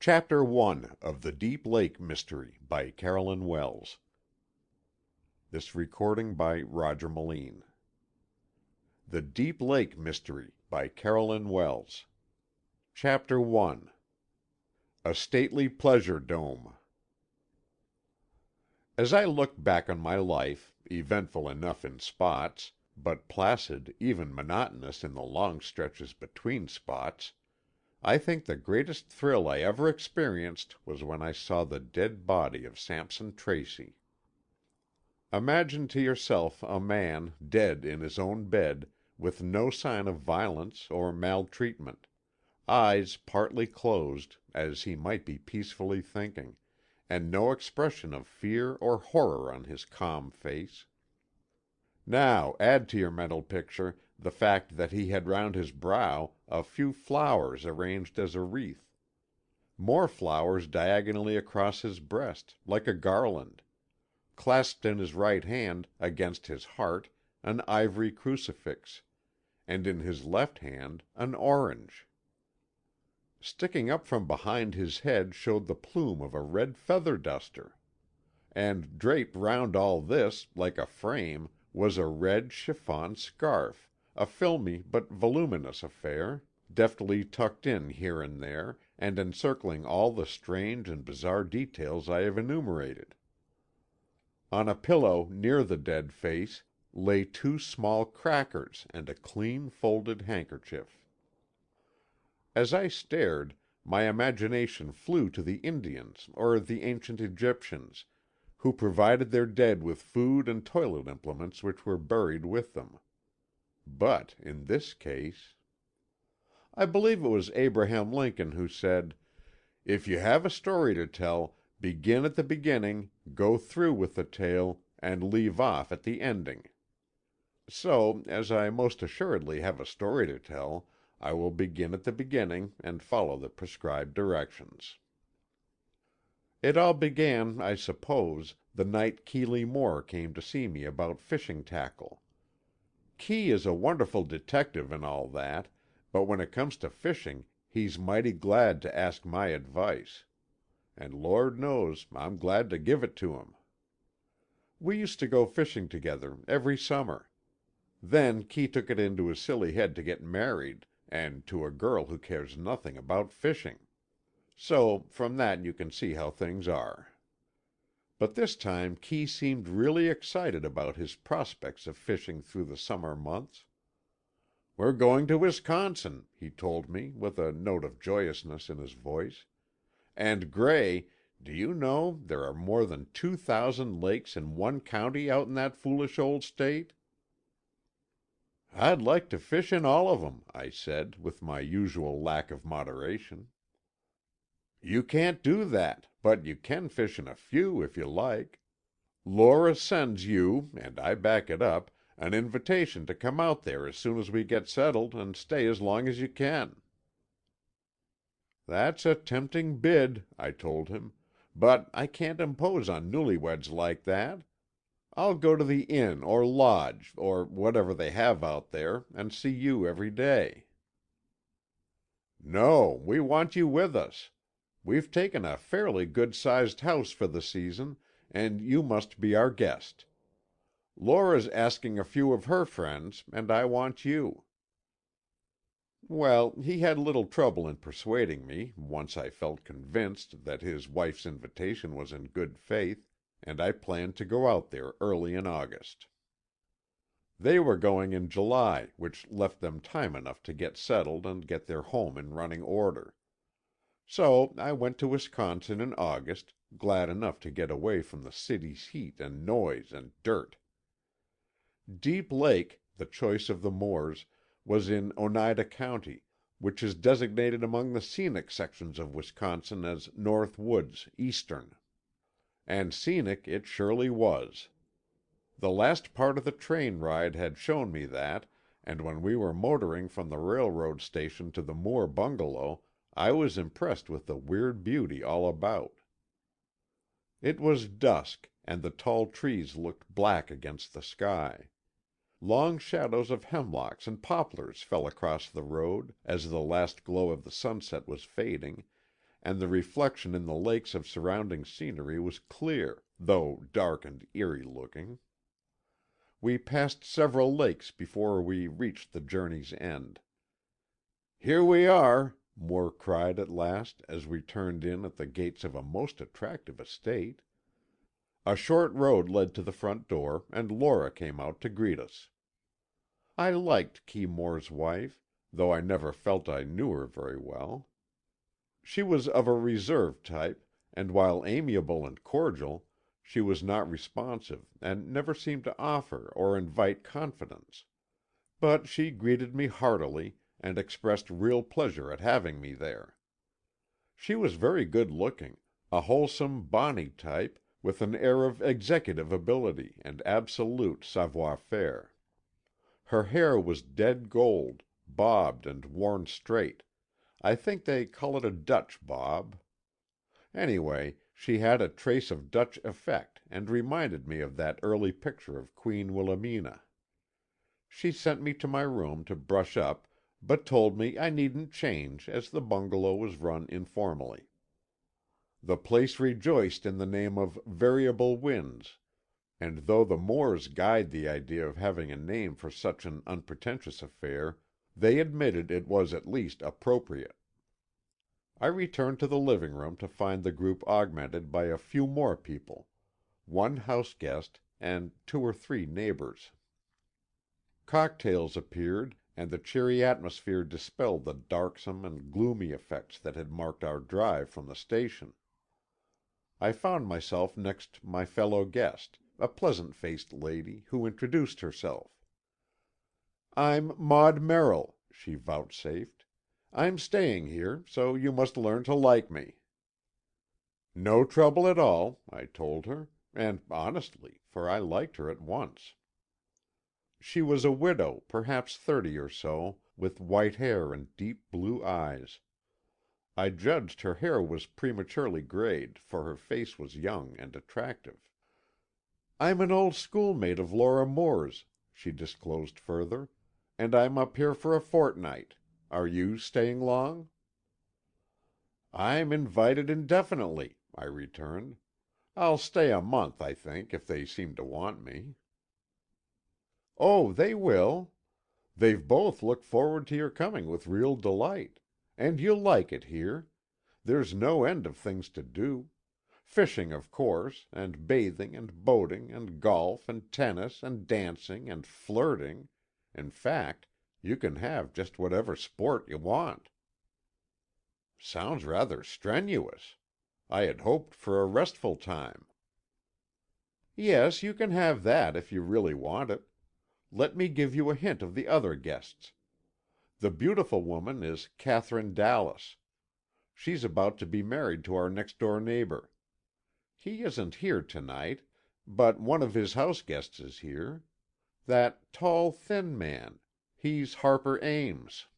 Chapter 1 of The Deep Lake Mystery by Carolyn Wells. This recording by Roger Melin. The Deep Lake Mystery by Carolyn Wells. Chapter 1. A Stately Pleasure Dome. As I look back on my life, eventful enough in spots, but placid, even monotonous in the long stretches between spots, I think the greatest thrill I ever experienced was when I saw the dead body of Sampson Tracy. Imagine to yourself a man dead in his own bed, with no sign of violence or maltreatment, eyes partly closed, as he might be peacefully thinking, and no expression of fear or horror on his calm face. Now add to your mental picture the fact that he had round his brow a few flowers arranged as a wreath, more flowers diagonally across his breast, like a garland, clasped in his right hand, against his heart, an ivory crucifix, and in his left hand an orange. Sticking up from behind his head showed the plume of a red feather duster, and draped round all this, like a frame, was a red chiffon scarf, a filmy but voluminous affair, deftly tucked in here and there, and encircling all the strange and bizarre details I have enumerated. On a pillow near the dead face lay 2 small crackers and a clean folded handkerchief. As I stared, my imagination flew to the Indians or the ancient Egyptians, who provided their dead with food and toilet implements which were buried with them. But in this case, I believe it was Abraham Lincoln who said, "If you have a story to tell, begin at the beginning, go through with the tale, and leave off at the ending." So, as I most assuredly have a story to tell, I will begin at the beginning and follow the prescribed directions. It all began, I suppose, the night Keeley Moore came to see me about fishing tackle. Kee is a wonderful detective and all that, but when it comes to fishing he's mighty glad to ask my advice. And Lord knows I'm glad to give it to him. We used to go fishing together every summer. Then Kee took it into his silly head to get married, and to a girl who cares nothing about fishing. So from that you can see how things are. But this time Kee seemed really excited about his prospects of fishing through the summer months. "We're going to Wisconsin," he told me, with a note of joyousness in his voice. "And, Gray, do you know there are more than 2,000 lakes in one county out in that foolish old state?" "I'd like to fish in all of 'em," I said, with my usual lack of moderation. "You can't do that, but you can fish in a few, if you like. Lora sends you, and I back it up, an invitation to come out there as soon as we get settled and stay as long as you can." "That's a tempting bid," I told him, "but I can't impose on newlyweds like that. I'll go to the inn or lodge, or whatever they have out there, and see you every day." "No, we want you with us. We've taken a fairly good-sized house for the season, and you must be our guest. Lora's asking a few of her friends, and I want you." Well, he had little trouble in persuading me, once I felt convinced that his wife's invitation was in good faith, and I planned to go out there early in August. They were going in July, which left them time enough to get settled and get their home in running order. So I went to Wisconsin in August, glad enough to get away from the city's heat and noise and dirt. Deep Lake, the choice of the Moores, was in Oneida County, which is designated among the scenic sections of Wisconsin as North Woods, Eastern. And scenic it surely was. The last part of the train ride had shown me that, and when we were motoring from the railroad station to the Moore bungalow, I was impressed with the weird beauty all about. It was dusk, and the tall trees looked black against the sky. Long shadows of hemlocks and poplars fell across the road, as the last glow of the sunset was fading, and the reflection in the lakes of surrounding scenery was clear, though dark and eerie looking. We passed several lakes before we reached the journey's end. "Here we are," Moore cried at last, as we turned in at the gates of a most attractive estate. A short road led to the front door, and Laura came out to greet us. I liked Key Moore's wife, though I never felt I knew her very well. She was of a reserved type, and while amiable and cordial, she was not responsive and never seemed to offer or invite confidence. But she greeted me heartily, and expressed real pleasure at having me there. She was very good looking, a wholesome, bonny type, with an air of executive ability and absolute savoir-faire. Her hair was dead gold, bobbed and worn straight. I think they call it a Dutch bob. Anyway, she had a trace of Dutch effect and reminded me of that early picture of Queen Wilhelmina. She sent me to my room to brush up, but told me I needn't change as the bungalow was run informally. The place rejoiced in the name of Variable Winds, and though the Moores guyed the idea of having a name for such an unpretentious affair, they admitted it was at least appropriate. I returned to the living room to find the group augmented by a few more people, one house guest and 2 or 3 neighbors. Cocktails appeared, and the cheery atmosphere dispelled the darksome and gloomy effects that had marked our drive from the station. I found myself next my fellow guest, a pleasant-faced lady, who introduced herself. "I'm Maud Merrill," she vouchsafed. "I'm staying here, so you must learn to like me." "No trouble at all," I told her, and honestly, for I liked her at once. She was a widow, perhaps 30 or so, with white hair and deep blue eyes. I judged her hair was prematurely grayed, for her face was young and attractive. "I'm an old schoolmate of Laura Moore's," she disclosed further, "and I'm up here for a fortnight. Are you staying long?" "I'm invited indefinitely," I returned. "I'll stay a month, I think, if they seem to want me." "Oh, they will. They've both looked forward to your coming with real delight. And you'll like it here. There's no end of things to do. Fishing, of course, and bathing and boating and golf and tennis and dancing and flirting. In fact, you can have just whatever sport you want." "Sounds rather strenuous. I had hoped for a restful time." "Yes, you can have that if you really want it. Let me give you a hint of the other guests. The beautiful woman is Katherine Dallas. She's about to be married to our next-door neighbor. He isn't here tonight, but one of his house guests is here. That tall, thin man. He's Harper Ames."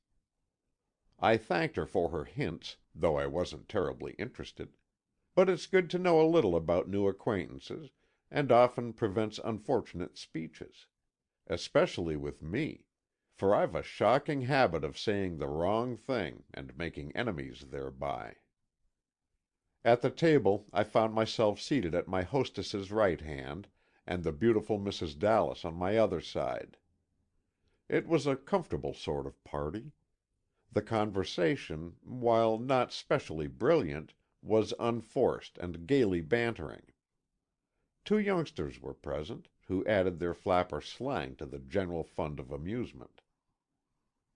I thanked her for her hints, though I wasn't terribly interested. But it's good to know a little about new acquaintances, and often prevents unfortunate speeches. Especially with me, for I've a shocking habit of saying the wrong thing and making enemies thereby. At the table I found myself seated at my hostess's right hand, and the beautiful Mrs. Dallas on my other side. It was a comfortable sort of party. The conversation, while not specially brilliant, was unforced and gaily bantering. 2 youngsters were present, who added their flapper slang to the general fund of amusement.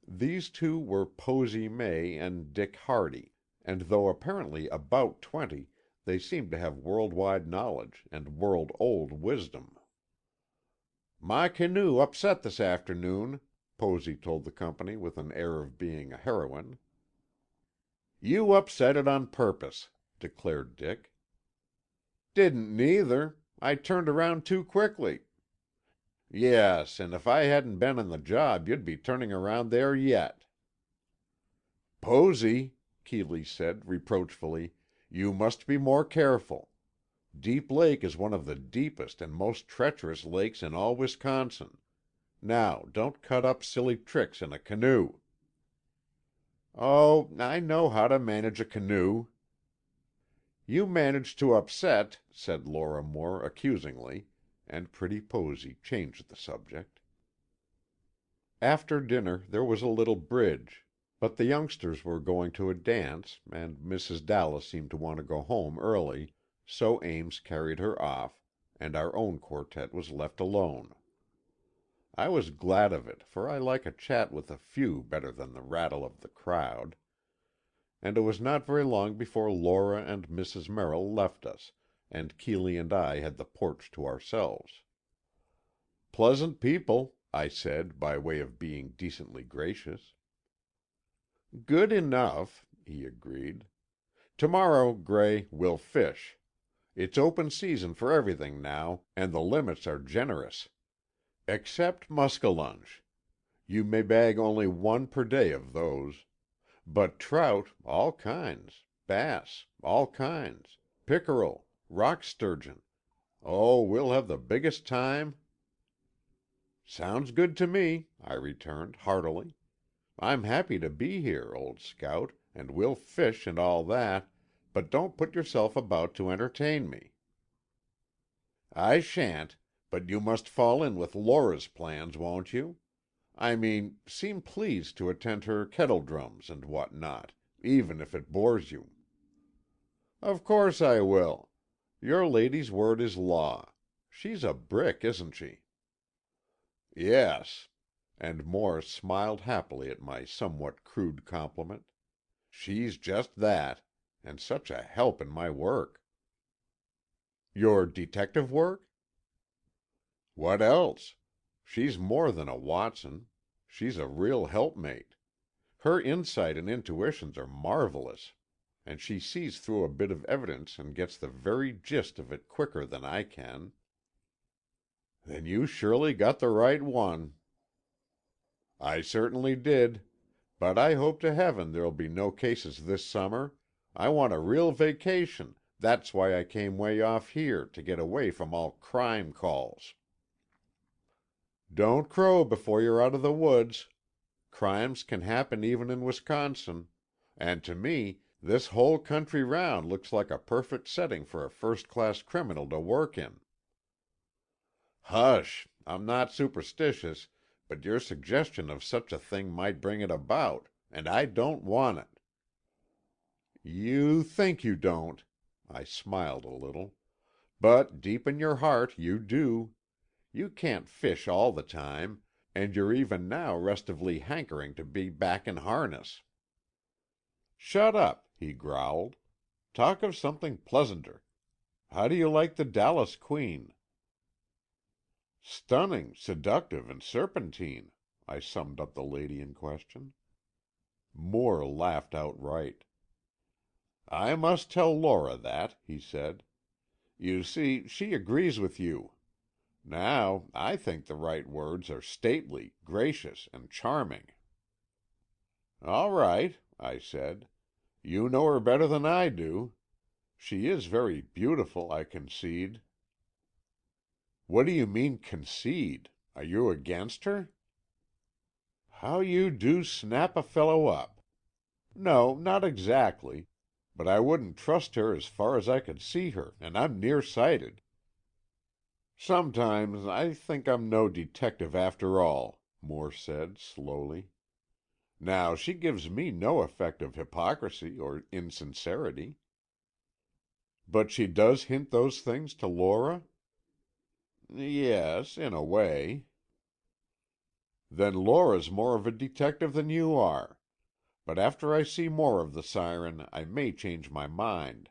These 2 were Posy May and Dick Hardy, and though apparently about 20, they seemed to have world-wide knowledge and world-old wisdom. "My canoe upset this afternoon," Posy told the company with an air of being a heroine. "You upset it on purpose," declared Dick. "Didn't neither. I turned around too quickly." "Yes, and if I hadn't been on the job you'd be turning around there yet." "Posy," Keeley said, reproachfully, "you must be more careful. Deep Lake is one of the deepest and most treacherous lakes in all Wisconsin. Now, don't cut up silly tricks in a canoe." "Oh, I know how to manage a canoe." "You managed to upset," said Laura more accusingly, and pretty Posy changed the subject. After dinner there was a little bridge, but the youngsters were going to a dance, and Mrs. Dallas seemed to want to go home early, so Ames carried her off, and our own quartet was left alone. I was glad of it, for I like a chat with a few better than the rattle of the crowd, and it was not very long before Laura and Mrs. Merrill left us, and Keeley and I had the porch to ourselves. "Pleasant people," I said, by way of being decently gracious. "Good enough," he agreed. "Tomorrow, Gray, we'll fish. It's open season for everything now, and the limits are generous. Except muskellunge. You may bag only one per day of those. But trout, all kinds, bass, all kinds, pickerel, rock sturgeon. Oh, we'll have the biggest time." "Sounds good to me," I returned heartily. "I'm happy to be here, old scout, and we'll fish and all that, but don't put yourself about to entertain me." "I shan't, but you must fall in with Laura's plans, won't you? I mean, seem pleased to attend her kettledrums and what not, even if it bores you." "Of course I will. Your lady's word is law. She's a brick, isn't she?" "Yes," and Morse smiled happily at my somewhat crude compliment. "She's just that, and such a help in my work." "Your detective work?" "What else? She's more than a Watson. She's a real helpmate. Her insight and intuitions are marvelous, and she sees through a bit of evidence and gets the very gist of it quicker than I can." "Then you surely got the right one." "I certainly did. But I hope to heaven there'll be no cases this summer. I want a real vacation, that's why I came way off here, to get away from all crime calls." "Don't crow before you're out of the woods. Crimes can happen even in Wisconsin, and to me this whole country round looks like a perfect setting for a first-class criminal to work in." "Hush! I'm not superstitious, but your suggestion of such a thing might bring it about, and I don't want it." "You think you don't." I smiled a little. "But deep in your heart you do. You can't fish all the time, and you're even now restively hankering to be back in harness." "Shut up," he growled. "Talk of something pleasanter. How do you like the Dallas Queen?" "Stunning, seductive, and serpentine," I summed up the lady in question. Moore laughed outright. "I must tell Laura that," he said. "You see, she agrees with you. Now, I think the right words are stately, gracious, and charming." "All right," I said. "You know her better than I do. She is very beautiful, I concede." "What do you mean, concede? Are you against her?" "How you do snap a fellow up! No, not exactly, but I wouldn't trust her as far as I could see her, and I'm near-sighted." "Sometimes I think I'm no detective after all," Moore said, slowly. "Now she gives me no effect of hypocrisy or insincerity." "But she does hint those things to Laura?" "Yes, in a way." "Then Laura's more of a detective than you are. But after I see more of the siren, I may change my mind.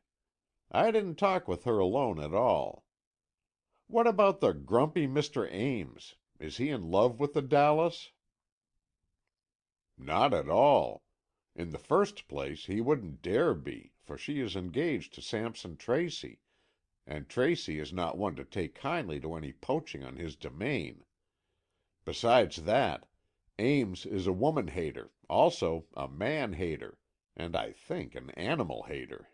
I didn't talk with her alone at all. What about the grumpy Mr. Ames? Is he in love with the Dallas?" "Not at all. In the first place, he wouldn't dare be, for she is engaged to Sampson Tracy, and Tracy is not one to take kindly to any poaching on his domain. Besides that, Ames is a woman-hater, also a man-hater, and I think an animal-hater."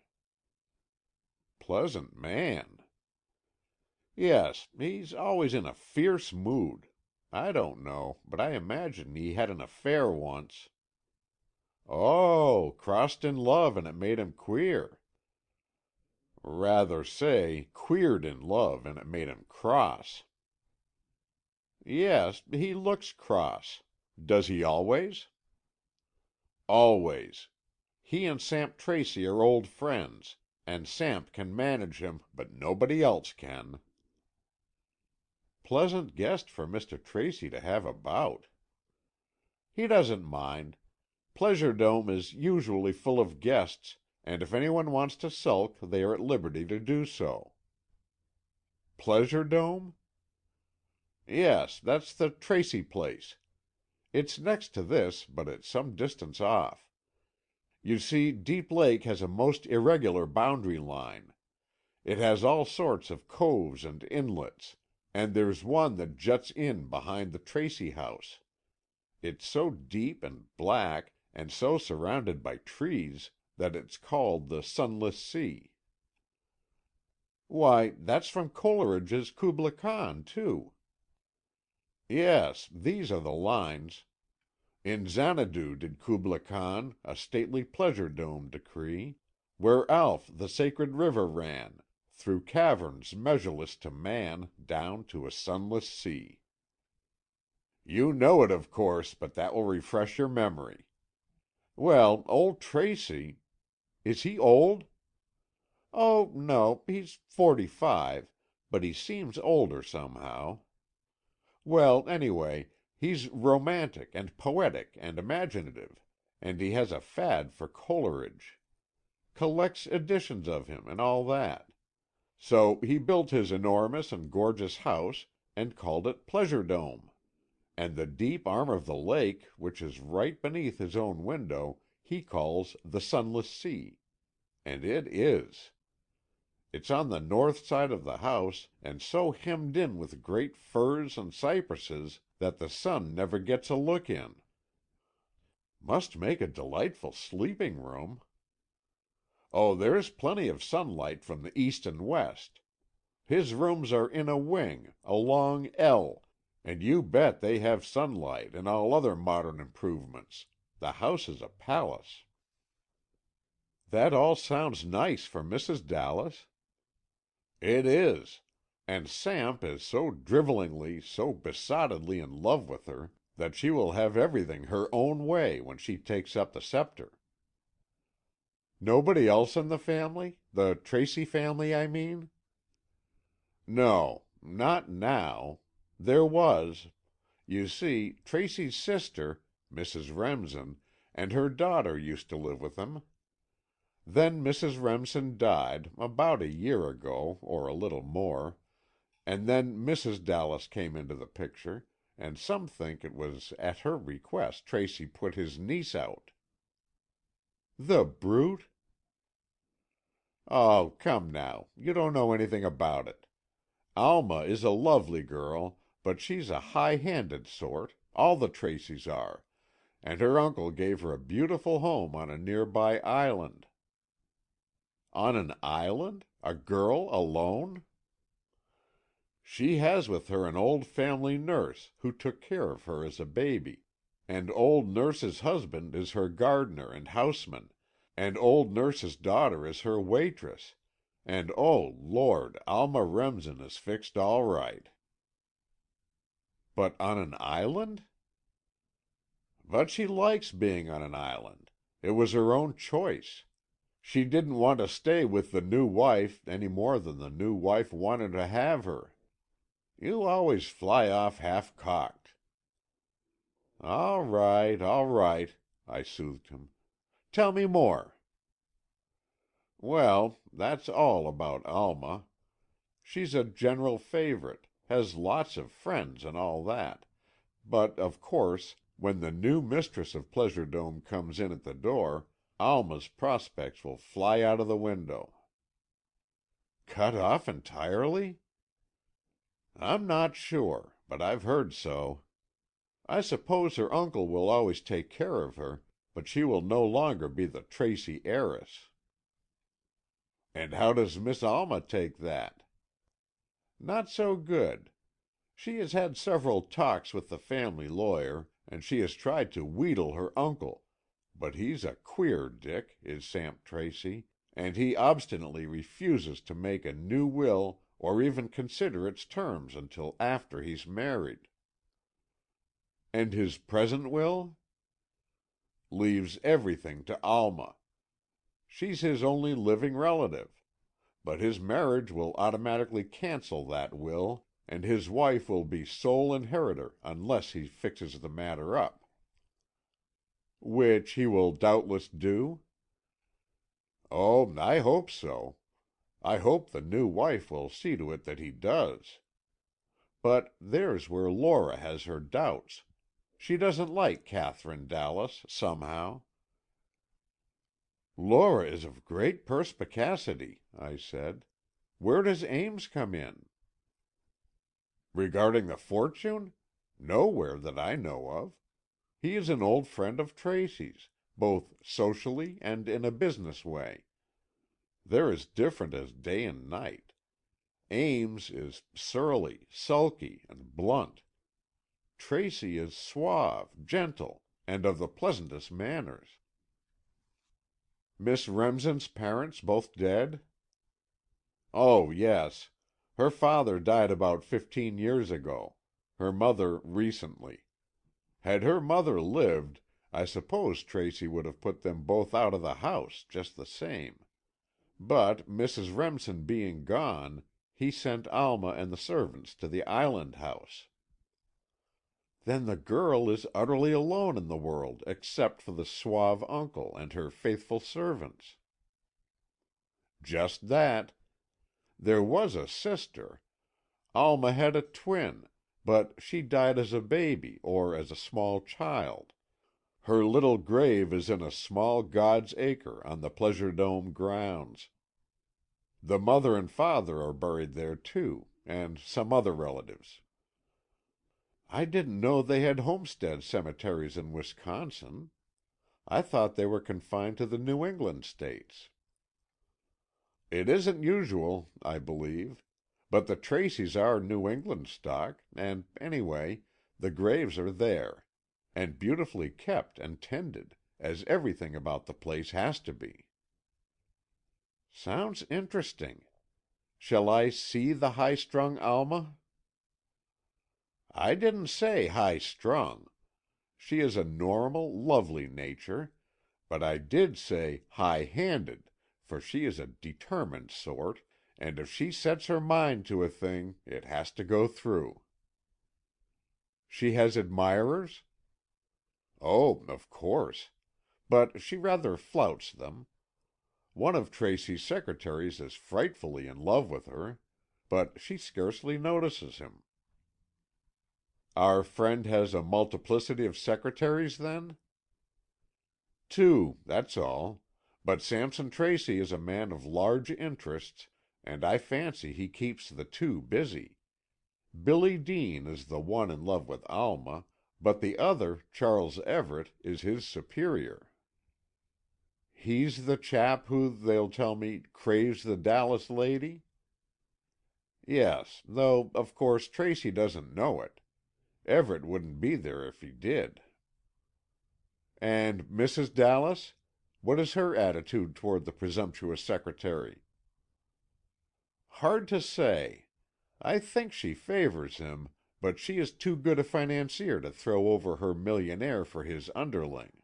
"Pleasant man." "Yes, he's always in a fierce mood. I don't know, but I imagine he had an affair once." "Oh, crossed in love and it made him queer." Rather say, queered in love and it made him cross. Yes, he looks cross. Does he always? Always. He and Samp Tracy are old friends, and Samp can manage him, but nobody else can. Pleasant guest for Mr. Tracy to have about. He doesn't mind. Pleasure Dome is usually full of guests, and if anyone wants to sulk, they are at liberty to do so. Pleasure Dome? Yes, that's the Tracy place. It's next to this, but it's some distance off. You see, Deep Lake has a most irregular boundary line. It has all sorts of coves and inlets, and there's one that juts in behind the Tracy house. It's so deep and black, and so surrounded by trees, that it's called the Sunless Sea. Why, that's from Coleridge's Kubla Khan, too. Yes, these are the lines. In Xanadu did Kubla Khan a stately pleasure dome decree, where Alph the sacred river ran, through caverns measureless to man, down to a sunless sea. You know it, of course, but that will refresh your memory. Well, old Tracy— Is he old? Oh, no, he's 45, but he seems older somehow. Well, anyway, he's romantic and poetic and imaginative, and he has a fad for Coleridge. Collects editions of him and all that. So he built his enormous and gorgeous house and called it Pleasure Dome. And the deep arm of the lake, which is right beneath his own window, he calls the Sunless Sea. And it is. It's on the north side of the house, and so hemmed in with great firs and cypresses that the sun never gets a look in. Must make a delightful sleeping room. Oh, there's plenty of sunlight from the east and west. His rooms are in a wing, a long L, and you bet they have sunlight and all other modern improvements. The house is a palace. That all sounds nice for Mrs. Dallas. It is. And Samp is so drivellingly, so besottedly in love with her, that she will have everything her own way when she takes up the scepter. Nobody else in the family? The Tracy family, I mean? No, not now. There was. You see, Tracy's sister, Mrs. Remsen, and her daughter used to live with them. Then Mrs. Remsen died, about a year ago, or a little more, and then Mrs. Dallas came into the picture, and some think it was at her request Tracy put his niece out. The brute! Oh, come now, you don't know anything about it. Alma is a lovely girl, but she's a high-handed sort, all the Tracys are, and her uncle gave her a beautiful home on a nearby island. On an island? A girl alone? She has with her an old family nurse who took care of her as a baby, and old nurse's husband is her gardener and houseman, and old nurse's daughter is her waitress, and oh, Lord, Alma Remsen is fixed all right. But on an island? But she likes being on an island. It was her own choice. She didn't want to stay with the new wife any more than the new wife wanted to have her. You always fly off half-cocked. All right, I soothed him. Tell me more. Well, that's all about Alma. She's a general favorite, has lots of friends and all that. But, of course, when the new mistress of Pleasure Dome comes in at the door, Alma's prospects will fly out of the window. Cut off entirely? I'm not sure, but I've heard so. I suppose her uncle will always take care of her, but she will no longer be the Tracy heiress. And how does Miss Alma take that? Not so good. She has had several talks with the family lawyer, and she has tried to wheedle her uncle, but he's a queer Dick, is Samp Tracy, and he obstinately refuses to make a new will or even consider its terms until after he's married." "And his present will?" "Leaves everything to Alma. She's his only living relative. But his marriage will automatically cancel that will, and his wife will be sole inheritor unless he fixes the matter up." "Which he will doubtless do?" "Oh, I hope so. I hope the new wife will see to it that he does. But there's where Laura has her doubts. She doesn't like Katherine Dallas, somehow." "Laura is of great perspicacity," I said. "Where does Ames come in?" "Regarding the fortune? Nowhere that I know of. He is an old friend of Tracy's, both socially and in a business way. They're as different as day and night. Ames is surly, sulky, and blunt. Tracy is suave, gentle, and of the pleasantest manners." "Miss Remsen's parents both dead?" "Oh, yes. Her father died about 15 years ago. Her mother recently. Had her mother lived, I suppose Tracy would have put them both out of the house, just the same. But, Mrs. Remsen being gone, he sent Alma and the servants to the island house." "Then the girl is utterly alone in the world except for the suave uncle and her faithful servants." "Just that. There was a sister. Alma had a twin, but she died as a baby or as a small child. Her little grave is in a small God's acre on the Pleasure Dome grounds. The mother and father are buried there, too, and some other relatives." "I didn't know they had homestead cemeteries in Wisconsin. I thought they were confined to the New England states." "It isn't usual, I believe. But the Tracys are New England stock, and anyway, the graves are there. And beautifully kept and tended, as everything about the place has to be." "Sounds interesting. Shall I see the high-strung Alma?" "I didn't say high-strung. She is a normal, lovely nature, but I did say high-handed, for she is a determined sort, and if she sets her mind to a thing, it has to go through." "She has admirers?" "Oh, of course. But she rather flouts them. One of Tracy's secretaries is frightfully in love with her, but she scarcely notices him." "Our friend has a multiplicity of secretaries, then?" "Two, that's all. But Sampson Tracy is a man of large interests, and I fancy he keeps the two busy. Billy Dean is the one in love with Alma, but the other, Charles Everett, is his superior." "He's the chap who, they'll tell me, craves the Dallas lady?" "Yes, though of course Tracy doesn't know it. Everett wouldn't be there if he did." "And Mrs. Dallas? What is her attitude toward the presumptuous secretary?" "Hard to say. I think she favors him, but she is too good a financier to throw over her millionaire for his underling."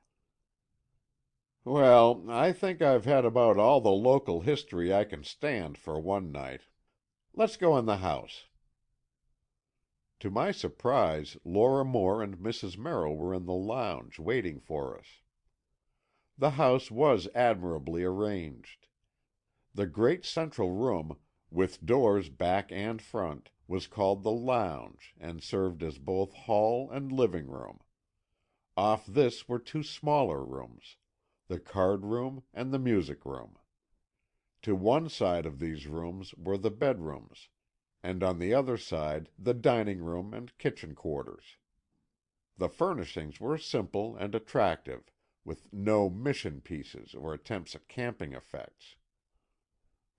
"Well, I think I've had about all the local history I can stand for one night. Let's go in the house." To my surprise, Lora Moore and Mrs. Merrill were in the lounge, waiting for us. The house was admirably arranged. The great central room, with doors back and front, was called the lounge and served as both hall and living room. Off this were two smaller rooms, the card room and the music room. To one side of these rooms were the bedrooms, and on the other side the dining room and kitchen quarters. The furnishings were simple and attractive, with no mission pieces or attempts at camping effects.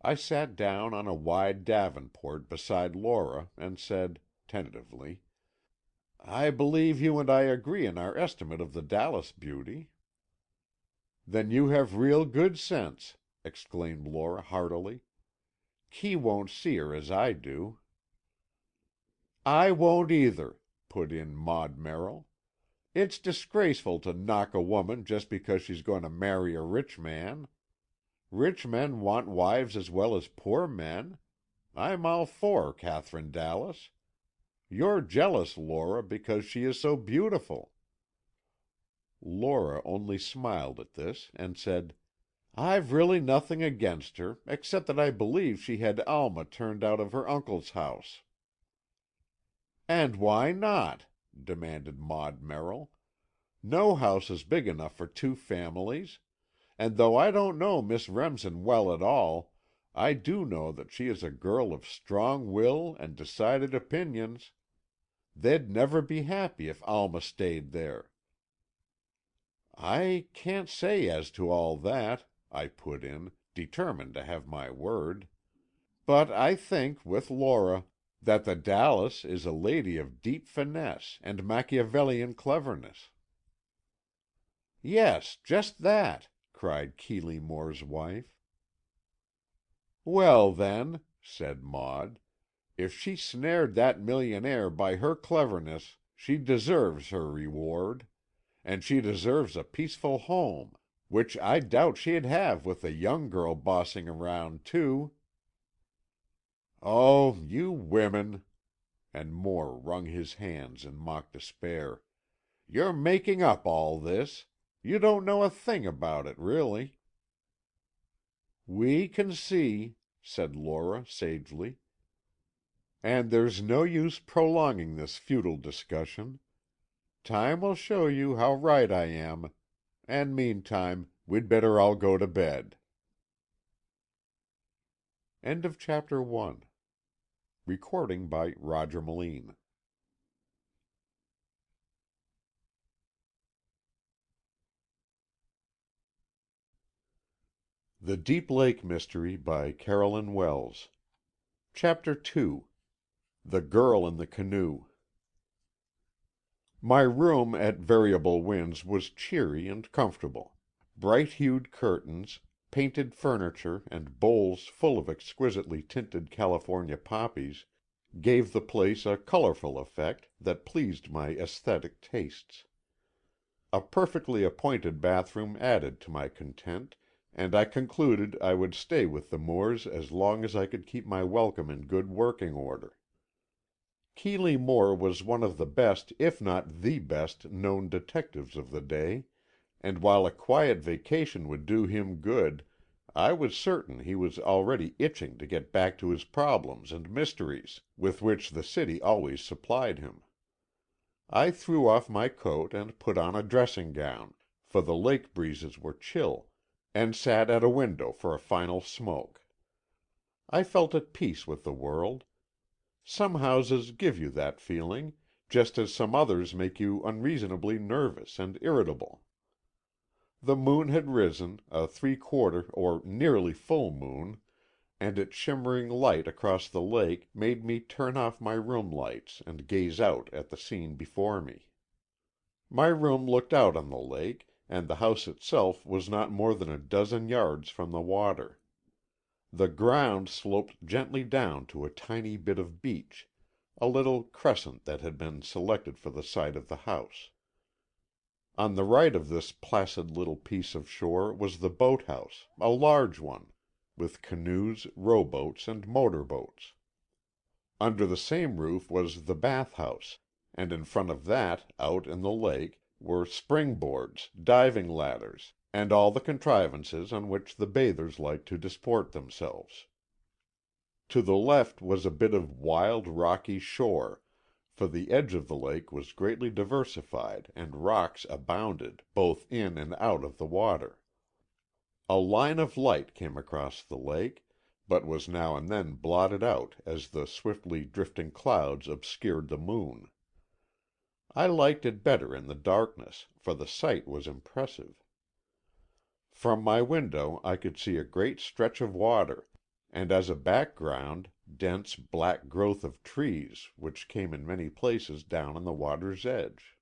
I sat down on a wide davenport beside Lora and said, tentatively, "I believe you and I agree in our estimate of the Dallas beauty." "Then you have real good sense," exclaimed Laura heartily. "Kee won't see her as I do." "I won't either," put in Maud Merrill. "It's disgraceful to knock a woman just because she's going to marry a rich man. Rich men want wives as well as poor men. I'm all for Katherine Dallas. You're jealous, Laura, because she is so beautiful." Laura only smiled at this, and said, "I've really nothing against her, except that I believe she had Alma turned out of her uncle's house." "And why not?" demanded Maud Merrill. "No house is big enough for two families, and though I don't know Miss Remsen well at all, I do know that she is a girl of strong will and decided opinions. They'd never be happy if Alma stayed there." "I can't say as to all that," I put in, determined to have my word. "But I think, with Laura, that the Dallas is a lady of deep finesse and Machiavellian cleverness." "Yes, just that!" cried Keeley Moore's wife. "Well, then," said Maud, "if she snared that millionaire by her cleverness, she deserves her reward. And she deserves a peaceful home, which I doubt she'd have with a young girl bossing around, too." "Oh, you women!" and Moore wrung his hands in mock despair. "You're making up all this. You don't know a thing about it, really." "We can see," said Laura sagely. "And there's no use prolonging this futile discussion. Time will show you how right I am, and meantime, we'd better all go to bed." End of chapter 1. Recording by Roger Melin. The Deep Lake Mystery by Carolyn Wells. Chapter 2. The Girl in the Canoe. My room at Variable Winds was cheery and comfortable. Bright-hued curtains, painted furniture, and bowls full of exquisitely tinted California poppies gave the place a colorful effect that pleased my aesthetic tastes. A perfectly appointed bathroom added to my content, and I concluded I would stay with the Moores as long as I could keep my welcome in good working order. Keeley Moore was one of the best, if not the best, known detectives of the day, and while a quiet vacation would do him good, I was certain he was already itching to get back to his problems and mysteries, with which the city always supplied him. I threw off my coat and put on a dressing gown, for the lake breezes were chill, and sat at a window for a final smoke. I felt at peace with the world. Some houses give you that feeling, just as some others make you unreasonably nervous and irritable. The moon had risen, a three-quarter or nearly full moon, and its shimmering light across the lake made me turn off my room lights and gaze out at the scene before me. My room looked out on the lake, and the house itself was not more than a dozen yards from the water. The ground sloped gently down to a tiny bit of beach, a little crescent that had been selected for the site of the house. On the right of this placid little piece of shore was the boathouse, a large one, with canoes, rowboats, and motorboats. Under the same roof was the bathhouse, and in front of that, out in the lake, were springboards, diving ladders, and all the contrivances on which the bathers like to disport themselves. To the left was a bit of wild, rocky shore, for the edge of the lake was greatly diversified and rocks abounded both in and out of the water. A line of light came across the lake, but was now and then blotted out as the swiftly drifting clouds obscured the moon. I liked it better in the darkness, for the sight was impressive. From my window I could see a great stretch of water, and as a background, dense black growth of trees which came in many places down on the water's edge.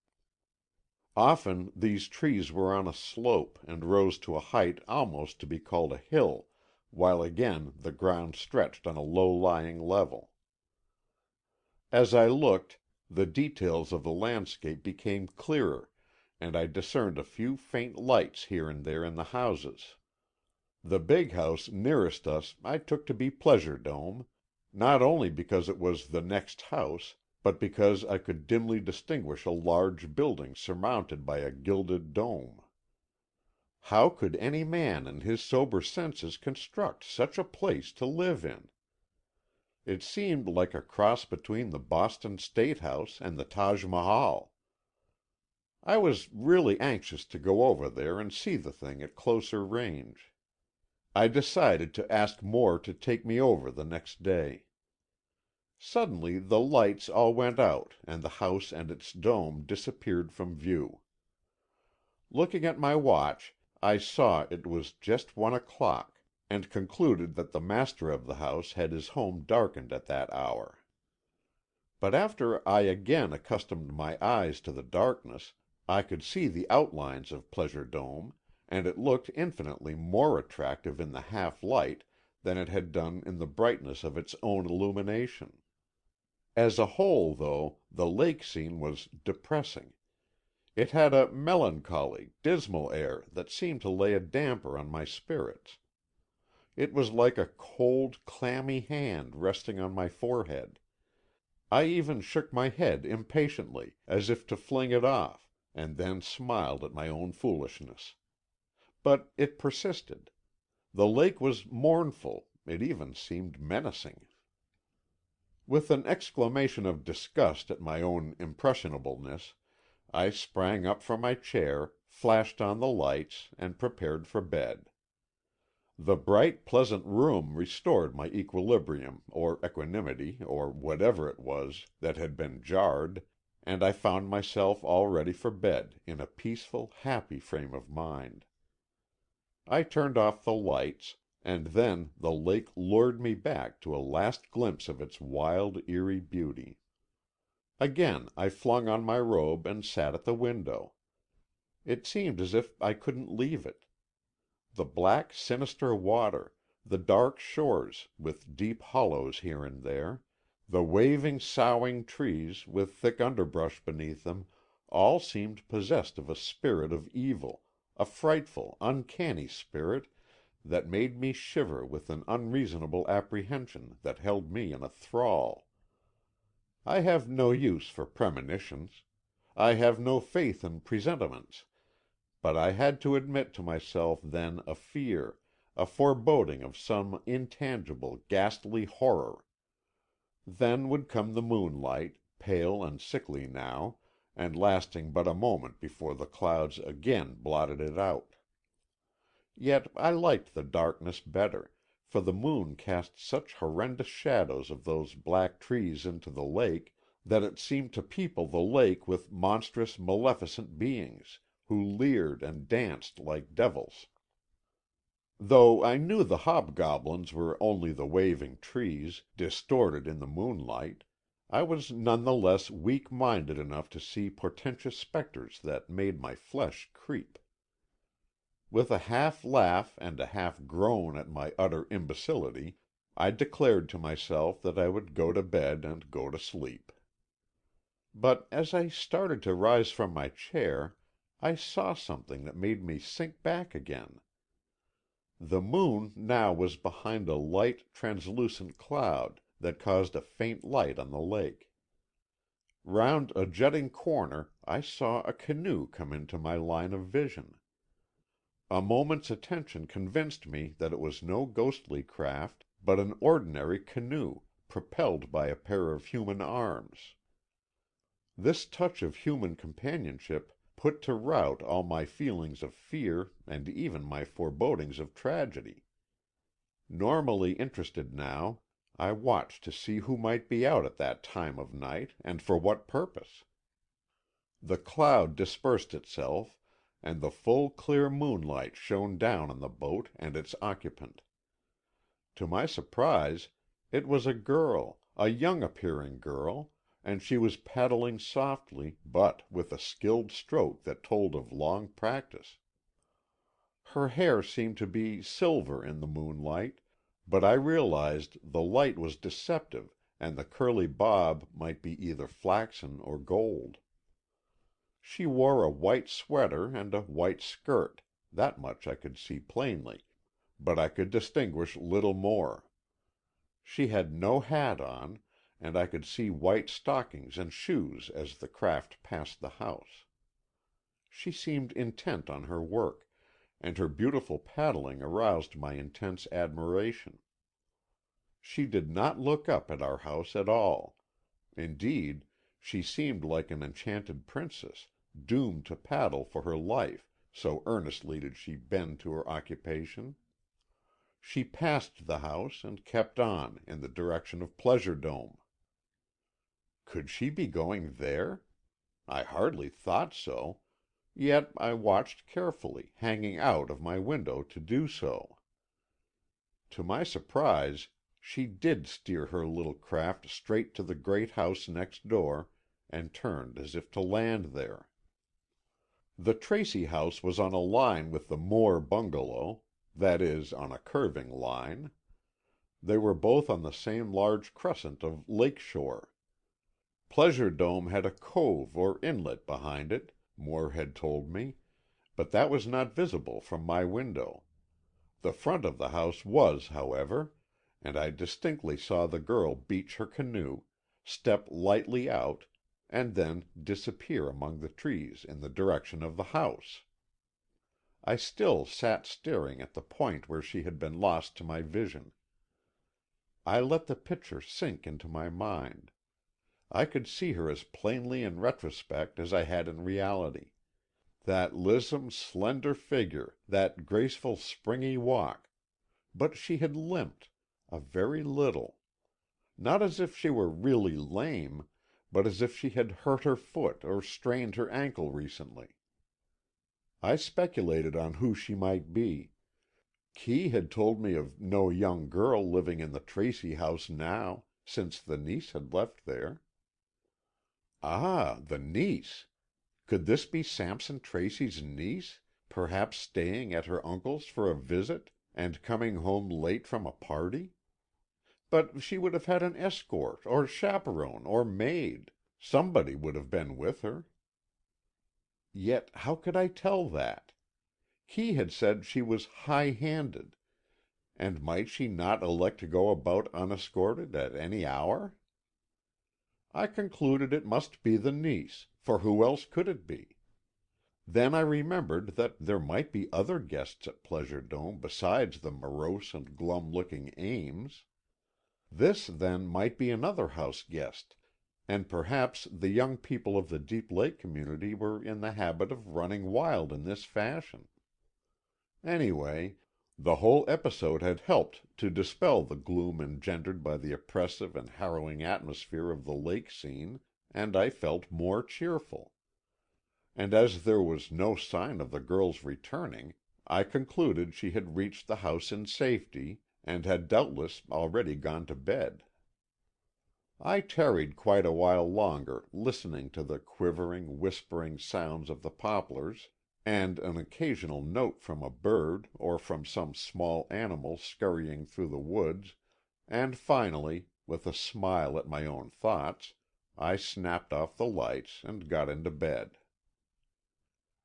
Often these trees were on a slope and rose to a height almost to be called a hill, while again the ground stretched on a low-lying level. As I looked, the details of the landscape became clearer, and I discerned a few faint lights here and there in the houses. The big house nearest us I took to be Pleasure Dome, not only because it was the next house, but because I could dimly distinguish a large building surmounted by a gilded dome. How could any man in his sober senses construct such a place to live in? It seemed like a cross between the Boston State House and the Taj Mahal. I was really anxious to go over there and see the thing at closer range. I decided to ask Moore to take me over the next day. Suddenly the lights all went out and the house and its dome disappeared from view. Looking at my watch, I saw it was just 1 o'clock, and concluded that the master of the house had his home darkened at that hour. But after I again accustomed my eyes to the darkness, I could see the outlines of Pleasure Dome, and it looked infinitely more attractive in the half-light than it had done in the brightness of its own illumination. As a whole, though, the lake scene was depressing. It had a melancholy, dismal air that seemed to lay a damper on my spirits. It was like a cold, clammy hand resting on my forehead. I even shook my head impatiently, as if to fling it off, and then smiled at my own foolishness. But it persisted. The lake was mournful, it even seemed menacing. With an exclamation of disgust at my own impressionableness, I sprang up from my chair, flashed on the lights, and prepared for bed. The bright, pleasant room restored my equilibrium or equanimity or whatever it was that had been jarred, and I found myself all ready for bed in a peaceful, happy frame of mind. I turned off the lights, and then the lake lured me back to a last glimpse of its wild, eerie beauty. Again I flung on my robe and sat at the window. It seemed as if I couldn't leave it. The black, sinister water, the dark shores, with deep hollows here and there, the waving, soughing trees, with thick underbrush beneath them, all seemed possessed of a spirit of evil, a frightful, uncanny spirit that made me shiver with an unreasonable apprehension that held me in a thrall. I have no use for premonitions. I have no faith in presentiments, but I had to admit to myself then a fear, a foreboding of some intangible, ghastly horror. Then would come the moonlight, pale and sickly now, and lasting but a moment before the clouds again blotted it out. Yet I liked the darkness better, for the moon cast such horrendous shadows of those black trees into the lake that it seemed to people the lake with monstrous, maleficent beings, who leered and danced like devils. Though I knew the hobgoblins were only the waving trees, distorted in the moonlight, I was none the less weak-minded enough to see portentous spectres that made my flesh creep. With a half-laugh and a half-groan at my utter imbecility, I declared to myself that I would go to bed and go to sleep. But as I started to rise from my chair, I saw something that made me sink back again. The moon now was behind a light, translucent cloud that caused a faint light on the lake. Round a jutting corner I saw a canoe come into my line of vision. A moment's attention convinced me that it was no ghostly craft, but an ordinary canoe, propelled by a pair of human arms. This touch of human companionship put to rout all my feelings of fear and even my forebodings of tragedy. Normally interested now, I watched to see who might be out at that time of night and for what purpose. The cloud dispersed itself, and the full clear moonlight shone down on the boat and its occupant. To my surprise, it was a girl, a young-appearing girl, and she was paddling softly, but with a skilled stroke that told of long practice. Her hair seemed to be silver in the moonlight, But I realized the light was deceptive and the curly bob might be either flaxen or gold. She wore a white sweater and a white skirt, that much I could see plainly, but I could distinguish little more. She had no hat on, and I could see white stockings and shoes as the craft passed the house. She seemed intent on her work, and her beautiful paddling aroused my intense admiration. She did not look up at our house at all. Indeed, she seemed like an enchanted princess, doomed to paddle for her life, so earnestly did she bend to her occupation. She passed the house and kept on, in the direction of Pleasure Dome. Could she be going there? I hardly thought so, yet I watched carefully, hanging out of my window to do so. To my surprise, she did steer her little craft straight to the great house next door, and turned as if to land there. The Tracy house was on a line with the Moore bungalow, that is, on a curving line. They were both on the same large crescent of lake shore. Pleasure Dome had a cove or inlet behind it, Moore had told me, but that was not visible from my window. The front of the house was, however, and I distinctly saw the girl beach her canoe, step lightly out, and then disappear among the trees in the direction of the house. I still sat staring at the point where she had been lost to my vision. I let the picture sink into my mind. I could see her as plainly in retrospect as I had in reality. That lissom, slender figure, that graceful, springy walk, but she had limped, a very little. Not as if she were really lame, but as if she had hurt her foot or strained her ankle recently. I speculated on who she might be. Kee had told me of no young girl living in the Tracy house now, since the niece had left there. Ah, the niece! Could this be Sampson Tracy's niece, perhaps staying at her uncle's for a visit, and coming home late from a party? But she would have had an escort, or chaperone, or maid. Somebody would have been with her. Yet how could I tell that? Kee had said she was high-handed, and might she not elect to go about unescorted at any hour? I concluded it must be the niece, for who else could it be? Then I remembered that there might be other guests at Pleasure Dome besides the morose and glum-looking Ames. This, then, might be another house guest, and perhaps the young people of the Deep Lake community were in the habit of running wild in this fashion. Anyway, the whole episode had helped to dispel the gloom engendered by the oppressive and harrowing atmosphere of the lake scene, and I felt more cheerful. And as there was no sign of the girl's returning, I concluded she had reached the house in safety, and had doubtless already gone to bed. I tarried quite a while longer listening to the quivering, whispering sounds of the poplars, and an occasional note from a bird or from some small animal scurrying through the woods, and finally, with a smile at my own thoughts, I snapped off the lights and got into bed.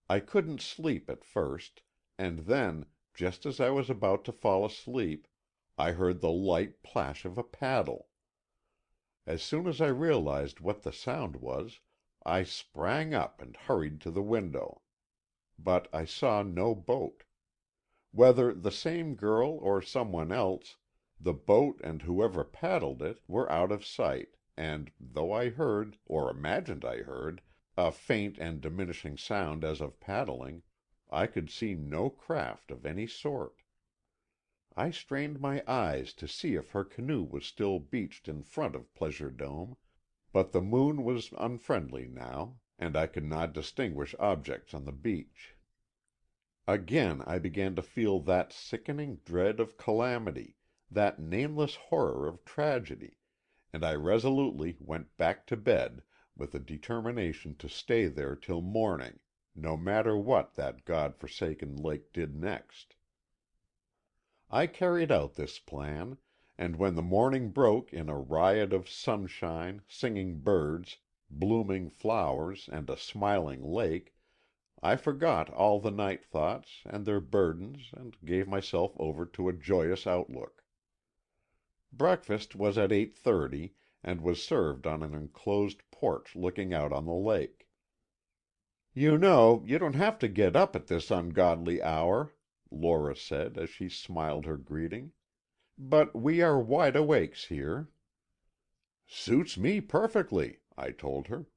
I couldn't sleep at first, and then, just as I was about to fall asleep, I heard the light plash of a paddle. As soon as I realized what the sound was, I sprang up and hurried to the window. But I saw no boat. Whether the same girl or someone else, the boat and whoever paddled it were out of sight, and though I heard, or imagined I heard, a faint and diminishing sound as of paddling, I could see no craft of any sort. I strained my eyes to see if her canoe was still beached in front of Pleasure Dome, but the moon was unfriendly now, and I could not distinguish objects on the beach. Again I began to feel that sickening dread of calamity, that nameless horror of tragedy, and I resolutely went back to bed with a determination to stay there till morning, no matter what that God-forsaken lake did next. I carried out this plan, and when the morning broke in a riot of sunshine, singing birds, blooming flowers, and a smiling lake, I forgot all the night thoughts and their burdens and gave myself over to a joyous outlook. Breakfast was at 8:30, and was served on an enclosed porch looking out on the lake. "You know, you don't have to get up at this ungodly hour," Lora said as she smiled her greeting. "But we are wide awakes here." "Suits me perfectly," I told her.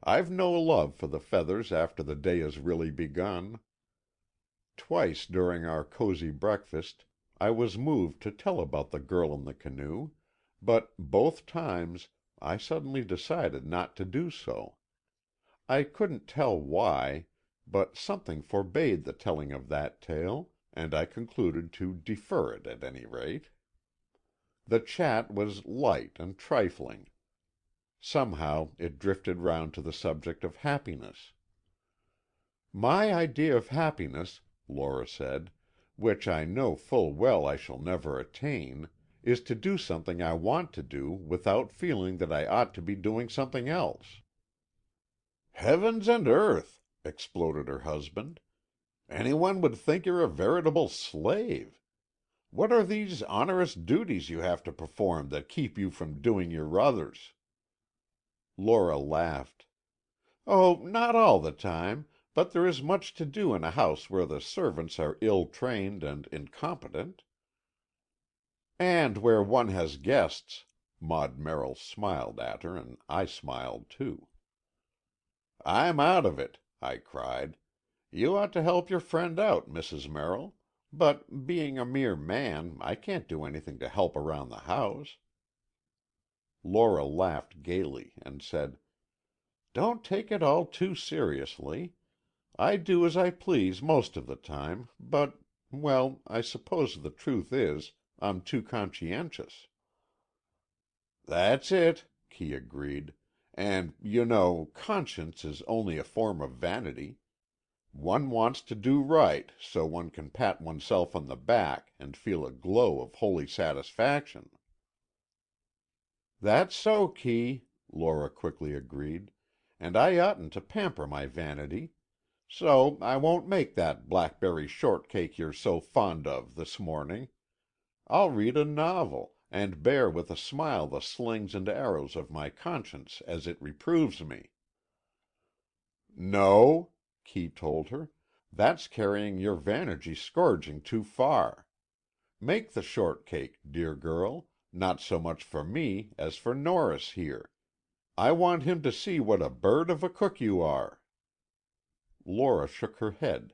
"I've no love for the feathers after the day has really begun." Twice during our cozy breakfast I was moved to tell about the girl in the canoe, but both times I suddenly decided not to do so. I couldn't tell why, but something forbade the telling of that tale, and I concluded to defer it at any rate. The chat was light and trifling. Somehow it drifted round to the subject of happiness. "My idea of happiness," Lora said, "which I know full well I shall never attain, is to do something I want to do without feeling that I ought to be doing something else." "Heavens and earth!" exploded her husband. "Anyone would think you're a veritable slave. What are these onerous duties you have to perform that keep you from doing your others?" Lora laughed. "Oh, not all the time, but there is much to do in a house where the servants are ill-trained and incompetent." "And where one has guests." Maud Merrill smiled at her, and I smiled too. "I'm out of it," I cried. "You ought to help your friend out, Mrs. Merrill. But being a mere man, I can't do anything to help around the house." Lora laughed gaily, and said, "Don't take it all too seriously. I do as I please most of the time, but, I suppose the truth is, I'm too conscientious." "That's it," Kee agreed. "And, you know, conscience is only a form of vanity. One wants to do right, so one can pat oneself on the back and feel a glow of holy satisfaction." "That's so, Kee," Lora quickly agreed, "and I oughtn't to pamper my vanity. So I won't make that blackberry shortcake you're so fond of this morning. I'll read a novel, and bear with a smile the slings and arrows of my conscience as it reproves me." "No," Kee told her, "that's carrying your vanity scourging too far. Make the shortcake, dear girl, not so much for me as for Norris here. I want him to see what a bird of a cook you are." Lora shook her head,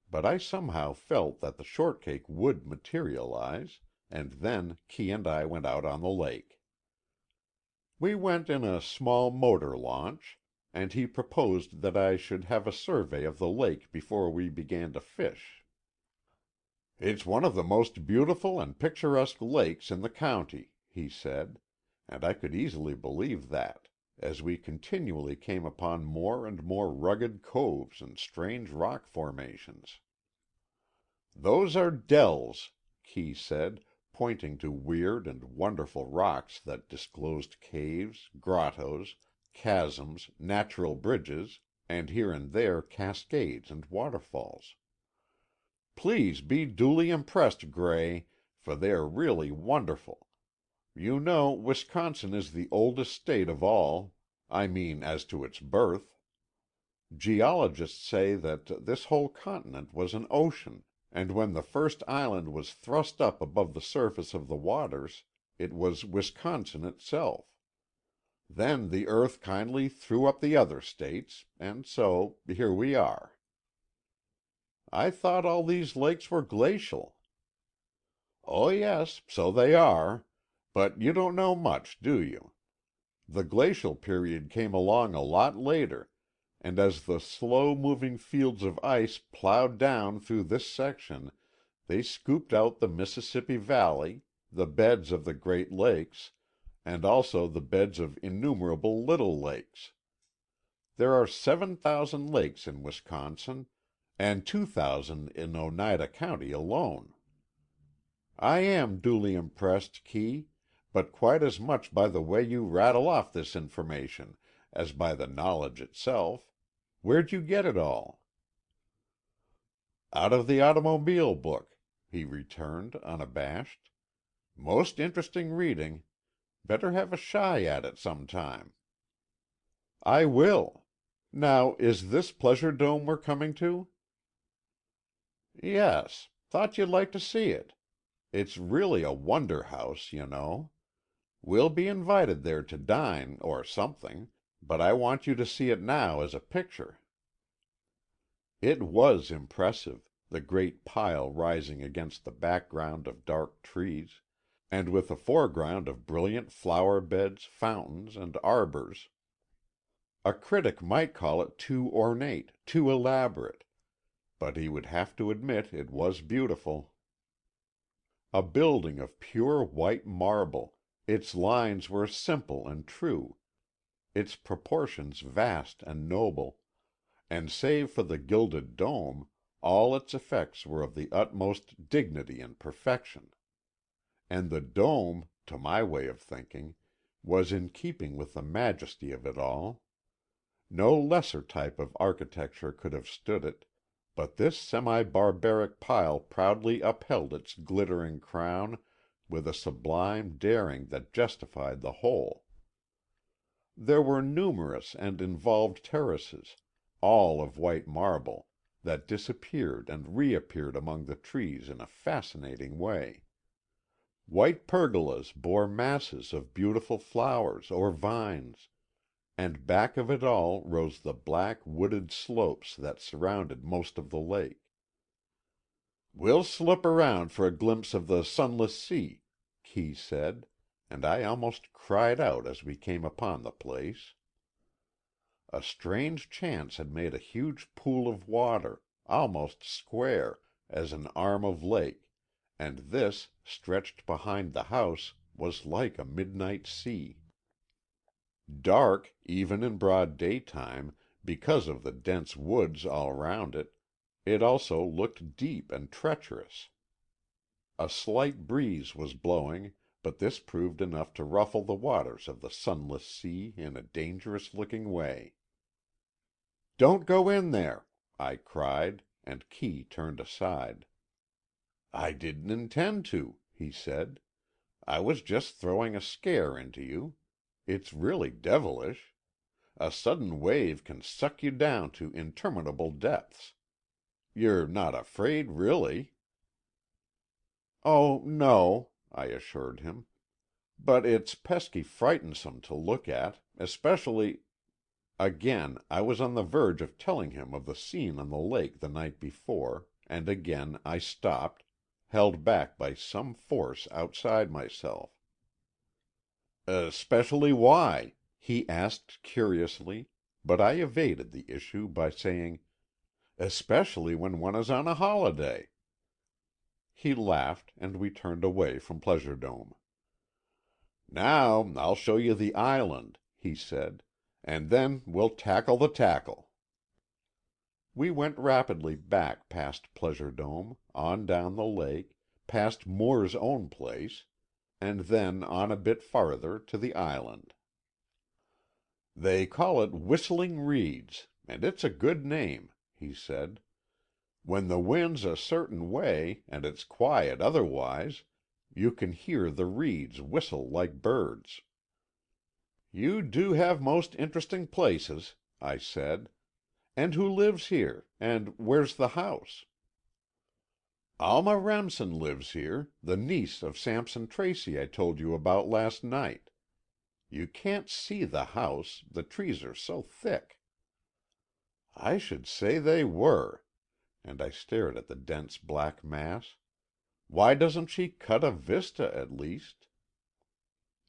but I somehow felt that the shortcake would materialize, and then Kee and I went out on the lake. We went in a small motor launch, and he proposed that I should have a survey of the lake before we began to fish. "It's one of the most beautiful and picturesque lakes in the county," he said, and I could easily believe that, as we continually came upon more and more rugged coves and strange rock formations. "Those are dells," Kee said, pointing to weird and wonderful rocks that disclosed caves, grottos, chasms, natural bridges, and here and there cascades and waterfalls. "Please be duly impressed, Gray, for they are really wonderful. You know Wisconsin is the oldest state of all, I mean as to its birth. Geologists say that this whole continent was an ocean, and when the first island was thrust up above the surface of the waters, it was Wisconsin itself. Then the earth kindly threw up the other states, and so here we are." "I thought all these lakes were glacial." "Oh yes, so they are. But you don't know much, do you? The glacial period came along a lot later, and as the slow-moving fields of ice plowed down through this section, they scooped out the Mississippi Valley, the beds of the Great Lakes, and also the beds of innumerable little lakes. There are 7,000 lakes in Wisconsin, and 2,000 in Oneida County alone." I am duly impressed, Kee, but quite as much by the way you rattle off this information as by the knowledge itself. Where'd you get it all?" "Out of the automobile book," he returned, unabashed. "Most interesting reading. Better have a shy at it some time." "I will. Now, is this Pleasure Dome we're coming to?" "Yes. Thought you'd like to see it. It's really a wonder house, you know. We'll be invited there to dine or something, but I want you to see it now as a picture." It was impressive, the great pile rising against the background of dark trees, and with a foreground of brilliant flower beds, fountains, and arbors. A critic might call it too ornate, too elaborate, but he would have to admit it was beautiful. A building of pure white marble, its lines were simple and true, its proportions vast and noble, and save for the gilded dome, all its effects were of the utmost dignity and perfection. And the dome, to my way of thinking, was in keeping with the majesty of it all. No lesser type of architecture could have stood it, but this semi-barbaric pile proudly upheld its glittering crown with a sublime daring that justified the whole. There were numerous and involved terraces, all of white marble, that disappeared and reappeared among the trees in a fascinating way. White pergolas bore masses of beautiful flowers or vines, and back of it all rose the black wooded slopes that surrounded most of the lake. "We'll slip around for a glimpse of the Sunless Sea," Kee said, and I almost cried out as we came upon the place. A strange chance had made a huge pool of water, almost square, as an arm of lake, and this, stretched behind the house, was like a midnight sea. Dark, even in broad daytime, because of the dense woods all round it, it also looked deep and treacherous. A slight breeze was blowing, but this proved enough to ruffle the waters of the Sunless Sea in a dangerous-looking way. "Don't go in there," I cried, and Kee turned aside. "I didn't intend to," he said. "I was just throwing a scare into you. It's really devilish. A sudden wave can suck you down to interminable depths. You're not afraid, really?" "Oh, no," I assured him. "But it's pesky frightensome to look at, especially—" Again I was on the verge of telling him of the scene on the lake the night before, and again I stopped, held back by some force outside myself. "Especially why?" he asked curiously, but I evaded the issue by saying, "Especially when one is on a holiday." He laughed, and we turned away from Pleasure Dome. "Now I'll show you the island," he said, "and then we'll tackle the tackle." We went rapidly back past Pleasure Dome, on down the lake, past Moore's own place, and then on a bit farther to the island. "They call it Whistling Reeds, and it's a good name," he said. "When the wind's a certain way, and it's quiet otherwise, you can hear the reeds whistle like birds." "You do have most interesting places," I said. "And who lives here, and where's the house?" "Alma Remsen lives here, the niece of Sampson Tracy I told you about last night. You can't see the house, the trees are so thick." "I should say they were," and I stared at the dense black mass. "Why doesn't she cut a vista, at least?"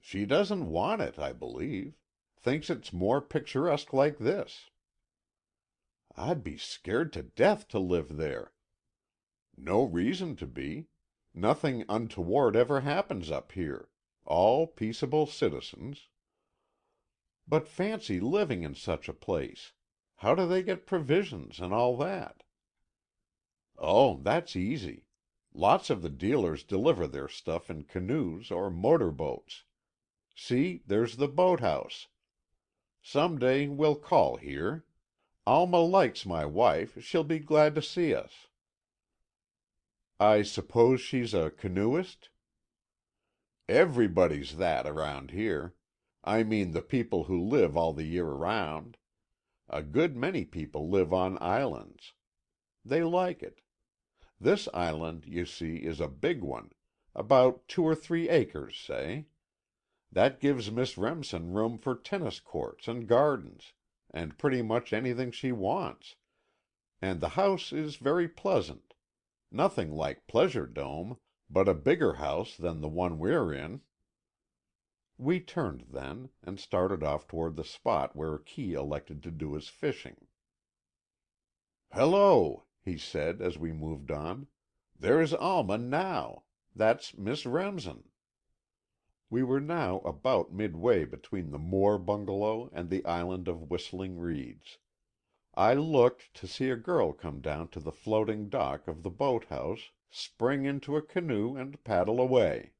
"She doesn't want it, I believe. Thinks it's more picturesque like this." "I'd be scared to death to live there." "No reason to be. Nothing untoward ever happens up here. All peaceable citizens." "But fancy living in such a place. How do they get provisions and all that?" "Oh, that's easy. Lots of the dealers deliver their stuff in canoes or motor boats. See, there's the boathouse. Some day we'll call here. Alma likes my wife, she'll be glad to see us." "I suppose she's a canoeist?" "Everybody's that around here. I mean the people who live all the year around. A good many people live on islands. They like it. This island, you see, is a big one, about 2 or 3 acres, say. That gives Miss Remsen room for tennis courts and gardens, and pretty much anything she wants. And the house is very pleasant. Nothing like Pleasure Dome, but a bigger house than the one we're in." We turned then, and started off toward the spot where Kee elected to do his fishing. "Hello," he said as we moved on. "There's Alma now. That's Miss Remsen." We were now about midway between the Moore bungalow and the island of Whistling Reeds. I looked to see a girl come down to the floating dock of the boathouse, spring into a canoe and paddle away.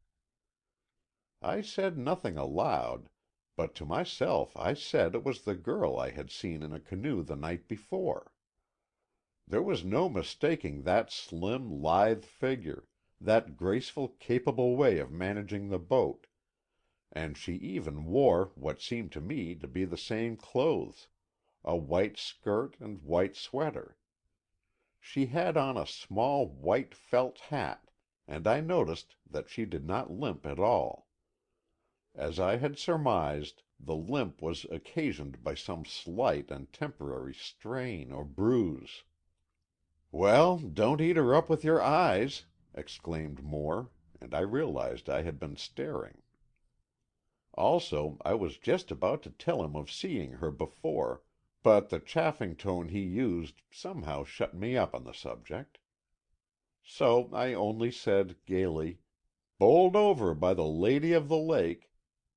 I said nothing aloud, but to myself I said it was the girl I had seen in a canoe the night before. There was no mistaking that slim, lithe figure, that graceful, capable way of managing the boat, and she even wore what seemed to me to be the same clothes, a white skirt and white sweater. She had on a small white felt hat, and I noticed that she did not limp at all. As I had surmised, the limp was occasioned by some slight and temporary strain or bruise. "Well, don't eat her up with your eyes," exclaimed Moore, and I realized I had been staring. Also, I was just about to tell him of seeing her before, but the chaffing tone he used somehow shut me up on the subject. So I only said gaily, "Bowled over by the Lady of the Lake,"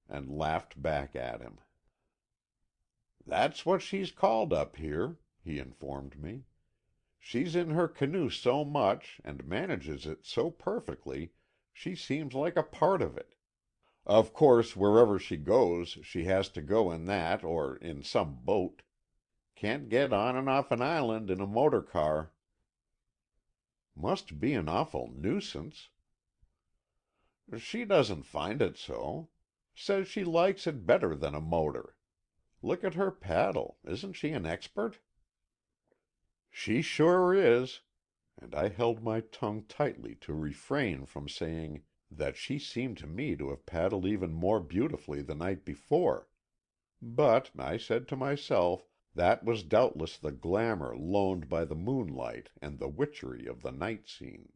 and laughed back at him. "That's what she's called up here," he informed me. "She's in her canoe so much, and manages it so perfectly, she seems like a part of it. Of course, wherever she goes, she has to go in that or in some boat. Can't get on and off an island in a motor car." "Must be an awful nuisance." "She doesn't find it so. Says she likes it better than a motor. Look at her paddle. Isn't she an expert?" "She sure is," and I held my tongue tightly to refrain from saying that she seemed to me to have paddled even more beautifully the night before. But, I said to myself, that was doubtless the glamour loaned by the moonlight and the witchery of the night scene.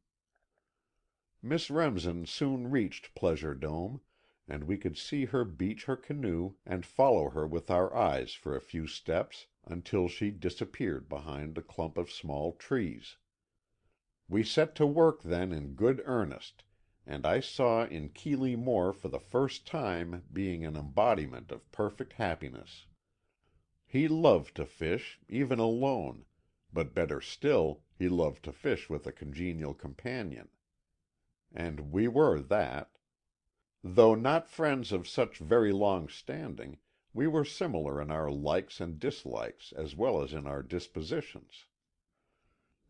Miss Remsen soon reached Pleasure Dome, and we could see her beach her canoe and follow her with our eyes for a few steps until she disappeared behind a clump of small trees. We set to work then in good earnest, and I saw in Keeley Moore for the first time being an embodiment of perfect happiness. He loved to fish, even alone, but better still, he loved to fish with a congenial companion. And we were that. Though not friends of such very long standing, we were similar in our likes and dislikes as well as in our dispositions.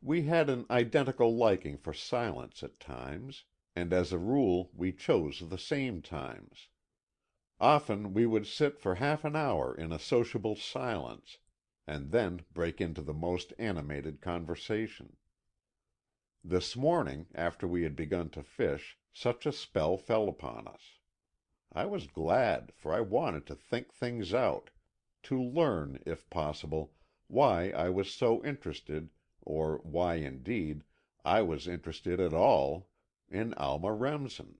We had an identical liking for silence at times, and as a rule we chose the same times. Often we would sit for half an hour in a sociable silence, and then break into the most animated conversation. This morning, after we had begun to fish, such a spell fell upon us. I was glad, for I wanted to think things out, to learn, if possible, why I was so interested, or why, indeed, I was interested at all, in Alma Remsen.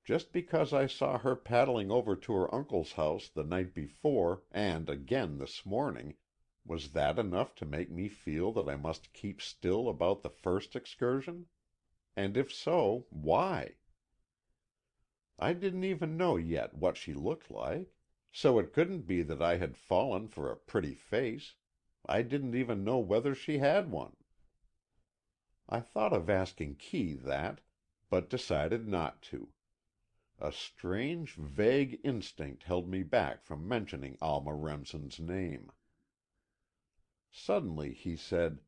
Just because I saw her paddling over to her uncle's house the night before and again this morning, was that enough to make me feel that I must keep still about the first excursion? And if so, why? I didn't even know yet what she looked like, so it couldn't be that I had fallen for a pretty face. I didn't even know whether she had one. I thought of asking Key that, but decided not to. A strange, vague instinct held me back from mentioning Alma Remsen's name. Suddenly he said,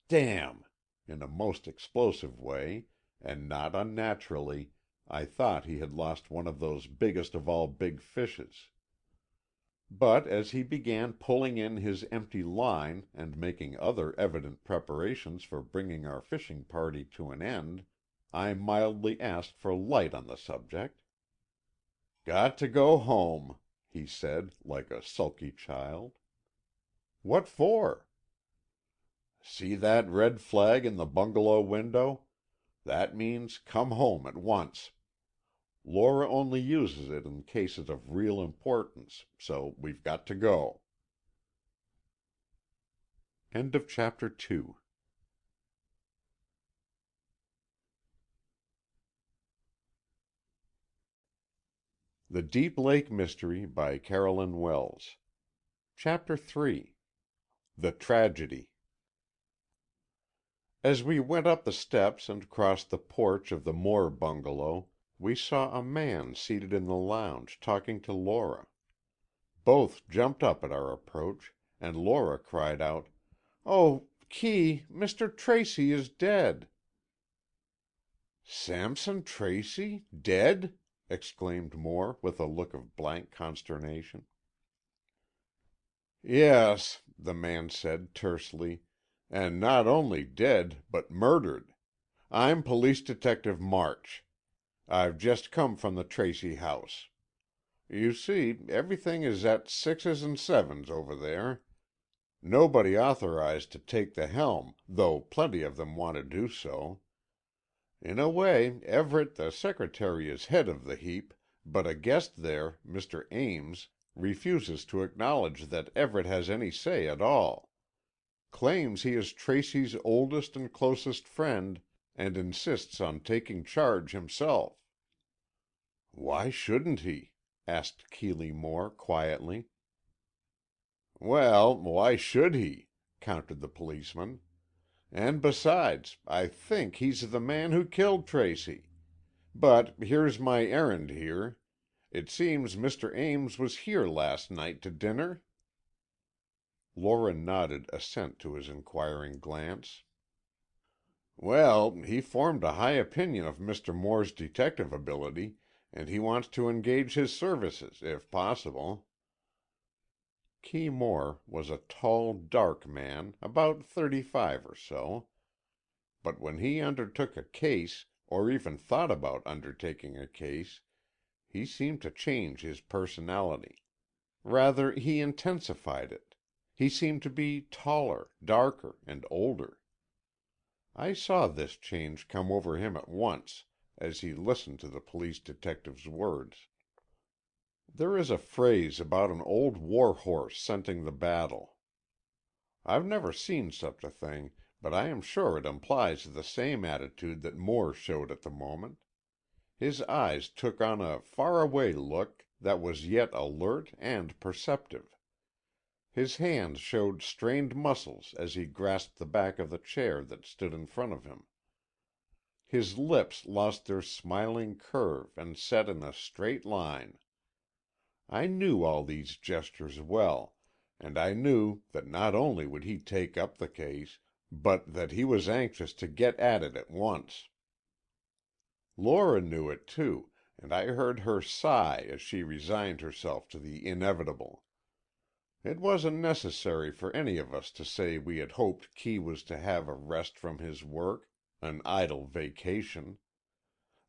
"Damn!" in a most explosive way, and not unnaturally, I thought he had lost one of those biggest of all big fishes. But as he began pulling in his empty line and making other evident preparations for bringing our fishing party to an end, I mildly asked for light on the subject. "Got to go home," he said, like a sulky child. "What for?" "See that red flag in the bungalow window? That means come home at once. Laura only uses it in cases of real importance, so we've got to go." End of chapter 2. The Deep Lake Mystery by Carolyn Wells. Chapter 3. The Tragedy. As we went up the steps and crossed the porch of the Moore bungalow, we saw a man seated in the lounge talking to Laura. Both jumped up at our approach, and Laura cried out, "Oh, Kee, Mr. Tracy is dead." "Sampson Tracy? Dead?" exclaimed Moore, with a look of blank consternation. "Yes," the man said tersely, "and not only dead, but murdered. I'm Police Detective March. I've just come from the Tracy house. You see, everything is at sixes and sevens over there. Nobody authorized to take the helm, though plenty of them want to do so. In a way, Everett, the secretary, is head of the heap, but a guest there, Mr. Ames, refuses to acknowledge that Everett has any say at all. Claims he is Tracy's oldest and closest friend, and insists on taking charge himself." "Why shouldn't he?" asked Keeley Moore, quietly. "Well, why should he?" countered the policeman. "And besides, I think he's the man who killed Tracy. But here's my errand here. It seems Mr. Ames was here last night to dinner?" Laura nodded assent to his inquiring glance. "Well, he formed a high opinion of Mr. Moore's detective ability, and he wants to engage his services, if possible." Kee Moore was a tall, dark man, about 35 or so. But when he undertook a case, or even thought about undertaking a case, he seemed to change his personality. Rather, he intensified it. He seemed to be taller, darker, and older. I saw this change come over him at once, as he listened to the police detective's words. There is a phrase about an old war horse scenting the battle. I've never seen such a thing, but I am sure it implies the same attitude that Moore showed at the moment. His eyes took on a far-away look that was yet alert and perceptive. His hands showed strained muscles as he grasped the back of the chair that stood in front of him. His lips lost their smiling curve and set in a straight line. I knew all these gestures well, and I knew that not only would he take up the case, but that he was anxious to get at it at once. Laura knew it, too, and I heard her sigh as she resigned herself to the inevitable. It wasn't necessary for any of us to say we had hoped Kee was to have a rest from his work, an idle vacation.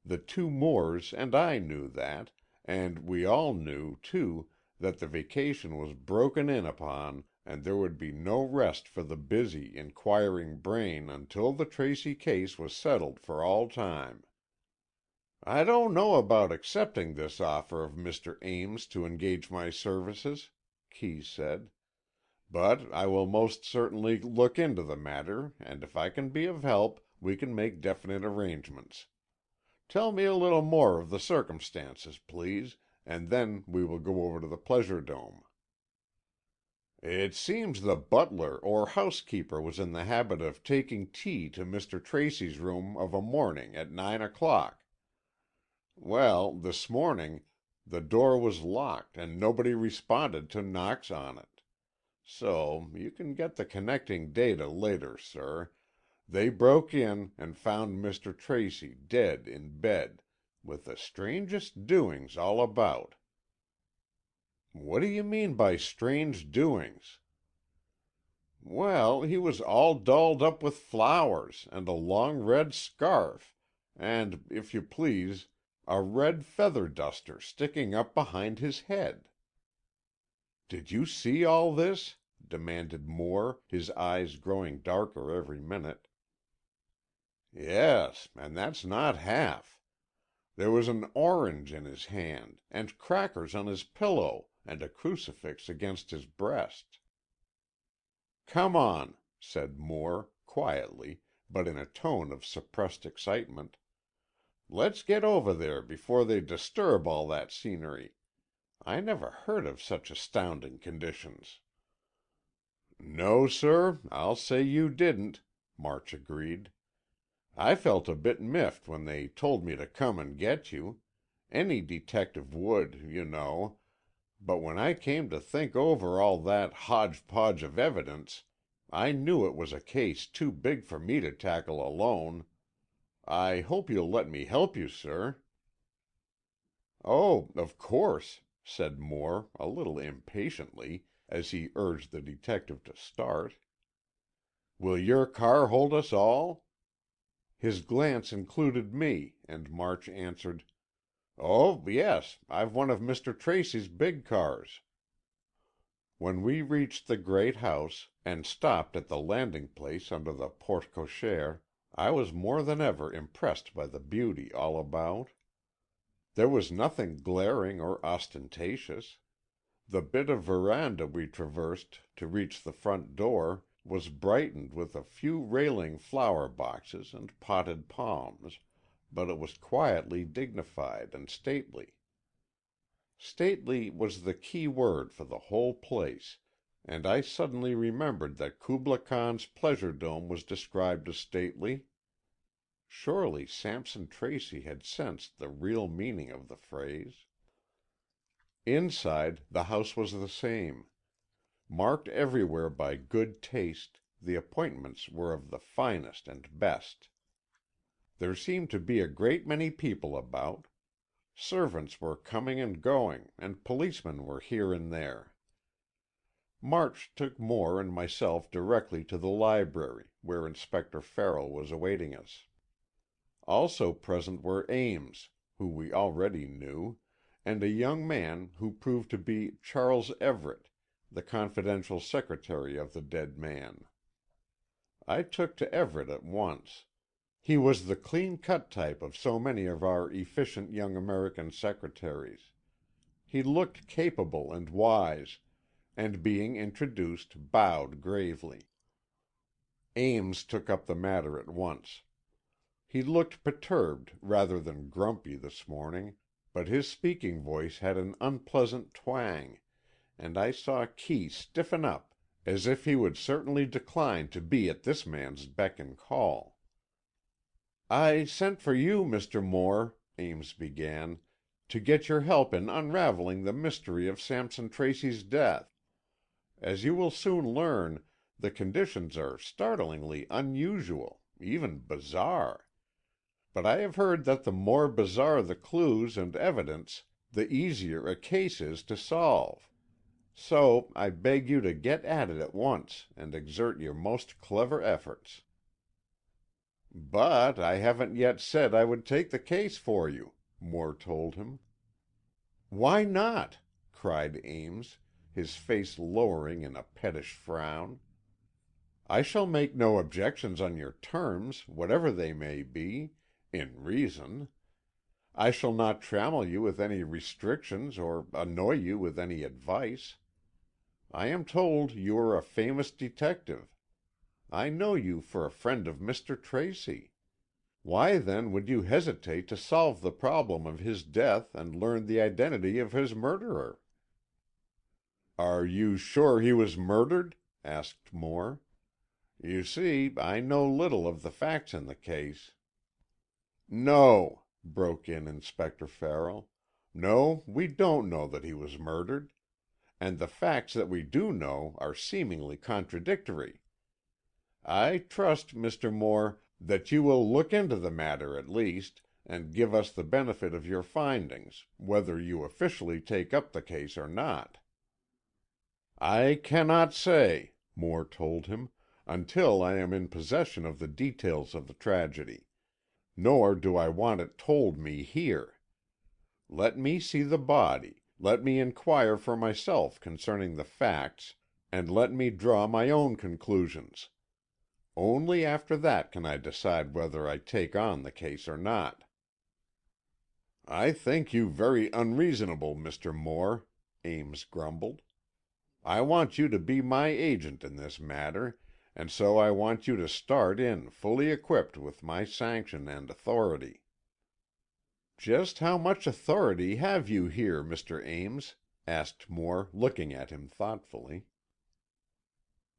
The two Moores and I knew that, and we all knew, too, that the vacation was broken in upon and there would be no rest for the busy, inquiring brain until the Tracy case was settled for all time. "I don't know about accepting this offer of Mr. Ames to engage my services," Kee said, "but I will most certainly look into the matter, and if I can be of help, we can make definite arrangements. Tell me a little more of the circumstances, please, and then we will go over to the Pleasure Dome." It seems the butler or housekeeper was in the habit of taking tea to Mr. Tracy's room of a morning at 9 o'clock. Well, this morning the door was locked and nobody responded to knocks on it. So, you can get the connecting data later, sir. They broke in and found Mr. Tracy dead in bed, with the strangest doings all about." "What do you mean by strange doings?" "Well, he was all dolled up with flowers, and a long red scarf, and, if you please, a red feather duster sticking up behind his head." "Did you see all this?" demanded Moore, his eyes growing darker every minute. "Yes, and that's not half. There was an orange in his hand, and crackers on his pillow, and a crucifix against his breast." "Come on," said Moore, quietly, but in a tone of suppressed excitement. "Let's get over there before they disturb all that scenery. I never heard of such astounding conditions." "No, sir, I'll say you didn't," March agreed. "I felt a bit miffed when they told me to come and get you. Any detective would, you know, but when I came to think over all that hodgepodge of evidence, I knew it was a case too big for me to tackle alone. I hope you'll let me help you, sir." "Oh, of course," said Moore, a little impatiently, as he urged the detective to start. "Will your car hold us all?" His glance included me, and March answered, "Oh, yes, I've one of Mr. Tracy's big cars." When we reached the great house, and stopped at the landing place under the porte cochere, I was more than ever impressed by the beauty all about. There was nothing glaring or ostentatious. The bit of veranda we traversed to reach the front door was brightened with a few railing flower boxes and potted palms, but it was quietly dignified and stately. Stately was the key word for the whole place, and I suddenly remembered that Kubla Khan's pleasure dome was described as stately. Surely Sampson Tracy had sensed the real meaning of the phrase. Inside, the house was the same. Marked everywhere by good taste, the appointments were of the finest and best. There seemed to be a great many people about. Servants were coming and going, and policemen were here and there. March took Moore and myself directly to the library, where Inspector Farrell was awaiting us. Also present were Ames, who we already knew, and a young man who proved to be Charles Everett, the confidential secretary of the dead man. I took to Everett at once. He was the clean-cut type of so many of our efficient young American secretaries. He looked capable and wise, and being introduced, bowed gravely. Ames took up the matter at once. He looked perturbed rather than grumpy this morning, but his speaking voice had an unpleasant twang, and I saw Kee stiffen up, as if he would certainly decline to be at this man's beck and call. "I sent for you, Mr. Moore," Ames began, "to get your help in unraveling the mystery of Sampson Tracy's death. As you will soon learn, the conditions are startlingly unusual, even bizarre. But I have heard that the more bizarre the clues and evidence, the easier a case is to solve. So I beg you to get at it at once and exert your most clever efforts." "But I haven't yet said I would take the case for you," Moore told him. "Why not?" cried Ames, his face lowering in a pettish frown. "I shall make no objections on your terms, whatever they may be, in reason. I shall not trammel you with any restrictions or annoy you with any advice. I am told you are a famous detective. I know you for a friend of Mr. Tracy. Why then would you hesitate to solve the problem of his death and learn the identity of his murderer?" "Are you sure he was murdered?" asked Moore. "You see, I know little of the facts in the case." "No," broke in Inspector Farrell. "No, we don't know that he was murdered. And the facts that we do know are seemingly contradictory. I trust, Mr. Moore, that you will look into the matter at least, and give us the benefit of your findings, whether you officially take up the case or not." "I cannot say," Moore told him, "until I am in possession of the details of the tragedy. Nor do I want it told me here. Let me see the body, let me inquire for myself concerning the facts, and let me draw my own conclusions. Only after that can I decide whether I take on the case or not." "I think you very unreasonable, Mr. Moore," Ames grumbled. "I want you to be my agent in this matter, and so I want you to start in fully equipped with my sanction and authority." "Just how much authority have you here, Mr. Ames?" asked Moore, looking at him thoughtfully.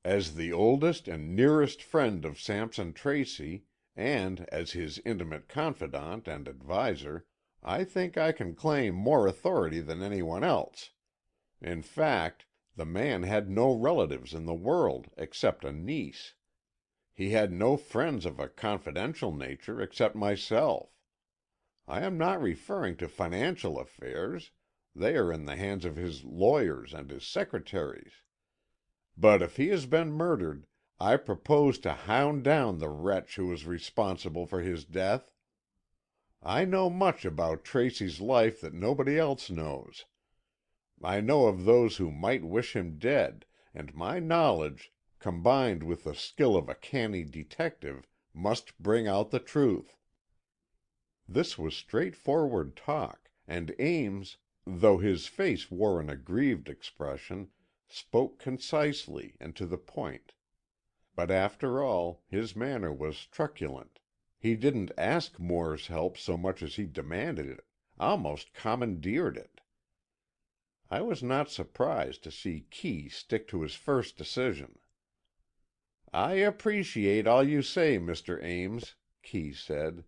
"As the oldest and nearest friend of Sampson Tracy, and as his intimate confidant and adviser, I think I can claim more authority than anyone else. In fact, the man had no relatives in the world except a niece. He had no friends of a confidential nature except myself. I am not referring to financial affairs; they are in the hands of his lawyers and his secretaries. But if he has been murdered, I propose to hound down the wretch who is responsible for his death. I know much about Tracy's life that nobody else knows. I know of those who might wish him dead, and my knowledge, combined with the skill of a canny detective, must bring out the truth." This was straightforward talk, and Ames, though his face wore an aggrieved expression, spoke concisely and to the point. But after all, his manner was truculent. He didn't ask Moore's help so much as he demanded it, almost commandeered it. I was not surprised to see Key stick to his first decision. "I appreciate all you say, Mr. Ames," Key said,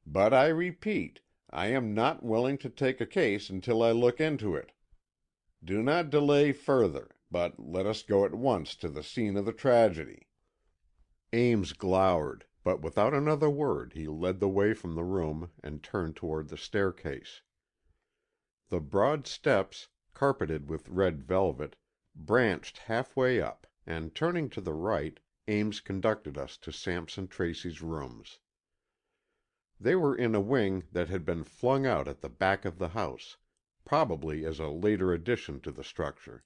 "but I repeat, I am not willing to take a case until I look into it. Do not delay further, but let us go at once to the scene of the tragedy." Ames glowered, but without another word he led the way from the room and turned toward the staircase. The broad steps, carpeted with red velvet, branched halfway up, and turning to the right, Ames conducted us to Sampson Tracy's rooms. They were in a wing that had been flung out at the back of the house, probably as a later addition to the structure.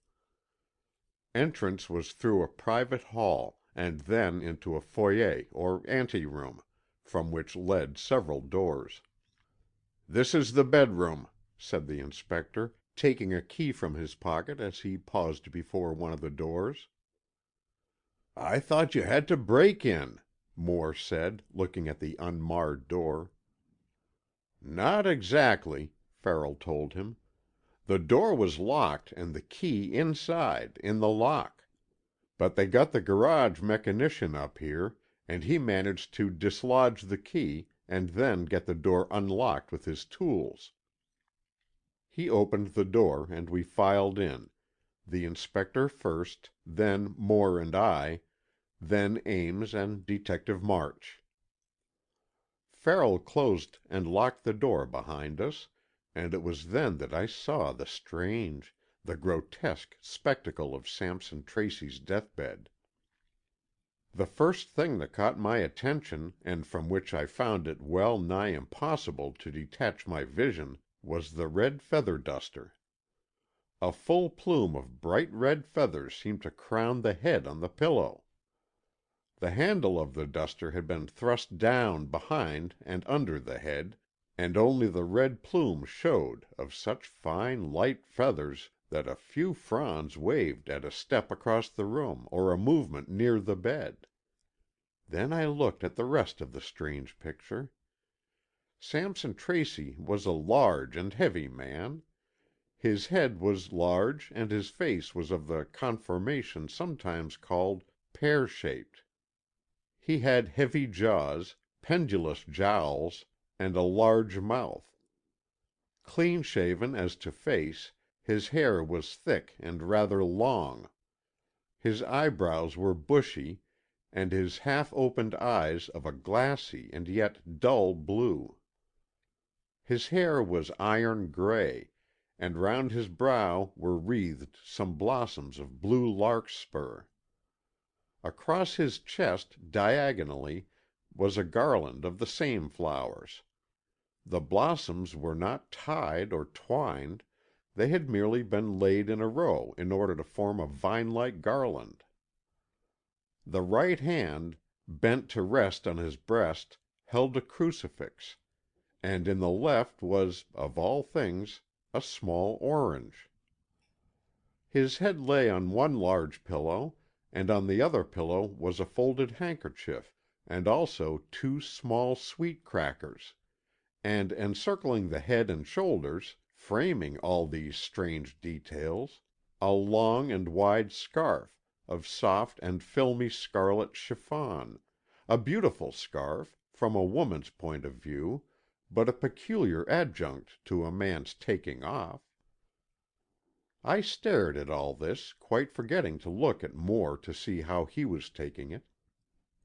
Entrance was through a private hall, and then into a foyer or anteroom, from which led several doors. "This is the bedroom," said the inspector, taking a key from his pocket as he paused before one of the doors. "I thought you had to break in," Moore said, looking at the unmarred door. "Not exactly," Farrell told him. "The door was locked and the key inside, in the lock. But they got the garage mechanician up here, and he managed to dislodge the key and then get the door unlocked with his tools." He opened the door and we filed in, the inspector first, then Moore and I, then Ames and Detective March. Farrell closed and locked the door behind us, and it was then that I saw the strange, the grotesque spectacle of Sampson Tracy's deathbed. The first thing that caught my attention, and from which I found it well nigh impossible to detach my vision, was the red feather duster. A full plume of bright red feathers seemed to crown the head on the pillow. The handle of the duster had been thrust down behind and under the head, and only the red plume showed of such fine, light feathers that a few fronds waved at a step across the room or a movement near the bed. Then I looked at the rest of the strange picture. Sampson Tracy was a large and heavy man. His head was large and his face was of the conformation sometimes called pear-shaped. He had heavy jaws, pendulous jowls, and a large mouth. Clean shaven as to face, his hair was thick and rather long. His eyebrows were bushy, and his half-opened eyes of a glassy and yet dull blue. His hair was iron gray, and round his brow were wreathed some blossoms of blue larkspur. Across his chest, diagonally, was a garland of the same flowers. The blossoms were not tied or twined, they had merely been laid in a row in order to form a vine-like garland. The right hand, bent to rest on his breast, held a crucifix, and in the left was, of all things, a small orange. His head lay on one large pillow, and on the other pillow was a folded handkerchief, and also two small sweet crackers, and encircling the head and shoulders, framing all these strange details, a long and wide scarf, of soft and filmy scarlet chiffon, a beautiful scarf, from a woman's point of view, but a peculiar adjunct to a man's taking off. I stared at all this, quite forgetting to look at Moore to see how he was taking it.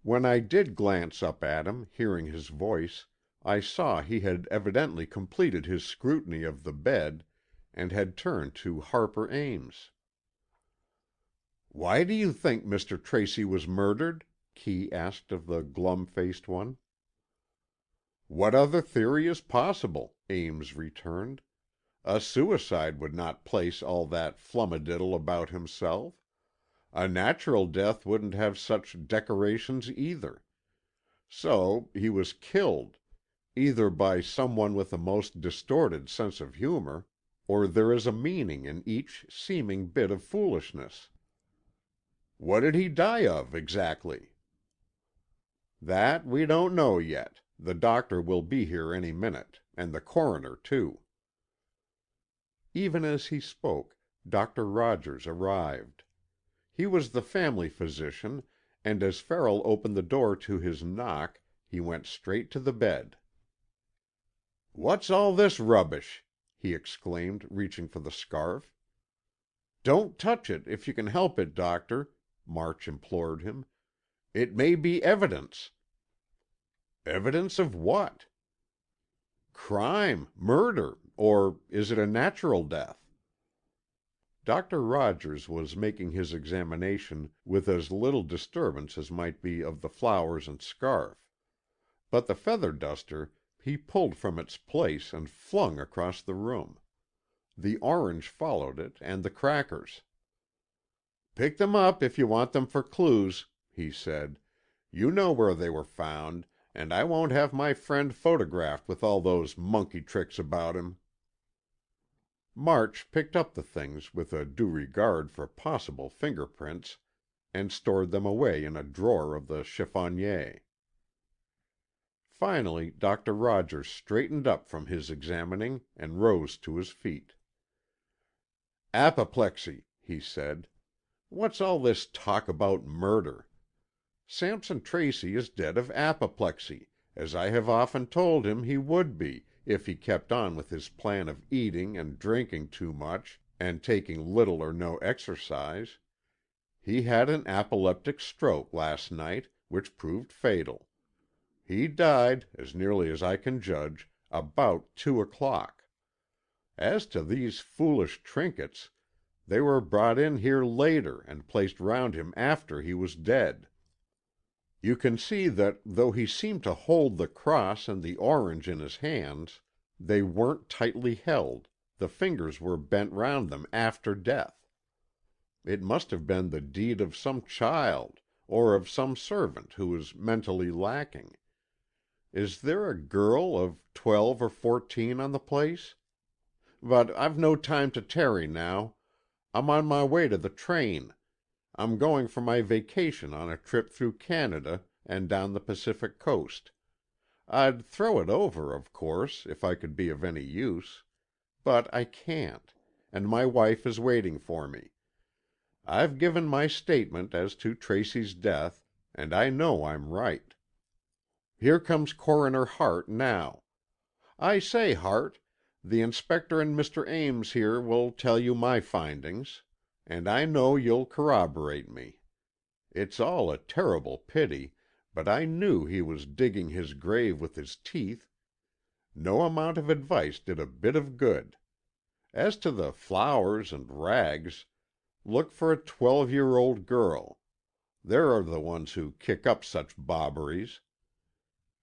When I did glance up at him, hearing his voice, I saw he had evidently completed his scrutiny of the bed, and had turned to Harper Ames. "Why do you think Mr. Tracy was murdered?" Kee asked of the glum-faced one. "What other theory is possible?" Ames returned. "A suicide would not place all that flummadiddle about himself. A natural death wouldn't have such decorations either. So he was killed, either by someone with a most distorted sense of humor, or there is a meaning in each seeming bit of foolishness." "What did he die of, exactly?" "That we don't know yet. The doctor will be here any minute, and the coroner, too." Even as he spoke, Dr. Rogers arrived. He was the family physician, and as Farrell opened the door to his knock, he went straight to the bed. "What's all this rubbish?" he exclaimed, reaching for the scarf. "Don't touch it, if you can help it, Doctor," March implored him. "It may be evidence." "Evidence of what?" "Crime, murder, or is it a natural death?" Dr. Rogers was making his examination with as little disturbance as might be of the flowers and scarf, but the feather duster he pulled from its place and flung across the room. The orange followed it, and the crackers. "Pick them up if you want them for clues," he said. "You know where they were found, and I won't have my friend photographed with all those monkey tricks about him." March picked up the things with a due regard for possible fingerprints, and stored them away in a drawer of the chiffonier. Finally, Dr. Rogers straightened up from his examining and rose to his feet. "Apoplexy," he said. "What's all this talk about murder? Sampson Tracy is dead of apoplexy, as I have often told him he would be, if he kept on with his plan of eating and drinking too much, and taking little or no exercise. He had an apoplectic stroke last night, which proved fatal. He died, as nearly as I can judge, about 2:00. As to these foolish trinkets, they were brought in here later and placed round him after he was dead. You can see that though he seemed to hold the cross and the orange in his hands, they weren't tightly held, the fingers were bent round them after death. It must have been the deed of some child, or of some servant who was mentally lacking. Is there a girl of 12 or 14 on the place? But I've no time to tarry now. I'm on my way to the train. I'm going for my vacation on a trip through Canada and down the Pacific coast. I'd throw it over, of course, if I could be of any use. But I can't, and my wife is waiting for me. I've given my statement as to Tracy's death, and I know I'm right. Here comes Coroner Hart now. I say, Hart, the inspector and Mr. Ames here will tell you my findings, and I know you'll corroborate me. It's all a terrible pity, but I knew he was digging his grave with his teeth. No amount of advice did a bit of good. As to the flowers and rags, look for a 12-year-old girl. There are the ones who kick up such bobberies.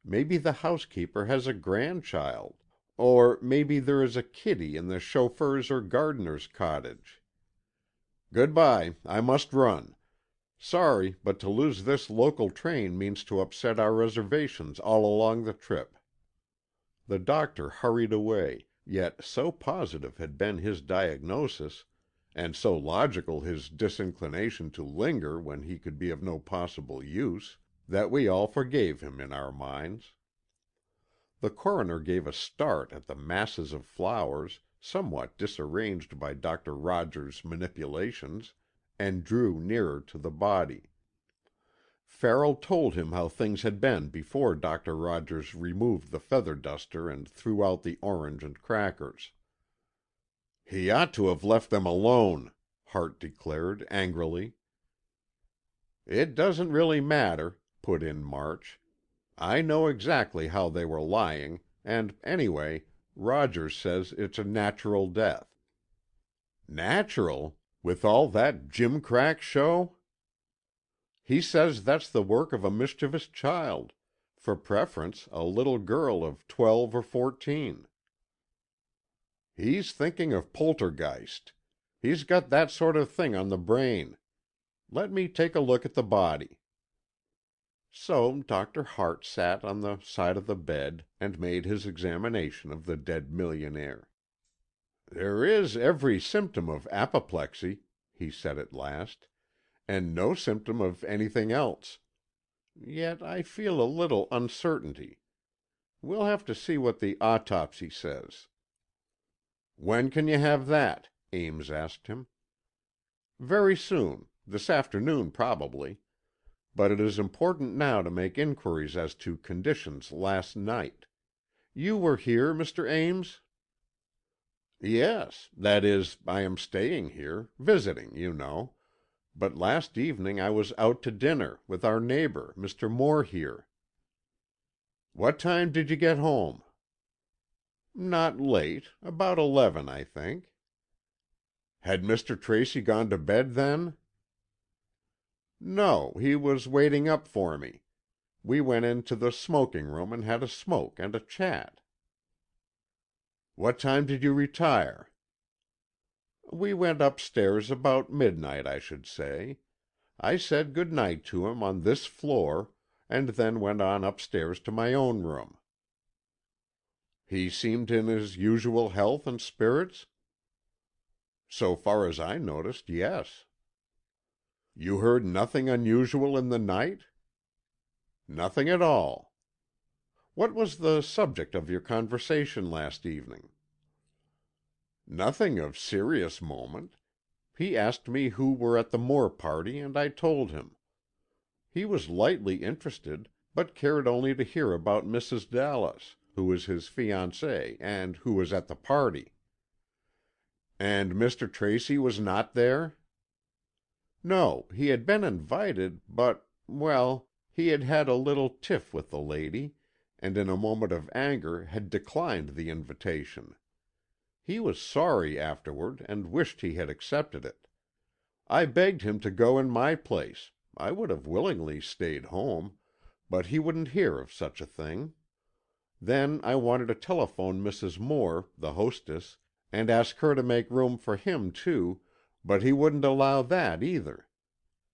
Maybe the housekeeper has a grandchild, or maybe there is a kitty in the chauffeur's or gardener's cottage. Goodbye, I must run. Sorry, but to lose this local train means to upset our reservations all along the trip." The doctor hurried away, yet so positive had been his diagnosis, and so logical his disinclination to linger when he could be of no possible use, that we all forgave him in our minds. The coroner gave a start at the masses of flowers, somewhat disarranged by Dr. Rogers' manipulations, and drew nearer to the body. Farrell told him how things had been before Dr. Rogers removed the feather duster and threw out the orange and crackers. "He ought to have left them alone," Hart declared angrily. "It doesn't really matter," put in March. "I know exactly how they were lying, and anyway, Rogers says it's a natural death." "Natural? With all that gimcrack show?" "He says that's the work of a mischievous child, for preference a little girl of 12 or 14. "He's thinking of poltergeist. He's got that sort of thing on the brain. Let me take a look at the body." So Dr. Hart sat on the side of the bed and made his examination of the dead millionaire. "There is every symptom of apoplexy," he said at last, "and no symptom of anything else. Yet I feel a little uncertainty. We'll have to see what the autopsy says." "When can you have that?" Ames asked him. "Very soon. This afternoon, probably. But it is important now to make inquiries as to conditions last night. You were here, Mr. Ames?" "Yes. That is, I am staying here, visiting, you know. But last evening I was out to dinner, with our neighbor, Mr. Moore here." "What time did you get home?" "Not late. About 11, I think." "Had Mr. Tracy gone to bed then?" "No, he was waiting up for me. We went into the smoking room and had a smoke and a chat." "What time did you retire?" "We went upstairs about midnight, I should say. I said good night to him on this floor, and then went on upstairs to my own room." "He seemed in his usual health and spirits?" "So far as I noticed, yes." "You heard nothing unusual in the night?" "Nothing at all." "What was the subject of your conversation last evening?" "Nothing of serious moment. He asked me who were at the Moore party, and I told him. He was lightly interested, but cared only to hear about Mrs. Dallas, who was his fiancée and who was at the party." "And Mr. Tracy was not there?" "No, he had been invited, but, well, he had had a little tiff with the lady, and in a moment of anger had declined the invitation. He was sorry afterward and wished he had accepted it. I begged him to go in my place. I would have willingly stayed home, but he wouldn't hear of such a thing. Then I wanted to telephone Mrs. Moore, the hostess, and ask her to make room for him, too, but he wouldn't allow that either.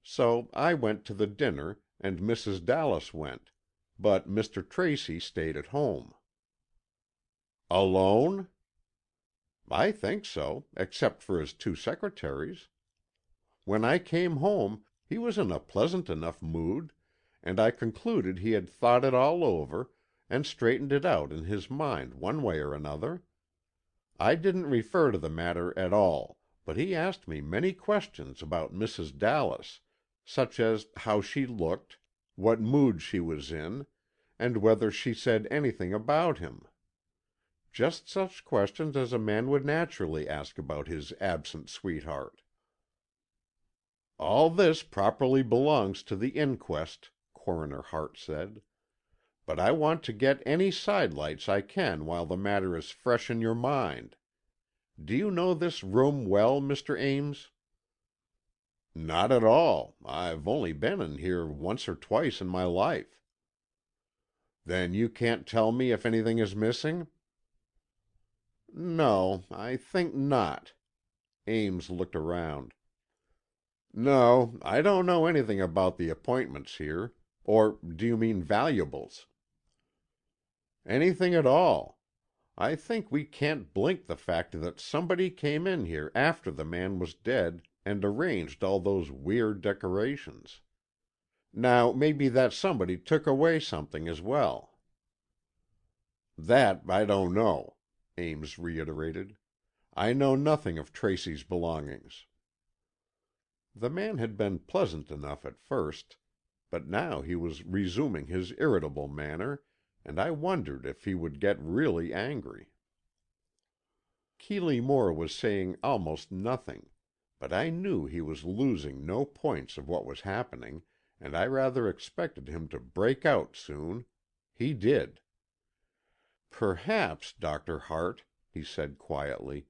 So I went to the dinner, and Mrs. Dallas went, but Mr. Tracy stayed at home." "Alone?" "I think so, except for his 2 secretaries. When I came home, he was in a pleasant enough mood, and I concluded he had thought it all over, and straightened it out in his mind one way or another. I didn't refer to the matter at all, but he asked me many questions about Mrs. Dallas, such as how she looked, what mood she was in, and whether she said anything about him. Just such questions as a man would naturally ask about his absent sweetheart. "All this properly belongs to the inquest," Coroner Hart said, "but I want to get any sidelights I can while the matter is fresh in your mind. Do you know this room well, Mr. Ames?" "Not at all. I've only been in here once or twice in my life." "Then you can't tell me if anything is missing?" "No, I think not." Ames looked around. "No, I don't know anything about the appointments here. Or do you mean valuables?" "Anything at all. I think we can't blink the fact that somebody came in here after the man was dead and arranged all those weird decorations. Now, maybe that somebody took away something as well." "That I don't know," Ames reiterated. "I know nothing of Tracy's belongings." The man had been pleasant enough at first, but now he was resuming his irritable manner, and I wondered if he would get really angry. Keeley Moore was saying almost nothing, but I knew he was losing no points of what was happening, and I rather expected him to break out soon. He did. "Perhaps, Dr. Hart," he said quietly,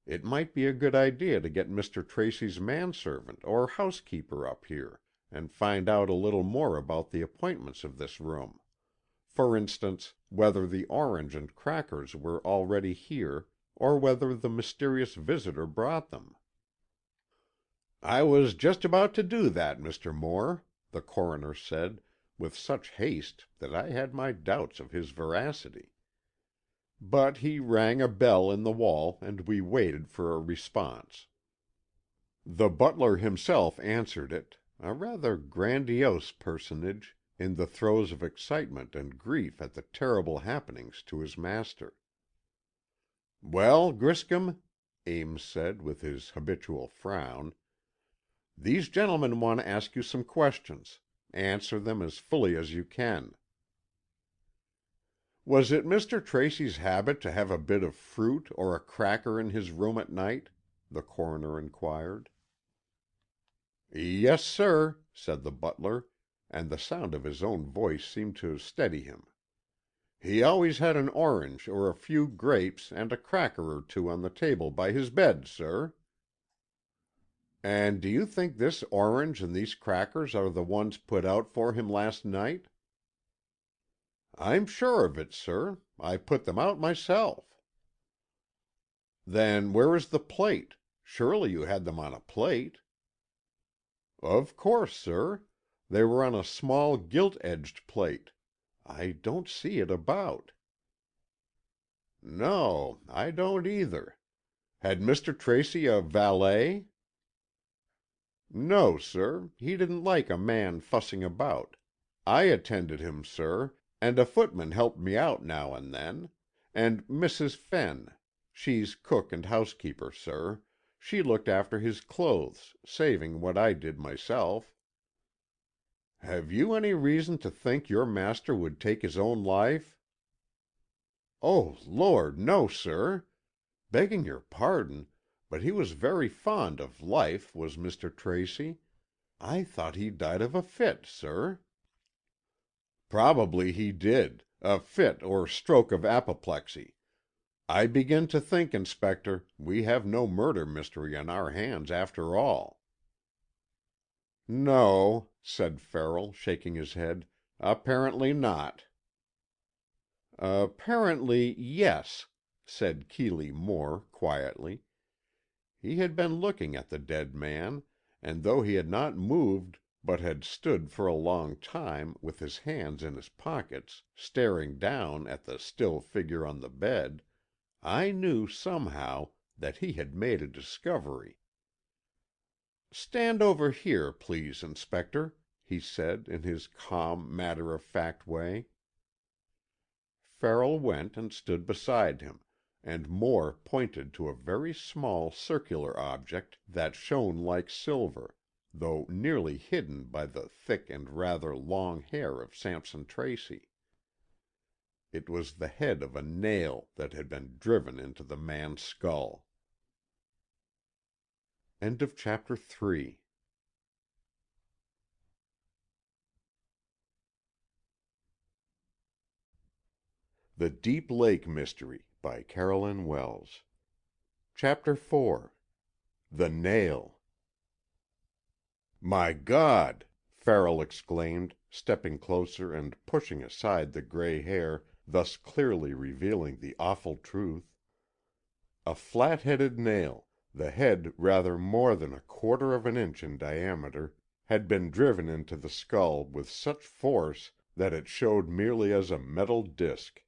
"it might be a good idea to get Mr. Tracy's manservant or housekeeper up here, and find out a little more about the appointments of this room. For instance, whether the orange and crackers were already here, or whether the mysterious visitor brought them." "I was just about to do that, Mr. Moore," the coroner said, with such haste that I had my doubts of his veracity. But he rang a bell in the wall and we waited for a response. The butler himself answered it, a rather grandiose personage, in the throes of excitement and grief at the terrible happenings to his master. "Well, Griscom," Ames said with his habitual frown, "these gentlemen want to ask you some questions. Answer them as fully as you can." "Was it Mr. Tracy's habit to have a bit of fruit or a cracker in his room at night?" the coroner inquired. "Yes, sir," said the butler, and the sound of his own voice seemed to steady him. "He always had an orange or a few grapes and a cracker or two on the table by his bed, sir." "And do you think this orange and these crackers are the ones put out for him last night?" "I'm sure of it, sir. I put them out myself." "Then where is the plate? Surely you had them on a plate." "Of course, sir. They were on a small gilt-edged plate. I don't see it about." "No, I don't either. Had Mr. Tracy a valet?" "No, sir. He didn't like a man fussing about. I attended him, sir, and a footman helped me out now and then. And Mrs. Fenn. She's cook and housekeeper, sir. She looked after his clothes, saving what I did myself." "Have you any reason to think your master would take his own life?" "Oh, Lord, no, sir. Begging your pardon, but he was very fond of life, was Mr. Tracy. I thought he died of a fit, sir." "Probably he did, a fit or stroke of apoplexy. I begin to think, Inspector, we have no murder mystery on our hands after all." "No," said Farrell, shaking his head, "apparently not." "Apparently, yes," said Keeley Moore, quietly. He had been looking at the dead man, and though he had not moved but had stood for a long time, with his hands in his pockets, staring down at the still figure on the bed, I knew, somehow, that he had made a discovery. "Stand over here, please, Inspector," he said in his calm, matter-of-fact way. Farrell went and stood beside him, and Moore pointed to a very small circular object that shone like silver, though nearly hidden by the thick and rather long hair of Sampson Tracy. It was the head of a nail that had been driven into the man's skull. End of chapter 3. The Deep Lake Mystery by Carolyn Wells. Chapter 4. The Nail. "My God!" Farrell exclaimed, stepping closer and pushing aside the gray hair, thus clearly revealing the awful truth. A flat-headed nail, the head rather more than a quarter of an inch in diameter, had been driven into the skull with such force that it showed merely as a metal disc.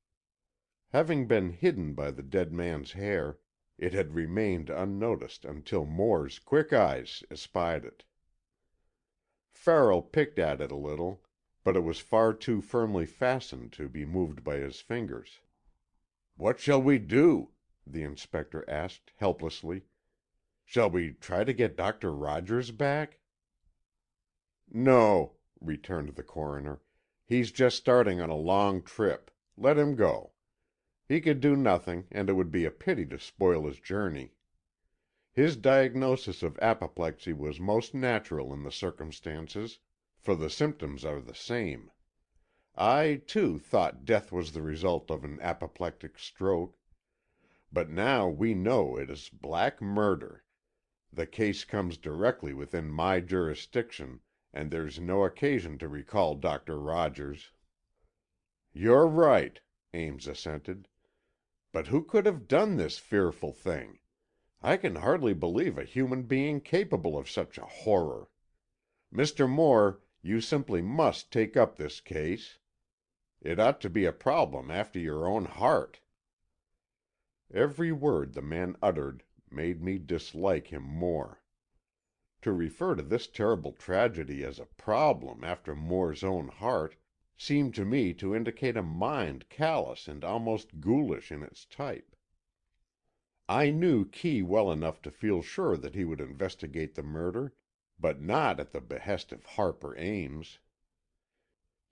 Having been hidden by the dead man's hair, it had remained unnoticed until Moore's quick eyes espied it. Farrell picked at it a little, but it was far too firmly fastened to be moved by his fingers. "What shall we do?" the inspector asked helplessly. "Shall we try to get Dr. Rogers back?" "No," returned the coroner. "He's just starting on a long trip. Let him go. He could do nothing, and it would be a pity to spoil his journey. His diagnosis of apoplexy was most natural in the circumstances, for the symptoms are the same. I, too, thought death was the result of an apoplectic stroke. But now we know it is black murder. The case comes directly within my jurisdiction, and there's no occasion to recall Dr. Rogers." "You're right," Ames assented. "But who could have done this fearful thing? I can hardly believe a human being capable of such a horror. Mr. Moore, you simply must take up this case. It ought to be a problem after your own heart." Every word the man uttered made me dislike him more. To refer to this terrible tragedy as a problem after Moore's own heart seemed to me to indicate a mind callous and almost ghoulish in its type. I knew Key well enough to feel sure that he would investigate the murder, but not at the behest of Harper Ames.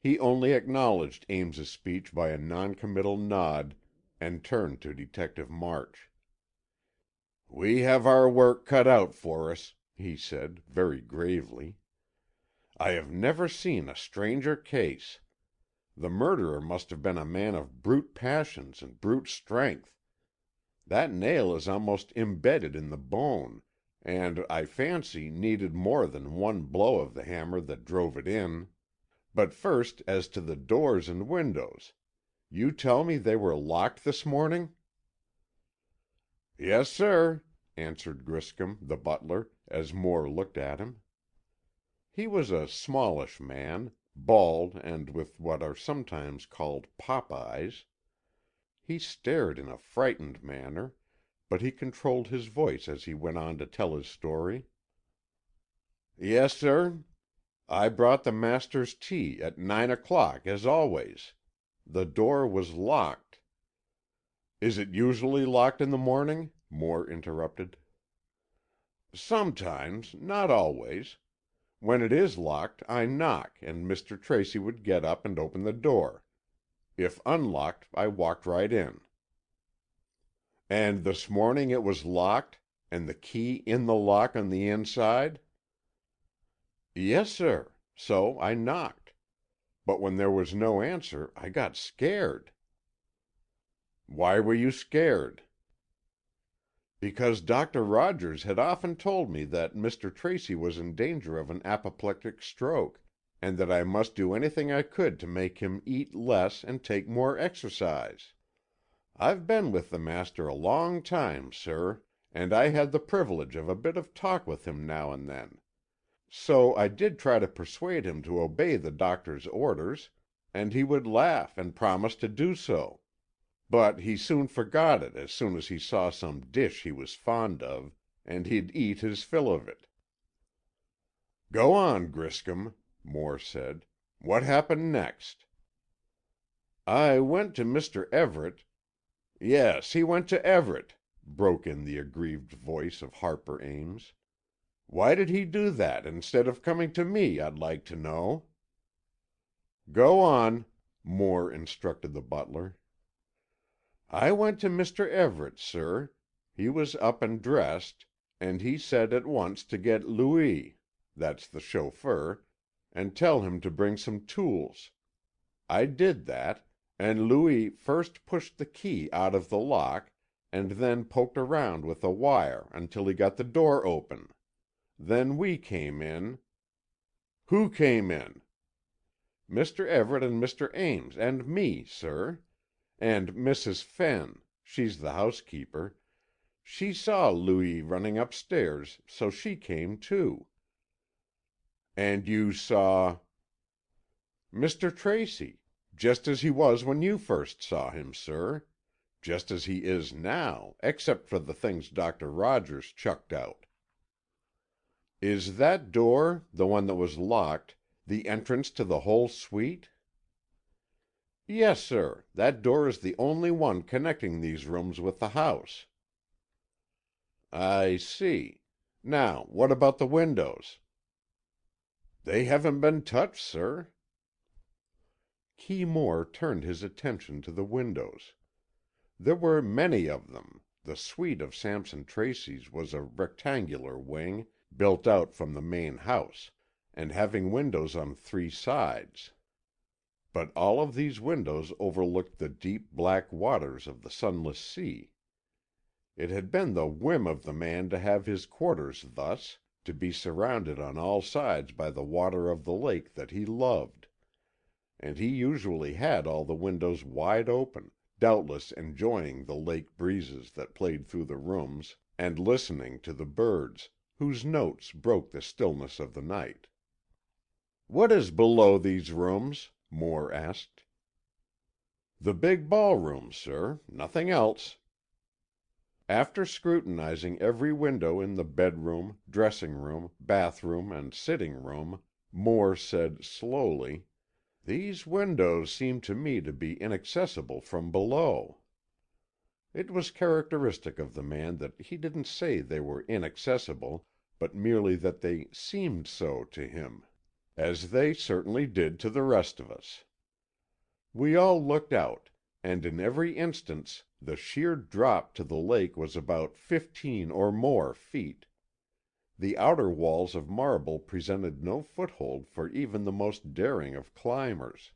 He only acknowledged Ames's speech by a noncommittal nod and turned to Detective March. "We have our work cut out for us," he said, very gravely. "I have never seen a stranger case. The murderer must have been a man of brute passions and brute strength. That nail is almost embedded in the bone, and I fancy needed more than one blow of the hammer that drove it in. But first as to the doors and windows. You tell me they were locked this morning?" "Yes, sir," answered Griscom, the butler, as Moore looked at him. He was a smallish man, bald and with what are sometimes called pop eyes. He stared in a frightened manner, but he controlled his voice as he went on to tell his story. "Yes, sir. I brought the master's tea at 9 o'clock, as always. The door was locked." "Is it usually locked in the morning?" Moore interrupted. "Sometimes, not always. When it is locked, I knock, and Mr. Tracy would get up and open the door. If unlocked, I walked right in." "And this morning it was locked, and the key in the lock on the inside?" "Yes, sir. So I knocked. But when there was no answer, I got scared." "Why were you scared?" "Because Dr. Rogers had often told me that Mr. Tracy was in danger of an apoplectic stroke, and that I must do anything I could to make him eat less and take more exercise. I've been with the master a long time, sir, and I had the privilege of a bit of talk with him now and then. So I did try to persuade him to obey the doctor's orders, and he would laugh and promise to do so. But he soon forgot it as soon as he saw some dish he was fond of, and he'd eat his fill of it." "Go on, Griscom," Moore said. "What happened next?" "I went to Mr. Everett—" "Yes, he went to Everett," broke in the aggrieved voice of Harper Ames. "Why did he do that, instead of coming to me, I'd like to know?" "Go on," Moore instructed the butler. "I went to Mr. Everett, sir. He was up and dressed, and he said at once to get Louis, that's the chauffeur, and tell him to bring some tools. I did that, and Louis first pushed the key out of the lock, and then poked around with a wire until he got the door open. Then we came in—" "Who came in?" "Mr. Everett and Mr. Ames and me, sir. And Mrs. Fenn, she's the housekeeper, she saw Louis running upstairs, so she came too." "And you saw—" "Mr. Tracy, just as he was when you first saw him, sir. Just as he is now, except for the things Doctor Rogers chucked out." "Is that door, the one that was locked, the entrance to the whole suite?" "Yes, sir. That door is the only one connecting these rooms with the house." "I see. Now, what about the windows?" "They haven't been touched, sir." Key Moore turned his attention to the windows. There were many of them. The suite of Sampson Tracy's was a rectangular wing, built out from the main house, and having windows on 3 sides. But all of these windows overlooked the deep black waters of the Sunless Sea. It had been the whim of the man to have his quarters thus, to be surrounded on all sides by the water of the lake that he loved, and he usually had all the windows wide open, doubtless enjoying the lake breezes that played through the rooms, and listening to the birds, whose notes broke the stillness of the night. "What is below these rooms?" Moore asked. "The big ballroom, sir. Nothing else." After scrutinizing every window in the bedroom, dressing room, bathroom, and sitting room, Moore said slowly, "These windows seem to me to be inaccessible from below." It was characteristic of the man that he didn't say they were inaccessible, but merely that they seemed so to him, as they certainly did to the rest of us. We all looked out, and in every instance the sheer drop to the lake was about 15 or more feet. The outer walls of marble presented no foothold for even the most daring of climbers.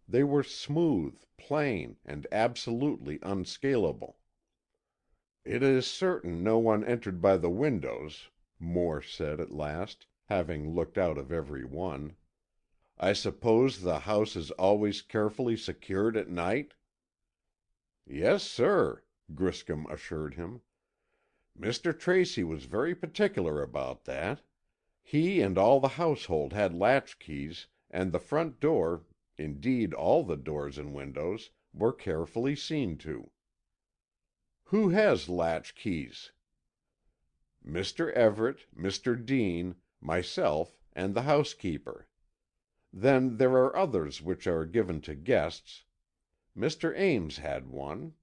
They were smooth, plain, and absolutely unscalable. "It is certain no one entered by the windows," Moore said at last, having looked out of every one. "I suppose the house is always carefully secured at night?" "Yes, sir," Griscom assured him. "Mr. Tracy was very particular about that. He and all the household had latchkeys, and the front door, indeed all the doors and windows, were carefully seen to." "Who has latchkeys?" "Mr. Everett, Mr. Dean, myself, and the housekeeper. Then there are others which are given to guests. Mr. Ames had one."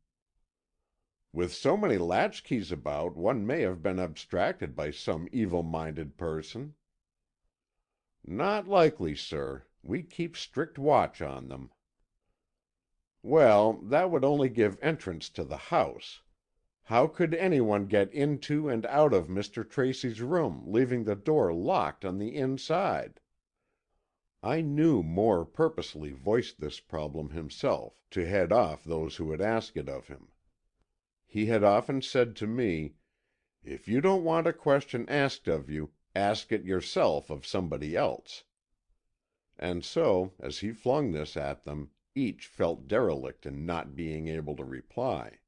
"With so many latchkeys about, one may have been abstracted by some evil-minded person." "Not likely, sir. We keep strict watch on them." "Well, that would only give entrance to the house. How could anyone get into and out of Mr. Tracy's room, leaving the door locked on the inside?" I knew Moore purposely voiced this problem himself, to head off those who would ask it of him. He had often said to me, "If you don't want a question asked of you, ask it yourself of somebody else." And so, as he flung this at them, each felt derelict in not being able to reply.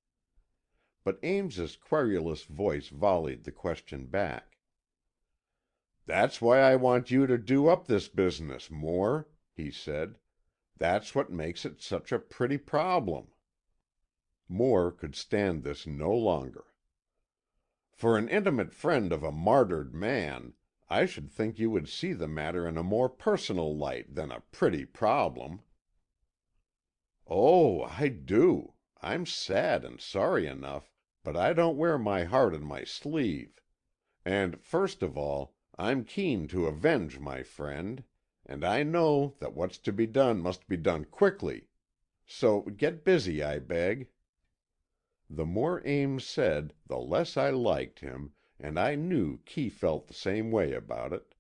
But Ames's querulous voice volleyed the question back. "That's why I want you to do up this business, Moore," he said. "That's what makes it such a pretty problem." Moore could stand this no longer. "For an intimate friend of a martyred man, I should think you would see the matter in a more personal light than a pretty problem." "Oh, I do. I'm sad and sorry enough, but I don't wear my heart on my sleeve. And first of all, I'm keen to avenge my friend, and I know that what's to be done must be done quickly. So get busy, I beg." The more Ames said, the less I liked him, and I knew Kee felt the same way about it.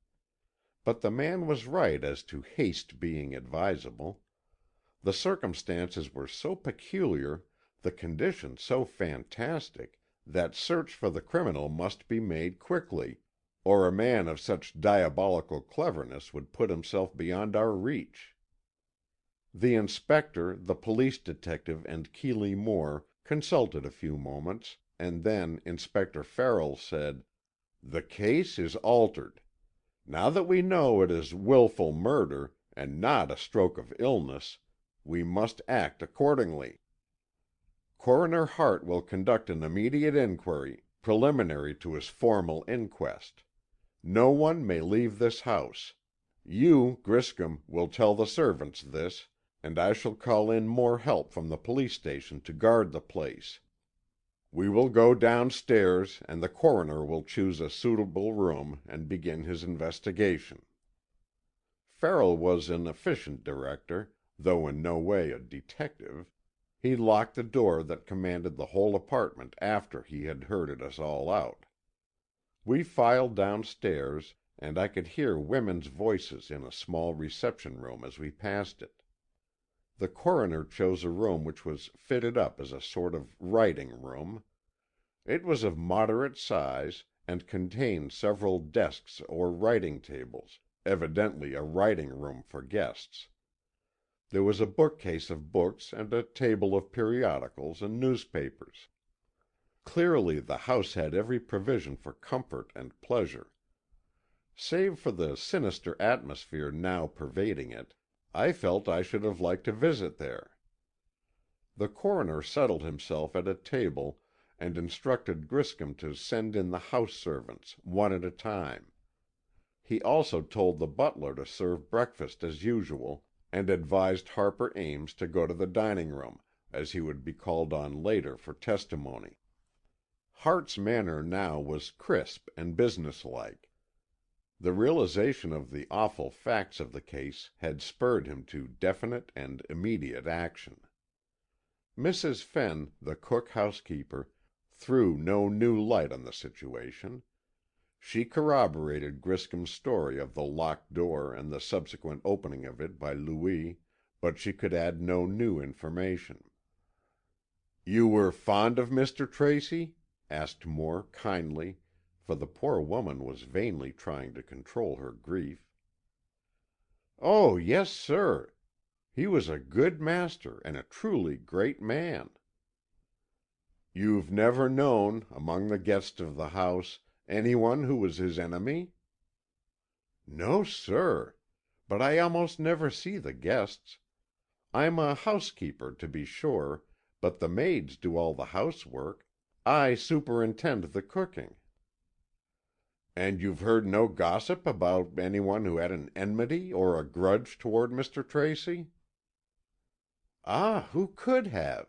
But the man was right as to haste being advisable. The circumstances were so peculiar, the conditions so fantastic, that search for the criminal must be made quickly, or a man of such diabolical cleverness would put himself beyond our reach. The inspector, the police detective, and Keeley Moore consulted a few moments, and then Inspector Farrell said, "The case is altered. Now that we know it is willful murder, and not a stroke of illness, we must act accordingly. Coroner Hart will conduct an immediate inquiry, preliminary to his formal inquest. No one may leave this house. You, Griscom, will tell the servants this, and I shall call in more help from the police station to guard the place. We will go downstairs, and the coroner will choose a suitable room and begin his investigation." Farrell was an efficient director, though in no way a detective. He locked the door that commanded the whole apartment after he had herded us all out. We filed downstairs, and I could hear women's voices in a small reception room as we passed it. The coroner chose a room which was fitted up as a sort of writing room. It was of moderate size, and contained several desks or writing tables, evidently a writing room for guests. There was a bookcase of books and a table of periodicals and newspapers. Clearly the house had every provision for comfort and pleasure. Save for the sinister atmosphere now pervading it, I felt I should have liked to visit there. The coroner settled himself at a table and instructed Griscom to send in the house servants, one at a time. He also told the butler to serve breakfast as usual, and advised Harper Ames to go to the dining room, as he would be called on later for testimony. Hart's manner now was crisp and businesslike. The realization of the awful facts of the case had spurred him to definite and immediate action. Mrs. Fenn, the cook housekeeper, threw no new light on the situation. She corroborated Griscom's story of the locked door and the subsequent opening of it by Louis, but she could add no new information. "You were fond of Mr. Tracy?" asked Moore kindly, for the poor woman was vainly trying to control her grief. "Oh, yes, sir. He was a good master and a truly great man." "You've never known, among the guests of the house, anyone who was his enemy?" "No, sir. But I almost never see the guests. I'm a housekeeper, to be sure, but the maids do all the housework. I superintend the cooking." "And you've heard no gossip about anyone who had an enmity or a grudge toward Mr. Tracy?" "Ah, who could have?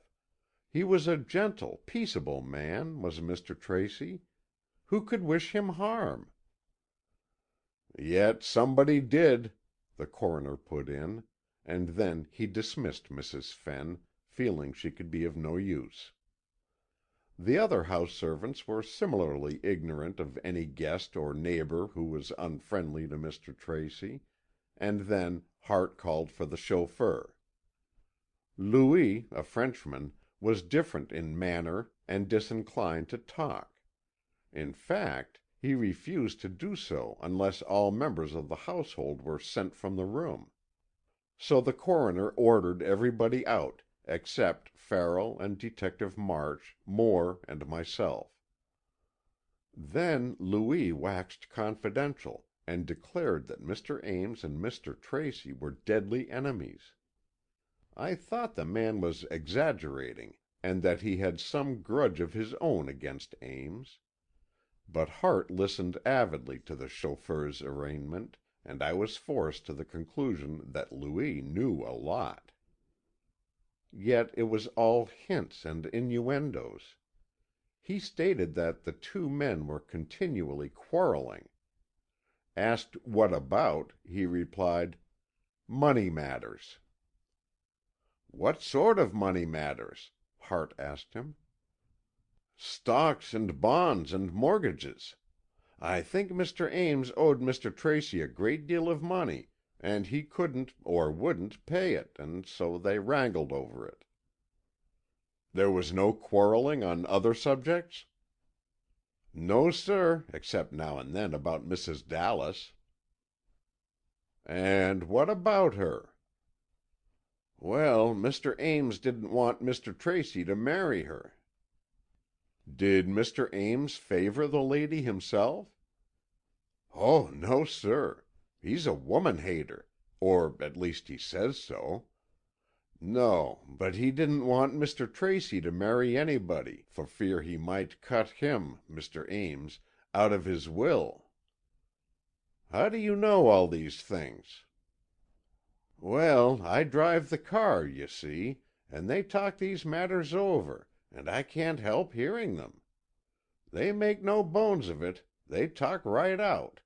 He was a gentle, peaceable man, was Mr. Tracy. Who could wish him harm?" "Yet somebody did," the coroner put in, and then he dismissed Mrs. Fenn, feeling she could be of no use. The other house servants were similarly ignorant of any guest or neighbor who was unfriendly to Mr. Tracy, and then Hart called for the chauffeur. Louis, a Frenchman, was different in manner and disinclined to talk. In fact, he refused to do so unless all members of the household were sent from the room. So the coroner ordered everybody out, except Farrell and Detective March, Moore, and myself. Then Louis waxed confidential, and declared that Mr. Ames and Mr. Tracy were deadly enemies. I thought the man was exaggerating, and that he had some grudge of his own against Ames. But Hart listened avidly to the chauffeur's arraignment, and I was forced to the conclusion that Louis knew a lot. yet it was all hints and innuendos. He stated that the two men were continually quarreling. Asked what about, he replied, "Money matters." "What sort of money matters?" Hart asked him. "Stocks and bonds and mortgages. I think Mr. Ames owed Mr. Tracy a great deal of money, and he couldn't or wouldn't pay it, and so they wrangled over it." "There was no quarreling on other subjects?" "No, sir, except now and then about Mrs. Dallas." "And what about her?" "Well, Mr. Ames didn't want Mr. Tracy to marry her." "Did Mr. Ames favor the lady himself?" "Oh, no, sir. He's a woman hater, or at least he says so. No, but he didn't want Mr. Tracy to marry anybody, for fear he might cut him, Mr. Ames, out of his will." "How do you know all these things?" "Well, I drive the car, you see, and they talk these matters over, and I can't help hearing them. They make no bones of it, they talk right out.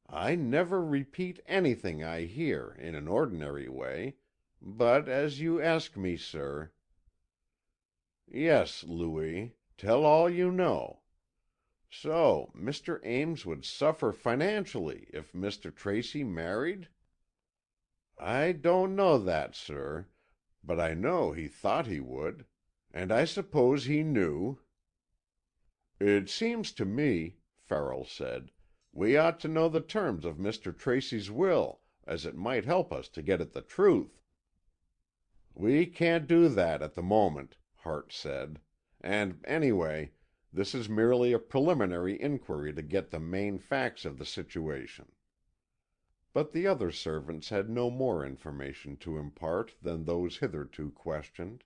I never repeat anything I hear, in an ordinary way, but as you ask me, sir—" "Yes, Louis, tell all you know. So, Mr. Ames would suffer financially if Mr. Tracy married?" "I don't know that, sir, but I know he thought he would. And I suppose he knew." "It seems to me," Farrell said, "we ought to know the terms of Mr. Tracy's will, as it might help us to get at the truth." "We can't do that at the moment," Hart said. "And anyway, this is merely a preliminary inquiry to get the main facts of the situation." But the other servants had no more information to impart than those hitherto questioned.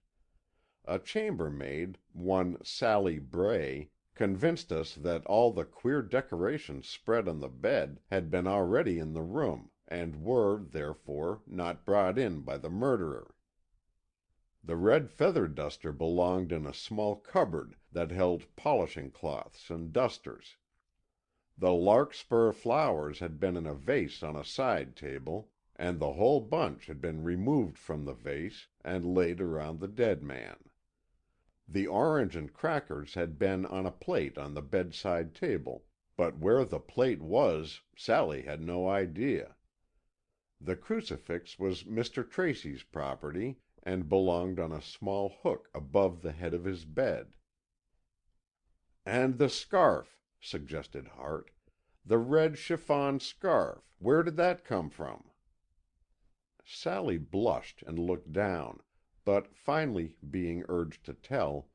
A chambermaid, one Sally Bray, convinced us that all the queer decorations spread on the bed had been already in the room, and were, therefore, not brought in by the murderer. The red feather duster belonged in a small cupboard that held polishing cloths and dusters. The larkspur flowers had been in a vase on a side table, and the whole bunch had been removed from the vase and laid around the dead man. The orange and crackers had been on a plate on the bedside table, but where the plate was, Sally had no idea. The crucifix was Mr. Tracy's property, and belonged on a small hook above the head of his bed. "And the scarf," suggested Hart. "The red chiffon scarf, where did that come from?" Sally blushed and looked down, but finally being urged to tell,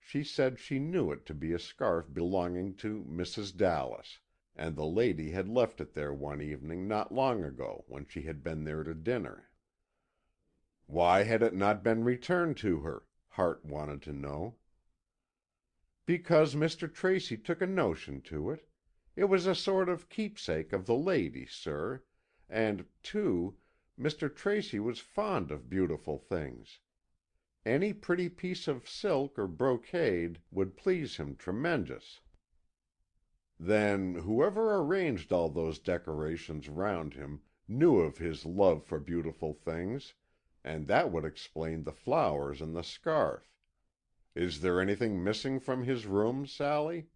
she said she knew it to be a scarf belonging to Mrs. Dallas, and the lady had left it there one evening not long ago when she had been there to dinner. "Why had it not been returned to her?" Hart wanted to know. "Because Mr. Tracy took a notion to it. It was a sort of keepsake of the lady, sir, and, too, Mr. Tracy was fond of beautiful things. Any pretty piece of silk or brocade would please him tremendous." "Then whoever arranged all those decorations round him knew of his love for beautiful things, and that would explain the flowers and the scarf. Is there anything missing from his room, Sally?"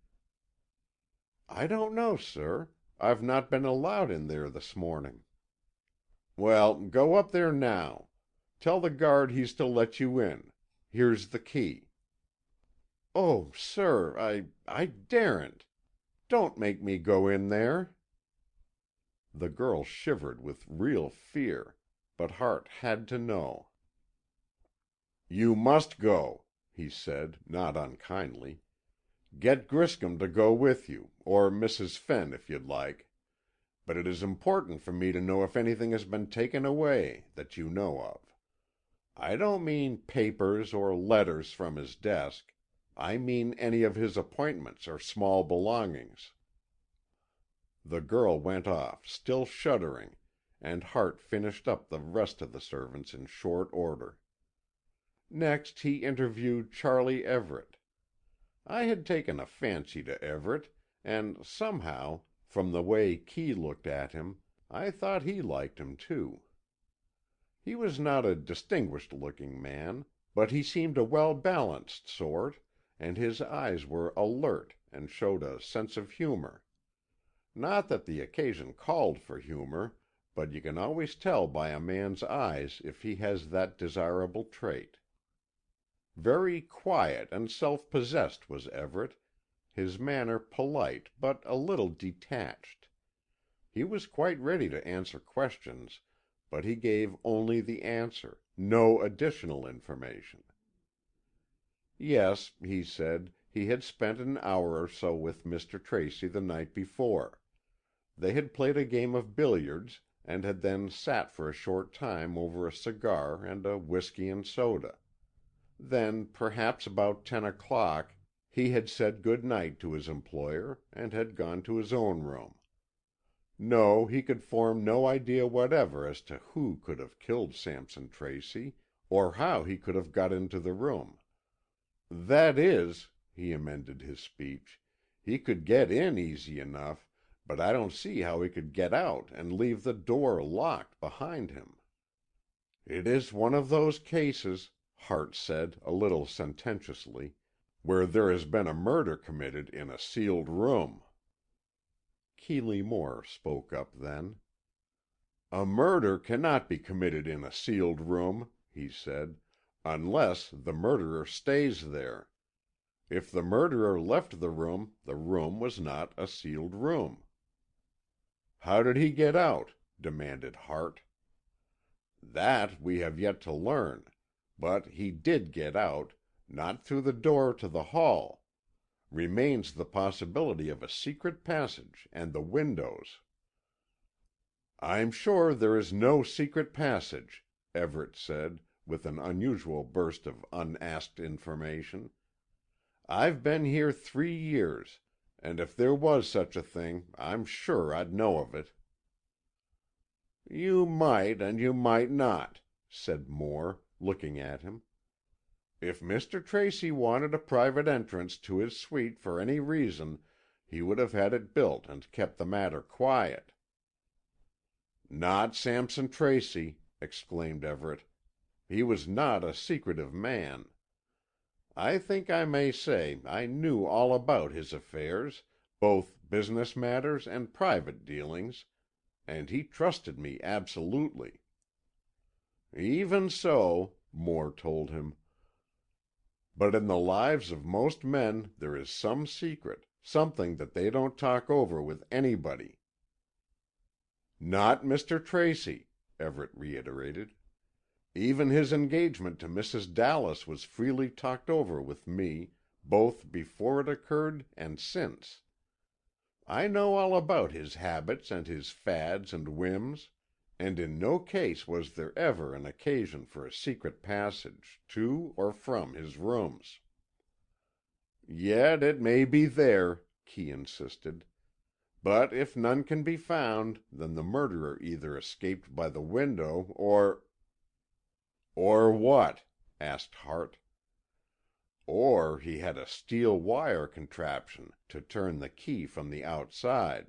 "I don't know, sir. I've not been allowed in there this morning." "Well, go up there now. Tell the guard he's to let you in. Here's the key." "Oh, sir, I daren't. Don't make me go in there." The girl shivered with real fear, but Hart had to know. "You must go," he said, not unkindly. "Get Griscom to go with you, or Mrs. Fenn if you'd like. But it is important for me to know if anything has been taken away, that you know of. I don't mean papers or letters from his desk. I mean any of his appointments or small belongings." The girl went off, still shuddering, and Hart finished up the rest of the servants in short order. Next he interviewed Charlie Everett. I had taken a fancy to Everett, and somehow, from the way Key looked at him, I thought he liked him too. He was not a distinguished-looking man, but he seemed a well-balanced sort, and his eyes were alert and showed a sense of humor. Not that the occasion called for humor, but you can always tell by a man's eyes if he has that desirable trait. Very quiet and self-possessed was Everett, his manner polite but a little detached. He was quite ready to answer questions, but he gave only the answer, no additional information. Yes, he said, he had spent an hour or so with Mr. Tracy the night before. They had played a game of billiards, and had then sat for a short time over a cigar and a whiskey and soda. Then, perhaps about 10 o'clock, he had said good night to his employer, and had gone to his own room. No, he could form no idea whatever as to who could have killed Sampson Tracy, or how he could have got into the room. That is, he amended his speech, he could get in easy enough, but I don't see how he could get out and leave the door locked behind him. It is one of those cases, Hart said a little sententiously, where there has been a murder committed in a sealed room. Keeley Moore spoke up then. A murder cannot be committed in a sealed room, he said, unless the murderer stays there. If the murderer left the room was not a sealed room. How did he get out? Demanded Hart. That we have yet to learn, but he did get out, not through the door to the hall. Remains the possibility of a secret passage and the windows. I'm sure there is no secret passage, Everett said, with an unusual burst of unasked information. I've been here 3 years, and if there was such a thing, I'm sure I'd know of it. You might and you might not, said Moore, looking at him. If Mr. Tracy wanted a private entrance to his suite for any reason, he would have had it built and kept the matter quiet. Not Sampson Tracy, exclaimed Everett. He was not a secretive man. I think I may say I knew all about his affairs, both business matters and private dealings, and he trusted me absolutely. Even so, Moore told him, but in the lives of most men there is some secret, something that they don't talk over with anybody. Not Mr. Tracy, Everett reiterated. Even his engagement to Mrs. Dallas was freely talked over with me, both before it occurred and since. I know all about his habits and his fads and whims, and in no case was there ever an occasion for a secret passage to or from his rooms. Yet it may be there, Key insisted. But if none can be found, then the murderer either escaped by the window or— Or what? Asked Hart. Or he had a steel wire contraption to turn the key from the outside.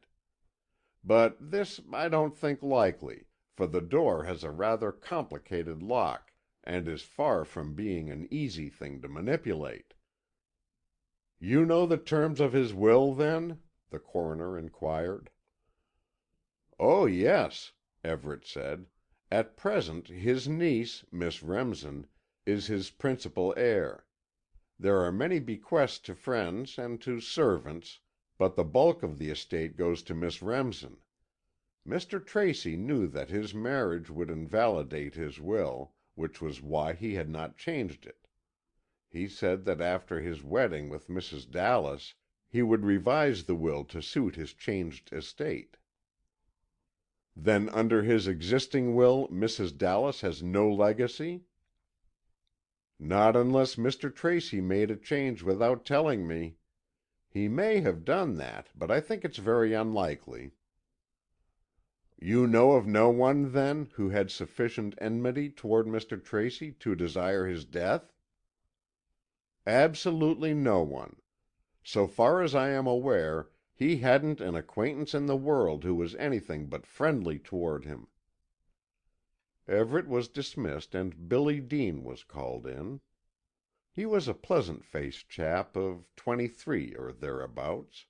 But this I don't think likely, for the door has a rather complicated lock, and is far from being an easy thing to manipulate. You know the terms of his will, then? The coroner inquired. Oh, yes, Everett said. At present his niece, Miss Remsen, is his principal heir. There are many bequests to friends and to servants, but the bulk of the estate goes to Miss Remsen. Mr. Tracy knew that his marriage would invalidate his will, which was why he had not changed it. He said that after his wedding with Mrs. Dallas, he would revise the will to suit his changed estate. Then under his existing will, Mrs. Dallas has no legacy? Not unless Mr. Tracy made a change without telling me. He may have done that, but I think it's very unlikely. You know of no one, then, who had sufficient enmity toward Mr. Tracy to desire his death? Absolutely no one. So far as I am aware, he hadn't an acquaintance in the world who was anything but friendly toward him." Everett was dismissed and Billy Dean was called in. He was a pleasant-faced chap of 23 or thereabouts.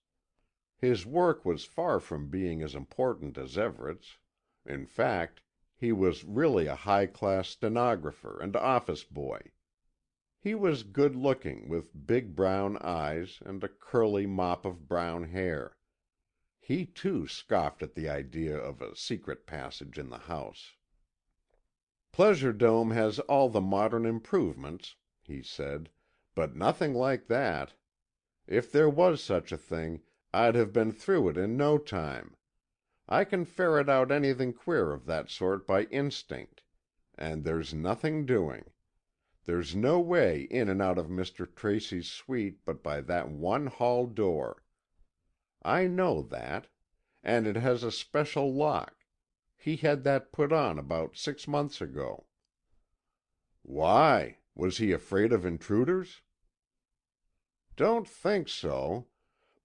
His work was far from being as important as Everett's. In fact, he was really a high-class stenographer and office boy. He was good-looking, with big brown eyes and a curly mop of brown hair. He, too, scoffed at the idea of a secret passage in the house. "Pleasure Dome has all the modern improvements," he said, "but nothing like that. If there was such a thing, I'd have been through it in no time. I can ferret out anything queer of that sort by instinct, and there's nothing doing. There's no way in and out of Mr. Tracy's suite but by that one hall door. I know that. And it has a special lock. He had that put on about 6 months ago." "Why? Was he afraid of intruders?" "Don't think so.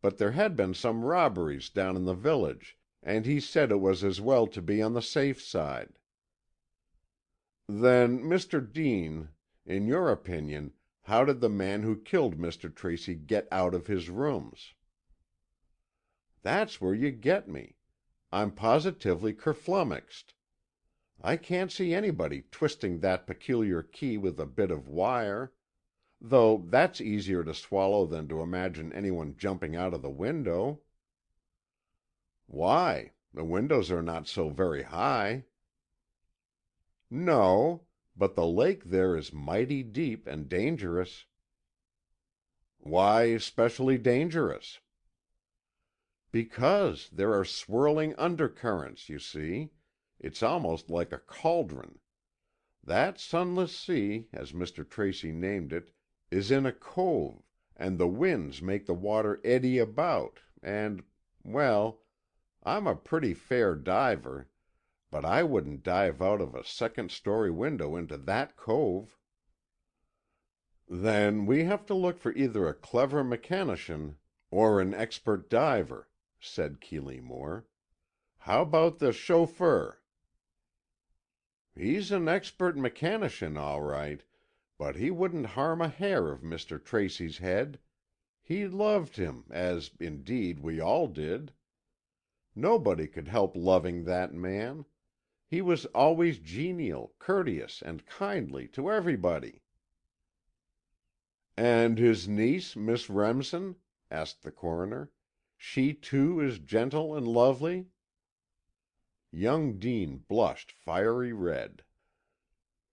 But there had been some robberies down in the village, and he said it was as well to be on the safe side." "Then, Mr. Dean, in your opinion, how did the man who killed Mr. Tracy get out of his rooms?" "That's where you get me. I'm positively kerflummoxed. I can't see anybody twisting that peculiar key with a bit of wire, though that's easier to swallow than to imagine anyone jumping out of the window." "Why? The windows are not so very high." "No, but the lake there is mighty deep and dangerous." "Why specially dangerous?" "Because there are swirling undercurrents, you see. It's almost like a cauldron. That Sunless Sea, as Mr. Tracy named it, is in a cove, and the winds make the water eddy about, and, well, I'm a pretty fair diver, but I wouldn't dive out of a second-story window into that cove." "Then we have to look for either a clever mechanician or an expert diver," said Keeley Moore. "How about the chauffeur?" "He's an expert mechanician, all right, but he wouldn't harm a hair of Mr. Tracy's head. He loved him, as, indeed, we all did. Nobody could help loving that man. He was always genial, courteous, and kindly to everybody." "And his niece, Miss Remsen?" asked the coroner. "She, too, is gentle and lovely?" Young Dean blushed fiery red.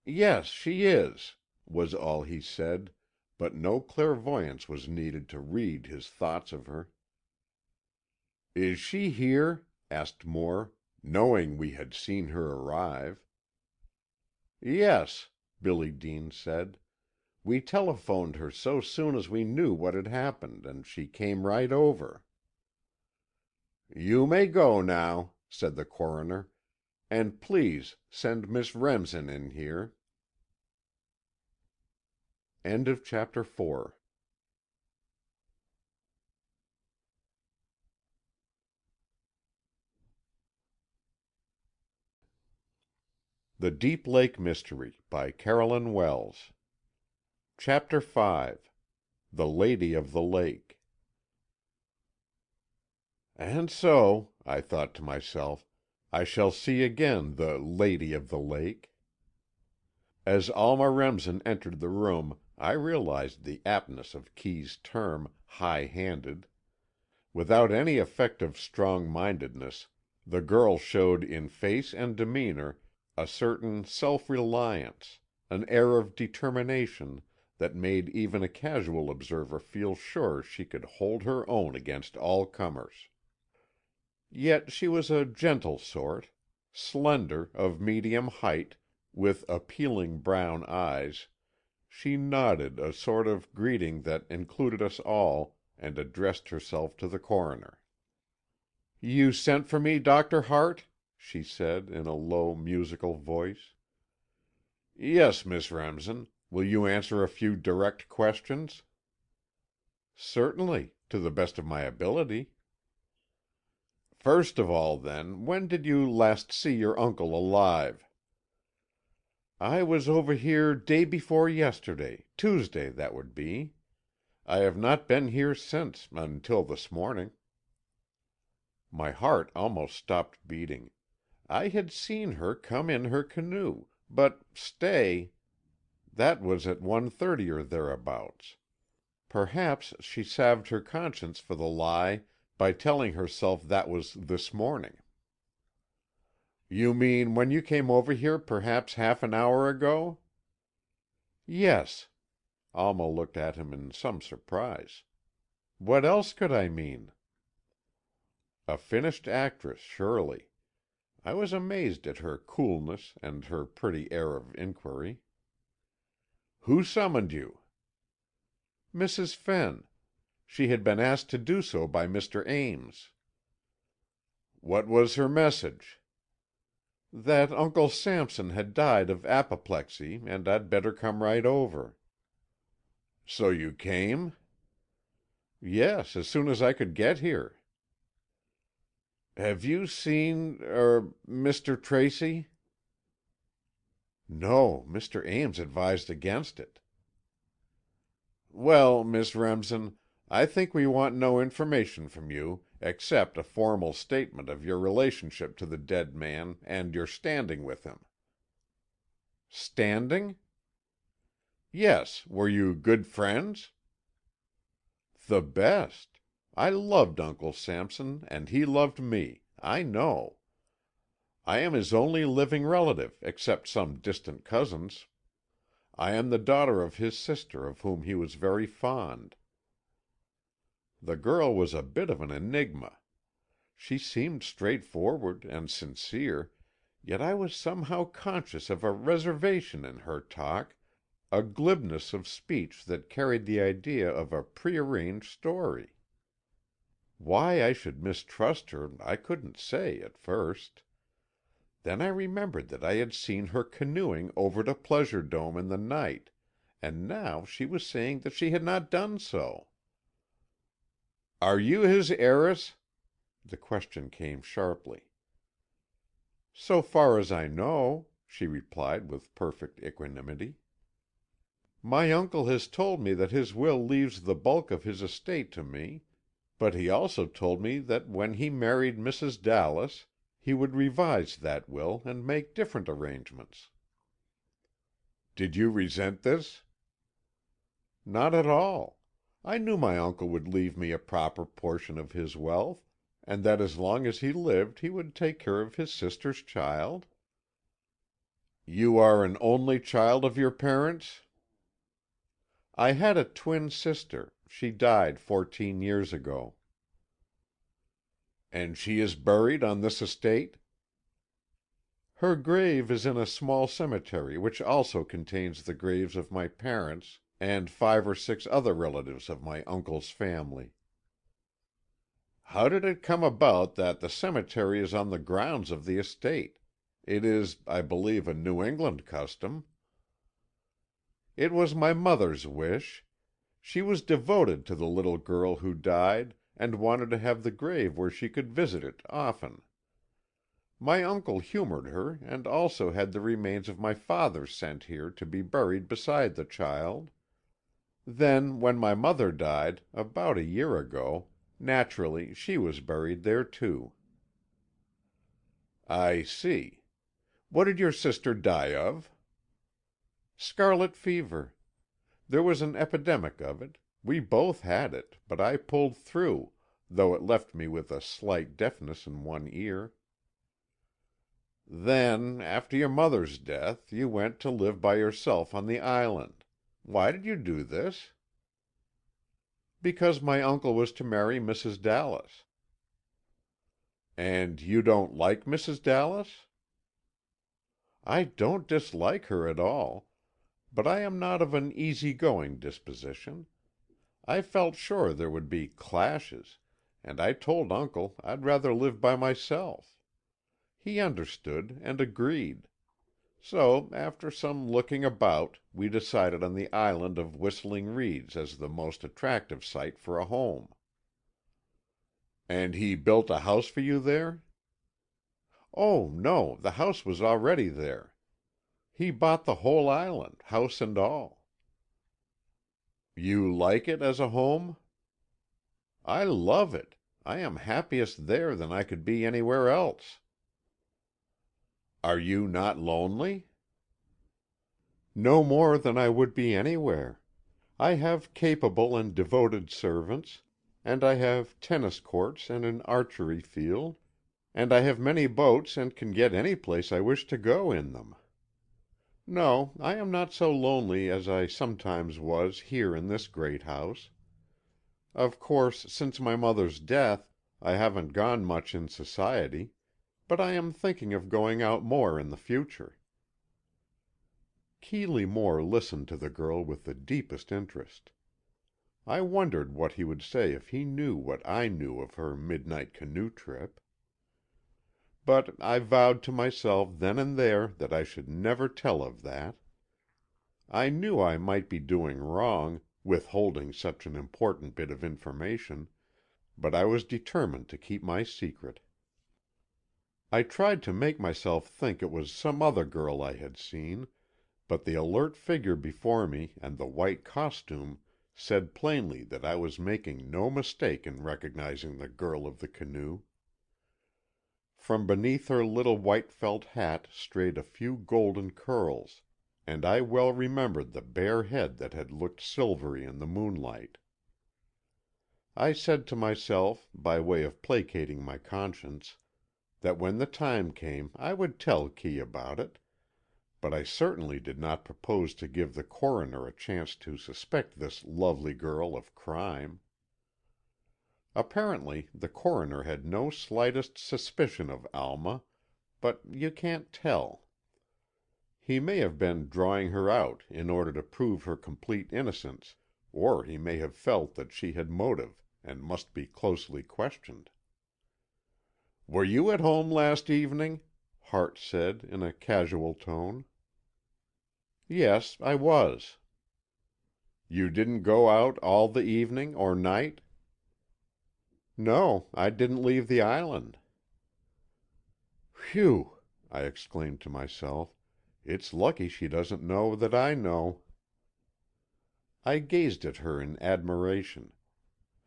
"Yes, she is," was all he said, but no clairvoyance was needed to read his thoughts of her. "Is she here?" asked Moore, knowing we had seen her arrive. "Yes," Billy Dean said. "We telephoned her so soon as we knew what had happened, and she came right over." "You may go now," said the coroner, "and please send Miss Remsen in here." Chapter 4. The Deep Lake Mystery by Carolyn Wells. Chapter 5. The Lady of the Lake. "And so," I thought to myself, "I shall see again the Lady of the Lake." As Alma Remsen entered the room, I realized the aptness of Key's term, high-handed. Without any effect of strong-mindedness, the girl showed in face and demeanor a certain self-reliance, an air of determination, that made even a casual observer feel sure she could hold her own against all comers. Yet she was a gentle sort, slender, of medium height, with appealing brown eyes. She nodded a sort of greeting that included us all, and addressed herself to the coroner. "You sent for me, Dr. Hart?" she said, in a low, musical voice. "Yes, Miss Remsen. Will you answer a few direct questions?" "Certainly, to the best of my ability." "First of all, then, when did you last see your uncle alive?" "I was over here day before yesterday, Tuesday that would be. I have not been here since, until this morning." My heart almost stopped beating. I had seen her come in her canoe, but stay, that was at 1:30 or thereabouts. Perhaps she salved her conscience for the lie by telling herself that was this morning. "You mean when you came over here perhaps half an hour ago?" "Yes." Alma looked at him in some surprise. "What else could I mean?" A finished actress, surely. I was amazed at her coolness and her pretty air of inquiry. "Who summoned you?" "Mrs. Fenn. She had been asked to do so by Mr. Ames." "What was her message?" "That Uncle Sampson had died of apoplexy, and I'd better come right over." "So you came?" "Yes, as soon as I could get here." "Have you seen Mr. Tracy?" "No, Mr. Ames advised against it." "Well, Miss Remsen, I think we want no information from you, except a formal statement of your relationship to the dead man and your standing with him." "Standing?" "Yes, were you good friends?" "The best. I loved Uncle Sampson, and he loved me, I know. I am his only living relative, except some distant cousins. I am the daughter of his sister, of whom he was very fond." The girl was a bit of an enigma. She seemed straightforward and sincere, yet I was somehow conscious of a reservation in her talk, a glibness of speech that carried the idea of a prearranged story. Why I should mistrust her I couldn't say at first. Then I remembered that I had seen her canoeing over to Pleasure Dome in the night, and now she was saying that she had not done so. "Are you his heiress?" The question came sharply. "So far as I know," she replied with perfect equanimity. "My uncle has told me that his will leaves the bulk of his estate to me, but he also told me that when he married Mrs. Dallas, he would revise that will and make different arrangements." "Did you resent this?" "Not at all. I knew my uncle would leave me a proper portion of his wealth, and that as long as he lived he would take care of his sister's child." "You are an only child of your parents?" "I had a twin sister. She died 14 years ago." "And she is buried on this estate?" "Her grave is in a small cemetery which also contains the graves of my parents and 5 or 6 other relatives of my uncle's family." "How did it come about that the cemetery is on the grounds of the estate? It is, I believe, a New England custom." "It was my mother's wish. She was devoted to the little girl who died, and wanted to have the grave where she could visit it often. My uncle humored her, and also had the remains of my father sent here to be buried beside the child. Then, when my mother died, about a year ago, naturally she was buried there too." "I see. What did your sister die of?" "Scarlet fever. There was an epidemic of it. We both had it, but I pulled through, though it left me with a slight deafness in one ear." "Then, after your mother's death, you went to live by yourself on the island. Why did you do this?" "Because my uncle was to marry Mrs. Dallas." "And you don't like Mrs. Dallas?" "I don't dislike her at all, but I am not of an easy-going disposition. I felt sure there would be clashes, and I told Uncle I'd rather live by myself. He understood and agreed. So, after some looking about, we decided on the island of Whistling Reeds as the most attractive site for a home." "And he built a house for you there?" "Oh, no, the house was already there. He bought the whole island, house and all." "You like it as a home?" "I love it. I am happiest there than I could be anywhere else." "Are you not lonely?" "No more than I would be anywhere. I have capable and devoted servants, and I have tennis courts and an archery field, and I have many boats and can get any place I wish to go in them. No, I am not so lonely as I sometimes was here in this great house. Of course, since my mother's death, I haven't gone much in society, but I am thinking of going out more in the future." Keeley Moore listened to the girl with the deepest interest. I wondered what he would say if he knew what I knew of her midnight canoe trip. But I vowed to myself then and there that I should never tell of that. I knew I might be doing wrong, withholding such an important bit of information, but I was determined to keep my secret. I tried to make myself think it was some other girl I had seen, but the alert figure before me and the white costume said plainly that I was making no mistake in recognizing the girl of the canoe. From beneath her little white felt hat strayed a few golden curls, and I well remembered the bare head that had looked silvery in the moonlight. I said to myself, by way of placating my conscience, that when the time came I would tell Kee about it, but I certainly did not propose to give the coroner a chance to suspect this lovely girl of crime. Apparently the coroner had no slightest suspicion of Alma, but you can't tell. He may have been drawing her out in order to prove her complete innocence, or he may have felt that she had motive and must be closely questioned. "Were you at home last evening?" Hart said in a casual tone. "Yes, I was." "You didn't go out all the evening or night?" "No, I didn't leave the island." "Whew!" I exclaimed to myself. "It's lucky she doesn't know that I know." I gazed at her in admiration.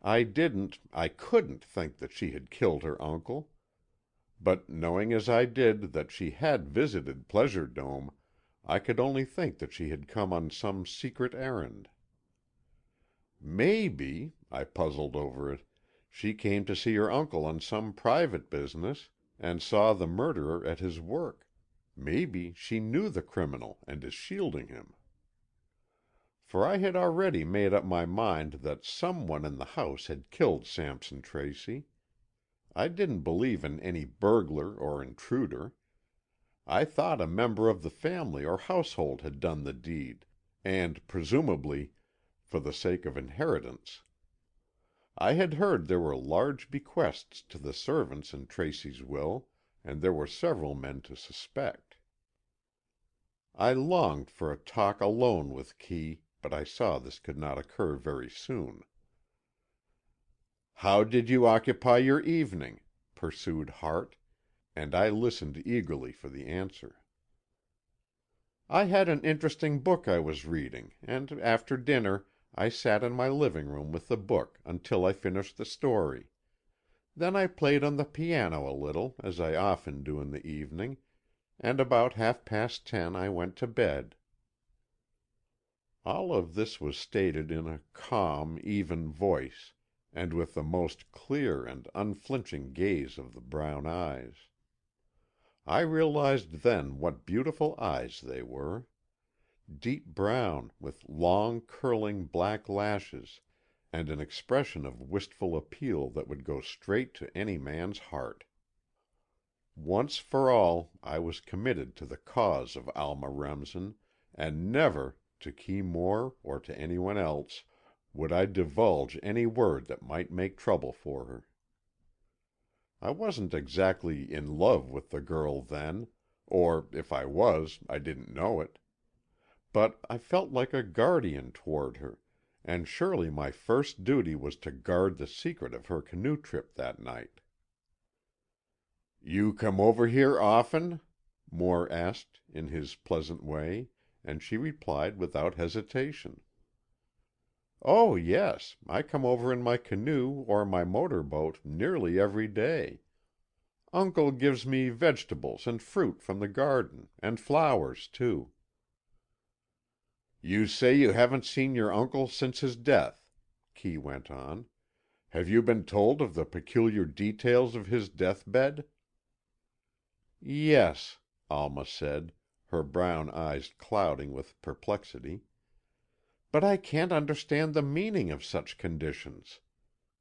I couldn't think that she had killed her uncle. But knowing as I did that she had visited Pleasure Dome, I could only think that she had come on some secret errand. Maybe, I puzzled over it, she came to see her uncle on some private business, and saw the murderer at his work. Maybe she knew the criminal and is shielding him. For I had already made up my mind that someone in the house had killed Sampson Tracy. I didn't believe in any burglar or intruder. I thought a member of the family or household had done the deed, and, presumably, for the sake of inheritance. I had heard there were large bequests to the servants in Tracy's will, and there were several men to suspect. I longed for a talk alone with Kee, but I saw this could not occur very soon. "How did you occupy your evening?" pursued Hart, and I listened eagerly for the answer. "I had an interesting book I was reading, and after dinner I sat in my living room with the book until I finished the story. Then I played on the piano a little, as I often do in the evening, and about 10:30 I went to bed." All of this was stated in a calm, even voice, and with the most clear and unflinching gaze of the brown eyes. I realized then what beautiful eyes they were. Deep brown, with long, curling black lashes, and an expression of wistful appeal that would go straight to any man's heart. Once for all I was committed to the cause of Alma Remsen, and never, to Kee Moore or to anyone else, would I divulge any word that might make trouble for her. I wasn't exactly in love with the girl then, or if I was, I didn't know it. But I felt like a guardian toward her, and surely my first duty was to guard the secret of her canoe trip that night. "You come over here often?" Moore asked in his pleasant way, and she replied without hesitation. "Oh, yes, I come over in my canoe or my motor boat nearly every day. Uncle gives me vegetables and fruit from the garden, and flowers, too." "You say you haven't seen your uncle since his death," Kee went on. "Have you been told of the peculiar details of his deathbed?" "Yes," Alma said, her brown eyes clouding with perplexity. "But I can't understand the meaning of such conditions.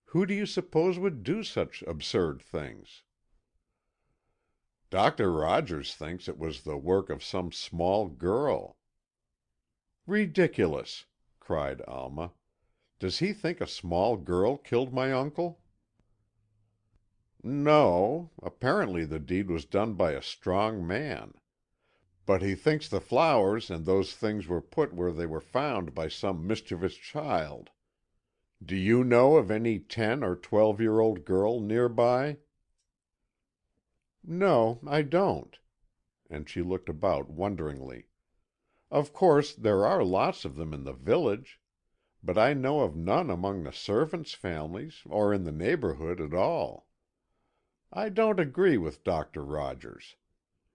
Who do you suppose would do such absurd things?" "Doctor Rogers thinks it was the work of some small girl." "Ridiculous!" cried Alma. "Does he think a small girl killed my uncle?" "No. Apparently the deed was done by a strong man. But he thinks the flowers and those things were put where they were found by some mischievous child. Do you know of any 10 or 12-year-old girl nearby?" "No, I don't," and she looked about wonderingly. "Of course, there are lots of them in the village, but I know of none among the servants' families, or in the neighborhood at all. I don't agree with Doctor Rogers.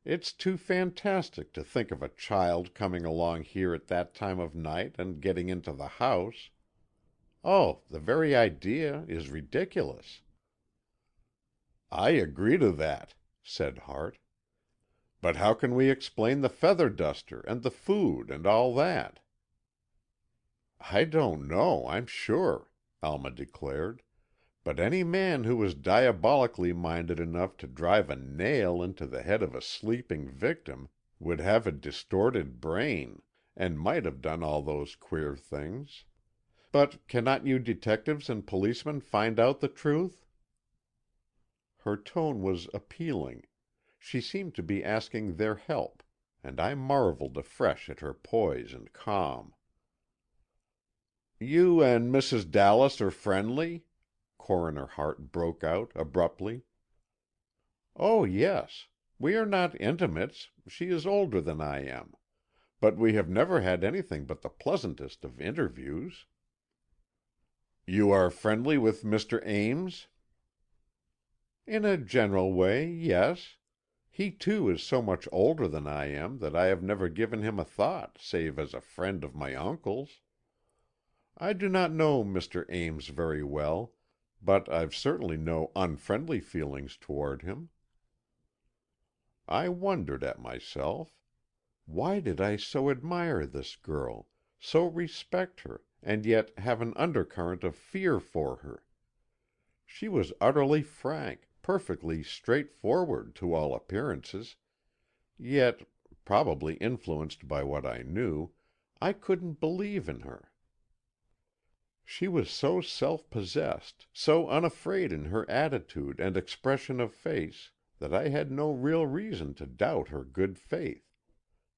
It's too fantastic to think of a child coming along here at that time of night and getting into the house. Oh, the very idea is ridiculous." "I agree to that," said Hart. "But how can we explain the feather duster and the food and all that?" "I don't know, I'm sure," Alma declared. "But any man who was diabolically minded enough to drive a nail into the head of a sleeping victim would have a distorted brain, and might have done all those queer things. But cannot you detectives and policemen find out the truth?" Her tone was appealing. She seemed to be asking their help, and I marveled afresh at her poise and calm. "You and Mrs. Dallas are friendly?" Coroner Hart broke out abruptly. "Oh, yes. We are not intimates, she is older than I am, but we have never had anything but the pleasantest of interviews." "You are friendly with Mr. Ames?" "In a general way, yes. He, too, is so much older than I am that I have never given him a thought save as a friend of my uncle's. I do not know Mr. Ames very well, but I've certainly no unfriendly feelings toward him." I wondered at myself. Why did I so admire this girl, so respect her, and yet have an undercurrent of fear for her? She was utterly frank, perfectly straightforward to all appearances, yet, probably influenced by what I knew, I couldn't believe in her. She was so self-possessed, so unafraid in her attitude and expression of face, that I had no real reason to doubt her good faith.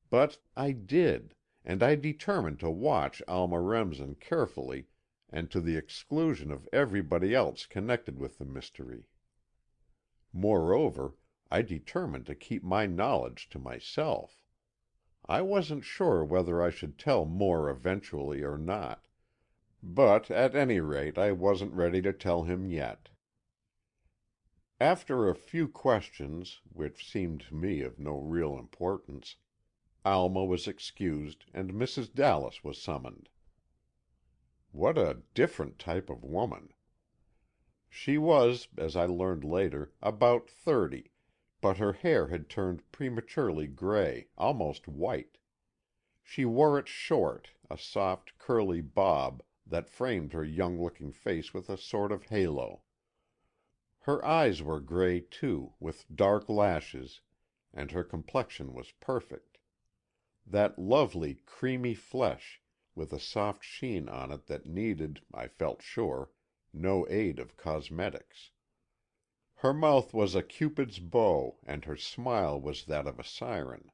But I did, and I determined to watch Alma Remsen carefully and to the exclusion of everybody else connected with the mystery. Moreover, I determined to keep my knowledge to myself. I wasn't sure whether I should tell Moore eventually or not, but at any rate I wasn't ready to tell him yet. After a few questions, which seemed to me of no real importance, Alma was excused and Mrs. Dallas was summoned. What a different type of woman! She was, as I learned later, about 30, but her hair had turned prematurely gray, almost white. She wore it short, a soft, curly bob that framed her young-looking face with a sort of halo. Her eyes were gray, too, with dark lashes, and her complexion was perfect. That lovely, creamy flesh, with a soft sheen on it that needed, I felt sure, no aid of cosmetics. Her mouth was a Cupid's bow, and her smile was that of a siren.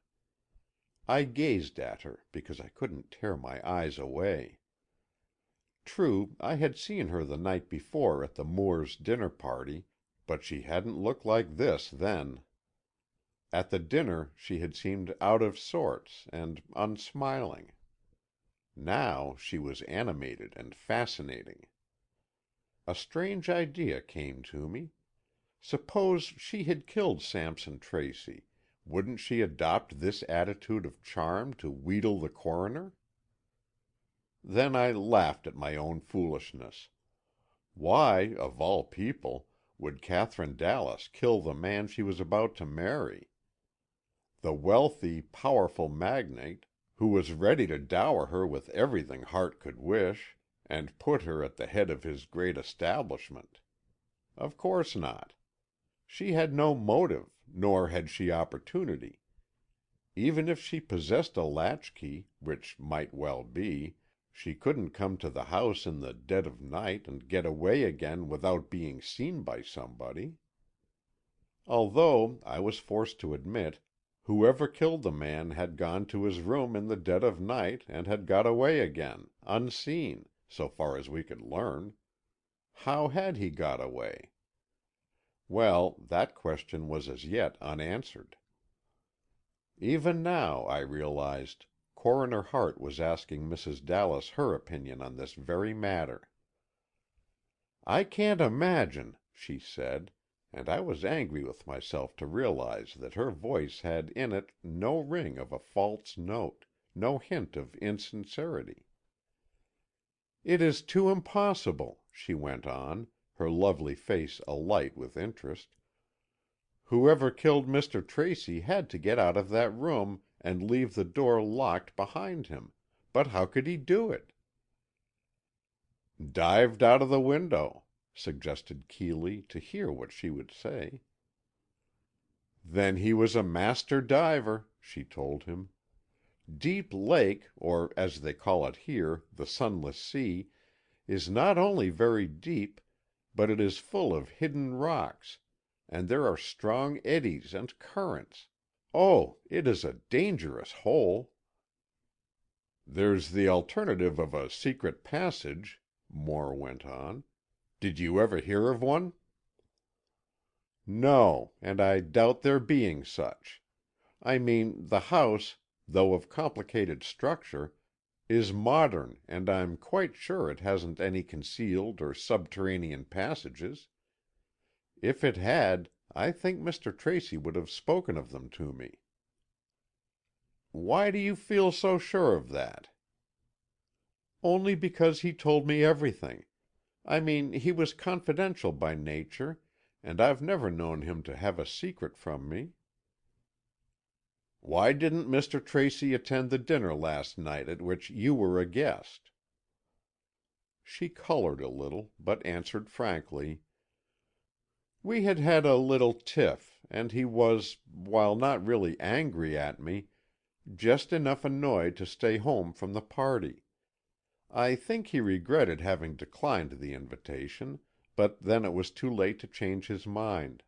I gazed at her, because I couldn't tear my eyes away. True, I had seen her the night before at the Moores' dinner party, but she hadn't looked like this then. At the dinner she had seemed out of sorts and unsmiling. Now she was animated and fascinating. A strange idea came to me. Suppose she had killed Sampson Tracy, wouldn't she adopt this attitude of charm to wheedle the coroner? Then I laughed at my own foolishness. Why, of all people, would Katherine Dallas kill the man she was about to marry? The wealthy, powerful magnate, who was ready to dower her with everything heart could wish, and put her at the head of his great establishment. Of course not. She had no motive, nor had she opportunity. Even if she possessed a latchkey, which might well be, she couldn't come to the house in the dead of night and get away again without being seen by somebody. Although, I was forced to admit, whoever killed the man had gone to his room in the dead of night and had got away again, unseen, so far as we could learn. How had he got away? Well, that question was as yet unanswered. Even now, I realized, Coroner Hart was asking Mrs. Dallas her opinion on this very matter. "I can't imagine," she said, and I was angry with myself to realize that her voice had in it no ring of a false note, no hint of insincerity. "It is too impossible," she went on, her lovely face alight with interest. "Whoever killed Mr. Tracy had to get out of that room and leave the door locked behind him, but how could he do it?" "Dived out of the window," suggested Keeley, to hear what she would say. "Then he was a master diver," she told him. "Deep Lake, or as they call it here, the Sunless Sea, is not only very deep, but it is full of hidden rocks, and there are strong eddies and currents. Oh, it is a dangerous hole." "There's the alternative of a secret passage," Moore went on. "Did you ever hear of one?" "No, and I doubt there being such. I mean, the house, though of complicated structure, is modern, and I'm quite sure it hasn't any concealed or subterranean passages. If it had, I think Mr. Tracy would have spoken of them to me." "Why do you feel so sure of that?" "Only because he told me everything. I mean, he was confidential by nature, and I've never known him to have a secret from me." "Why didn't Mr. Tracy attend the dinner last night at which you were a guest?" She colored a little, but answered frankly, "We had had a little tiff, and he was, while not really angry at me, just enough annoyed to stay home from the party. I think he regretted having declined the invitation, but then it was too late to change his mind."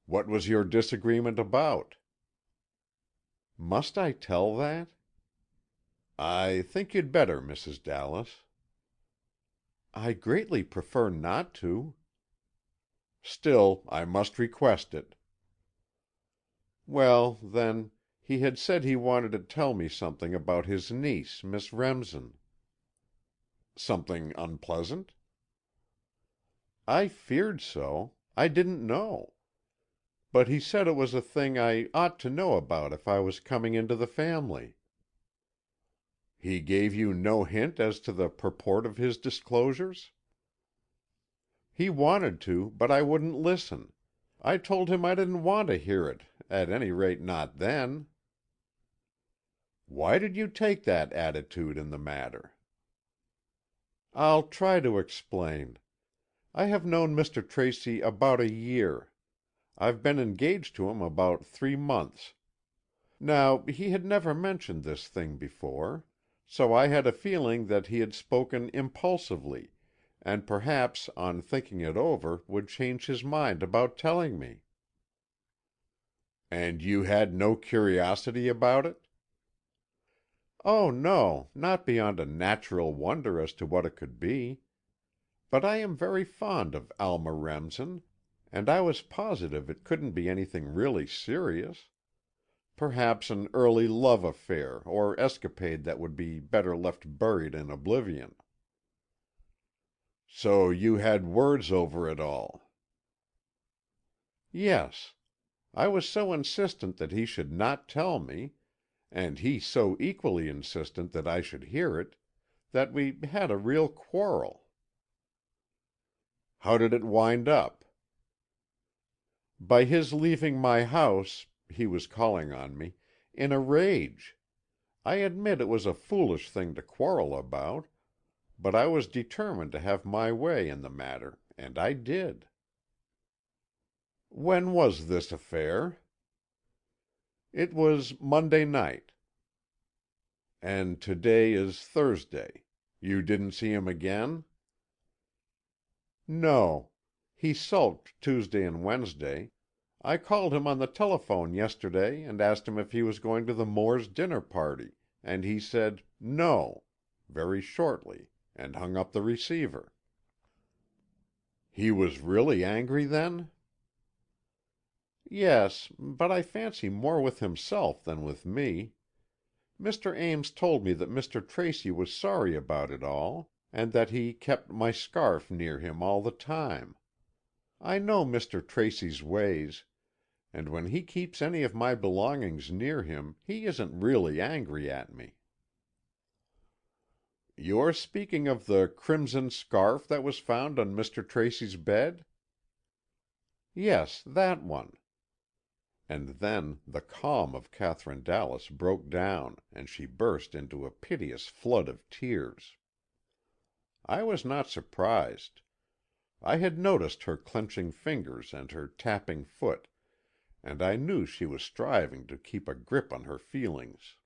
"What was your disagreement about?" "Must I tell that?" "I think you'd better, Mrs. Dallas." "I greatly prefer not to." "Still, I must request it." "Well, then, he had said he wanted to tell me something about his niece, Miss Remsen." "Something unpleasant?" "I feared so. I didn't know. But he said it was a thing I ought to know about if I was coming into the family." "He gave you no hint as to the purport of his disclosures?" "He wanted to, but I wouldn't listen. I told him I didn't want to hear it, at any rate not then." "Why did you take that attitude in the matter?" "I'll try to explain. I have known Mr. Tracy about a year. I've been engaged to him about 3 months. Now, he had never mentioned this thing before, so I had a feeling that he had spoken impulsively, and perhaps on thinking it over would change his mind about telling me." "And you had no curiosity about it?" "Oh, no, not beyond a natural wonder as to what it could be. But I am very fond of Alma Remsen, and I was positive it couldn't be anything really serious. Perhaps an early love affair or escapade that would be better left buried in oblivion." "So you had words over it all?" "Yes. I was so insistent that he should not tell me, and he so equally insistent that I should hear it, that we had a real quarrel." "How did it wind up?" "By his leaving my house—he was calling on me—in a rage. I admit it was a foolish thing to quarrel about, but I was determined to have my way in the matter, and I did." "When was this affair?" "It was Monday night." "And today is Thursday. You didn't see him again?" "No. He sulked Tuesday and Wednesday. I called him on the telephone yesterday and asked him if he was going to the Moores' dinner party, and he said 'No,' very shortly, and hung up the receiver." "He was really angry then?" "Yes, but I fancy more with himself than with me. Mr. Ames told me that Mr. Tracy was sorry about it all, and that he kept my scarf near him all the time. I know Mr. Tracy's ways, and when he keeps any of my belongings near him, he isn't really angry at me." "You're speaking of the crimson scarf that was found on Mr. Tracy's bed?" "Yes, that one." And then the calm of Katherine Dallas broke down, and she burst into a piteous flood of tears. I was not surprised. I had noticed her clenching fingers and her tapping foot, and I knew she was striving to keep a grip on her feelings.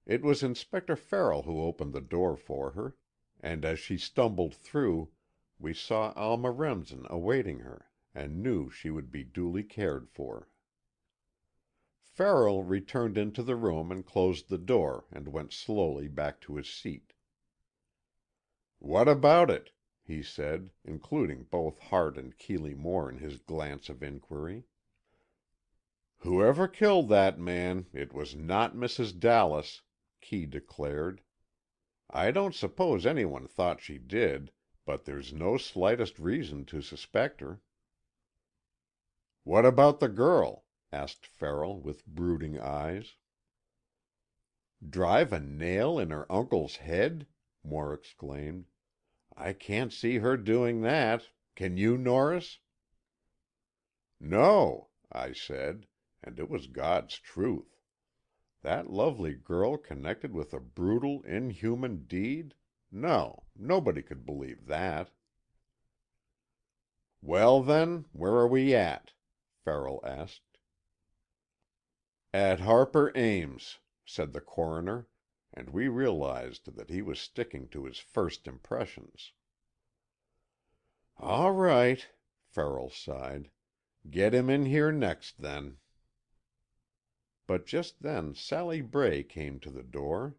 It was Inspector Farrell who opened the door for her, and as she stumbled through, we saw Alma Remsen awaiting her, and knew she would be duly cared for. Farrell returned into the room and closed the door and went slowly back to his seat. "What about it?" he said, including both Hart and Keeley Moore in his glance of inquiry. "Whoever killed that man, it was not Mrs. Dallas," Kee declared. "I don't suppose anyone thought she did, but there's no slightest reason to suspect her." "What about the girl?" asked Farrell, with brooding eyes. "Drive a nail in her uncle's head?" Moore exclaimed. "I can't see her doing that. Can you, Norris?" "No," I said, and it was God's truth. That lovely girl connected with a brutal, inhuman deed? No, nobody could believe that. "Well, then, where are we at?" Farrell asked. "At Harper Ames," said the coroner, and we realized that he was sticking to his first impressions. "All right," Farrell sighed. "Get him in here next, then." But just then Sally Bray came to the door.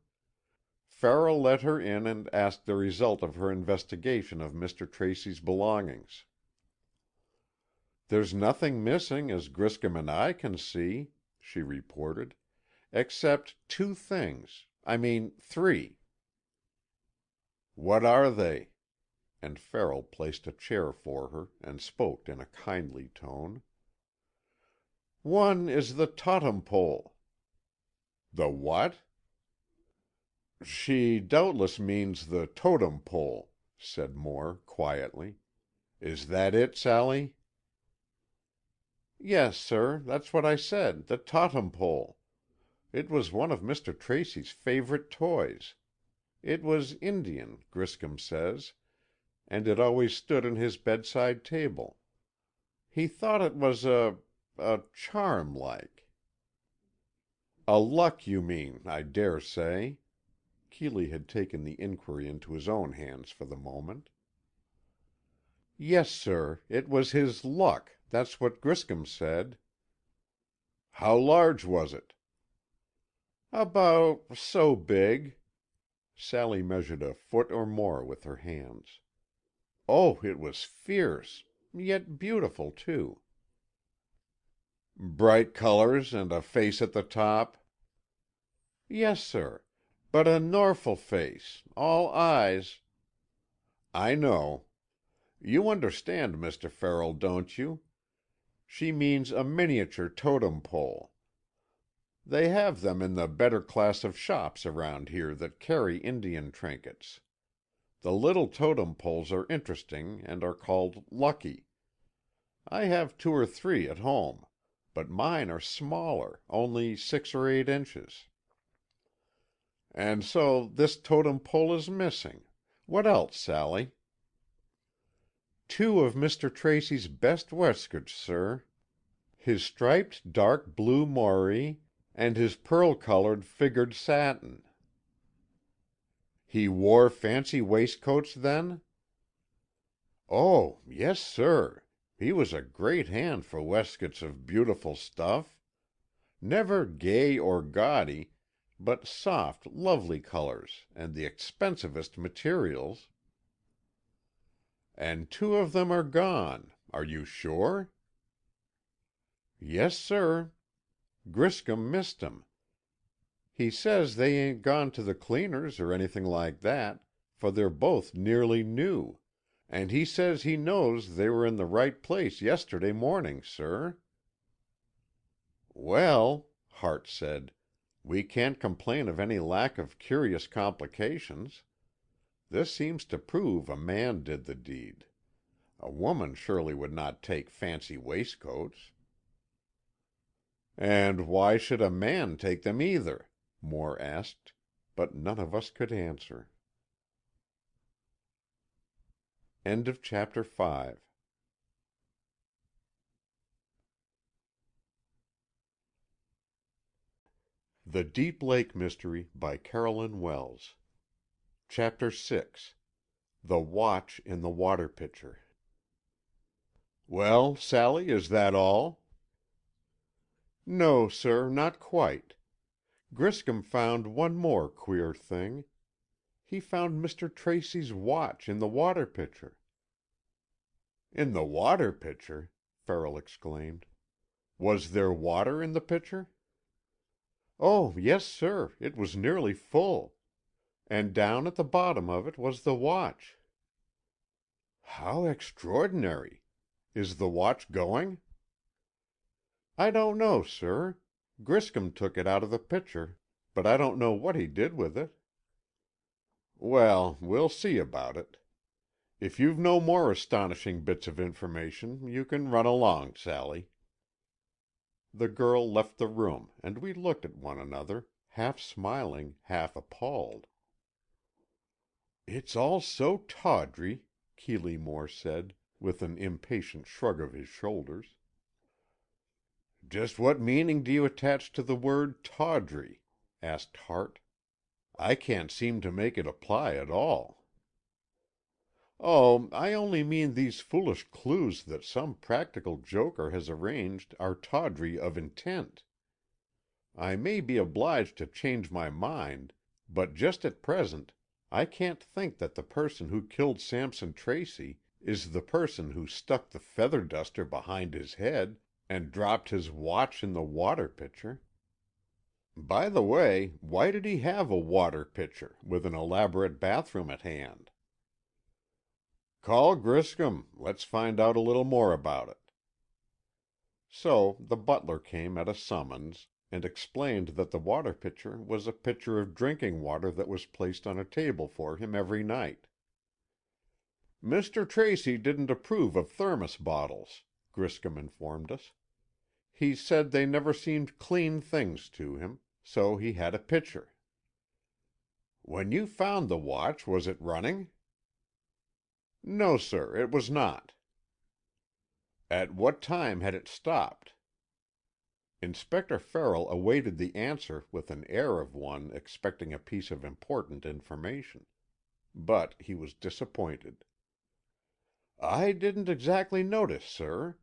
Farrell let her in and asked the result of her investigation of Mr. Tracy's belongings. "There's nothing missing as Griscom and I can see," she reported, "except three." "What are they?" And Farrell placed a chair for her and spoke in a kindly tone. "One is the totem pole." "The what?" "She doubtless means the totem pole," said Moore, quietly. "Is that it, Sally?" "Yes, sir, that's what I said, the totem pole. It was one of Mr. Tracy's favorite toys. It was Indian, Griscom says, and it always stood on his bedside table. He thought it was a charm, like." "A luck, you mean, I dare say." Keeley had taken the inquiry into his own hands for the moment. "Yes, sir. It was his luck. That's what Griscom said." "How large was it?" "About so big." Sally measured a foot or more with her hands. "Oh, it was fierce. Yet beautiful, too." "Bright colors and a face at the top?" "Yes, sir. But a Norfolk face, all eyes." "I know. You understand, Mr. Farrell, don't you? She means a miniature totem pole. They have them in the better class of shops around here that carry Indian trinkets. The little totem poles are interesting and are called lucky. I have 2 or 3 at home, but mine are smaller, only 6 or 8 inches. And so this totem pole is missing. What else, Sally?" "2 of Mr. Tracy's best waistcoats, sir. His striped dark blue moire and his pearl-colored figured satin." "He wore fancy waistcoats, then?" "Oh, yes, sir. He was a great hand for waistcoats of beautiful stuff. Never gay or gaudy, but soft, lovely colors and the expensivest materials." "And 2 of them are gone. Are you sure?" "Yes, sir. Griscom missed 'em. He says they ain't gone to the cleaners or anything like that, for they're both nearly new, and he says he knows they were in the right place yesterday morning, sir." "Well," Hart said, "we can't complain of any lack of curious complications. This seems to prove a man did the deed. A woman surely would not take fancy waistcoats." "And why should a man take them either?" Moore asked, but none of us could answer. End of chapter 5. The Deep Lake Mystery by Carolyn Wells. Chapter 6. The Watch in the Water Pitcher. "Well, Sally, is that all?" "No, sir, not quite. Griscom found one more queer thing. He found Mr. Tracy's watch in the water pitcher." "In the water pitcher?" Farrell exclaimed. "Was there water in the pitcher?" "Oh, yes, sir, it was nearly full. And down at the bottom of it was the watch." "How extraordinary! Is the watch going?" "I don't know, sir. Griscom took it out of the pitcher, but I don't know what he did with it." "Well, we'll see about it. If you've no more astonishing bits of information, you can run along, Sally." The girl left the room, and we looked at one another, half smiling, half appalled. "It's all so tawdry," Keeley Moore said, with an impatient shrug of his shoulders. "Just what meaning do you attach to the word tawdry?" asked Hart. "I can't seem to make it apply at all." "Oh, I only mean these foolish clues that some practical joker has arranged are tawdry of intent. I may be obliged to change my mind, but just at present I can't think that the person who killed Sampson Tracy is the person who stuck the feather duster behind his head and dropped his watch in the water pitcher. By the way, why did he have a water pitcher, with an elaborate bathroom at hand?" "Call Griscom. Let's find out a little more about it." So the butler came at a summons, and explained that the water pitcher was a pitcher of drinking water that was placed on a table for him every night. "Mr. Tracy didn't approve of thermos bottles," Griscom informed us. "He said they never seemed clean things to him, so he had a pitcher." "When you found the watch, was it running?" "No, sir, it was not." "At what time had it stopped?" Inspector Farrell awaited the answer with an air of one expecting a piece of important information. But he was disappointed. "I didn't exactly notice, sir.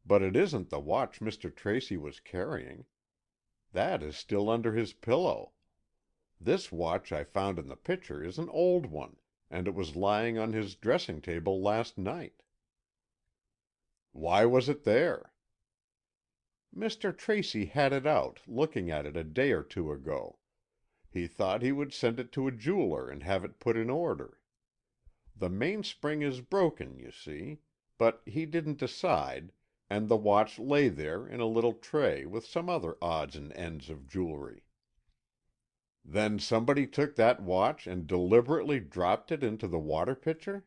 But it isn't the watch Mr. Tracy was carrying. That is still under his pillow. This watch I found in the picture is an old one, and it was lying on his dressing table last night." "Why was it there?" "Mr. Tracy had it out, looking at it a day or two ago. He thought he would send it to a jeweler and have it put in order. The mainspring is broken, you see, but he didn't decide, and the watch lay there in a little tray with some other odds and ends of jewelry." "Then somebody took that watch and deliberately dropped it into the water pitcher?"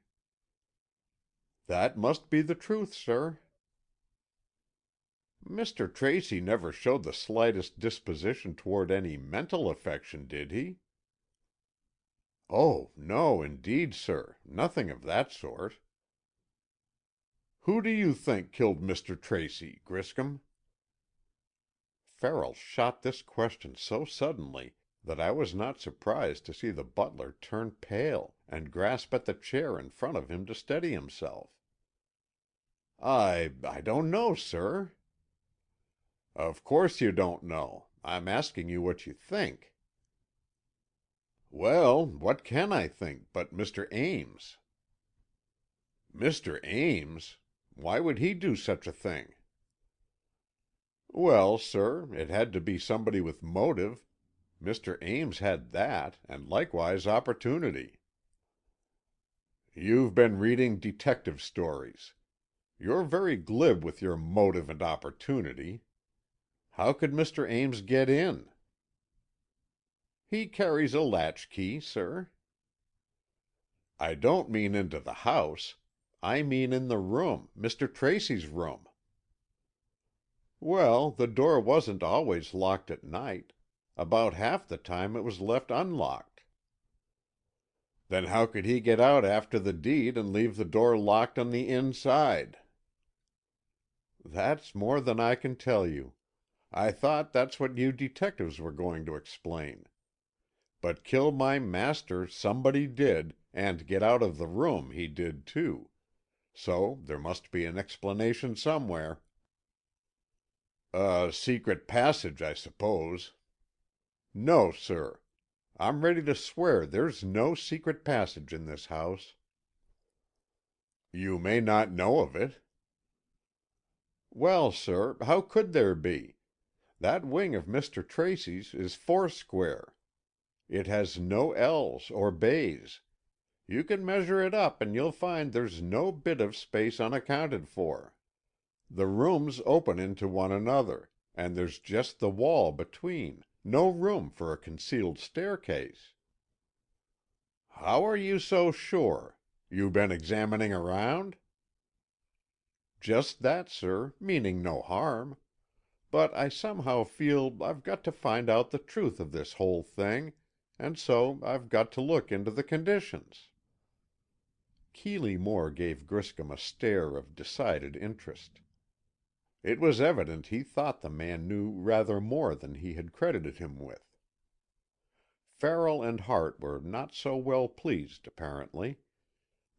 "That must be the truth, sir." "Mr. Tracy never showed the slightest disposition toward any mental affection, did he?" "Oh, no, indeed, sir. Nothing of that sort." "Who do you think killed Mr. Tracy, Griscom?" Farrell shot this question so suddenly that I was not surprised to see the butler turn pale and grasp at the chair in front of him to steady himself. "I don't know, sir." "Of course you don't know. I'm asking you what you think." "Well, what can I think, but Mr. Ames." "Mr. Ames? Why would he do such a thing?" "Well, sir, it had to be somebody with motive. Mr. Ames had that, and likewise opportunity." "You've been reading detective stories. You're very glib with your motive and opportunity. How could Mr. Ames get in?" "He carries a latchkey, sir." "I don't mean into the house. I mean in the room, Mr. Tracy's room." "Well, the door wasn't always locked at night. About half the time it was left unlocked." "Then how could he get out after the deed and leave the door locked on the inside?" "That's more than I can tell you. I thought that's what you detectives were going to explain. But kill my master somebody did, and get out of the room he did too. So there must be an explanation somewhere." "A secret passage, I suppose." "No, sir. I'm ready to swear there's no secret passage in this house." "You may not know of it." "Well, sir, how could there be? That wing of Mr. Tracy's is foursquare. It has no L's or bays. You can measure it up and you'll find there's no bit of space unaccounted for. The rooms open into one another, and there's just the wall between, no room for a concealed staircase." "How are you so sure? You been examining around?" "Just that, sir, meaning no harm. But I somehow feel I've got to find out the truth of this whole thing, and so I've got to look into the conditions." Keeley Moore gave Griscom a stare of decided interest. It was evident he thought the man knew rather more than he had credited him with. Farrell and Hart were not so well pleased, apparently.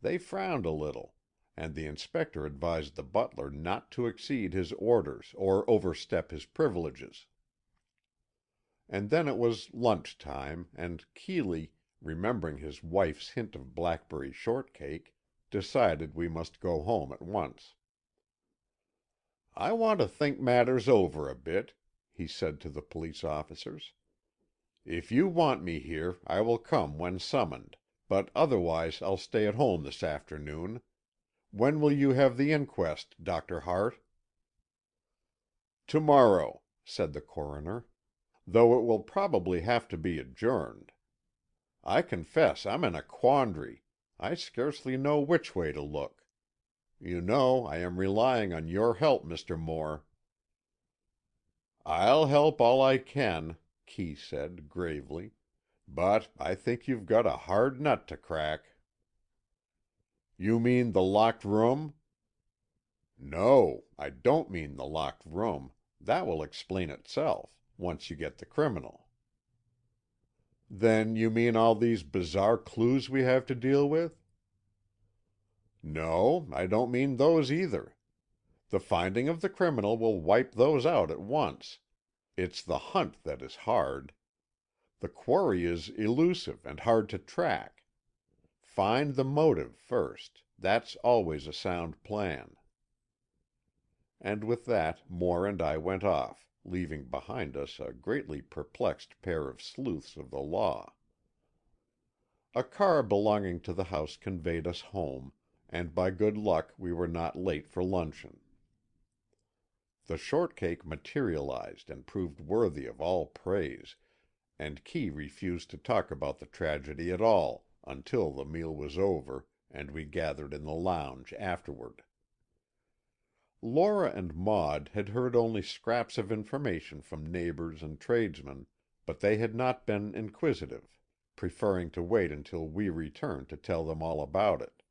They frowned a little, and the inspector advised the butler not to exceed his orders or overstep his privileges. And then it was lunch time, and Keeley, remembering his wife's hint of blackberry shortcake, decided we must go home at once. "I want to think matters over a bit," he said to the police officers. "If you want me here, I will come when summoned, but otherwise I'll stay at home this afternoon. When will you have the inquest, Dr. Hart?" "Tomorrow," said the coroner, "though it will probably have to be adjourned. I confess I'm in a quandary. I scarcely know which way to look. You know I am relying on your help, Mr. Moore." "I'll help all I can," Kee said, gravely, "but I think you've got a hard nut to crack." "You mean the locked room?" "No, I don't mean the locked room. That will explain itself, once you get the criminal." "Then you mean all these bizarre clues we have to deal with?" "No, I don't mean those either. The finding of the criminal will wipe those out at once. It's the hunt that is hard. The quarry is elusive and hard to track. Find the motive first. That's always a sound plan." And with that Moore and I went off, leaving behind us a greatly perplexed pair of sleuths of the law. A car belonging to the house conveyed us home, and by good luck we were not late for luncheon. The shortcake materialized and proved worthy of all praise, and Kee refused to talk about the tragedy at all until the meal was over and we gathered in the lounge afterward. Laura and Maud had heard only scraps of information from neighbors and tradesmen, but they had not been inquisitive, preferring to wait until we returned to tell them all about it.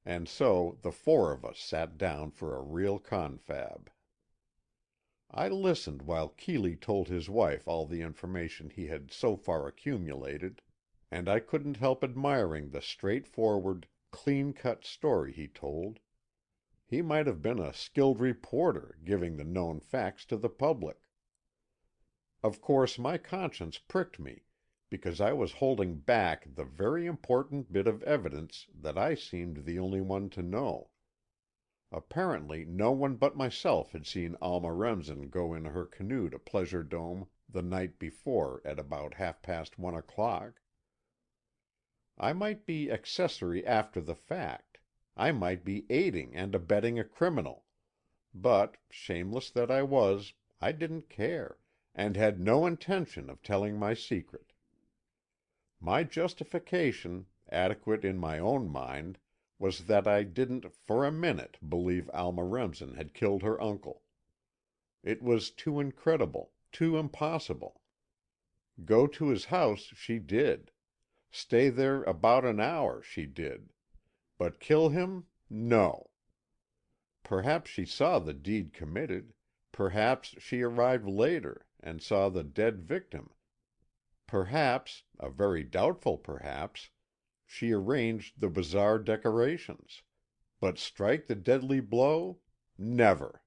And so the four of us sat down for a real confab. I listened while Keeley told his wife all the information he had so far accumulated, and I couldn't help admiring the straightforward, clean-cut story he told. He might have been a skilled reporter, giving the known facts to the public. Of course, my conscience pricked me, because I was holding back the very important bit of evidence that I seemed the only one to know. Apparently, no one but myself had seen Alma Remsen go in her canoe to Pleasure Dome the night before at about 1:30. I might be accessory after the fact. I might be aiding and abetting a criminal, but, shameless that I was, I didn't care, and had no intention of telling my secret. My justification, adequate in my own mind, was that I didn't for a minute believe Alma Remsen had killed her uncle. It was too incredible, too impossible. Go to his house she did. Stay there about an hour she did. But kill him? No. Perhaps she saw the deed committed, perhaps she arrived later and saw the dead victim, perhaps, a very doubtful perhaps, she arranged the bizarre decorations. But strike the deadly blow? Never.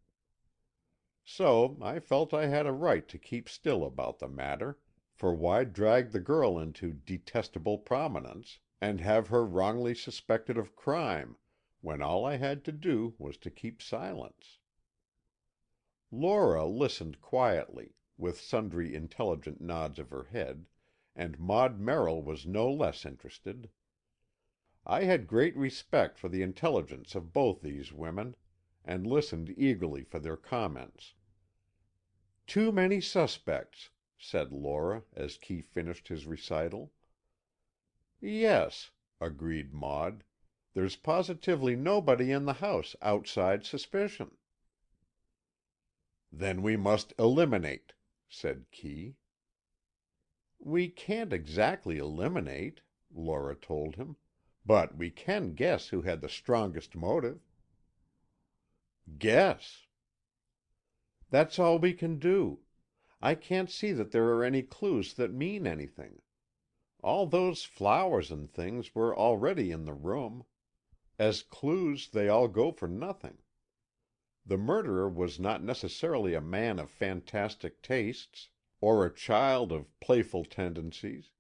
So I felt I had a right to keep still about the matter, for why drag the girl into detestable prominence, and have her wrongly suspected of crime, when all I had to do was to keep silence? Laura listened quietly, with sundry intelligent nods of her head, and Maud Merrill was no less interested. I had great respect for the intelligence of both these women, and listened eagerly for their comments. "Too many suspects," said Laura, as Kee finished his recital. "Yes," agreed Maud. "There's positively nobody in the house outside suspicion." "Then we must eliminate," said Kee. "We can't exactly eliminate," Laura told him, "but we can guess who had the strongest motive." "Guess." "That's all we can do. I can't see that there are any clues that mean anything. All those flowers and things were already in the room. As clues, they all go for nothing. The murderer was not necessarily a man of fantastic tastes, or a child of playful tendencies.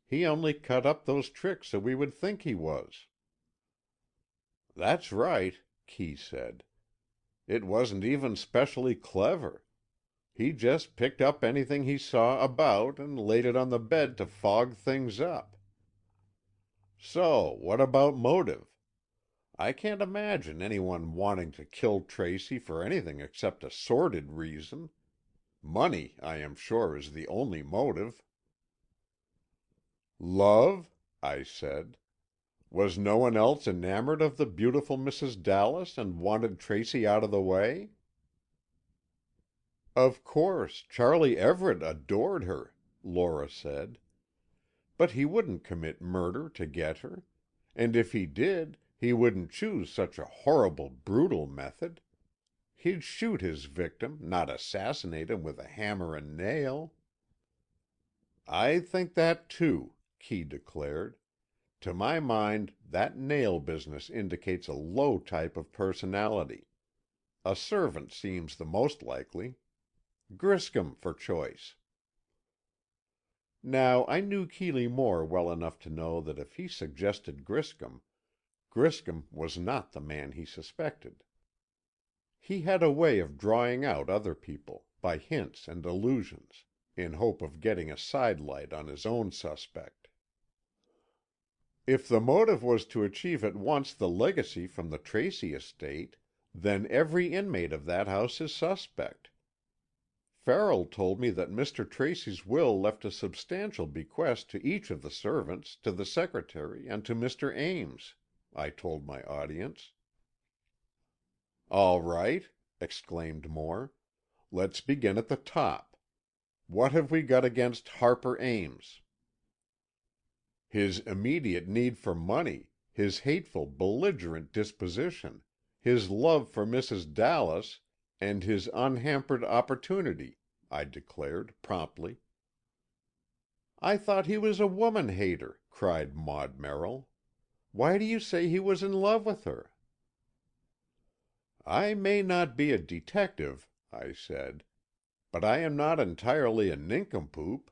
He only cut up those tricks so we would think he was." "That's right," Kee said. "It wasn't even specially clever. He just picked up anything he saw about and laid it on the bed to fog things up. So, what about motive? I can't imagine anyone wanting to kill Tracy for anything except a sordid reason. Money, I am sure, is the only motive." "Love?" I said. "Was no one else enamored of the beautiful Mrs. Dallas and wanted Tracy out of the way?" "Of course, Charlie Everett adored her," Laura said. "But he wouldn't commit murder to get her, and if he did, he wouldn't choose such a horrible, brutal method. He'd shoot his victim, not assassinate him with a hammer and nail." "I think that, too," Kee declared. "To my mind, that nail business indicates a low type of personality. A servant seems the most likely. Griscom for choice." Now, I knew Keeley Moore well enough to know that if he suggested Griscom, Griscom was not the man he suspected. He had a way of drawing out other people, by hints and allusions, in hope of getting a sidelight on his own suspect. If the motive was to achieve at once the legacy from the Tracy estate, then every inmate of that house is suspect. Farrell told me that Mr. Tracy's will left a substantial bequest to each of the servants, to the secretary, and to Mr. Ames, I told my audience. "All right," exclaimed Moore. "Let's begin at the top. What have we got against Harper Ames?" "His immediate need for money, his hateful, belligerent disposition, his love for Mrs. Dallas, and his unhampered opportunity," I declared promptly. "I thought he was a woman-hater," cried Maud Merrill. "Why do you say he was in love with her?" "I may not be a detective," I said, "but I am not entirely a nincompoop.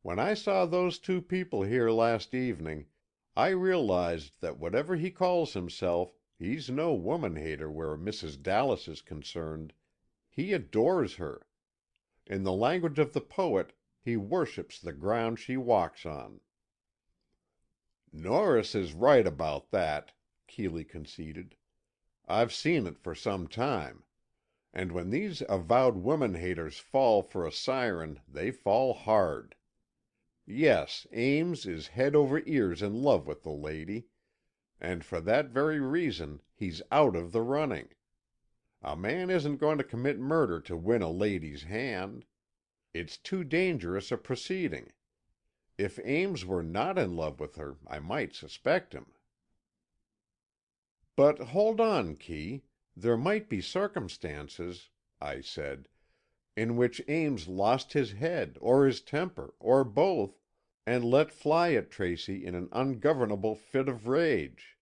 When I saw those two people here last evening, I realized that whatever he calls himself, he's no woman-hater where Mrs. Dallas is concerned. He adores her. In the language of the poet, he worships the ground she walks on." "Norris is right about that," Keeley conceded. "I've seen it for some time. And when these avowed woman-haters fall for a siren, they fall hard. Yes, Ames is head over ears in love with the lady, and for that very reason he's out of the running. A man isn't going to commit murder to win a lady's hand. It's too dangerous a proceeding. If Ames were not in love with her, I might suspect him." "But hold on, Kee. There might be circumstances," I said, "in which Ames lost his head, or his temper, or both, and let fly at Tracy in an ungovernable fit of rage."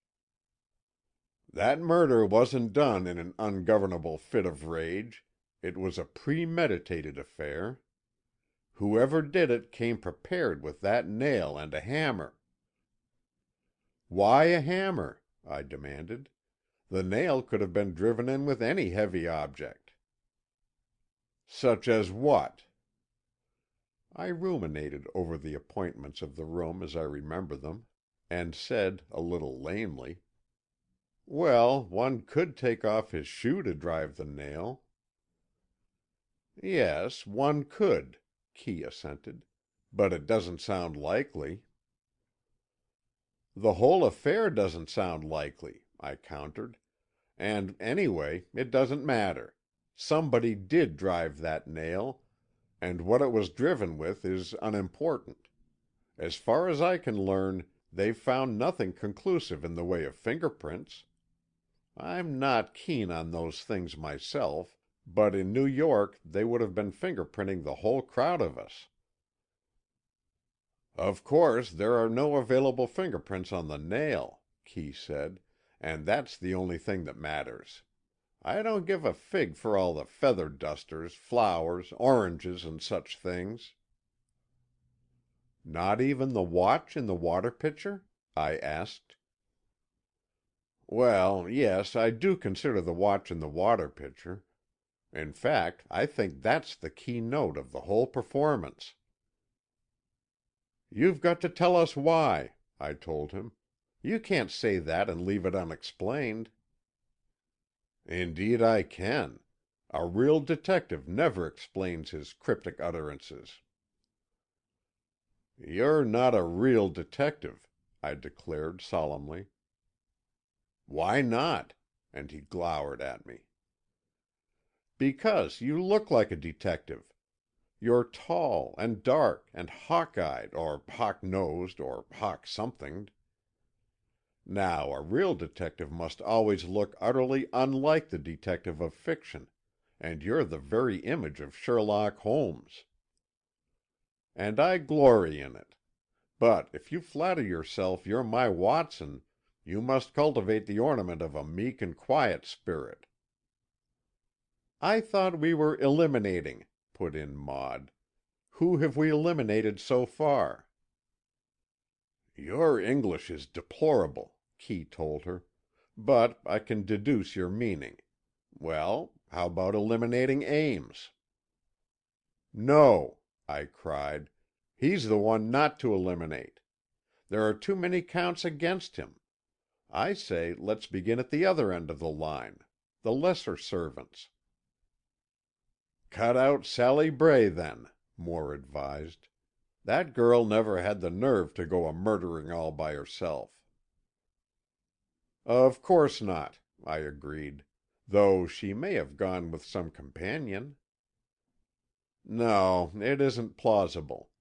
"That murder wasn't done in an ungovernable fit of rage. It was a premeditated affair. Whoever did it came prepared with that nail and a hammer." "Why a hammer?" I demanded. "The nail could have been driven in with any heavy object." "Such as what?" I ruminated over the appointments of the room as I remember them, and said, a little lamely, "Well, one could take off his shoe to drive the nail." "Yes, one could," Kee assented, "but it doesn't sound likely." "The whole affair doesn't sound likely," I countered. "And anyway, it doesn't matter. Somebody did drive that nail, and what it was driven with is unimportant. As far as I can learn, they've found nothing conclusive in the way of fingerprints. I'm not keen on those things myself, but in New York they would have been fingerprinting the whole crowd of us." "Of course, there are no available fingerprints on the nail," Kee said, "and that's the only thing that matters. I don't give a fig for all the feather dusters, flowers, oranges, and such things." "Not even the watch in the water pitcher?" I asked. "Well, yes, I do consider the watch in the water pitcher. In fact, I think that's the key note of the whole performance." "You've got to tell us why," I told him. "You can't say that and leave it unexplained." "Indeed I can. A real detective never explains his cryptic utterances." "You're not a real detective," I declared solemnly. "Why not?" and he glowered at me. "Because you look like a detective. You're tall and dark and hawk-eyed or hawk-nosed or hawk-somethinged. Now, a real detective must always look utterly unlike the detective of fiction, and you're the very image of Sherlock Holmes. And I glory in it. But if you flatter yourself you're my Watson, you must cultivate the ornament of a meek and quiet spirit." "I thought we were eliminating," put in Maud. "Who have we eliminated so far?" "Your English is deplorable," Key told her, "but I can deduce your meaning. Well, how about eliminating Ames?" "No," I cried. "He's the one not to eliminate. There are too many counts against him. I say let's begin at the other end of the line, the lesser servants." "Cut out Sally Bray, then," Moore advised. "That girl never had the nerve to go a murdering all by herself." "Of course not," I agreed, "though she may have gone with some companion." "No, it isn't plausible.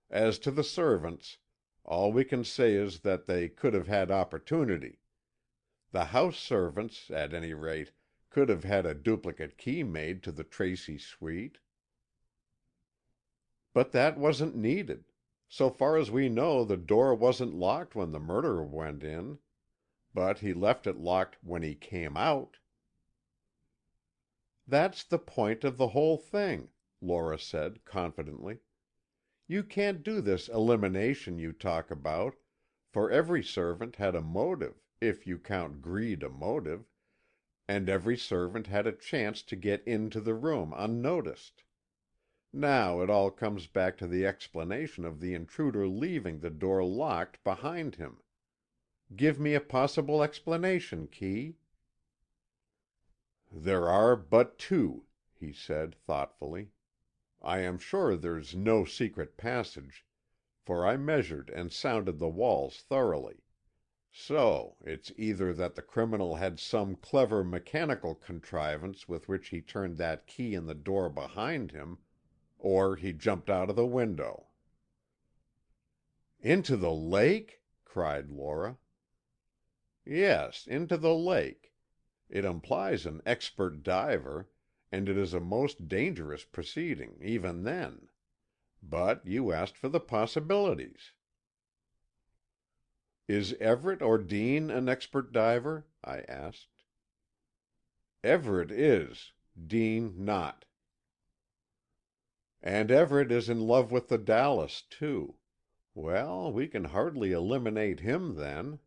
As to the servants, all we can say is that they could have had opportunity. The house servants, at any rate, could have had a duplicate key made to the Tracy suite." "But that wasn't needed. So far as we know, the door wasn't locked when the murderer went in. But he left it locked when he came out." "That's the point of the whole thing," Lora said confidently. "You can't do this elimination you talk about, for every servant had a motive, if you count greed a motive, and every servant had a chance to get into the room unnoticed. Now it all comes back to the explanation of the intruder leaving the door locked behind him. Give me a possible explanation, Key." "There are but two," he said thoughtfully. "I am sure there's no secret passage, for I measured and sounded the walls thoroughly. So it's either that the criminal had some clever mechanical contrivance with which he turned that key in the door behind him, or he jumped out of the window." "Into the lake?" cried Lora. "Yes, into the lake. It implies an expert diver, and it is a most dangerous proceeding, even then. But you asked for the possibilities." "Is Everett or Dean an expert diver?" I asked. "Everett is. Dean not." "And Everett is in love with the Dallas, too. Well, we can hardly eliminate him, then."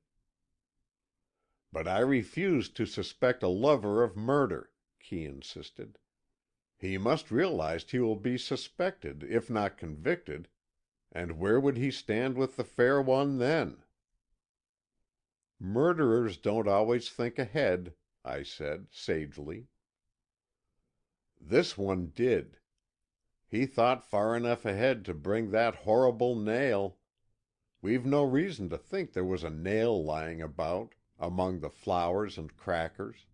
"But I refuse to suspect a lover of murder," Key insisted. "He must realize he will be suspected, if not convicted, and where would he stand with the fair one then?" "Murderers don't always think ahead," I said sagely. "This one did. He thought far enough ahead to bring that horrible nail. We've no reason to think there was a nail lying about, among the flowers and crackers."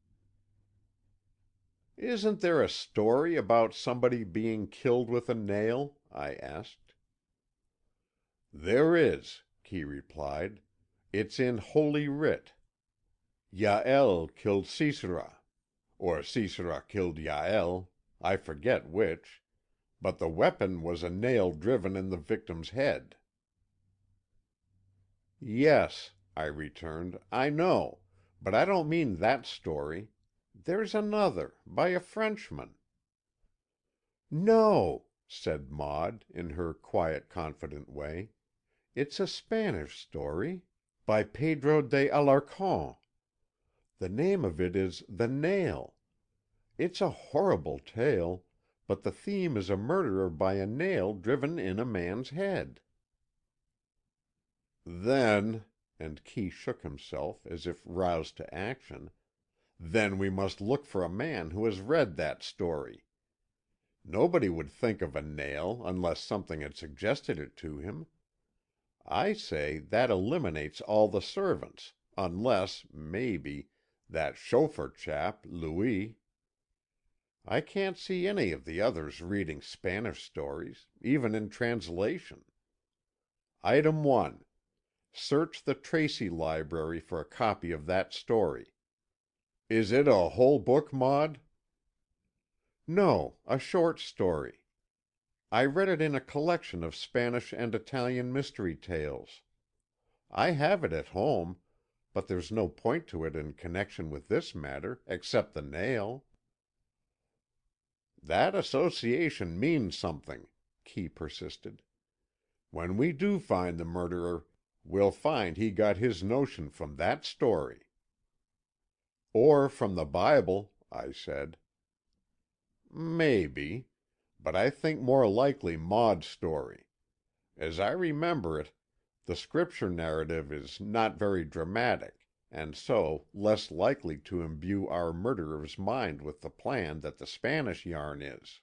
"Isn't there a story about somebody being killed with a nail?" I asked. "There is," Key replied. "It's in Holy Writ. Jael killed Sisera, or Sisera killed Jael, I forget which, but the weapon was a nail driven in the victim's head." "Yes," I returned, "I know, but I don't mean that story. There's another, by a Frenchman." "No," said Maud, in her quiet, confident way. "It's a Spanish story, by Pedro de Alarcón. The name of it is The Nail. It's a horrible tale, but the theme is a murder by a nail driven in a man's head." "Then," and Key shook himself as if roused to action, "then we must look for a man who has read that story. Nobody would think of a nail unless something had suggested it to him. I say that eliminates all the servants, unless, maybe, that chauffeur chap, Louis. I can't see any of the others reading Spanish stories, even in translation. Item 1. Search the Tracy library for a copy of that story." "Is it a whole book, Maud?" "No, a short story. I read it in a collection of Spanish and Italian mystery tales. I have it at home, but there's no point to it in connection with this matter, except the nail." "That association means something," Kee persisted. "When we do find the murderer, we'll find he got his notion from that story." "Or from the Bible," I said. "Maybe. But I think more likely Maud's story. As I remember it, the Scripture narrative is not very dramatic, and so less likely to imbue our murderer's mind with the plan that the Spanish yarn is."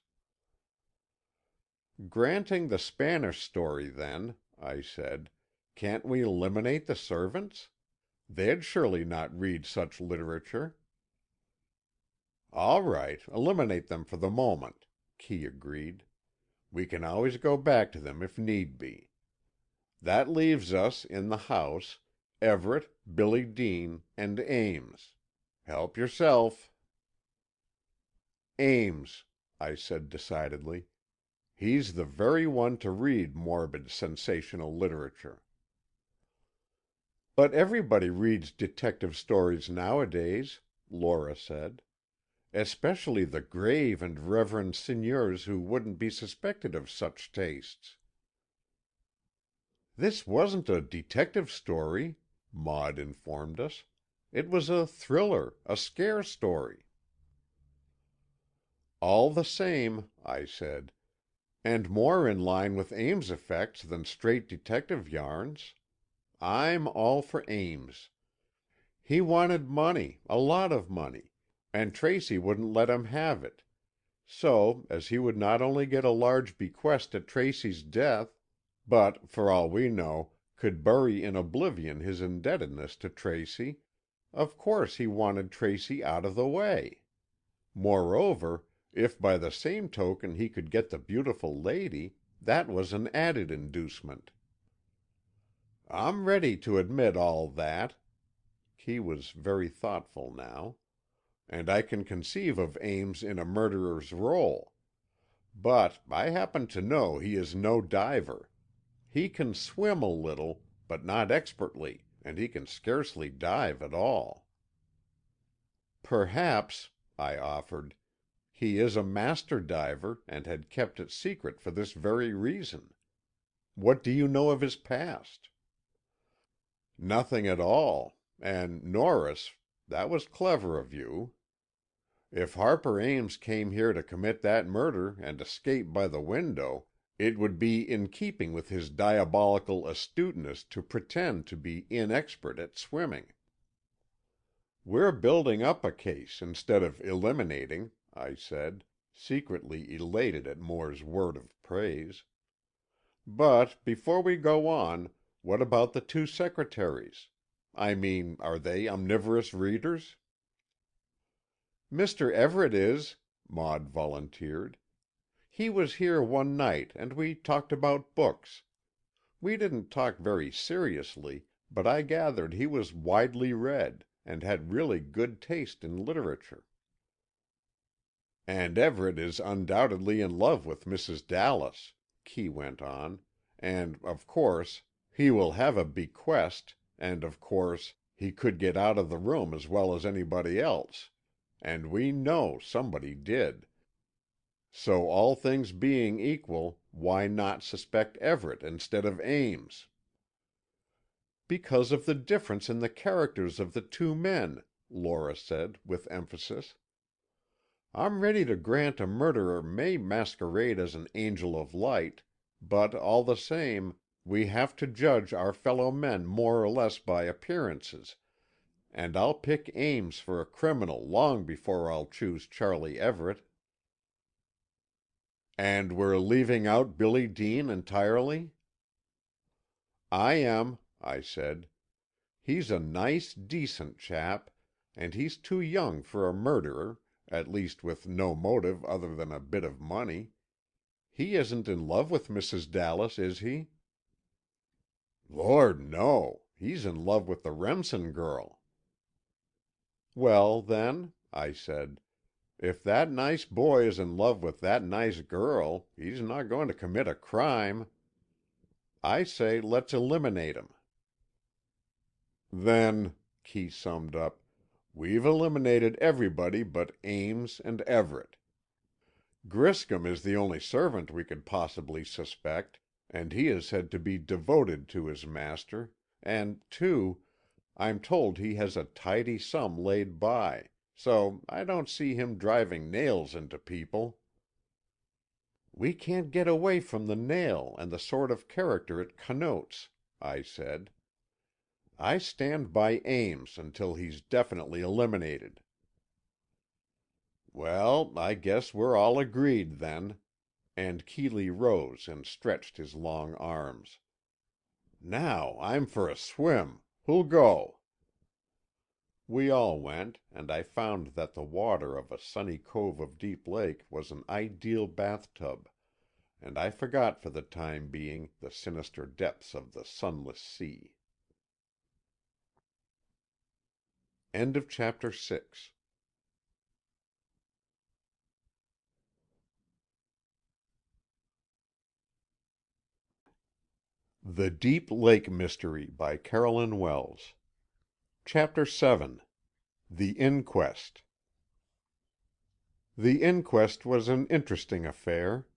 "Granting the Spanish story, then," I said, "can't we eliminate the servants? They'd surely not read such literature." "All right, eliminate them for the moment," Kee agreed. "We can always go back to them if need be. That leaves us, in the house, Everett, Billy Dean, and Ames. Help yourself." "Ames," I said decidedly. "He's the very one to read morbid, sensational literature." "But everybody reads detective stories nowadays," Lora said. "Especially the grave and reverend seigneurs who wouldn't be suspected of such tastes." "This wasn't a detective story," Maud informed us. "It was a thriller, a scare story." "All the same," I said, "and more in line with Ames' effects than straight detective yarns. I'm all for Ames. He wanted money, a lot of money, and Tracy wouldn't let him have it. So, as he would not only get a large bequest at Tracy's death, but, for all we know, could bury in oblivion his indebtedness to Tracy, of course he wanted Tracy out of the way. Moreover, if by the same token he could get the beautiful lady, that was an added inducement." "I'm ready to admit all that." Kee was very thoughtful now. "And I can conceive of Ames in a murderer's role. But I happen to know he is no diver. He can swim a little, but not expertly, and he can scarcely dive at all." "Perhaps," I offered, "he is a master diver and had kept it secret for this very reason. What do you know of his past?" "Nothing at all. And Norris, that was clever of you. If Harper Ames came here to commit that murder and escape by the window, it would be in keeping with his diabolical astuteness to pretend to be inexpert at swimming." "We're building up a case instead of eliminating," I said, secretly elated at Moore's word of praise. "But before we go on, what about the two secretaries? I mean, are they omnivorous readers?" "Mr. Everett is," Maud volunteered. "He was here one night and we talked about books. We didn't talk very seriously, but I gathered he was widely read, and had really good taste in literature." "And Everett is undoubtedly in love with Mrs. Dallas," Kee went on, "and, of course, he will have a bequest, and, of course, he could get out of the room as well as anybody else. And we know somebody did. So all things being equal, why not suspect Everett instead of Ames?" "Because of the difference in the characters of the two men," Lora said, with emphasis. "I'm ready to grant a murderer may masquerade as an angel of light, but all the same, we have to judge our fellow men more or less by appearances, and I'll pick Ames for a criminal long before I'll choose Charlie Everett." "And we're leaving out Billy Dean entirely?" "I am," I said. "He's a nice, decent chap, and he's too young for a murderer, at least with no motive other than a bit of money. He isn't in love with Mrs. Dallas, is he?" "Lord, no. He's in love with the Remsen girl." "Well, then," I said, "if that nice boy is in love with that nice girl, he's not going to commit a crime. I say let's eliminate him." "Then," Kee summed up, "we've eliminated everybody but Ames and Everett. Griscom is the only servant we could possibly suspect, and he is said to be devoted to his master, and, too, I'm told he has a tidy sum laid by, so I don't see him driving nails into people." "We can't get away from the nail and the sort of character it connotes," I said. "I stand by Ames until he's definitely eliminated." "Well, I guess we're all agreed, then," and Keeley rose and stretched his long arms. "Now I'm for a swim. Who'll go?" We all went, and I found that the water of a sunny cove of Deep Lake was an ideal bathtub, and I forgot for the time being the sinister depths of the sunless sea. End of chapter 6. The Deep Lake Mystery by Carolyn Wells. Chapter 7. The Inquest. The inquest was an interesting affair.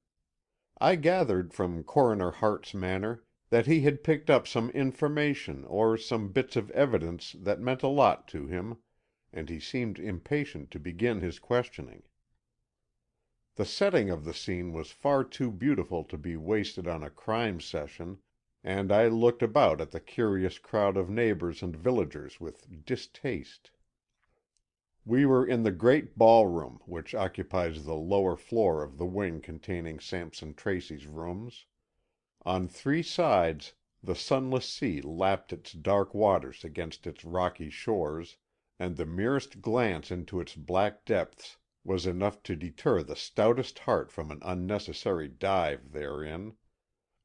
I gathered from Coroner Hart's manner that he had picked up some information or some bits of evidence that meant a lot to him, and he seemed impatient to begin his questioning. The setting of the scene was far too beautiful to be wasted on a crime session, and I looked about at the curious crowd of neighbors and villagers with distaste. We were in the great ballroom, which occupies the lower floor of the wing containing Sampson Tracy's rooms. On three sides, the sunless sea lapped its dark waters against its rocky shores, and the merest glance into its black depths was enough to deter the stoutest heart from an unnecessary dive therein.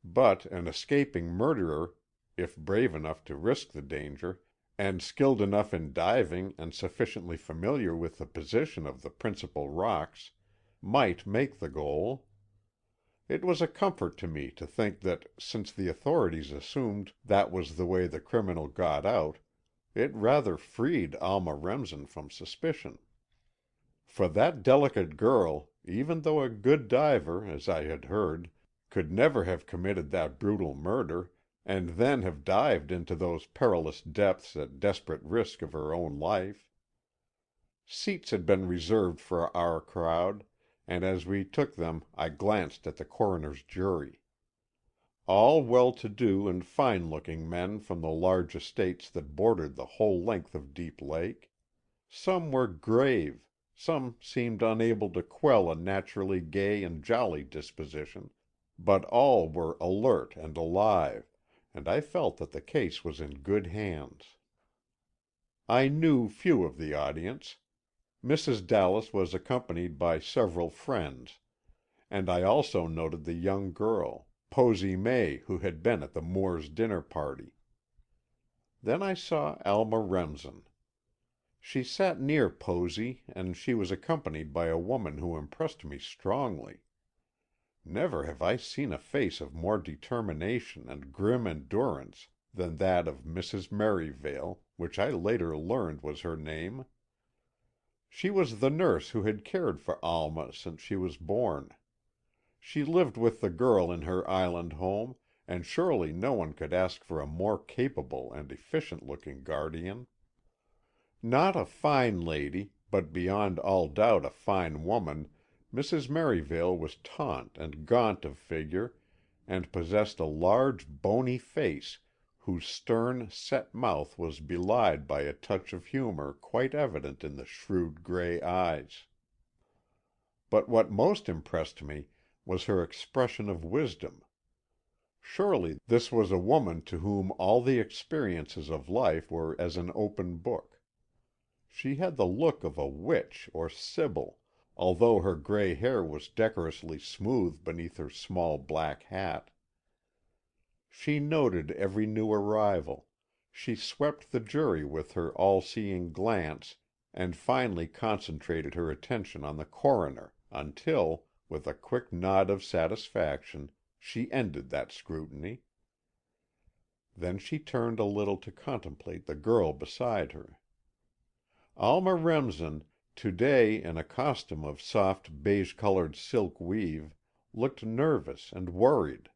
But an escaping murderer, if brave enough to risk the danger, and skilled enough in diving and sufficiently familiar with the position of the principal rocks, might make the goal. It was a comfort to me to think that, since the authorities assumed that was the way the criminal got out, it rather freed Alma Remsen from suspicion. For that delicate girl, even though a good diver, as I had heard, could never have committed that brutal murder, and then have dived into those perilous depths at desperate risk of her own life. Seats had been reserved for our crowd, and as we took them I glanced at the coroner's jury. All well-to-do and fine-looking men from the large estates that bordered the whole length of Deep Lake. Some were grave, some seemed unable to quell a naturally gay and jolly disposition, but all were alert and alive, and I felt that the case was in good hands. I knew few of the audience. Mrs. Dallas was accompanied by several friends, and I also noted the young girl, Posy May, who had been at the Moores' dinner party. Then I saw Alma Remsen. She sat near Posy, and she was accompanied by a woman who impressed me strongly. Never have I seen a face of more determination and grim endurance than that of Mrs. Merivale, which I later learned was her name. She was the nurse who had cared for Alma since she was born. She lived with the girl in her island home, and surely no one could ask for a more capable and efficient-looking guardian. Not a fine lady, but beyond all doubt a fine woman, Mrs. Merivale was taunt and gaunt of figure, and possessed a large, bony face, whose stern, set mouth was belied by a touch of humor quite evident in the shrewd gray eyes. But what most impressed me was her expression of wisdom. Surely this was a woman to whom all the experiences of life were as an open book. She had the look of a witch or sibyl, although her gray hair was decorously smooth beneath her small black hat. She noted every new arrival. She swept the jury with her all-seeing glance, and finally concentrated her attention on the coroner, until, with a quick nod of satisfaction, she ended that scrutiny. Then she turned a little to contemplate the girl beside her. Alma Remsen, to-day in a costume of soft beige-colored silk weave, looked nervous and worried.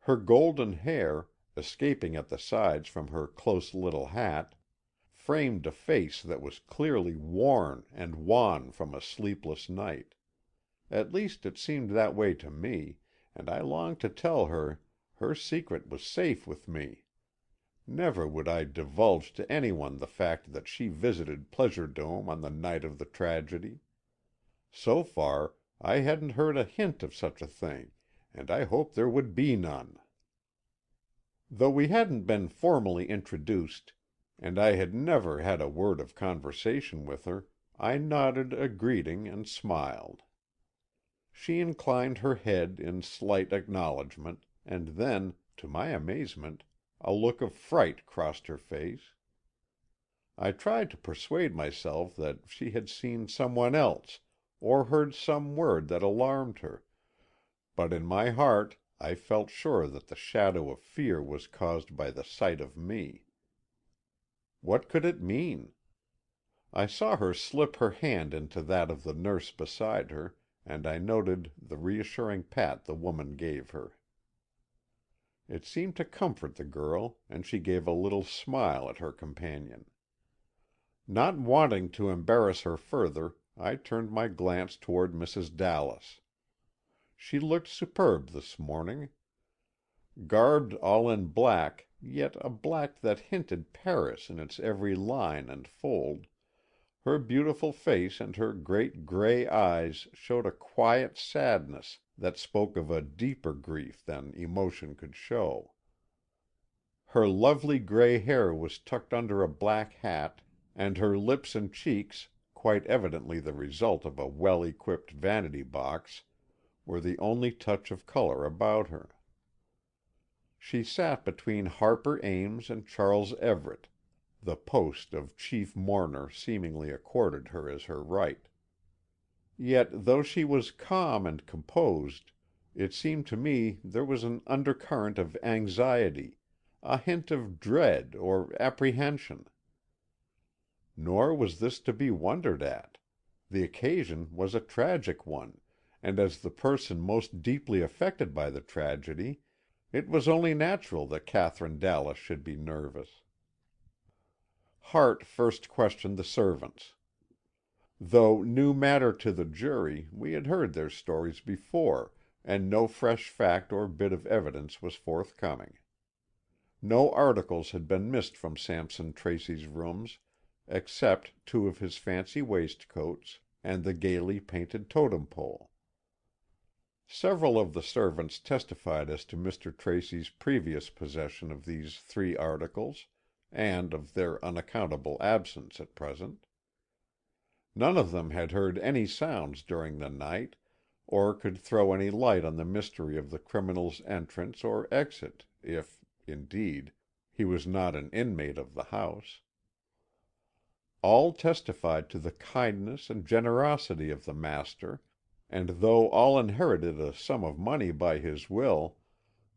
Her golden hair, escaping at the sides from her close little hat, framed a face that was clearly worn and wan from a sleepless night. At least it seemed that way to me, and I longed to tell her her secret was safe with me. Never would I divulge to anyone the fact that she visited Pleasure Dome on the night of the tragedy. So far, I hadn't heard a hint of such a thing, and I hoped there would be none. Though we hadn't been formally introduced, and I had never had a word of conversation with her, I nodded a greeting and smiled. She inclined her head in slight acknowledgment, and then, to my amazement, a look of fright crossed her face. I tried to persuade myself that she had seen someone else, or heard some word that alarmed her, but in my heart I felt sure that the shadow of fear was caused by the sight of me. What could it mean? I saw her slip her hand into that of the nurse beside her, and I noted the reassuring pat the woman gave her. It seemed to comfort the girl, and she gave a little smile at her companion. Not wanting to embarrass her further, I turned my glance toward Mrs. Dallas. She looked superb this morning. Garbed all in black, yet a black that hinted Paris in its every line and fold, her beautiful face and her great gray eyes showed a quiet sadness that spoke of a deeper grief than emotion could show. Her lovely gray hair was tucked under a black hat, and her lips and cheeks, quite evidently the result of a well-equipped vanity box, were the only touch of color about her. She sat between Harper Ames and Charles Everett, the post of chief mourner seemingly accorded her as her right. Yet, though she was calm and composed, it seemed to me there was an undercurrent of anxiety, a hint of dread or apprehension. Nor was this to be wondered at. The occasion was a tragic one, and as the person most deeply affected by the tragedy, it was only natural that Catherine Dallas should be nervous. Hart first questioned the servants. Though new matter to the jury, we had heard their stories before, and no fresh fact or bit of evidence was forthcoming. No articles had been missed from Sampson Tracy's rooms, except 2 of his fancy waistcoats and the gaily painted totem pole. Several of the servants testified as to Mr. Tracy's previous possession of these 3 articles, and of their unaccountable absence at present. None of them had heard any sounds during the night, or could throw any light on the mystery of the criminal's entrance or exit, if, indeed, he was not an inmate of the house. All testified to the kindness and generosity of the master, and though all inherited a sum of money by his will,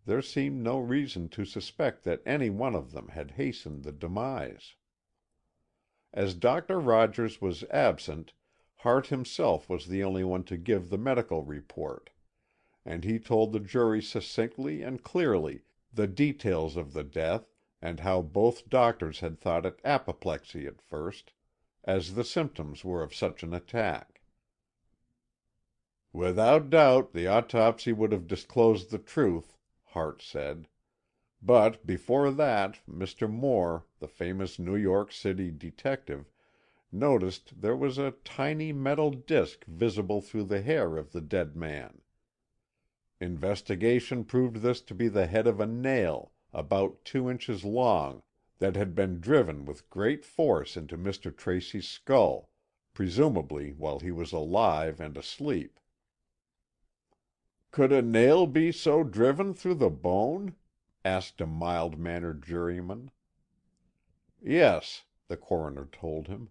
there seemed no reason to suspect that any one of them had hastened the demise. As Dr. Rogers was absent, Hart himself was the only one to give the medical report, and he told the jury succinctly and clearly the details of the death and how both doctors had thought it apoplexy at first, as the symptoms were of such an attack. "Without doubt the autopsy would have disclosed the truth," Hart said. "But before that, Mr. Moore, the famous New York City detective, noticed there was a tiny metal disc visible through the hair of the dead man. Investigation proved this to be the head of a nail, about 2 inches long, that had been driven with great force into Mr. Tracy's skull, presumably while he was alive and asleep." "Could a nail be so driven through the bone?" asked a mild-mannered juryman. "Yes," the coroner told him.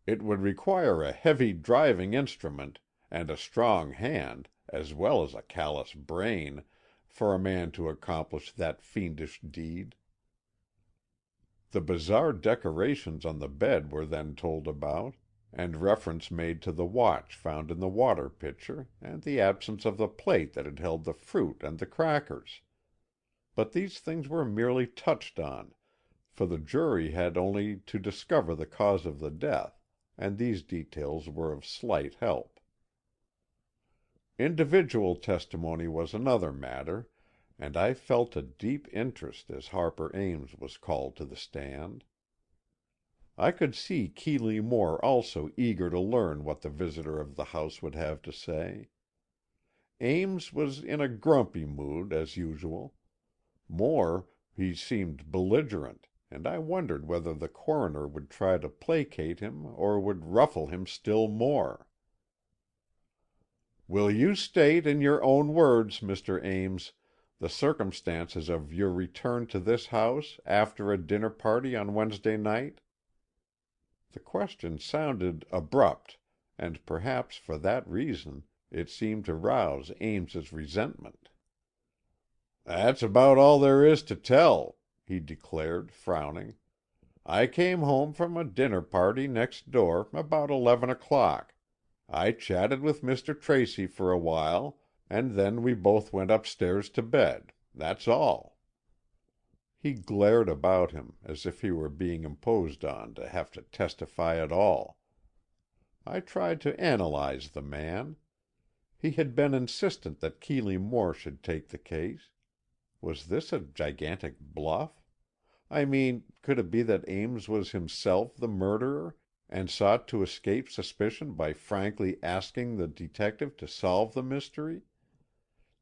"It would require a heavy driving instrument, and a strong hand, as well as a callous brain, for a man to accomplish that fiendish deed." The bizarre decorations on the bed were then told about, and reference made to the watch found in the water pitcher, and the absence of the plate that had held the fruit and the crackers. But these things were merely touched on, for the jury had only to discover the cause of the death, and these details were of slight help. Individual testimony was another matter, and I felt a deep interest as Harper Ames was called to the stand. I could see Keeley Moore also eager to learn what the visitor of the house would have to say. Ames was in a grumpy mood, as usual. Moore, he seemed belligerent, and I wondered whether the coroner would try to placate him or would ruffle him still more. "Will you state in your own words, Mr. Ames, the circumstances of your return to this house after a dinner party on Wednesday night?" The question sounded abrupt, and perhaps for that reason it seemed to rouse Ames's resentment. "That's about all there is to tell," he declared, frowning. "I came home from a dinner party next door about 11 o'clock. I chatted with Mr. Tracy for a while, and then we both went upstairs to bed. That's all." He glared about him, as if he were being imposed on to have to testify at all. I tried to analyze the man. He had been insistent that Keeley Moore should take the case. Was this a gigantic bluff? I mean, could it be that Ames was himself the murderer, and sought to escape suspicion by frankly asking the detective to solve the mystery?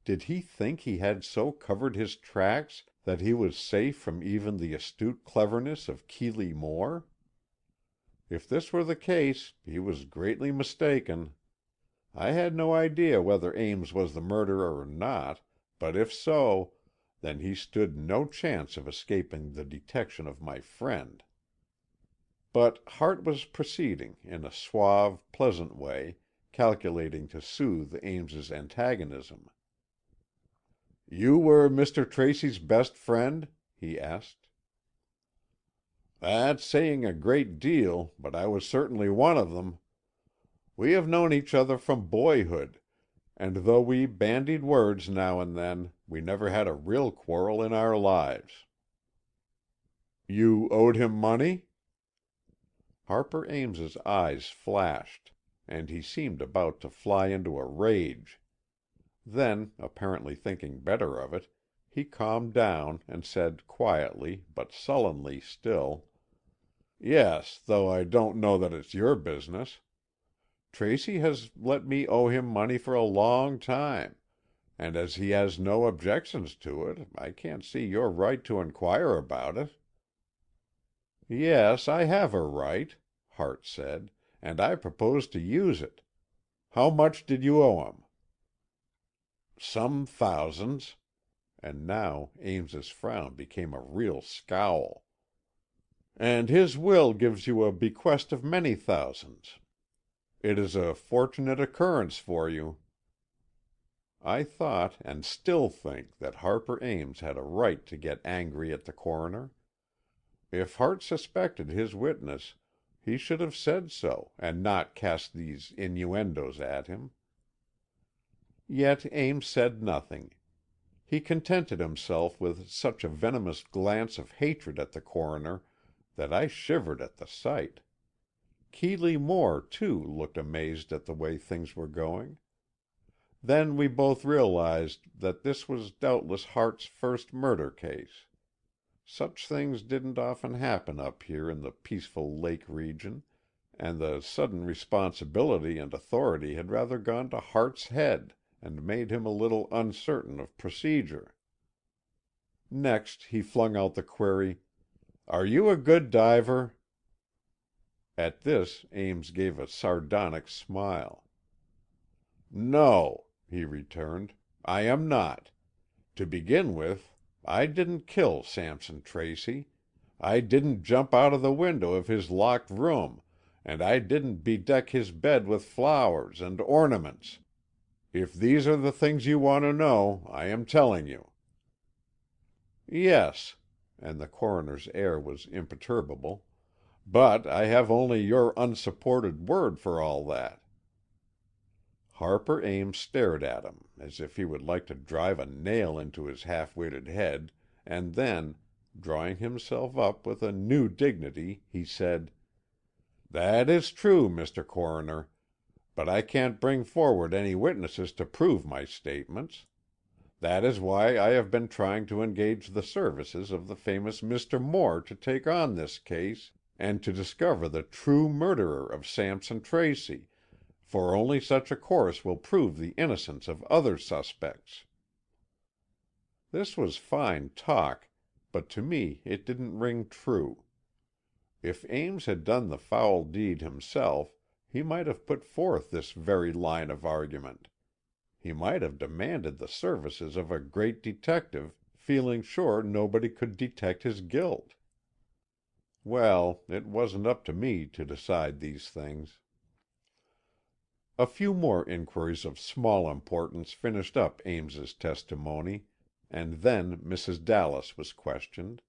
Did he think he had so covered his tracks that he was safe from even the astute cleverness of Keeley Moore? If this were the case, he was greatly mistaken. I had no idea whether Ames was the murderer or not, but if so, then he stood no chance of escaping the detection of my friend. But Hart was proceeding in a suave, pleasant way, calculating to soothe Ames's antagonism. "You were Mr. Tracy's best friend?" he asked. "That's saying a great deal, but I was certainly one of them. We have known each other from boyhood, and though we bandied words now and then, we never had a real quarrel in our lives." "You owed him money?" Harper Ames's eyes flashed, and he seemed about to fly into a rage. Then, apparently thinking better of it, he calmed down and said quietly, but sullenly still, "Yes, though I don't know that it's your business. Tracy has let me owe him money for a long time, and as he has no objections to it, I can't see your right to inquire about it." "Yes, I have a right," Hart said, "and I propose to use it. How much did you owe him?" "Some thousands," and now Ames's frown became a real scowl. "And his will gives you a bequest of many thousands. It is a fortunate occurrence for you." I thought, and still think, that Harper Ames had a right to get angry at the coroner. If Hart suspected his witness, he should have said so, and not cast these innuendos at him. Yet Ames said nothing. He contented himself with such a venomous glance of hatred at the coroner that I shivered at the sight. Keeley Moore, too, looked amazed at the way things were going. Then we both realized that this was doubtless Hart's first murder case. Such things didn't often happen up here in the peaceful lake region, and the sudden responsibility and authority had rather gone to Hart's head, and made him a little uncertain of procedure. Next he flung out the query, "Are you a good diver?" At this Ames gave a sardonic smile. "No," he returned, "I am not. To begin with, I didn't kill Sampson Tracy. I didn't jump out of the window of his locked room, and I didn't bedeck his bed with flowers and ornaments. If these are the things you want to know, I am telling you." "Yes," and the coroner's air was imperturbable, "but I have only your unsupported word for all that." Harper Ames stared at him as if he would like to drive a nail into his half-witted head, and then, drawing himself up with a new dignity, he said, "That is true, Mr. Coroner, but I can't bring forward any witnesses to prove my statements. That is why I have been trying to engage the services of the famous Mr. Moore to take on this case, and to discover the true murderer of Sampson Tracy, for only such a course will prove the innocence of other suspects." This was fine talk, but to me it didn't ring true. If Ames had done the foul deed himself, he might have put forth this very line of argument. He might have demanded the services of a great detective, feeling sure nobody could detect his guilt. Well, it wasn't up to me to decide these things. A few more inquiries of small importance finished up Ames's testimony, and then Mrs. Dallas was questioned.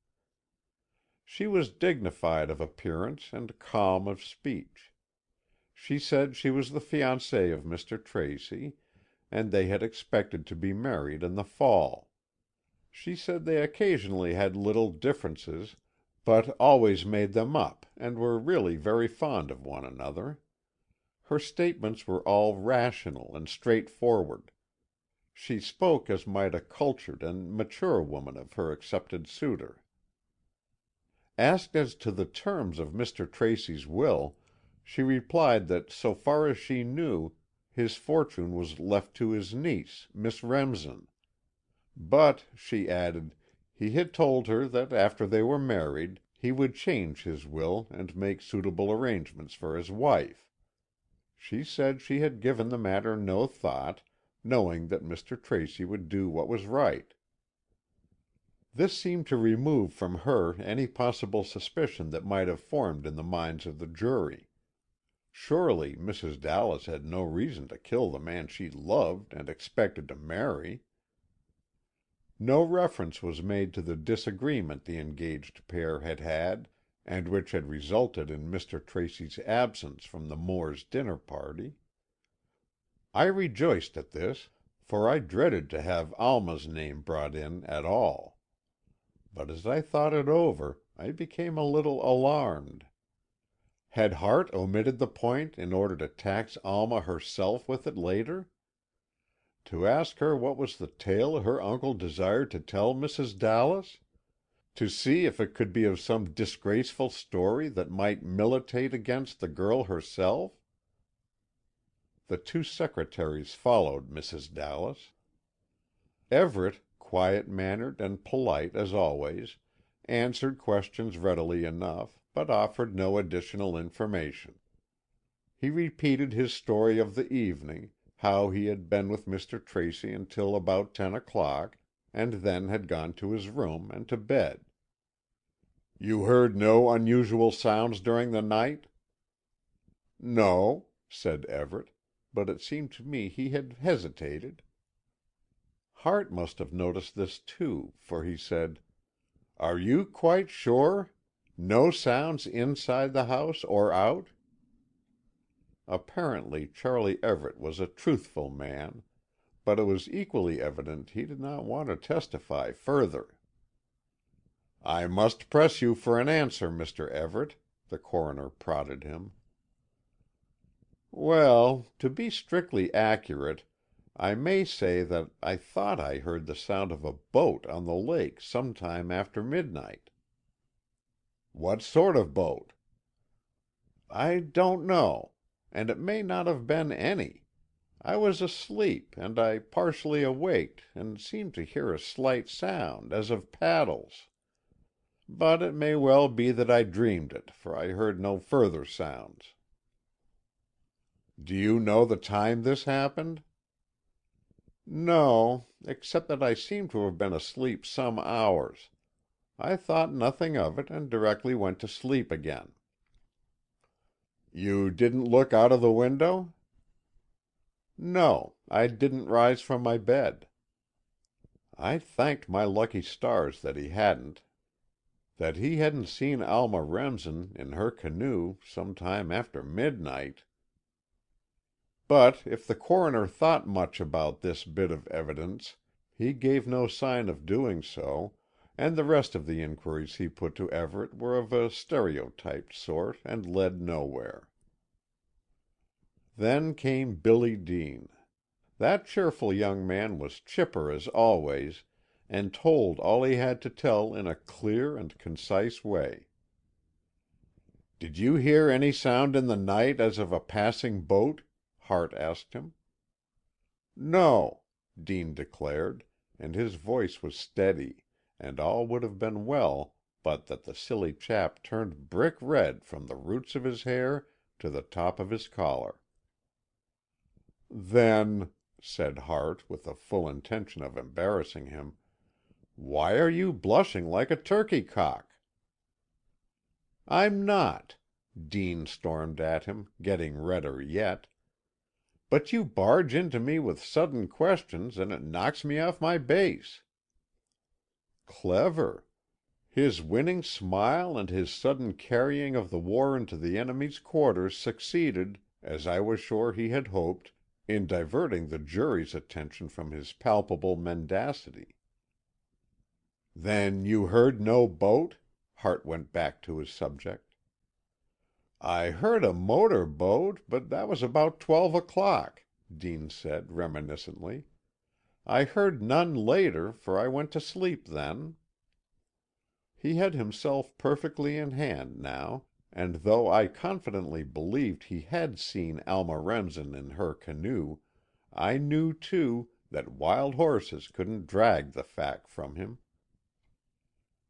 She was dignified of appearance and calm of speech. She said she was the fiancée of Mr. Tracy, and they had expected to be married in the fall. She said they occasionally had little differences, but always made them up, and were really very fond of one another. Her statements were all rational and straightforward. She spoke as might a cultured and mature woman of her accepted suitor. Asked as to the terms of Mr. Tracy's will, she replied that so far as she knew, his fortune was left to his niece, Miss Remsen. But, she added, he had told her that after they were married, he would change his will and make suitable arrangements for his wife. She said she had given the matter no thought, knowing that Mr. Tracy would do what was right. This seemed to remove from her any possible suspicion that might have formed in the minds of the jury. Surely Mrs. Dallas had no reason to kill the man she loved and expected to marry. No reference was made to the disagreement the engaged pair had had, and which had resulted in Mr. Tracy's absence from the Moores' dinner party. I rejoiced at this, for I dreaded to have Alma's name brought in at all. But as I thought it over, I became a little alarmed. Had Hart omitted the point in order to tax Alma herself with it later? To ask her what was the tale her uncle desired to tell Mrs. Dallas? To see if it could be of some disgraceful story that might militate against the girl herself? The two secretaries followed Mrs. Dallas. Everett, quiet-mannered and polite as always, answered questions readily enough, but offered no additional information. He repeated his story of the evening, how he had been with Mr. Tracy until about 10 o'clock, and then had gone to his room and to bed. "You heard no unusual sounds during the night?" "No," said Everett, but it seemed to me he had hesitated. Hart must have noticed this too, for he said, "Are you quite sure? No sounds inside the house or out?" Apparently Charlie Everett was a truthful man, but it was equally evident he did not want to testify further. "I must press you for an answer, Mr. Everett," the coroner prodded him. "Well, to be strictly accurate, I may say that I thought I heard the sound of a boat on the lake some time after midnight." "What sort of boat?" "I don't know, and it may not have been any. I was asleep, and I partially awaked and seemed to hear a slight sound as of paddles. But it may well be that I dreamed it, for I heard no further sounds." "Do you know the time this happened?" "No, except that I seem to have been asleep some hours. I thought nothing of it, and directly went to sleep again." "You didn't look out of the window?" "No, I didn't rise from my bed." I thanked my lucky stars that he hadn't. That he hadn't seen Alma Remsen in her canoe some time after midnight. But if the coroner thought much about this bit of evidence, he gave no sign of doing so, and the rest of the inquiries he put to Everett were of a stereotyped sort and led nowhere. Then came Billy Dean. That cheerful young man was chipper as always, and told all he had to tell in a clear and concise way. "Did you hear any sound in the night as of a passing boat?" Hart asked him. "No," Dean declared, and his voice was steady, and all would have been well but that the silly chap turned brick red from the roots of his hair to the top of his collar. "Then," said Hart, with a full intention of embarrassing him, "why are you blushing like a turkey-cock?" "I'm not," Dean stormed at him, getting redder yet. "But you barge into me with sudden questions, and it knocks me off my base." Clever. His winning smile and his sudden carrying of the war into the enemy's quarters succeeded, as I was sure he had hoped, in diverting the jury's attention from his palpable mendacity. "Then you heard no boat?" Hart went back to his subject. "I heard a motor boat, but that was about 12 o'clock," Dean said reminiscently. "I heard none later, for I went to sleep then." He had himself perfectly in hand now, and though I confidently believed he had seen Alma Remsen in her canoe, I knew, too, that wild horses couldn't drag the fact from him.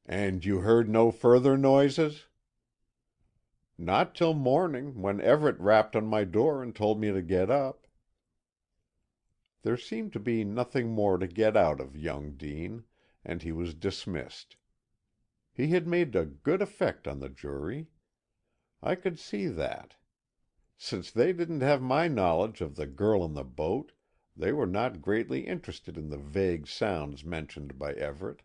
"And you heard no further noises?" "Not till morning, when Everett rapped on my door and told me to get up." There seemed to be nothing more to get out of young Dean, and he was dismissed. He had made a good effect on the jury. I could see that. Since they didn't have my knowledge of the girl in the boat, they were not greatly interested in the vague sounds mentioned by Everett.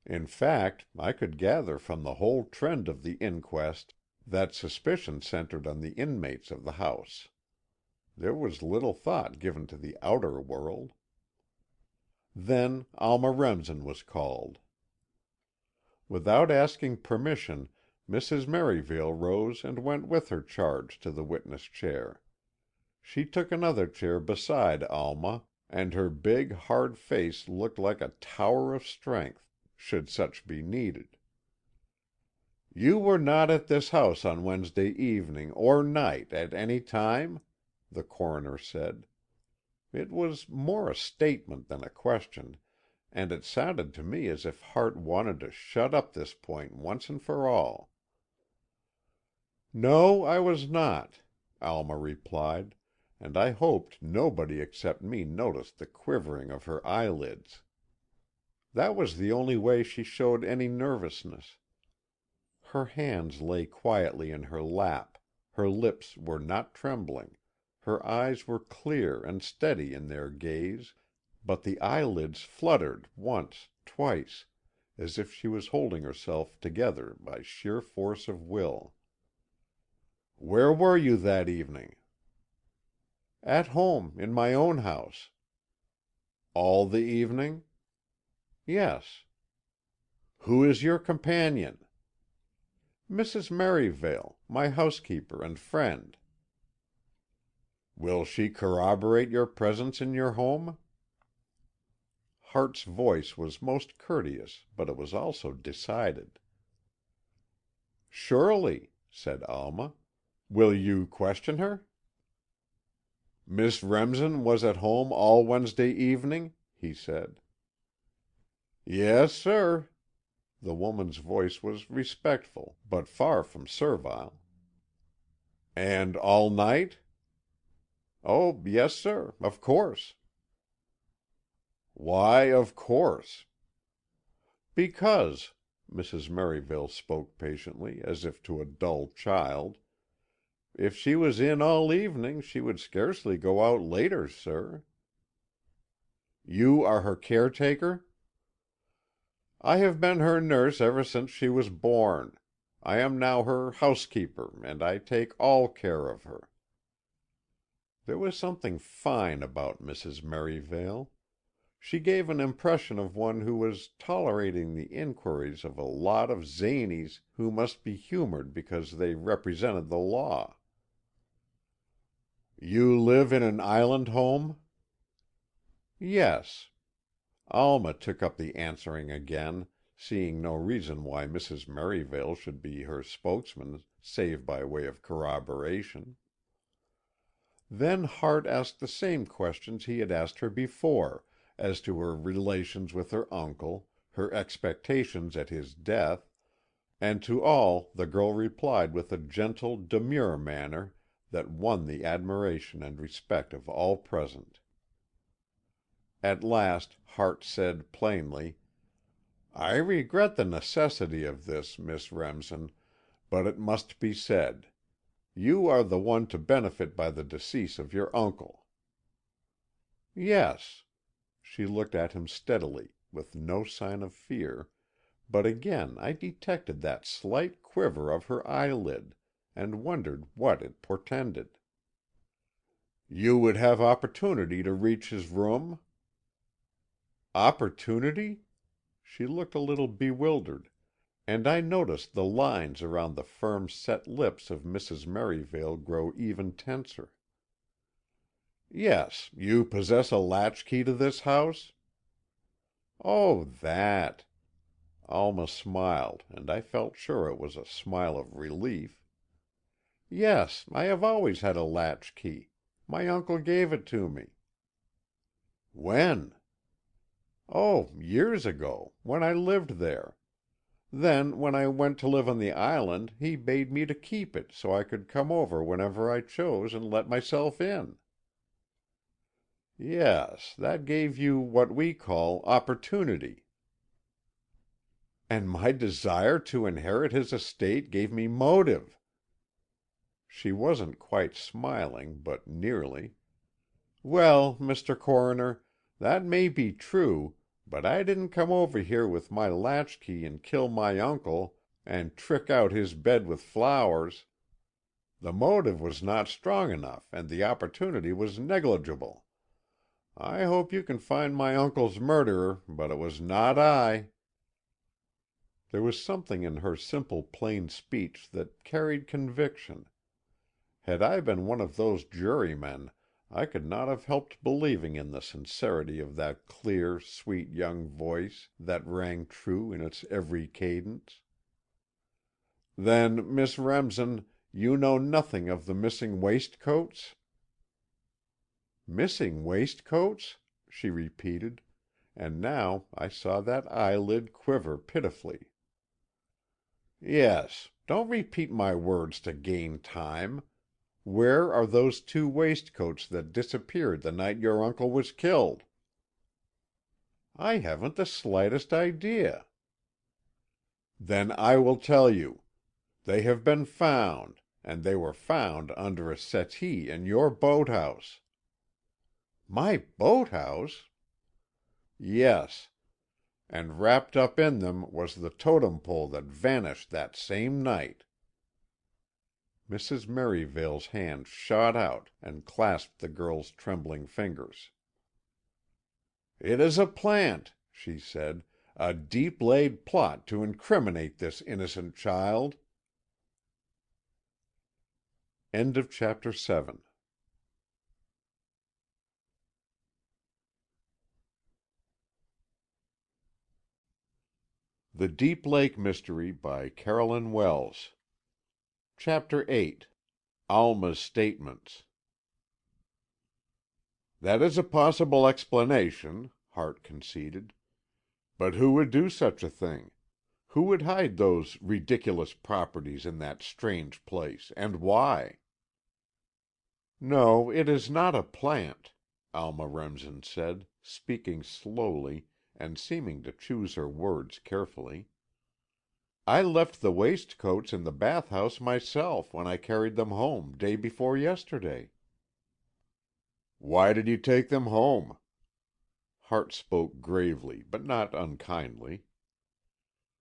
In fact, I could gather from the whole trend of the inquest that suspicion centered on the inmates of the house. There was little thought given to the outer world. Then Alma Remsen was called. Without asking permission, Mrs. Merivale rose and went with her charge to the witness chair. She took another chair beside Alma, and her big, hard face looked like a tower of strength, should such be needed. "You were not at this house on Wednesday evening or night at any time?" the coroner said. It was more a statement than a question, and it sounded to me as if Hart wanted to shut up this point once and for all. "No, I was not," Alma replied, and I hoped nobody except me noticed the quivering of her eyelids. That was the only way she showed any nervousness. Her hands lay quietly in her lap, her lips were not trembling, her eyes were clear and steady in their gaze, but the eyelids fluttered once, twice, as if she was holding herself together by sheer force of will. "Where were you that evening?" "At home, in my own house." "All the evening?" "Yes." "Who is your companion?" "Mrs. Merivale, my housekeeper and friend." "Will she corroborate your presence in your home?" Hart's voice was most courteous, but it was also decided. "Surely," said Alma. "Will you question her?" "Miss Remsen was at home all Wednesday evening?" he said. "Yes, sir." The woman's voice was respectful, but far from servile. "And all night?" "Oh, yes, sir, of course." "Why, of course." "Because," Mrs. Merivale spoke patiently, as if to a dull child, "if she was in all evening, she would scarcely go out later, sir." "You are her caretaker?" "I have been her nurse ever since she was born. I am now her housekeeper, and I take all care of her." There was something fine about Mrs. Merivale. She gave an impression of one who was tolerating the inquiries of a lot of zanies who must be humored because they represented the law. "You live in an island home?" "Yes." Alma took up the answering again, seeing no reason why Mrs. Merivale should be her spokesman save by way of corroboration. Then Hart asked the same questions he had asked her before, as to her relations with her uncle, her expectations at his death, and to all the girl replied with a gentle, demure manner that won the admiration and respect of all present. At last Hart said, plainly, "I regret the necessity of this, Miss Remsen, but it must be said. You are the one to benefit by the decease of your uncle." "Yes." She looked at him steadily, with no sign of fear, but again I detected that slight quiver of her eyelid, and wondered what it portended. "You would have opportunity to reach his room?" "Opportunity?" She looked a little bewildered, and I noticed the lines around the firm set lips of Mrs. Merivale grow even tenser. "Yes. You possess a latchkey to this house?" "Oh, that!" Alma smiled, and I felt sure it was a smile of relief. "Yes, I have always had a latchkey. My uncle gave it to me." "When?" "Oh, years ago, when I lived there. Then, when I went to live on the island, he bade me to keep it so I could come over whenever I chose and let myself in." "Yes, that gave you what we call opportunity." "And my desire to inherit his estate gave me motive." She wasn't quite smiling, but nearly. "Well, Mr. Coroner, that may be true, but I didn't come over here with my latchkey and kill my uncle and trick out his bed with flowers. The motive was not strong enough and the opportunity was negligible. I hope you can find my uncle's murderer, but it was not I." There was something in her simple plain speech that carried conviction. Had I been one of those jurymen, I could not have helped believing in the sincerity of that clear, sweet young voice that rang true in its every cadence. "Then, Miss Remsen, you know nothing of the missing waistcoats?" "Missing waistcoats?" she repeated, and now I saw that eyelid quiver pitifully. "Yes. Don't repeat my words to gain time. Where are those two waistcoats that disappeared the night your uncle was killed?" "I haven't the slightest idea." "Then I will tell you. They have been found, and they were found under a settee in your boathouse." "My boathouse?" "Yes. And wrapped up in them was the Totem Pole that vanished that same night." Mrs. Merivale's hand shot out and clasped the girl's trembling fingers. "It is a plant," she said, "a deep-laid plot to incriminate this innocent child." Chapter 7. The Deep Lake Mystery by Carolyn Wells. Chapter 8. Alma's Statements. "That is a possible explanation," Hart conceded. "But who would do such a thing? Who would hide those ridiculous properties in that strange place, and why?" "No, it is not a plant," Alma Remsen said, speaking slowly and seeming to choose her words carefully. "I left the waistcoats in the bathhouse myself when I carried them home day before yesterday." "Why did you take them home?" Hart spoke gravely, but not unkindly.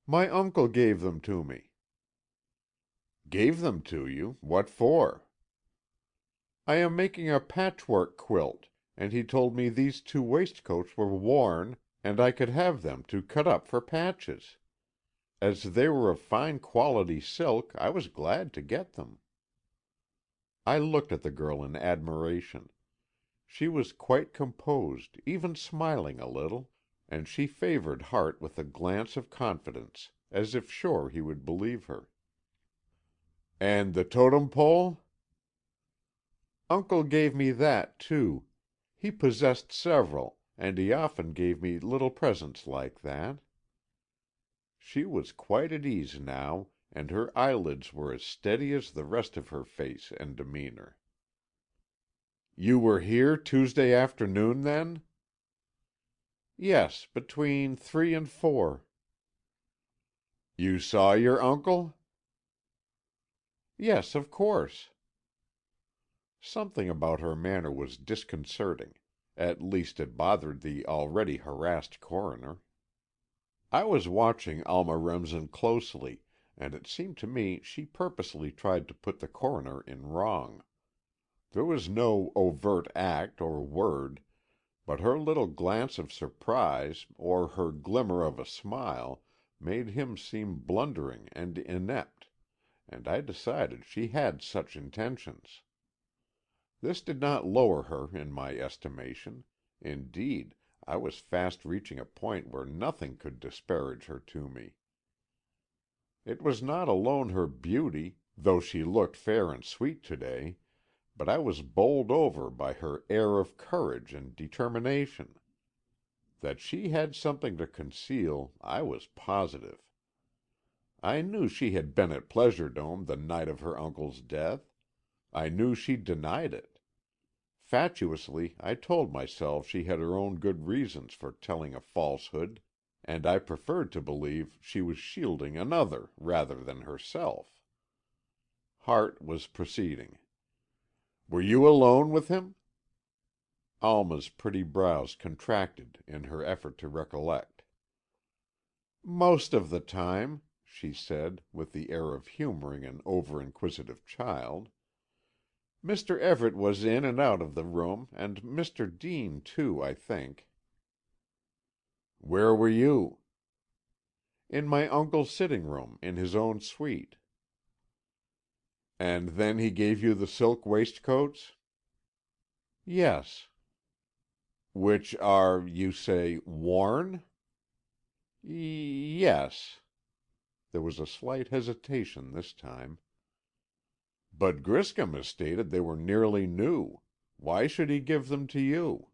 "My uncle gave them to me." "Gave them to you? What for?" "I am making a patchwork quilt, and he told me these two waistcoats were worn, and I could have them to cut up for patches. As they were of fine quality silk, I was glad to get them." I looked at the girl in admiration. She was quite composed, even smiling a little, and she favored Hart with a glance of confidence, as if sure he would believe her. "And the totem pole?" "Uncle gave me that, too. He possessed several, and he often gave me little presents like that." She was quite at ease now, and her eyelids were as steady as the rest of her face and demeanor. "You were here Tuesday afternoon, then?" "Yes, between 3 and 4." "You saw your uncle?" "Yes, of course." Something about her manner was disconcerting. At least it bothered the already harassed coroner. I was watching Alma Remsen closely, and it seemed to me she purposely tried to put the coroner in wrong. There was no overt act or word, but her little glance of surprise, or her glimmer of a smile, made him seem blundering and inept, and I decided she had such intentions. This did not lower her in my estimation. Indeed, I was fast reaching a point where nothing could disparage her to me. It was not alone her beauty, though she looked fair and sweet today, but I was bowled over by her air of courage and determination. That she had something to conceal, I was positive. I knew she had been at Pleasure Dome the night of her uncle's death. I knew she denied it. Fatuously, I told myself she had her own good reasons for telling a falsehood, and I preferred to believe she was shielding another rather than herself. Hart was proceeding. "Were you alone with him?" Alma's pretty brows contracted in her effort to recollect. "Most of the time," she said, with the air of humoring an over-inquisitive child. "Mr. Everett was in and out of the room, and Mr. Dean, too, I think." "Where were you?" "In my uncle's sitting room, in his own suite." "And then he gave you the silk waistcoats?" "Yes." "Which are, you say, worn?" "Yes." There was a slight hesitation this time. "But Griscom has stated they were nearly new. Why should he give them to you?"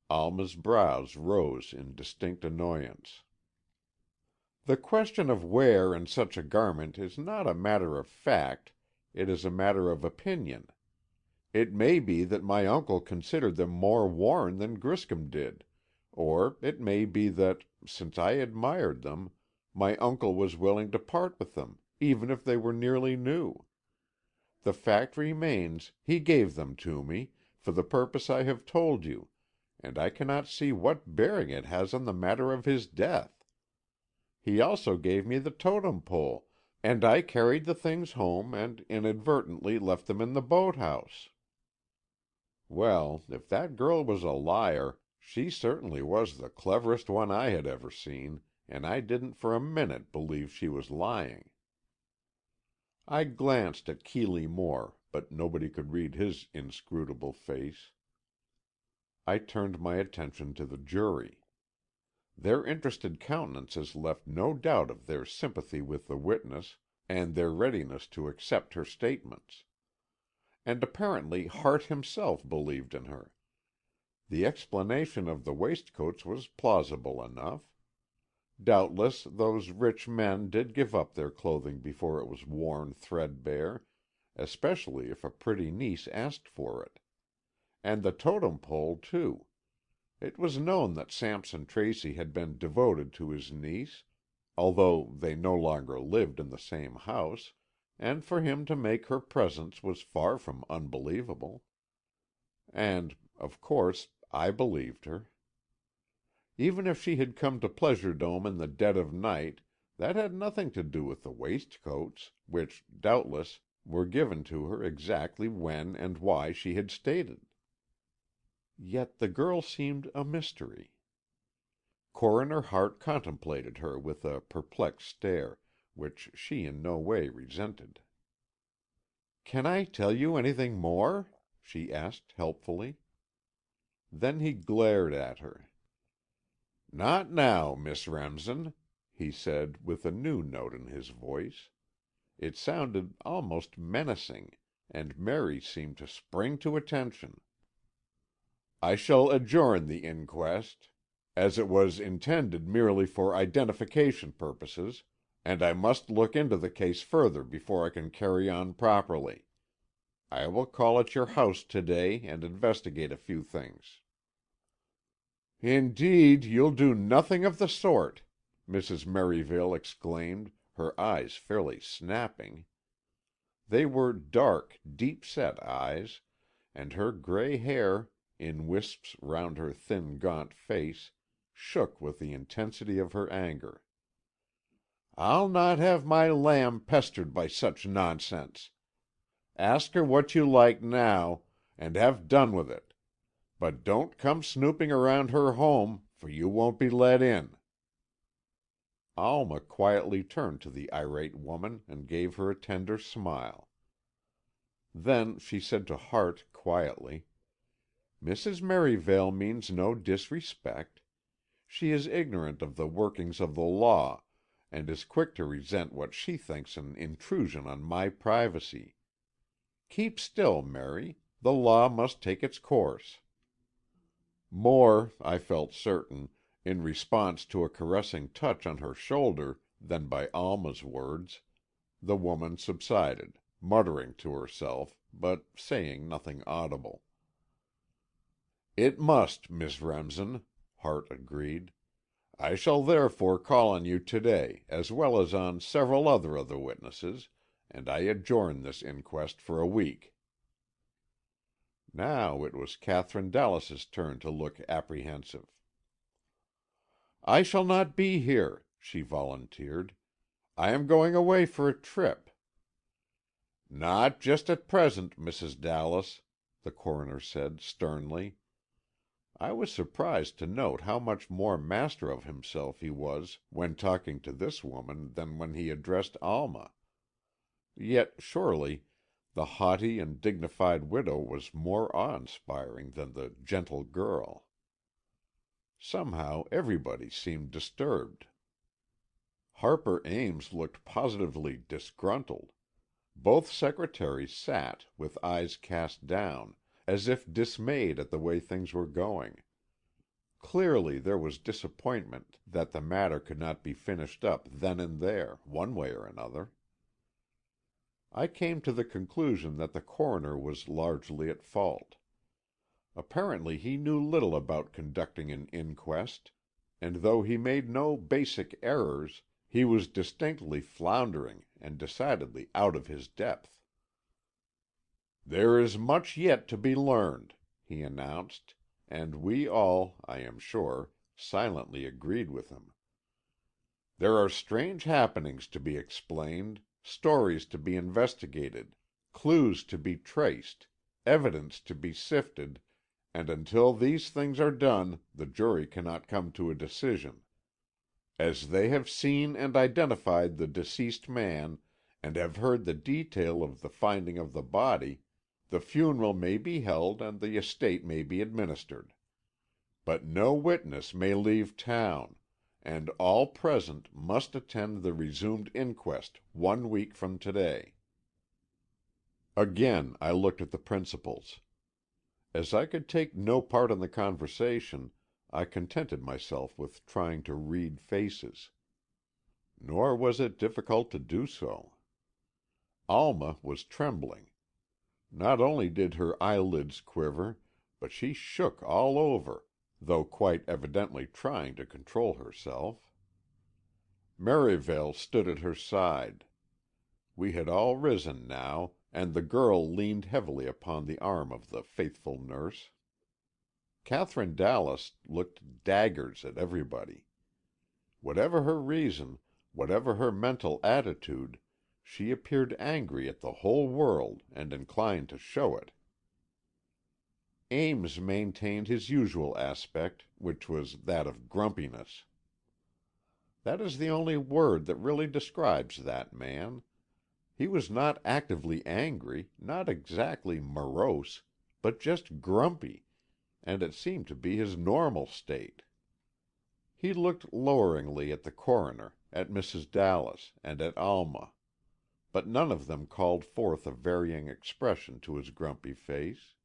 Alma's brows rose in distinct annoyance. "The question of wear in such a garment is not a matter of fact, it is a matter of opinion. It may be that my uncle considered them more worn than Griscom did, or it may be that, since I admired them, my uncle was willing to part with them, even if they were nearly new. The fact remains, he gave them to me, for the purpose I have told you, and I cannot see what bearing it has on the matter of his death. He also gave me the totem pole, and I carried the things home and inadvertently left them in the boathouse. Well, if that girl was a liar, she certainly was the cleverest one I had ever seen, and I didn't for a minute believe she was lying. I glanced at Keeley Moore, but nobody could read his inscrutable face. I turned my attention to the jury. Their interested countenances left no doubt of their sympathy with the witness, and their readiness to accept her statements. And apparently Hart himself believed in her. The explanation of the waistcoats was plausible enough. Doubtless those rich men did give up their clothing before it was worn threadbare, especially if a pretty niece asked for it. And the totem pole, too. It was known that Sampson Tracy had been devoted to his niece, although they no longer lived in the same house, and for him to make her presents was far from unbelievable. And, of course, I believed her. Even if she had come to Pleasure Dome in the dead of night, that had nothing to do with the waistcoats, which, doubtless, were given to her exactly when and why she had stated. Yet the girl seemed a mystery. Coroner Hart contemplated her with a perplexed stare, which she in no way resented. "Can I tell you anything more?" she asked helpfully. Then he glared at her. "Not now, Miss Remsen," he said, with a new note in his voice. It sounded almost menacing, and Mary seemed to spring to attention. "I shall adjourn the inquest, as it was intended merely for identification purposes, and I must look into the case further before I can carry on properly. I will call at your house to-day and investigate a few things." "Indeed, you'll do nothing of the sort!" Mrs. Merivale exclaimed, her eyes fairly snapping. They were dark, deep-set eyes, and her gray hair, in wisps round her thin, gaunt face, shook with the intensity of her anger. "I'll not have my lamb pestered by such nonsense. Ask her what you like now, and have done with it. But don't come snooping around her home, for you won't be let in." Alma quietly turned to the irate woman and gave her a tender smile. Then she said to Hart quietly, "Mrs. Merivale means no disrespect. She is ignorant of the workings of the law, and is quick to resent what she thinks an intrusion on my privacy. Keep still, Mary. The law must take its course." More, I felt certain, in response to a caressing touch on her shoulder than by Alma's words, the woman subsided, muttering to herself, but saying nothing audible. "It must, Miss Remsen," Hart agreed. "I shall therefore call on you to-day, as well as on several other of the witnesses, and I adjourn this inquest for a week." Now it was Katherine Dallas's turn to look apprehensive. "I shall not be here," she volunteered. "I am going away for a trip." "Not just at present, Mrs. Dallas," the coroner said sternly. I was surprised to note how much more master of himself he was when talking to this woman than when he addressed Alma. Yet surely the haughty and dignified widow was more awe-inspiring than the gentle girl. Somehow everybody seemed disturbed. Harper Ames looked positively disgruntled. Both secretaries sat, with eyes cast down, as if dismayed at the way things were going. Clearly there was disappointment that the matter could not be finished up then and there, one way or another. I came to the conclusion that the coroner was largely at fault. Apparently he knew little about conducting an inquest, and though he made no basic errors, he was distinctly floundering and decidedly out of his depth. "There is much yet to be learned," he announced, and we all, I am sure, silently agreed with him. "There are strange happenings to be explained, stories to be investigated, clues to be traced, evidence to be sifted, and until these things are done the jury cannot come to a decision. As they have seen and identified the deceased man, and have heard the detail of the finding of the body, the funeral may be held and the estate may be administered. But no witness may leave town, and all present must attend the resumed inquest 1 week from today." Again I looked at the principals. As I could take no part in the conversation, I contented myself with trying to read faces. Nor was it difficult to do so. Alma was trembling. Not only did her eyelids quiver, but she shook all over, though quite evidently trying to control herself. Merivale stood at her side. We had all risen now, and the girl leaned heavily upon the arm of the faithful nurse. Catherine Dallas looked daggers at everybody. Whatever her reason, whatever her mental attitude, she appeared angry at the whole world and inclined to show it. Ames maintained his usual aspect, which was that of grumpiness. That is the only word that really describes that man. He was not actively angry, not exactly morose, but just grumpy, and it seemed to be his normal state. He looked loweringly at the coroner, at Mrs. Dallas, and at Alma, but none of them called forth a varying expression to his grumpy face.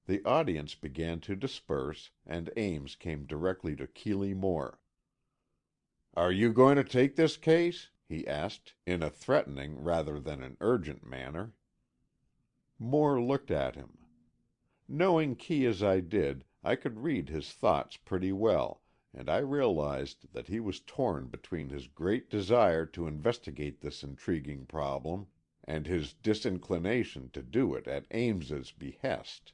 The audience began to disperse, and Ames came directly to Keeley Moore. "Are you going to take this case?" he asked, in a threatening rather than an urgent manner. Moore looked at him. Knowing Kee as I did, I could read his thoughts pretty well, and I realized that he was torn between his great desire to investigate this intriguing problem and his disinclination to do it at Ames's behest.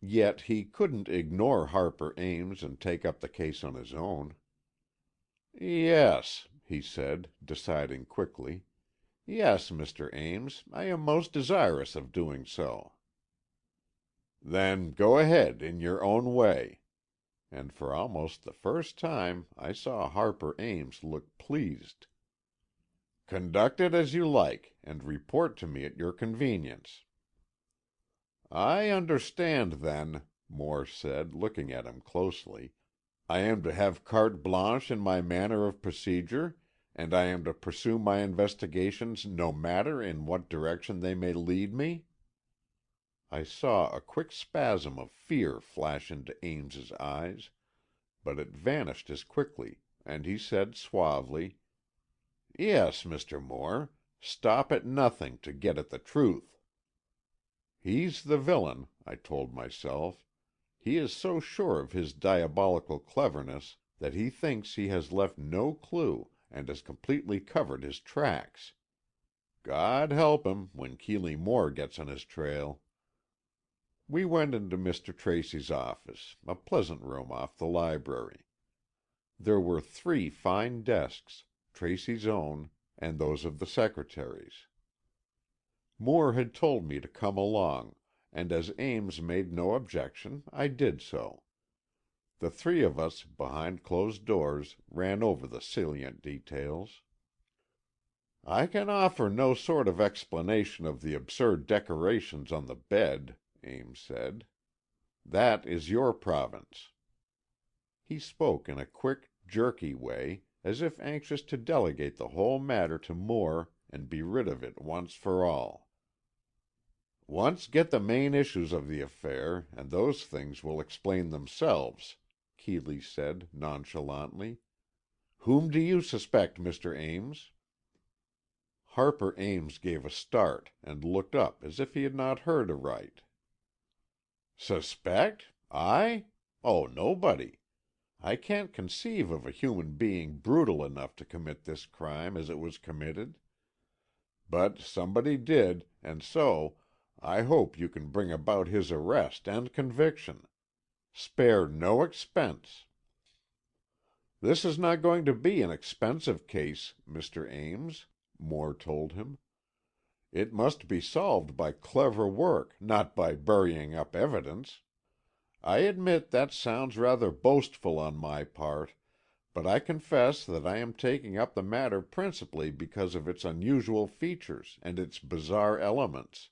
Yet he couldn't ignore Harper Ames and take up the case on his own. "Yes," he said, deciding quickly. "Yes, Mr. Ames, I am most desirous of doing so." "Then go ahead, in your own way." And for almost the first time I saw Harper Ames look pleased. "Conduct it as you like, and report to me at your convenience." "I understand, then," Moore said, looking at him closely, "I am to have carte blanche in my manner of procedure, and I am to pursue my investigations no matter in what direction they may lead me?" I saw a quick spasm of fear flash into Ames's eyes, but it vanished as quickly, and he said suavely, "Yes, Mr. Moore, stop at nothing to get at the truth." He's the villain, I told myself. He is so sure of his diabolical cleverness that he thinks he has left no clue and has completely covered his tracks. God help him when Keeley Moore gets on his trail. We went into Mr. Tracy's office, a pleasant room off the library. There were 3 fine desks, Tracy's own, and those of the secretaries. Moore had told me to come along, and as Ames made no objection, I did so. The 3 of us, behind closed doors, ran over the salient details. "I can offer no sort of explanation of the absurd decorations on the bed," Ames said. "That is your province." He spoke in a quick, jerky way, as if anxious to delegate the whole matter to Moore and be rid of it once for all. "Once get the main issues of the affair, and those things will explain themselves," Keeley said, nonchalantly. "Whom do you suspect, Mr. Ames?" Harper Ames gave a start, and looked up as if he had not heard aright. "Suspect? I? Oh, nobody. I can't conceive of a human being brutal enough to commit this crime as it was committed. But somebody did, and so I hope you can bring about his arrest and conviction. Spare no expense." "This is not going to be an expensive case, Mr. Ames," Moore told him. "It must be solved by clever work, not by burying up evidence. I admit that sounds rather boastful on my part, but I confess that I am taking up the matter principally because of its unusual features and its bizarre elements.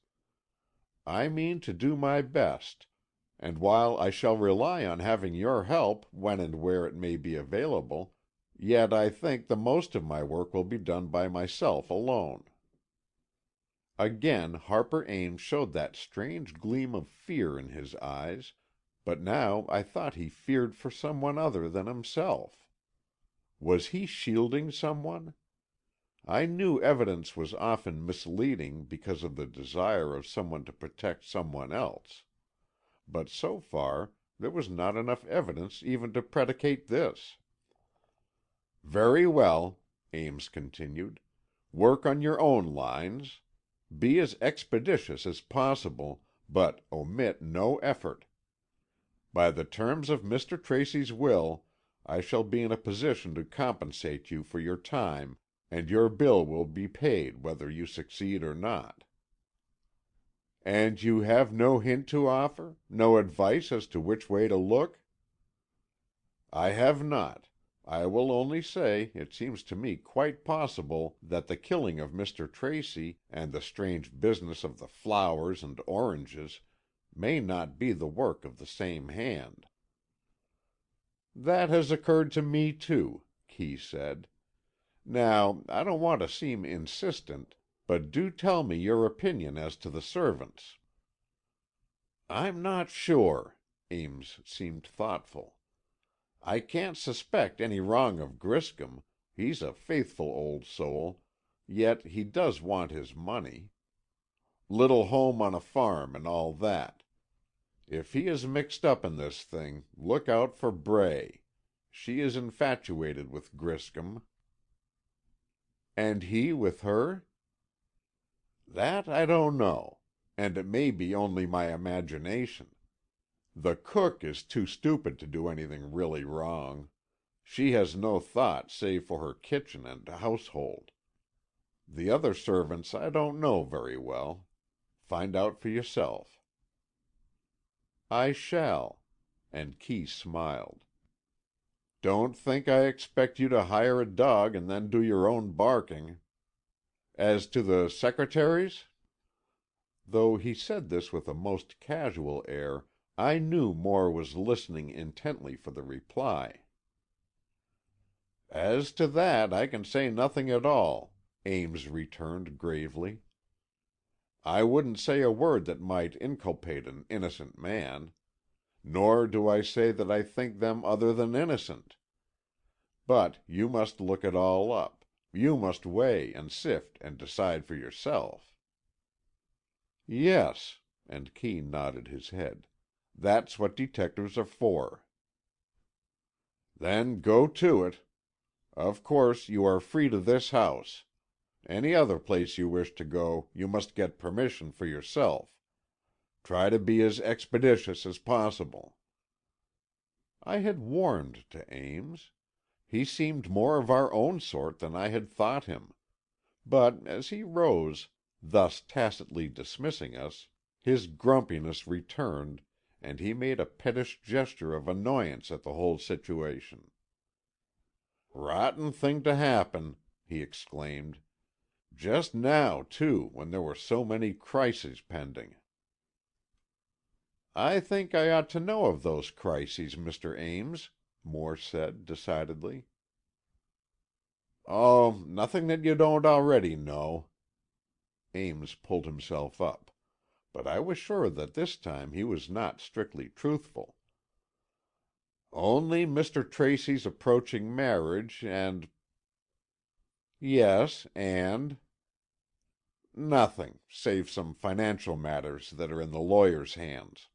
I mean to do my best, and while I shall rely on having your help when and where it may be available, yet I think the most of my work will be done by myself alone." Again Harper Ames showed that strange gleam of fear in his eyes, but now I thought he feared for someone other than himself. Was he shielding someone? I knew evidence was often misleading because of the desire of someone to protect someone else. But so far, There was not enough evidence even to predicate this. "Very well," Ames continued. "Work on your own lines. Be as expeditious as possible, but omit no effort. By the terms of Mr. Tracy's will, I shall be in a position to compensate you for your time, and your bill will be paid whether you succeed or not." "And you have no hint to offer? No advice as to which way to look?" "I have not. I will only say it seems to me quite possible that the killing of Mr. Tracy and the strange business of the flowers and oranges may not be the work of the same hand." "That has occurred to me, too," Kee said. "Now, I don't want to seem insistent, but do tell me your opinion as to the servants." "I'm not sure." Ames seemed thoughtful. "I can't suspect any wrong of Griscom. He's a faithful old soul, yet he does want his money. Little home on a farm and all that. If he is mixed up in this thing, look out for Bray. She is infatuated with Griscom." "And he with her?" "That I don't know, and it may be only my imagination. The cook is too stupid to do anything really wrong. She has no thought save for her kitchen and household. The other servants I don't know very well. Find out for yourself." "I shall," and Kee smiled. "Don't think I expect you to hire a dog and then do your own barking. As to the secretaries?" Though he said this with a most casual air, I knew Moore was listening intently for the reply. "As to that, I can say nothing at all," Ames returned gravely. "I wouldn't say a word that might inculpate an innocent man. Nor do I say that I think them other than innocent. But you must look it all up. You must weigh and sift and decide for yourself." "Yes," and Kee nodded his head. "That's what detectives are for." "Then go to it. Of course, you are free to this house. Any other place you wish to go, you must get permission for yourself. Try to be as expeditious as possible." I had warmed to Ames. He seemed more of our own sort than I had thought him. But as he rose, thus tacitly dismissing us, his grumpiness returned, and he made a pettish gesture of annoyance at the whole situation. "Rotten thing to happen," he exclaimed. "Just now, too, when there were so many crises pending." "I think I ought to know of those crises, Mr. Ames," Moore said decidedly. "Oh, nothing that you don't already know." Ames pulled himself up, but I was sure that this time he was not strictly truthful. "Only Mr. Tracy's approaching marriage, and—" "Yes, and—" "Nothing, save some financial matters that are in the lawyer's hands."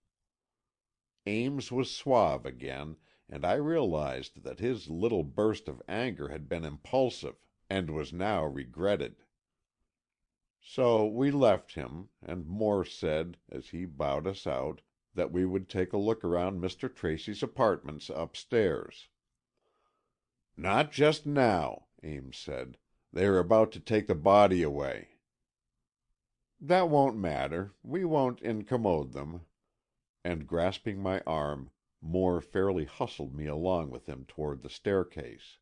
Ames was suave again, and I realized that his little burst of anger had been impulsive, and was now regretted. So we left him, and Moore said, as he bowed us out, that we would take a look around Mr. Tracy's apartments upstairs. "Not just now," Ames said. "They are about to take the body away." "That won't matter. We won't incommode them." And grasping my arm, Moore fairly hustled me along with him toward the staircase.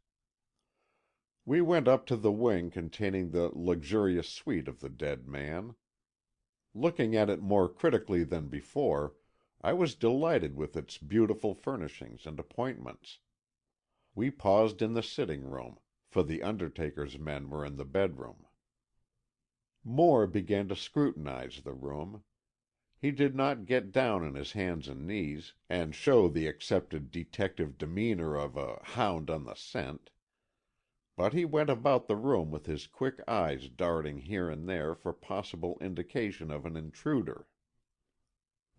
We went up to the wing containing the luxurious suite of the dead man. Looking at it more critically than before, I was delighted with its beautiful furnishings and appointments. We paused in the sitting room, for the undertaker's men were in the bedroom. Moore began to scrutinize the room. He did not get down on his hands and knees, and show the accepted detective demeanor of a hound on the scent. But he went about the room with his quick eyes darting here and there for possible indication of an intruder.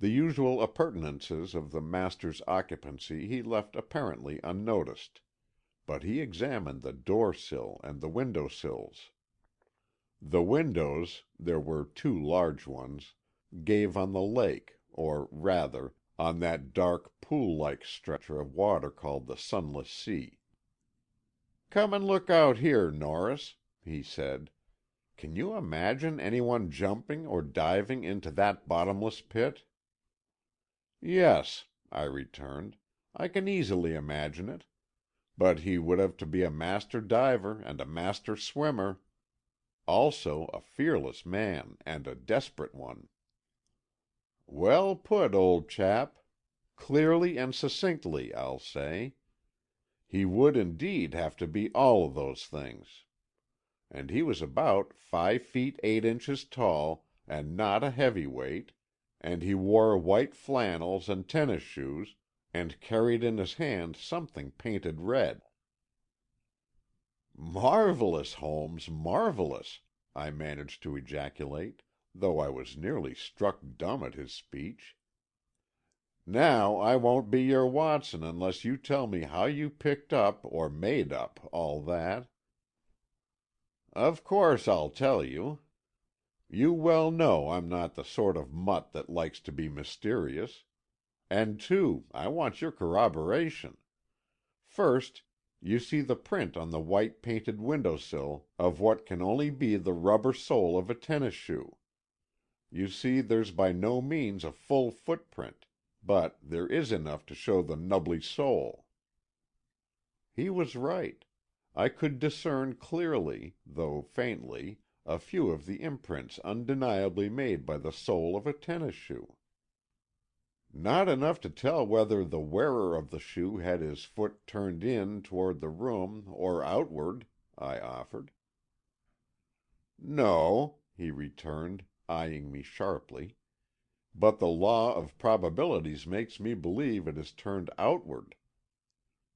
The usual appurtenances of the master's occupancy he left apparently unnoticed, but he examined the door-sill and the window-sills. The windows, there were two large ones, gave on the lake, or rather, on that dark pool-like stretch of water called the Sunless Sea. "Come and look out here, Norris," he said. "Can you imagine anyone jumping or diving into that bottomless pit?" "Yes," I returned, "I can easily imagine it. But he would have to be a master diver and a master swimmer. Also a fearless man and a desperate one." "Well put, old chap. Clearly and succinctly, I'll say. He would indeed have to be all of those things. And he was about 5 feet 8 inches tall, and not a heavyweight, and he wore white flannels and tennis shoes, and carried in his hand something painted red." "Marvelous, Holmes, marvelous!" I managed to ejaculate, though I was nearly struck dumb at his speech. "Now I won't be your Watson unless you tell me how you picked up, or made up, all that." "Of course I'll tell you. You well know I'm not the sort of mutt that likes to be mysterious. And too, I want your corroboration. First, you see the print on the white painted windowsill of what can only be the rubber sole of a tennis shoe. You see there's by no means a full footprint, but there is enough to show the nubbly sole." He was right. I could discern clearly, though faintly, a few of the imprints undeniably made by the sole of a tennis shoe. "Not enough to tell whether the wearer of the shoe had his foot turned in toward the room or outward," I offered. "No," he returned, eyeing me sharply, "but the law of probabilities makes me believe it is turned outward.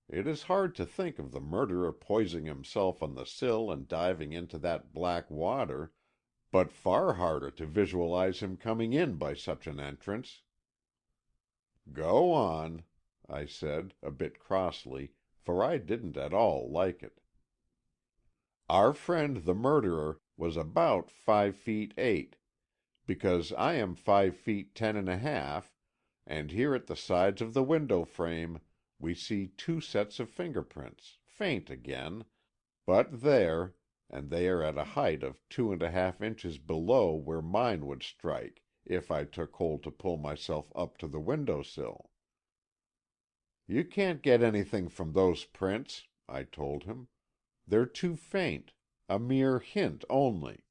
It is hard to think of the murderer poising himself on the sill and diving into that black water, but far harder to visualize him coming in by such an entrance." "Go on," I said, a bit crossly, for I didn't at all like it. "Our friend the murderer was about 5 feet 8, because I am 5 feet 10 1/2, and here at the sides of the window frame we see 2 sets of fingerprints, faint again, but there, and they are at a height of 2 1/2 inches below where mine would strike if I took hold to pull myself up to the window-sill." "You can't get anything from those prints," I told him. "They're too faint, a mere hint only."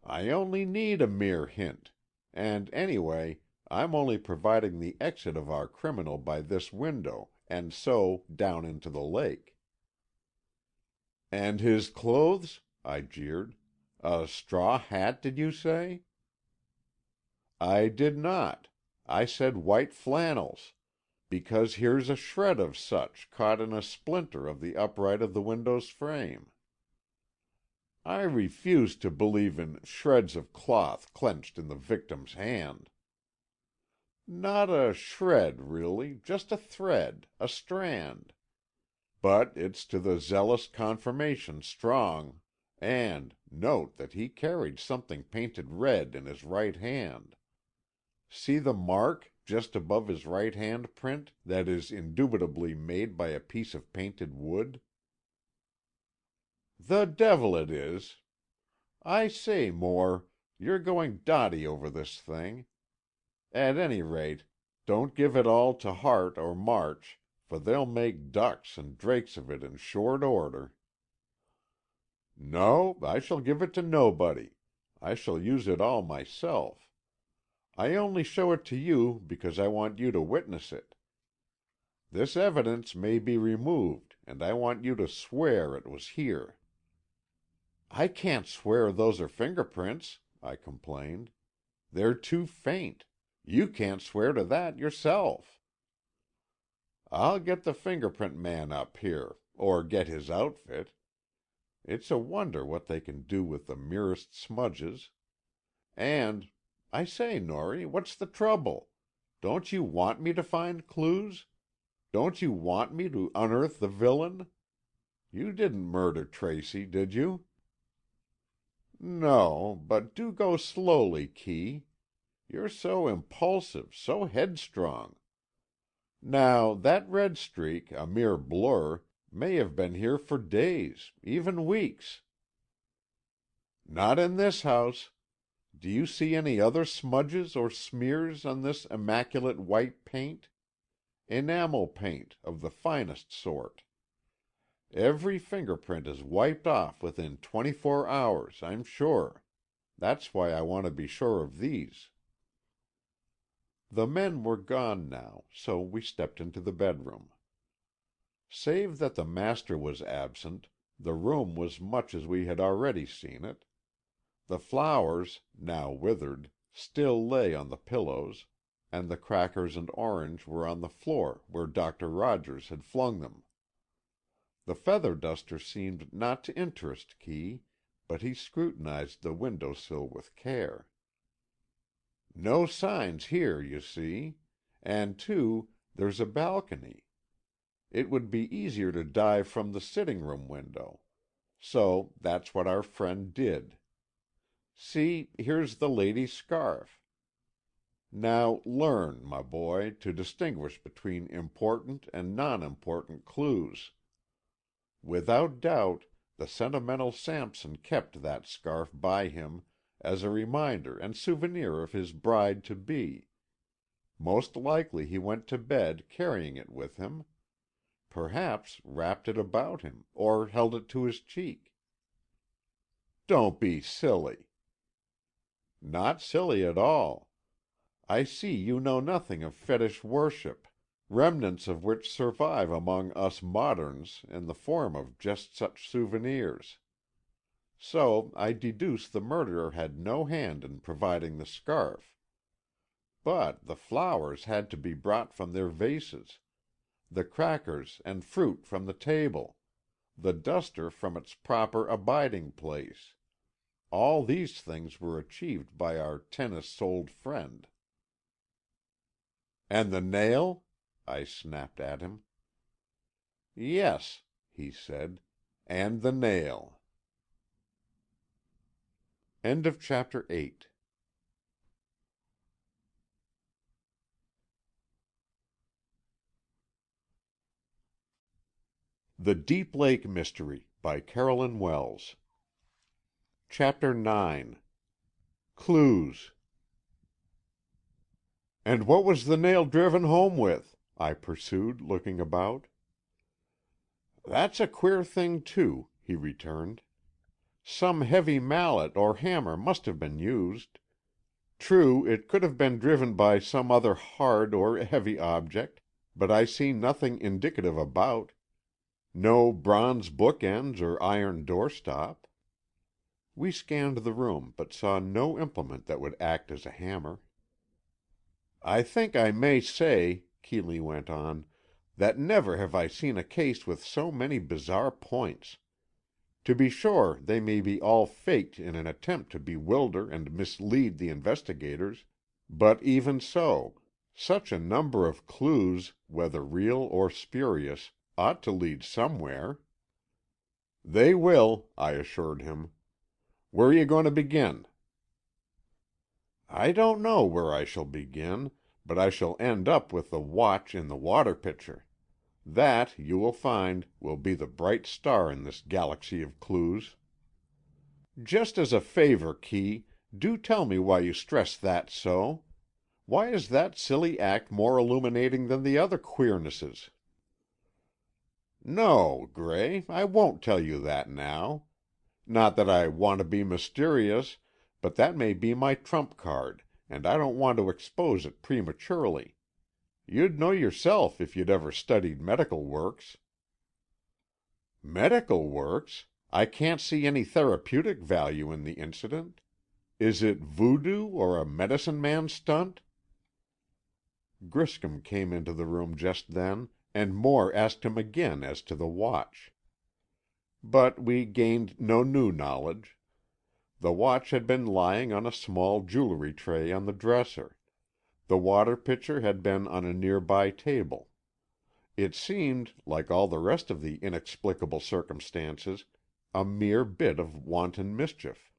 "I only need a mere hint, and anyway, I'm only providing the exit of our criminal by this window, and so down into the lake." "And his clothes?" I jeered. "A straw hat, did you say?" "I did not. I said white flannels, because here's a shred of such caught in a splinter of the upright of the window's frame." "I refuse to believe in shreds of cloth clenched in the victim's hand." "Not a shred, really, just a thread, a strand. But it's to the zealous confirmation strong, and note that he carried something painted red in his right hand. See the mark just above his right hand print that is indubitably made by a piece of painted wood?" "The devil it is! I say, Moore, you're going dotty over this thing. At any rate, don't give it all to Hart or March, for they'll make ducks and drakes of it in short order." "No, I shall give it to nobody. I shall use it all myself. I only show it to you because I want you to witness it. This evidence may be removed, and I want you to swear it was here." "I can't swear those are fingerprints," I complained. "They're too faint. You can't swear to that yourself." "I'll get the fingerprint man up here, or get his outfit. It's a wonder what they can do with the merest smudges. And I say, Norrie, what's the trouble? Don't you want me to find clues? Don't you want me to unearth the villain? You didn't murder Tracy, did you?" "No, but do go slowly, Kee. You're so impulsive, so headstrong. Now, that red streak, a mere blur, may have been here for days, even weeks." "Not in this house. Do you see any other smudges or smears on this immaculate white paint? Enamel paint, of the finest sort. Every fingerprint is wiped off within 24 hours, I'm sure. That's why I want to be sure of these." The men were gone now, so we stepped into the bedroom. Save that the master was absent, the room was much as we had already seen it. The flowers, now withered, still lay on the pillows, and the crackers and orange were on the floor where Dr. Rogers had flung them. The feather duster seemed not to interest Kee, but he scrutinized the window sill with care. "No signs here, you see. And, too, there's a balcony. It would be easier to dive from the sitting-room window. So that's what our friend did. See, here's the lady's scarf. Now learn, my boy, to distinguish between important and non-important clues. Without doubt, the sentimental Samson kept that scarf by him as a reminder and souvenir of his bride-to-be. Most likely he went to bed carrying it with him. Perhaps wrapped it about him, or held it to his cheek." "Don't be silly." "Not silly at all. I see you know nothing of fetish worship, remnants of which survive among us moderns in the form of just such souvenirs. So I deduce the murderer had no hand in providing the scarf. But the flowers had to be brought from their vases, the crackers and fruit from the table, the duster from its proper abiding place. All these things were achieved by our tennis-soled friend." "And the nail?" I snapped at him. "Yes," he said, "and the nail." End of chapter 8. The Deep Lake Mystery by Carolyn Wells. Chapter 9. Clues. "And what was the nail driven home with?" I pursued, looking about. "That's a queer thing, too," he returned. "Some heavy mallet or hammer must have been used. True, it could have been driven by some other hard or heavy object, but I see nothing indicative about. No bronze bookends or iron doorstop." We scanned the room, but saw no implement that would act as a hammer. "I think I may say," Keeley went on, "that never have I seen a case with so many bizarre points. To be sure, they may be all faked in an attempt to bewilder and mislead the investigators, but even so, such a number of clues, whether real or spurious, ought to lead somewhere." "They will," I assured him. "Where are you going to begin?" "I don't know where I shall begin, but I shall end up with the watch in the water pitcher. That, you will find, will be the bright star in this galaxy of clues." "Just as a favor, Kee, do tell me why you stress that so. Why is that silly act more illuminating than the other queernesses?" "No, Gray, I won't tell you that now. Not that I want to be mysterious, but that may be my trump card, and I don't want to expose it prematurely. You'd know yourself if you'd ever studied medical works." "Medical works? I can't see any therapeutic value in the incident. Is it voodoo or a medicine man stunt?" Griscom came into the room just then, and Moore asked him again as to the watch. But we gained no new knowledge. The watch had been lying on a small jewelry tray on the dresser. The water pitcher had been on a nearby table. It seemed, like all the rest of the inexplicable circumstances, a mere bit of wanton mischief.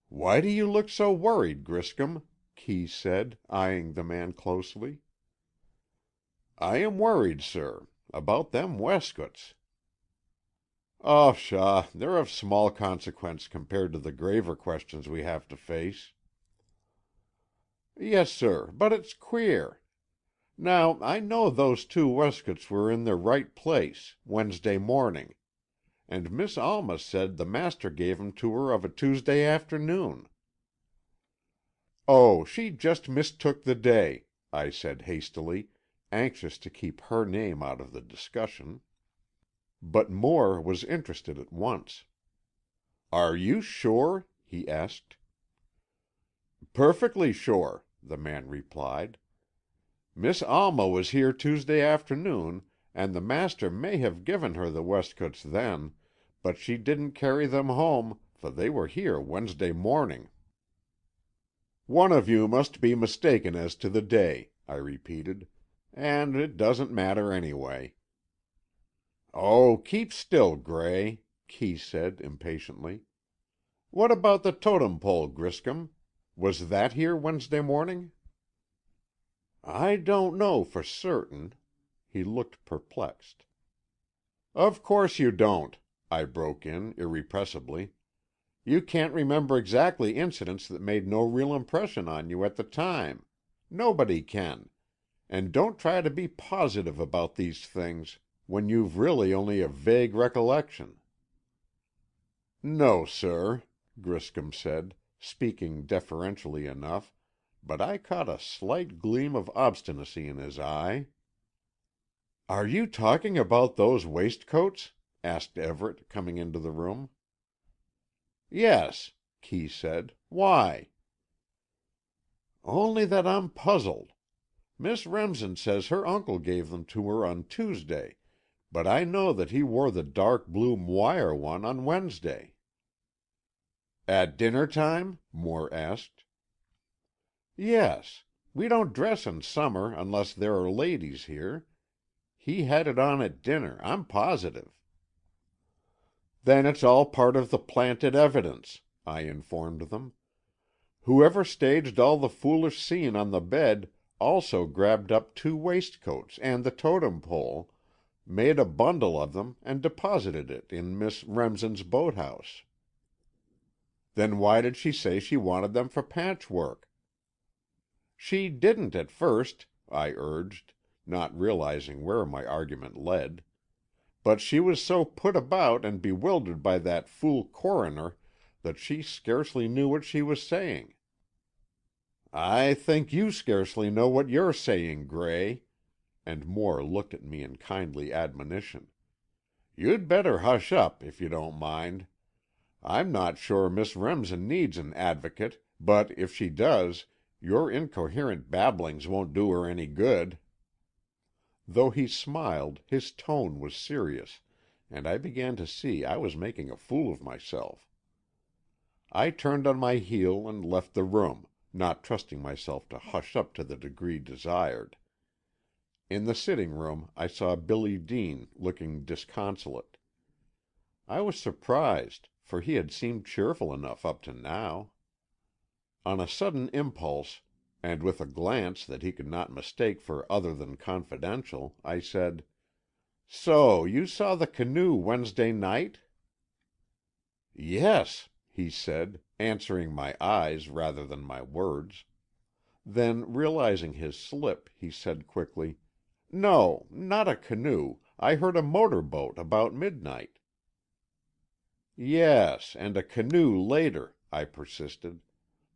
"Why do you look so worried, Griscom?" Kee said, eyeing the man closely. "I am worried, sir, about them weskits." "Oh, pshaw, they're of small consequence compared to the graver questions we have to face." "Yes, sir, but it's queer. Now, I know those two weskits were in their right place, Wednesday morning, and Miss Alma said the master gave 'em to her of a Tuesday afternoon." "Oh, she just mistook the day," I said hastily, anxious to keep her name out of the discussion. But Moore was interested at once. "Are you sure?" he asked. "Perfectly sure," the man replied. "Miss Alma was here Tuesday afternoon, and the master may have given her the weskits then, but she didn't carry them home, for they were here Wednesday morning." "One of you must be mistaken as to the day," I repeated, "and it doesn't matter anyway." "Oh, keep still, Gray," Kee said impatiently. "What about the Totem Pole, Griscom? Was that here Wednesday morning?" "I don't know for certain." He looked perplexed. "Of course you don't," I broke in irrepressibly. "You can't remember exactly incidents that made no real impression on you at the time. Nobody can. And don't try to be positive about these things when you've really only a vague recollection." "No, sir," Griscom said, speaking deferentially enough, but I caught a slight gleam of obstinacy in his eye. "Are you talking about those waistcoats?" asked Everett, coming into the room. "Yes," Kee said. "Why?" "Only that I'm puzzled. Miss Remsen says her uncle gave them to her on Tuesday, but I know that he wore the dark blue moire one on Wednesday." "At dinner time?" Moore asked. "Yes. We don't dress in summer unless there are ladies here. He had it on at dinner, I'm positive." "Then it's all part of the planted evidence," I informed them. "Whoever staged all the foolish scene on the bed also grabbed up two waistcoats and the Totem Pole, made a bundle of them and deposited it in Miss Remsen's boathouse." "Then why did she say she wanted them for patchwork?" "She didn't at first," I urged, not realizing where my argument led. "But she was so put about and bewildered by that fool coroner that she scarcely knew what she was saying." "I think you scarcely know what you're saying, Gray," and Moore looked at me in kindly admonition. "You'd better hush up, if you don't mind. I'm not sure Miss Remsen needs an advocate, but if she does, your incoherent babblings won't do her any good." Though he smiled, his tone was serious, and I began to see I was making a fool of myself. I turned on my heel and left the room, not trusting myself to hush up to the degree desired. In the sitting room I saw Billy Dean looking disconsolate. I was surprised, for he had seemed cheerful enough up to now. On a sudden impulse, and with a glance that he could not mistake for other than confidential, I said, "So you saw the canoe Wednesday night?" "Yes," he said, answering my eyes rather than my words. Then, realizing his slip, he said quickly, "No, not a canoe. I heard a motor boat about midnight." "Yes, and a canoe later," I persisted.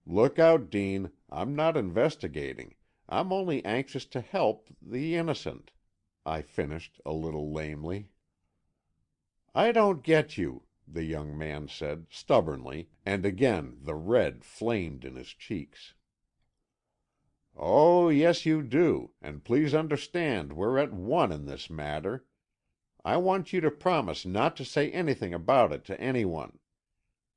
"Look out, Dean, I'm not investigating. I'm only anxious to help the innocent," I finished a little lamely. "I don't get you," the young man said, stubbornly, and again the red flamed in his cheeks. "Oh, yes you do, and please understand we're at one in this matter. I want you to promise not to say anything about it to anyone.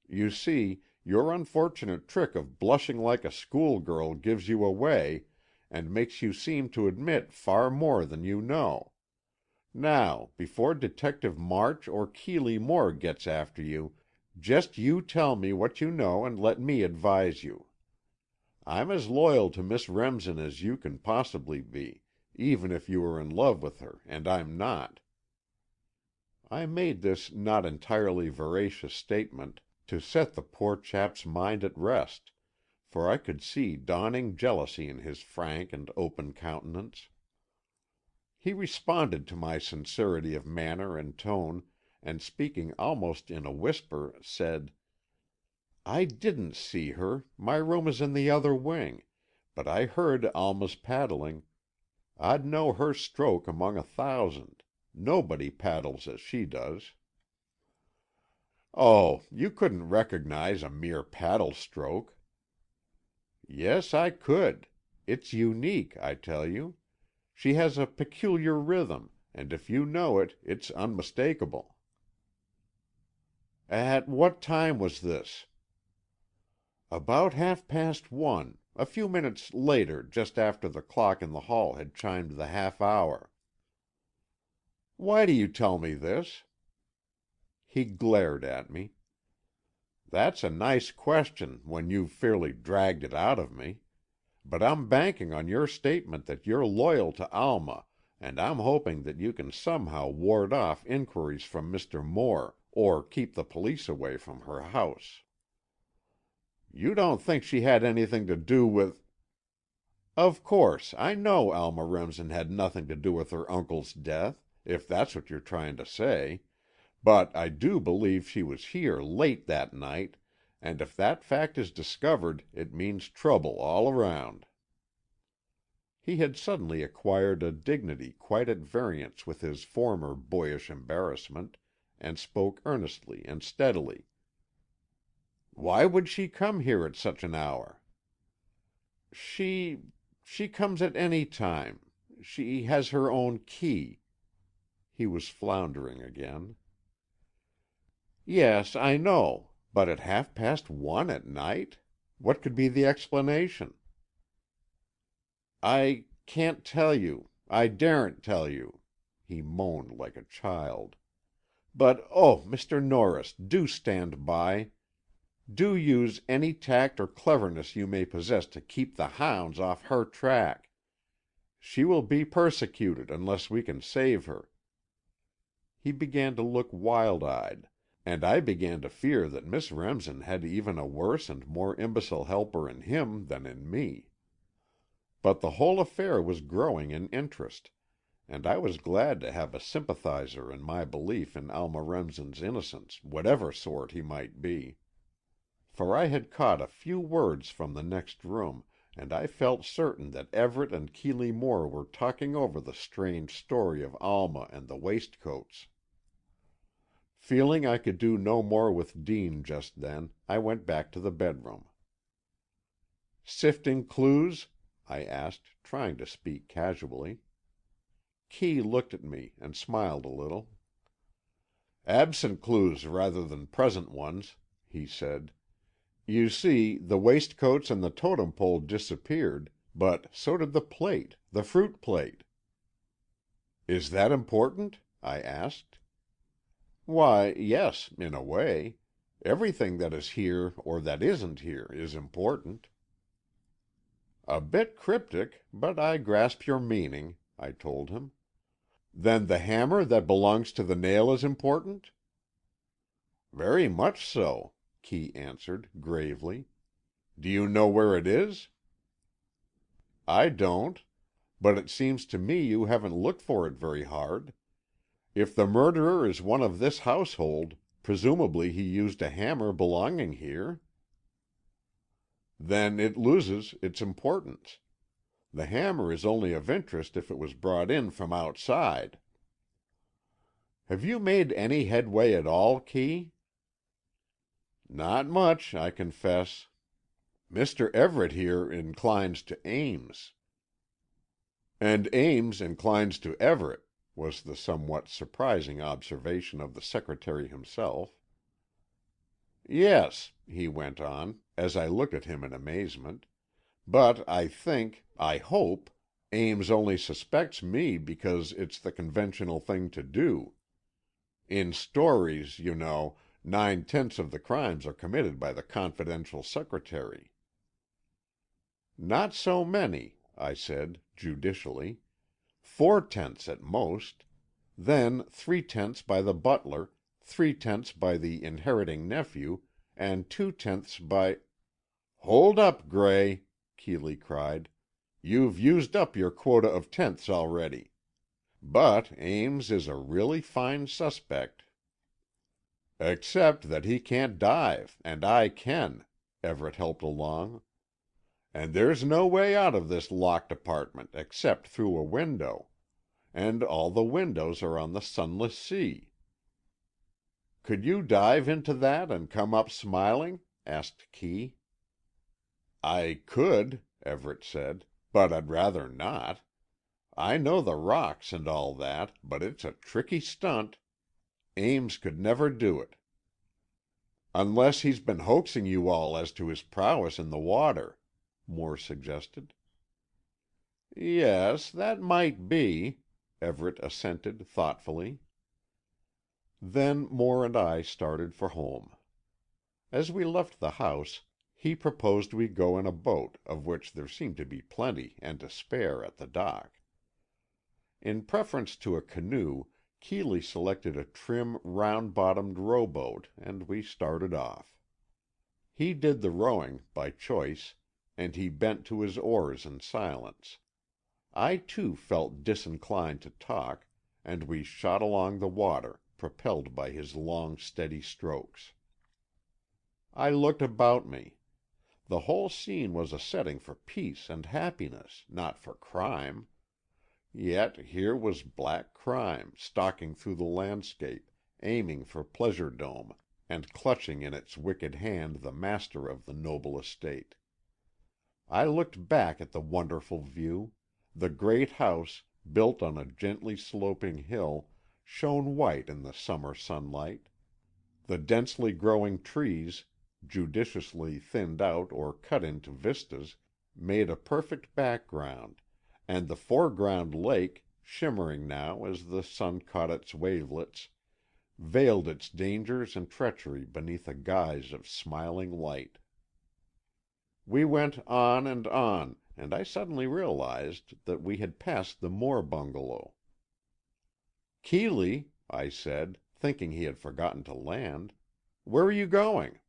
You see, your unfortunate trick of blushing like a schoolgirl gives you away, and makes you seem to admit far more than you know. Now, before Detective March or Keeley Moore gets after you, just you tell me what you know and let me advise you. I'm as loyal to Miss Remsen as you can possibly be, even if you are in love with her, and I'm not." I made this not entirely veracious statement to set the poor chap's mind at rest, for I could see dawning jealousy in his frank and open countenance. He responded to my sincerity of manner and tone, and speaking almost in a whisper, said, "I didn't see her, my room is in the other wing, but I heard Alma's paddling. I'd know her stroke among 1,000. Nobody paddles as she does." "Oh, you couldn't recognize a mere paddle stroke." "Yes, I could. It's unique, I tell you. She has a peculiar rhythm, and if you know it, it's unmistakable." "At what time was this?" "About 1:30, a few minutes later, just after the clock in the hall had chimed the half hour." "Why do you tell me this?" He glared at me. "That's a nice question, when you've fairly dragged it out of me. But I'm banking on your statement that you're loyal to Alma, and I'm hoping that you can somehow ward off inquiries from Mr. Moore, or keep the police away from her house." "You don't think she had anything to do with—" "Of course, I know Alma Remsen had nothing to do with her uncle's death, if that's what you're trying to say, but I do believe she was here late that night, and if that fact is discovered, it means trouble all around." He had suddenly acquired a dignity quite at variance with his former boyish embarrassment, and spoke earnestly and steadily. "Why would she come here at such an hour?" She comes at any time. She has her own key." He was floundering again. "Yes, I know, but at 1:30 at night? What could be the explanation?" "I can't tell you. I daren't tell you." He moaned like a child. "But, oh, Mr. Norris, do stand by. Do use any tact or cleverness you may possess to keep the hounds off her track. She will be persecuted unless we can save her." He began to look wild-eyed, and I began to fear that Miss Remsen had even a worse and more imbecile helper in him than in me. But the whole affair was growing in interest, and I was glad to have a sympathizer in my belief in Alma Remsen's innocence, whatever sort he might be. For I had caught a few words from the next room, and I felt certain that Everett and Keeley Moore were talking over the strange story of Alma and the waistcoats. Feeling I could do no more with Dean just then, I went back to the bedroom. "Sifting clues?" I asked, trying to speak casually. Kee looked at me and smiled a little. "Absent clues rather than present ones," he said. "You see, the waistcoats and the totem pole disappeared, but so did the plate, the fruit plate." "Is that important?" I asked. "Why, yes, in a way. Everything that is here or that isn't here is important." "A bit cryptic, but I grasp your meaning," I told him. "Then the hammer that belongs to the nail is important?" "Very much so," Kee answered, gravely. "Do you know where it is?" "I don't. But it seems to me you haven't looked for it very hard. If the murderer is one of this household, presumably he used a hammer belonging here." "Then it loses its importance. The hammer is only of interest if it was brought in from outside." "Have you made any headway at all, Kee?" "Not much, I confess. Mr. Everett here inclines to Ames." "And Ames inclines to Everett," was the somewhat surprising observation of the secretary himself. "Yes," he went on, as I looked at him in amazement, "but I hope, Ames only suspects me because it's the conventional thing to do. In stories, you know, 9/10 of the crimes are committed by the confidential secretary." "Not so many," I said, judicially. "4/10 at most. Then 3/10 by the butler, 3/10 by the inheriting nephew, and 2/10 by—" "Hold up, Gray!" Keeley cried. "You've used up your quota of tenths already. But Ames is a really fine suspect." "Except that he can't dive, and I can," Everett helped along. "And there's no way out of this locked apartment except through a window. And all the windows are on the Sunless Sea." "Could you dive into that and come up smiling?" asked Kee. "I could," Everett said, "but I'd rather not. I know the rocks and all that, but it's a tricky stunt. Ames could never do it." "Unless he's been hoaxing you all as to his prowess in the water," Moore suggested. "Yes, that might be," Everett assented thoughtfully. Then Moore and I started for home. As we left the house, he proposed we go in a boat, of which there seemed to be plenty and to spare at the dock. In preference to a canoe, Keeley selected a trim, round-bottomed rowboat, and we started off. He did the rowing, by choice, and he bent to his oars in silence. I, too, felt disinclined to talk, and we shot along the water, propelled by his long, steady strokes. I looked about me. The whole scene was a setting for peace and happiness, not for crime. Yet here was black crime, stalking through the landscape, aiming for Pleasure Dome, and clutching in its wicked hand the master of the noble estate. I looked back at the wonderful view. The great house, built on a gently sloping hill, shone white in the summer sunlight. The densely growing trees, judiciously thinned out or cut into vistas, made a perfect background, and the foreground lake, shimmering now as the sun caught its wavelets, veiled its dangers and treachery beneath a guise of smiling light. We went on, and I suddenly realized that we had passed the Moore bungalow. "Keeley," I said, thinking he had forgotten to land, "where are you going?"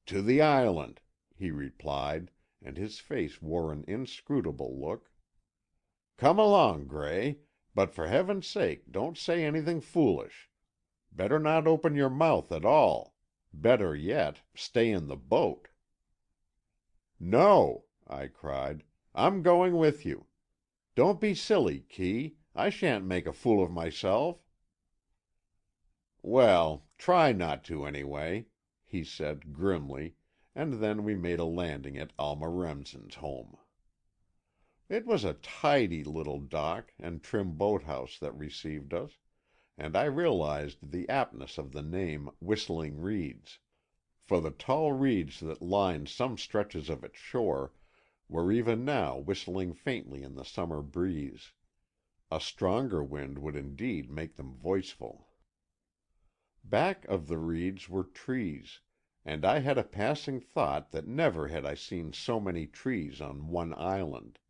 "To the island," he replied, and his face wore an inscrutable look. "Come along, Gray, but for heaven's sake don't say anything foolish. Better not open your mouth at all. Better yet, stay in the boat." "No," I cried, "I'm going with you. Don't be silly, Kee. I shan't make a fool of myself." "Well, try not to, anyway," he said grimly, and then we made a landing at Alma Remsen's home. It was a tidy little dock and trim boathouse that received us, and I realized the aptness of the name Whistling Reeds, for the tall reeds that lined some stretches of its shore were even now whistling faintly in the summer breeze. A stronger wind would indeed make them voiceful. Back of the reeds were trees, and I had a passing thought that never had I seen so many trees on one island.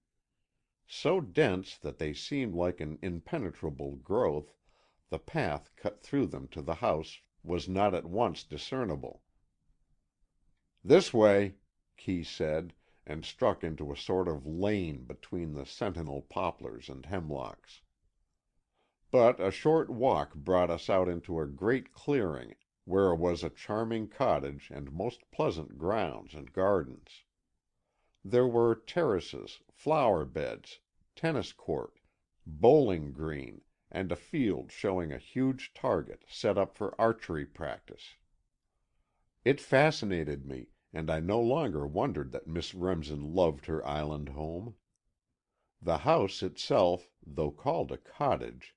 So dense that they seemed like an impenetrable growth, the path cut through them to the house was not at once discernible. "This way," Kee said, and struck into a sort of lane between the sentinel poplars and hemlocks. But a short walk brought us out into a great clearing, where was a charming cottage and most pleasant grounds and gardens. There were terraces, flower beds, tennis court, bowling green, and a field showing a huge target set up for archery practice. It fascinated me, and I no longer wondered that Miss Remsen loved her island home. The house itself, though called a cottage,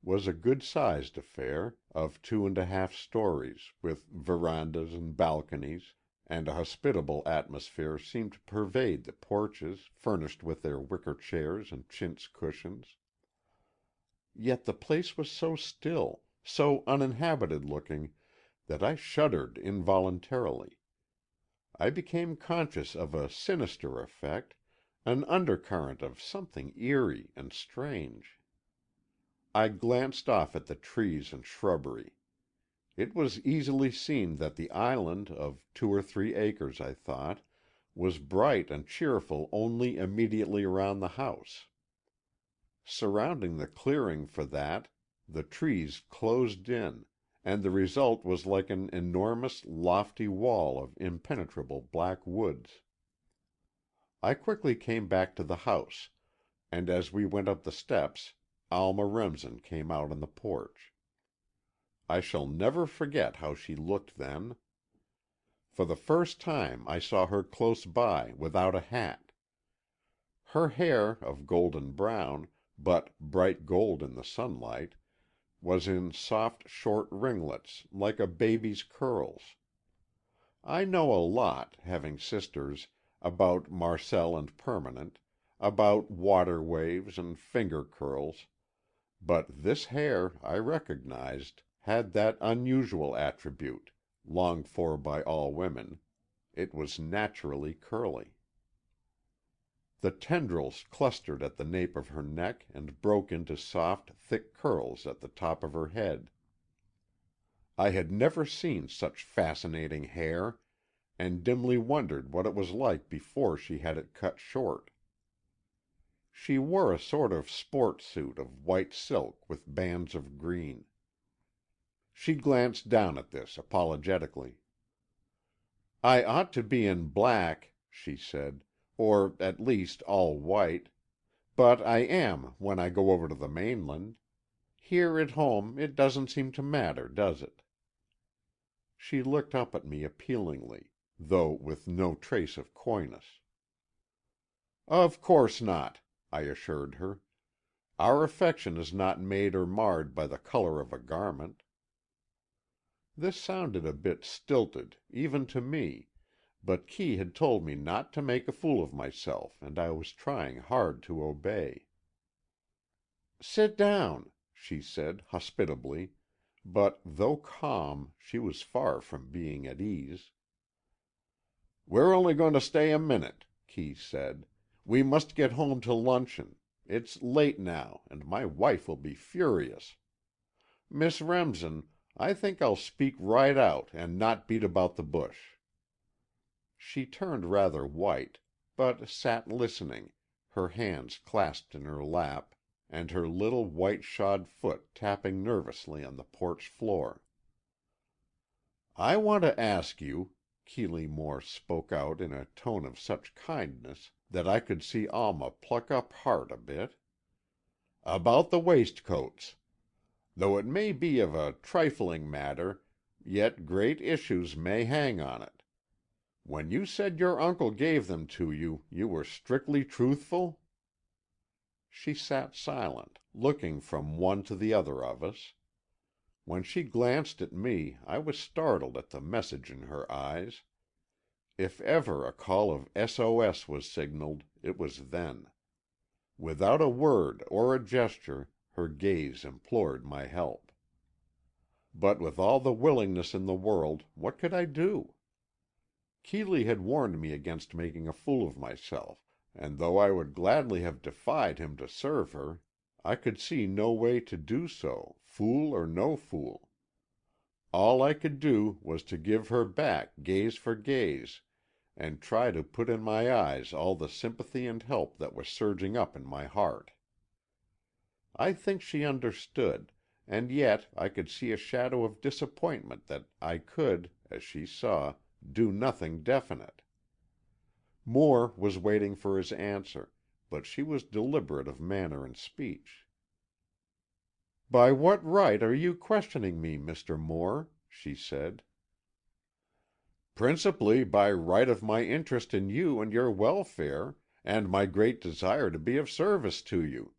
was a good-sized affair, of 2½ stories, with verandas and balconies, and a hospitable atmosphere seemed to pervade the porches, furnished with their wicker chairs and chintz cushions. Yet the place was so still, so uninhabited looking, that I shuddered involuntarily. I became conscious of a sinister effect, an undercurrent of something eerie and strange. I glanced off at the trees and shrubbery. It was easily seen that the island, of 2 or 3 acres, I thought, was bright and cheerful only immediately around the house. Surrounding the clearing for that, the trees closed in, and the result was like an enormous, lofty wall of impenetrable black woods. I quickly came back to the house, and as we went up the steps, Alma Remsen came out on the porch. I shall never forget how she looked then. For the first time I saw her close by, without a hat. Her hair, of golden brown, but bright gold in the sunlight, was in soft short ringlets, like a baby's curls. I know a lot, having sisters, about marcel and permanent, about water waves and finger curls, but this hair, I recognized, had that unusual attribute, longed for by all women: it was naturally curly. The tendrils clustered at the nape of her neck and broke into soft, thick curls at the top of her head. I had never seen such fascinating hair, and dimly wondered what it was like before she had it cut short. She wore a sort of sport suit of white silk with bands of green. She glanced down at this apologetically. "I ought to be in black," she said, "or at least all white. But I am when I go over to the mainland. Here at home it doesn't seem to matter, does it?" She looked up at me appealingly, though with no trace of coyness. "Of course not," I assured her. "Our affection is not made or marred by the color of a garment." This sounded a bit stilted, even to me, but Kee had told me not to make a fool of myself, and I was trying hard to obey. "Sit down," she said, hospitably, but, though calm, she was far from being at ease. "We're only going to stay a minute," Kee said. "We must get home to luncheon. It's late now, and my wife will be furious. Miss Remsen, I think I'll speak right out and not beat about the bush." She turned rather white, but sat listening, her hands clasped in her lap, and her little white-shod foot tapping nervously on the porch floor. "I want to ask you," Keeley Moore spoke out in a tone of such kindness that I could see Alma pluck up heart a bit, "about the waistcoats. Though it may be of a trifling matter, yet great issues may hang on it. When you said your uncle gave them to you, you were strictly truthful?" She sat silent, looking from one to the other of us. When she glanced at me, I was startled at the message in her eyes. If ever a call of SOS was signaled, it was then. Without a word or a gesture, her gaze implored my help. But with all the willingness in the world, what could I do? Keeley had warned me against making a fool of myself, and though I would gladly have defied him to serve her, I could see no way to do so, fool or no fool. All I could do was to give her back gaze for gaze, and try to put in my eyes all the sympathy and help that was surging up in my heart. I think she understood, and yet I could see a shadow of disappointment that I could, as she saw, do nothing definite. Moore was waiting for his answer, but she was deliberate of manner and speech. "By what right are you questioning me, Mr. Moore?" she said. "Principally by right of my interest in you and your welfare, and my great desire to be of service to you."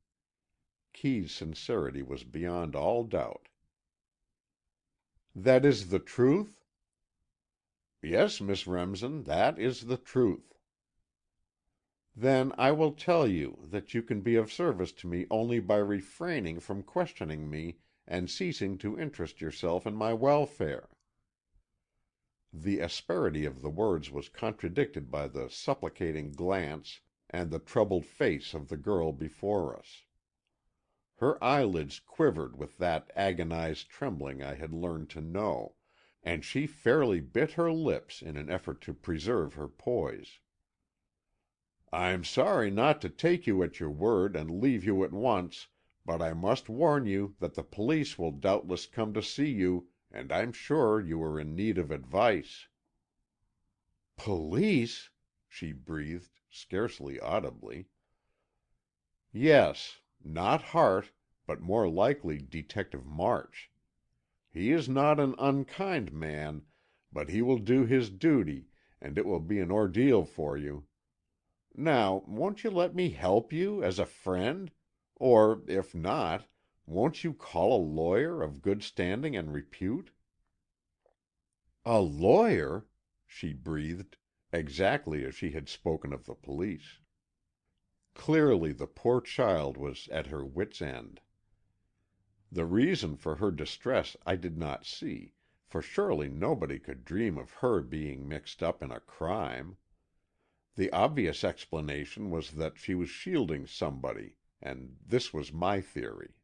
Key's sincerity was beyond all doubt. "That is the truth?" "Yes, Miss Remsen, that is the truth." "Then I will tell you that you can be of service to me only by refraining from questioning me and ceasing to interest yourself in my welfare." The asperity of the words was contradicted by the supplicating glance and the troubled face of the girl before us. Her eyelids quivered with that agonized trembling I had learned to know, and she fairly bit her lips in an effort to preserve her poise. "I'm sorry not to take you at your word and leave you at once, but I must warn you that the police will doubtless come to see you, and I'm sure you are in need of advice." "Police!" she breathed, scarcely audibly. "Yes, not Hart, but more likely Detective March. He is not an unkind man, but he will do his duty, and it will be an ordeal for you. Now, won't you let me help you, as a friend? Or, if not, won't you call a lawyer of good standing and repute?" "A lawyer!" she breathed, exactly as she had spoken of the police. Clearly the poor child was at her wit's end. The reason for her distress I did not see, for surely nobody could dream of her being mixed up in a crime. The obvious explanation was that she was shielding somebody, and this was my theory.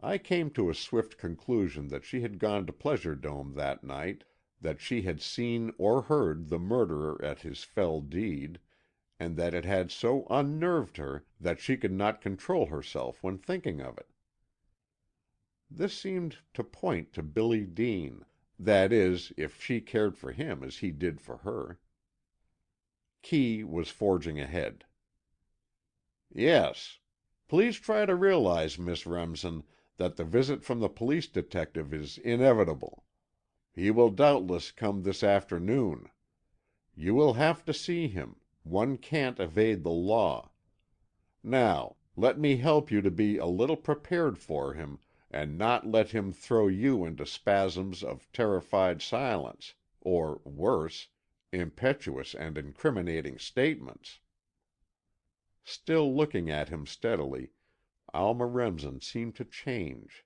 I came to a swift conclusion that she had gone to Pleasure Dome that night, that she had seen or heard the murderer at his fell deed, and that it had so unnerved her that she could not control herself when thinking of it. This seemed to point to Billy Dean, that is, if she cared for him as he did for her. Key was forging ahead. "Yes. Please try to realize, Miss Remsen, that the visit from the police detective is inevitable. He will doubtless come this afternoon. You will have to see him. One can't evade the law. Now, let me help you to be a little prepared for him, and not let him throw you into spasms of terrified silence, or, worse, impetuous and incriminating statements." Still looking at him steadily, Alma Remsen seemed to change.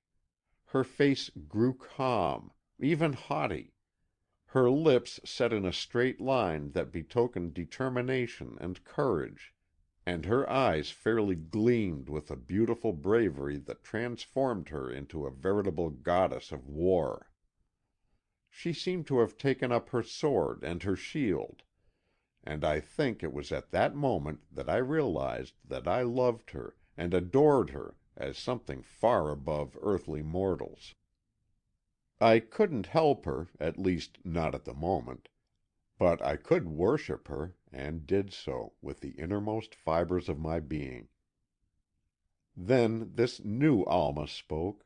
Her face grew calm, even haughty. Her lips set in a straight line that betokened determination and courage, and her eyes fairly gleamed with a beautiful bravery that transformed her into a veritable goddess of war. She seemed to have taken up her sword and her shield, and I think it was at that moment that I realized that I loved her and adored her as something far above earthly mortals. I couldn't help her, at least not at the moment, but I could worship her, and did so, with the innermost fibers of my being. Then this new Alma spoke.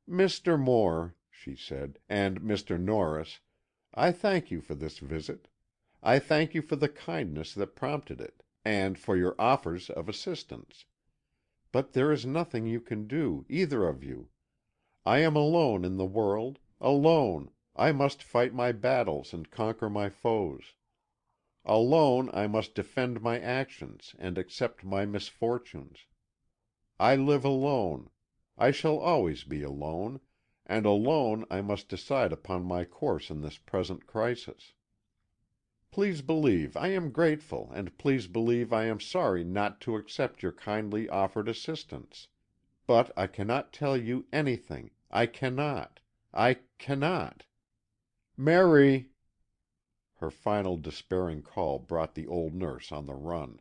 "Mr. Moore," she said, "and Mr. Norris, I thank you for this visit. I thank you for the kindness that prompted it, and for your offers of assistance. But there is nothing you can do, either of you. I am alone in the world, alone. I must fight my battles and conquer my foes. Alone I must defend my actions and accept my misfortunes. I live alone. I shall always be alone, and alone I must decide upon my course in this present crisis. Please believe I am grateful, and please believe I am sorry not to accept your kindly offered assistance. But I cannot tell you anything. I cannot. Mary!" Her final despairing call brought the old nurse on the run.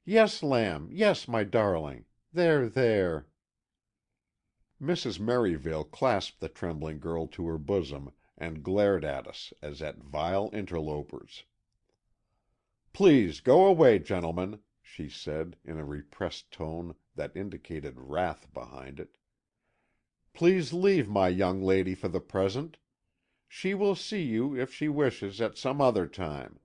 "Yes, lamb, yes, my darling. There, there." Mrs. Merivale clasped the trembling girl to her bosom and glared at us as at vile interlopers. "Please go away, gentlemen," she said, in a repressed tone that indicated wrath behind it. "Please leave my young lady for the present. She will see you, if she wishes, at some other time.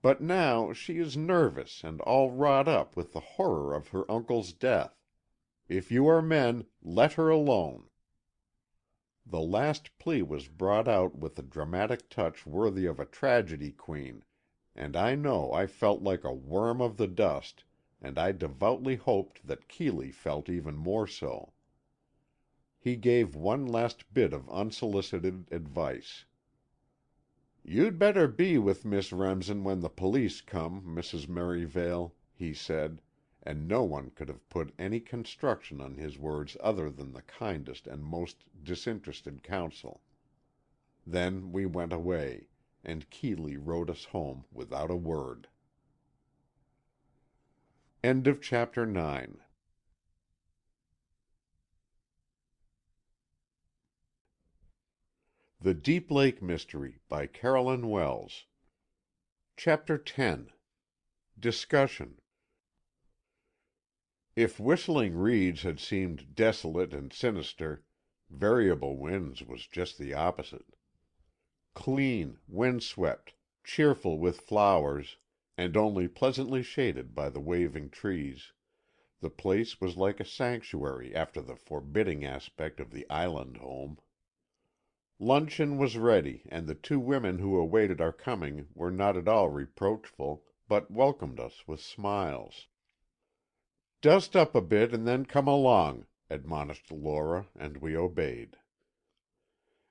But now she is nervous and all wrought up with the horror of her uncle's death. If you are men, let her alone." The last plea was brought out with a dramatic touch worthy of a tragedy queen, and I know I felt like a worm of the dust, and I devoutly hoped that Keeley felt even more so. He gave one last bit of unsolicited advice. "You'd better be with Miss Remsen when the police come, Mrs. Merivale," he said, and no one could have put any construction on his words other than the kindest and most disinterested counsel. Then we went away, and Keeley rode us home without a word. End of chapter 9. The Deep Lake Mystery by Carolyn Wells. Chapter 10. Discussion. If Whistling Reeds had seemed desolate and sinister, Variable Winds was just the opposite. Clean, wind-swept, cheerful with flowers, and only pleasantly shaded by the waving trees, the place was like a sanctuary after the forbidding aspect of the island home. Luncheon was ready, and the two women who awaited our coming were not at all reproachful, but welcomed us with smiles. "Dust up a bit and then come along," admonished Lora, and we obeyed.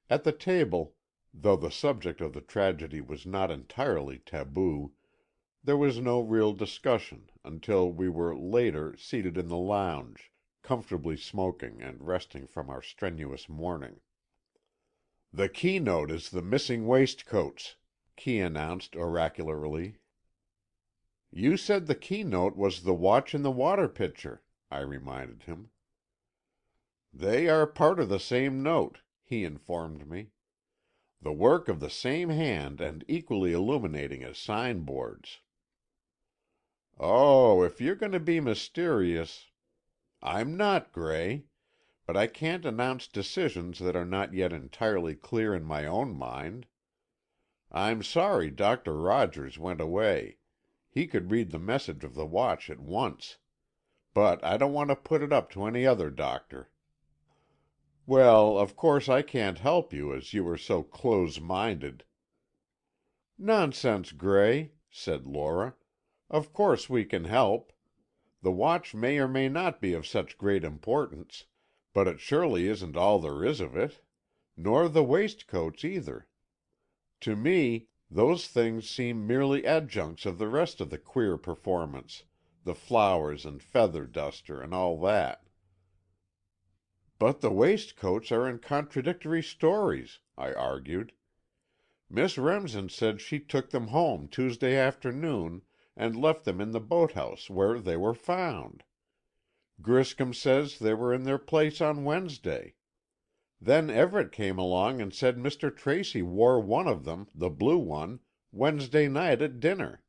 At the table, though the subject of the tragedy was not entirely taboo, there was no real discussion until we were later seated in the lounge, comfortably smoking and resting from our strenuous morning. "The keynote is the missing waistcoats," Kee announced oracularly. "You said the keynote was the watch in the water pitcher," I reminded him. "They are part of the same note," he informed me. "The work of the same hand and equally illuminating as signboards." "Oh, if you're going to be mysterious—" "I'm not, Gray. But I can't announce decisions that are not yet entirely clear in my own mind. I'm sorry Dr. Rogers went away. He could read the message of the watch at once. But I don't want to put it up to any other doctor." "Well, of course I can't help you, as you are so close-minded." "Nonsense, Gray," said Lora. "Of course we can help. The watch may or may not be of such great importance, but it surely isn't all there is of it. Nor the waistcoats, either. To me, those things seem merely adjuncts of the rest of the queer performance, the flowers and feather duster and all that." "But the waistcoats are in contradictory stories," I argued. "Miss Remsen said she took them home Tuesday afternoon, and left them in the boathouse where they were found. Griscom says they were in their place on Wednesday. Then Everett came along and said Mr. Tracy wore one of them, the blue one, Wednesday night at dinner."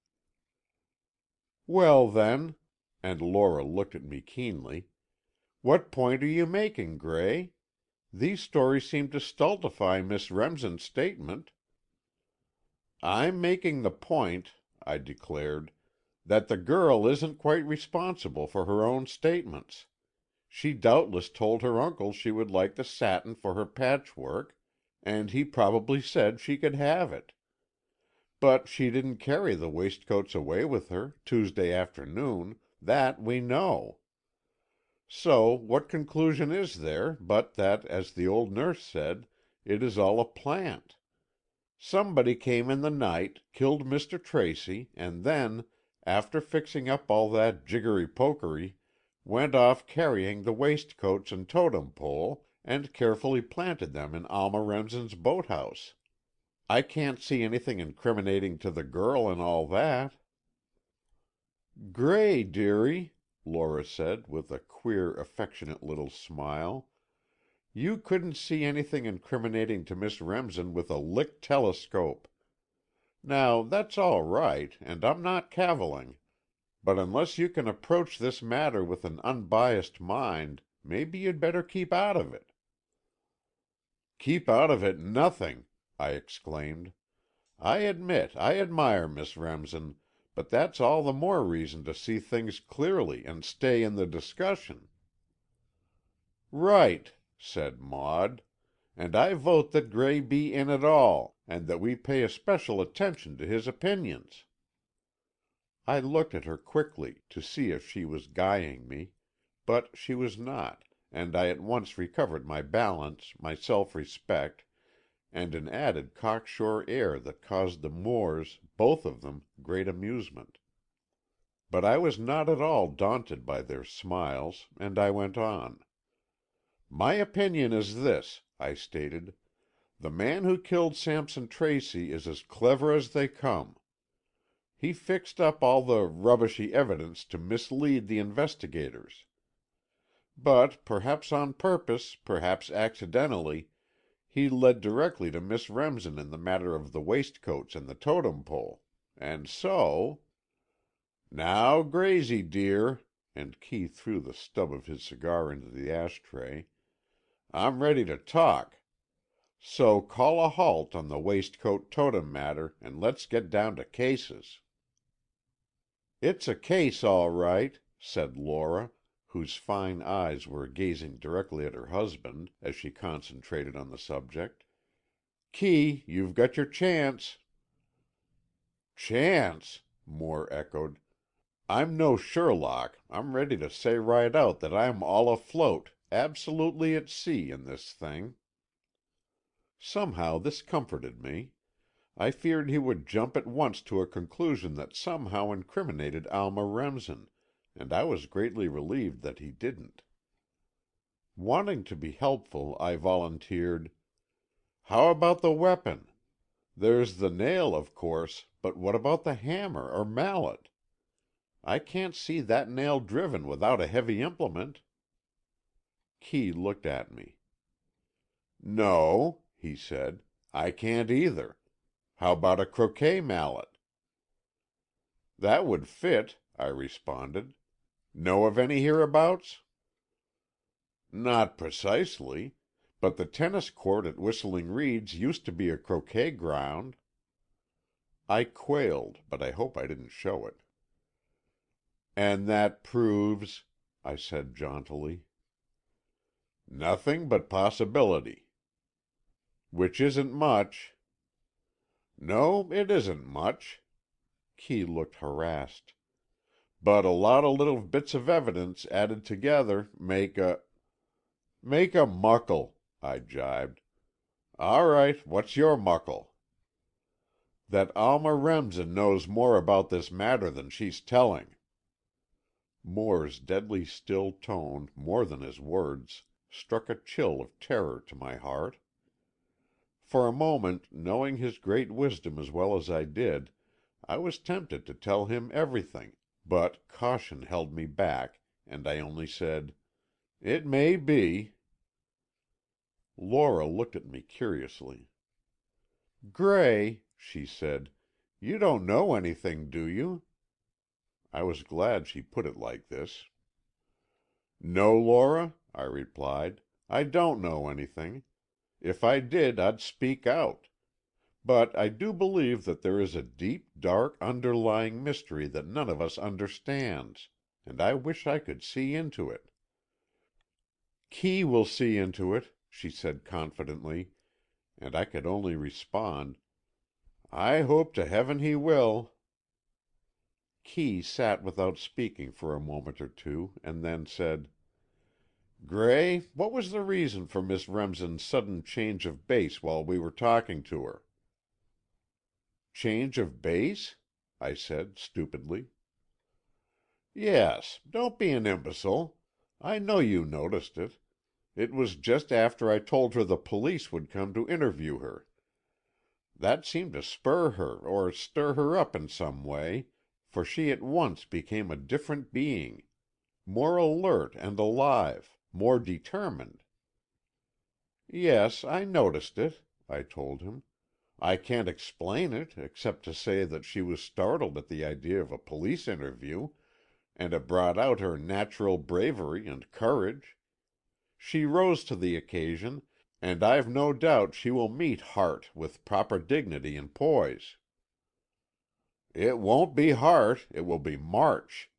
"Well, then," and Lora looked at me keenly, "what point are you making, Gray? These stories seem to stultify Miss Remsen's statement." "I'm making the point," I declared, "that the girl isn't quite responsible for her own statements. She doubtless told her uncle she would like the satin for her patchwork, and he probably said she could have it. But she didn't carry the waistcoats away with her, Tuesday afternoon, that we know. So what conclusion is there but that, as the old nurse said, it is all a plant? Somebody came in the night, killed Mr. Tracy, and then, after fixing up all that jiggery-pokery, went off carrying the waistcoats and totem pole, and carefully planted them in Alma Remsen's boathouse. I can't see anything incriminating to the girl in all that." "Gray, dearie," Lora said, with a queer, affectionate little smile, "you couldn't see anything incriminating to Miss Remsen with a Lick telescope. Now, that's all right, and I'm not cavilling. But unless you can approach this matter with an unbiased mind, maybe you'd better keep out of it." "Keep out of it nothing!" I exclaimed. I admit I admire Miss Remsen, but that's all the more reason to see things clearly and stay in the discussion." "Right," said Maud, "and I vote that Gray be in it all, and that we pay especial attention to his opinions." I looked at her quickly to see if she was guying me, but she was not, and I at once recovered my balance, my self-respect, and an added cocksure air that caused the Moores, both of them, great amusement. But I was not at all daunted by their smiles, and I went on. "My opinion is this," I stated. "The man who killed Sampson Tracy is as clever as they come. He fixed up all the rubbishy evidence to mislead the investigators. But, perhaps on purpose, perhaps accidentally, he led directly to Miss Remsen in the matter of the waistcoats and the Totem Pole. And so—" "Now, Graysie, dear," and Kee threw the stub of his cigar into the ashtray, "I'm ready to talk. So call a halt on the waistcoat totem matter, and let's get down to cases." "It's a case, all right," said Lora, whose fine eyes were gazing directly at her husband as she concentrated on the subject. "Kee, you've got your chance." "Chance!" Moore echoed. "I'm no Sherlock. I'm ready to say right out that I'm all afloat, absolutely at sea, in this thing." Somehow this comforted me. I feared he would jump at once to a conclusion that somehow incriminated Alma Remsen, and I was greatly relieved that he didn't. Wanting to be helpful, I volunteered, "How about the weapon? There's the nail, of course, but what about the hammer or mallet? I can't see that nail driven without a heavy implement." Kee looked at me. "No," he said, "I can't either. How about a croquet mallet?" "That would fit," I responded. "Know of any hereabouts?" "Not precisely, but the tennis court at Whistling Reeds used to be a croquet ground." I quailed, but I hope I didn't show it. "And that proves—" I said jauntily. "Nothing but possibility." "Which isn't much." "No, it isn't much." Kee looked harassed. "But a lot of little bits of evidence added together make a—" "Make a muckle," I jibed. "All right, what's your muckle?" "That Alma Remsen knows more about this matter than she's telling." Moore's deadly still tone, more than his words, struck a chill of terror to my heart. For a moment, knowing his great wisdom as well as I did, I was tempted to tell him everything, but caution held me back, and I only said, "It may be." Lora looked at me curiously. "Gray," she said, "you don't know anything, do you?" I was glad she put it like this. "No, Lora," I replied, "I don't know anything. If I did, I'd speak out. But I do believe that there is a deep, dark, underlying mystery that none of us understands, and I wish I could see into it." "Kee will see into it," she said confidently, and I could only respond, "I hope to heaven he will." Kee sat without speaking for a moment or two, and then said, "Gray, what was the reason for Miss Remsen's sudden change of base while we were talking to her?" "Change of base?" I said stupidly. "Yes, don't be an imbecile. I know you noticed it. It was just after I told her the police would come to interview her. That seemed to spur her or stir her up in some way, for she at once became a different being, more alert and alive, more determined." "Yes, I noticed it," I told him. "I can't explain it, except to say that she was startled at the idea of a police interview, and it brought out her natural bravery and courage. She rose to the occasion, and I've no doubt she will meet Hart with proper dignity and poise." "It won't be Hart, it will be March.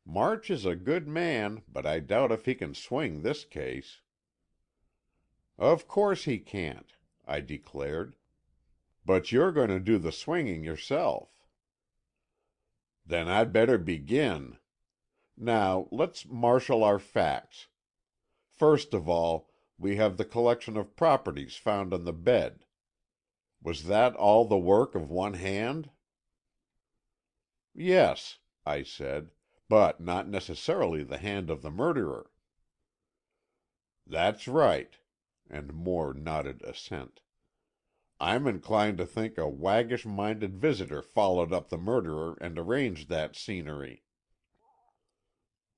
March is a good man, but I doubt if he can swing this case." "Of course he can't," I declared. "But you're going to do the swinging yourself." "Then I'd better begin. Now, let's marshal our facts. First of all, we have the collection of properties found on the bed. Was that all the work of one hand?" "Yes," I said, "but not necessarily the hand of the murderer." "That's right," and Moore nodded assent. "I'm inclined to think a waggish-minded visitor followed up the murderer and arranged that scenery."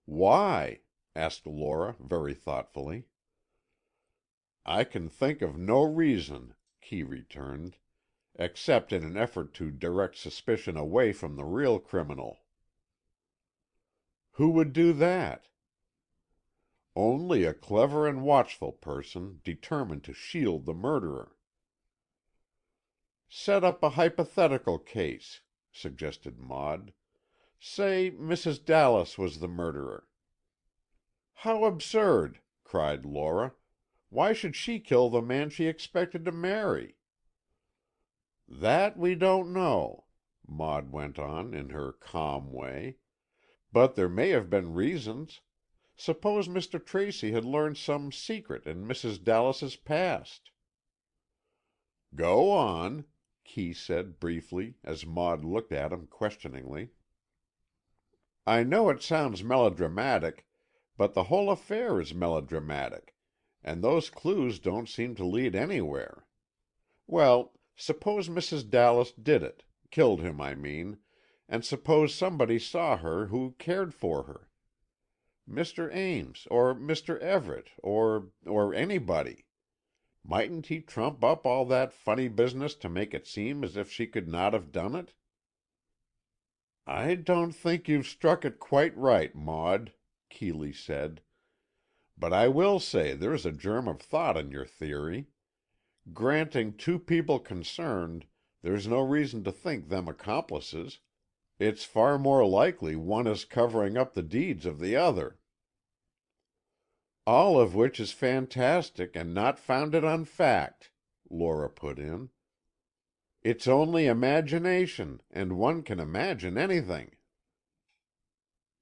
"Why?" asked Lora, very thoughtfully. "I can think of no reason," Kee returned, "except in an effort to direct suspicion away from the real criminal." "Who would do that?" "Only a clever and watchful person, determined to shield the murderer." "Set up a hypothetical case," suggested Maud. "Say Mrs. Dallas was the murderer." "How absurd!" cried Lora. "Why should she kill the man she expected to marry?" "That we don't know," Maud went on in her calm way. "But there may have been reasons. Suppose Mr. Tracy had learned some secret in Mrs. Dallas's past." "Go on," Kee said briefly, as Maud looked at him questioningly. "I know it sounds melodramatic, but the whole affair is melodramatic, and those clues don't seem to lead anywhere. Well, suppose Mrs. Dallas did it, killed him, I mean, and suppose somebody saw her who cared for her. Mr. Ames, or Mr. Everett, or anybody. Mightn't he trump up all that funny business to make it seem as if she could not have done it?" "I don't think you've struck it quite right, Maud," Keeley said. "But I will say there's a germ of thought in your theory. Granting two people concerned, there's no reason to think them accomplices. It's far more likely one is covering up the deeds of the other." "All of which is fantastic and not founded on fact," Lora put in. "It's only imagination, and one can imagine anything."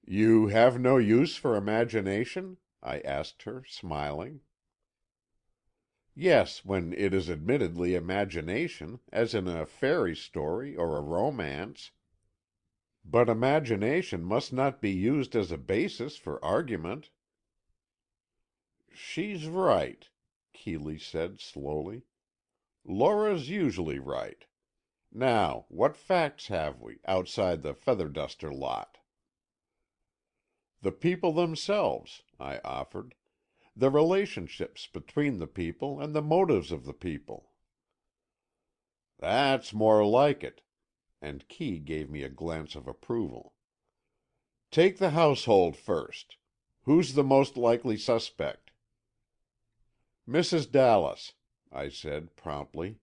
"You have no use for imagination?" I asked her, smiling. "Yes, when it is admittedly imagination, as in a fairy story or a romance. But imagination must not be used as a basis for argument." "She's right," Keeley said, slowly. "Lora's usually right. Now, what facts have we, outside the feather duster lot?" "The people themselves," I offered. "The relationships between the people and the motives of the people." "That's more like it," and Kee gave me a glance of approval. "Take the household first. Who's the most likely suspect?" "Mrs. Dallas," I said promptly.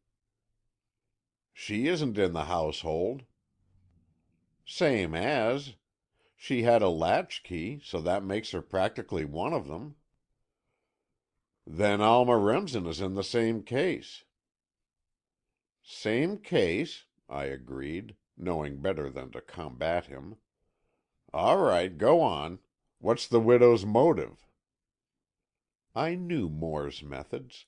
"She isn't in the household." "Same as. She had a latchkey, so that makes her practically one of them." "Then Alma Remsen is in the same case." "Same case," I agreed, knowing better than to combat him. "All right, go on. What's the widow's motive?" I knew Moore's methods.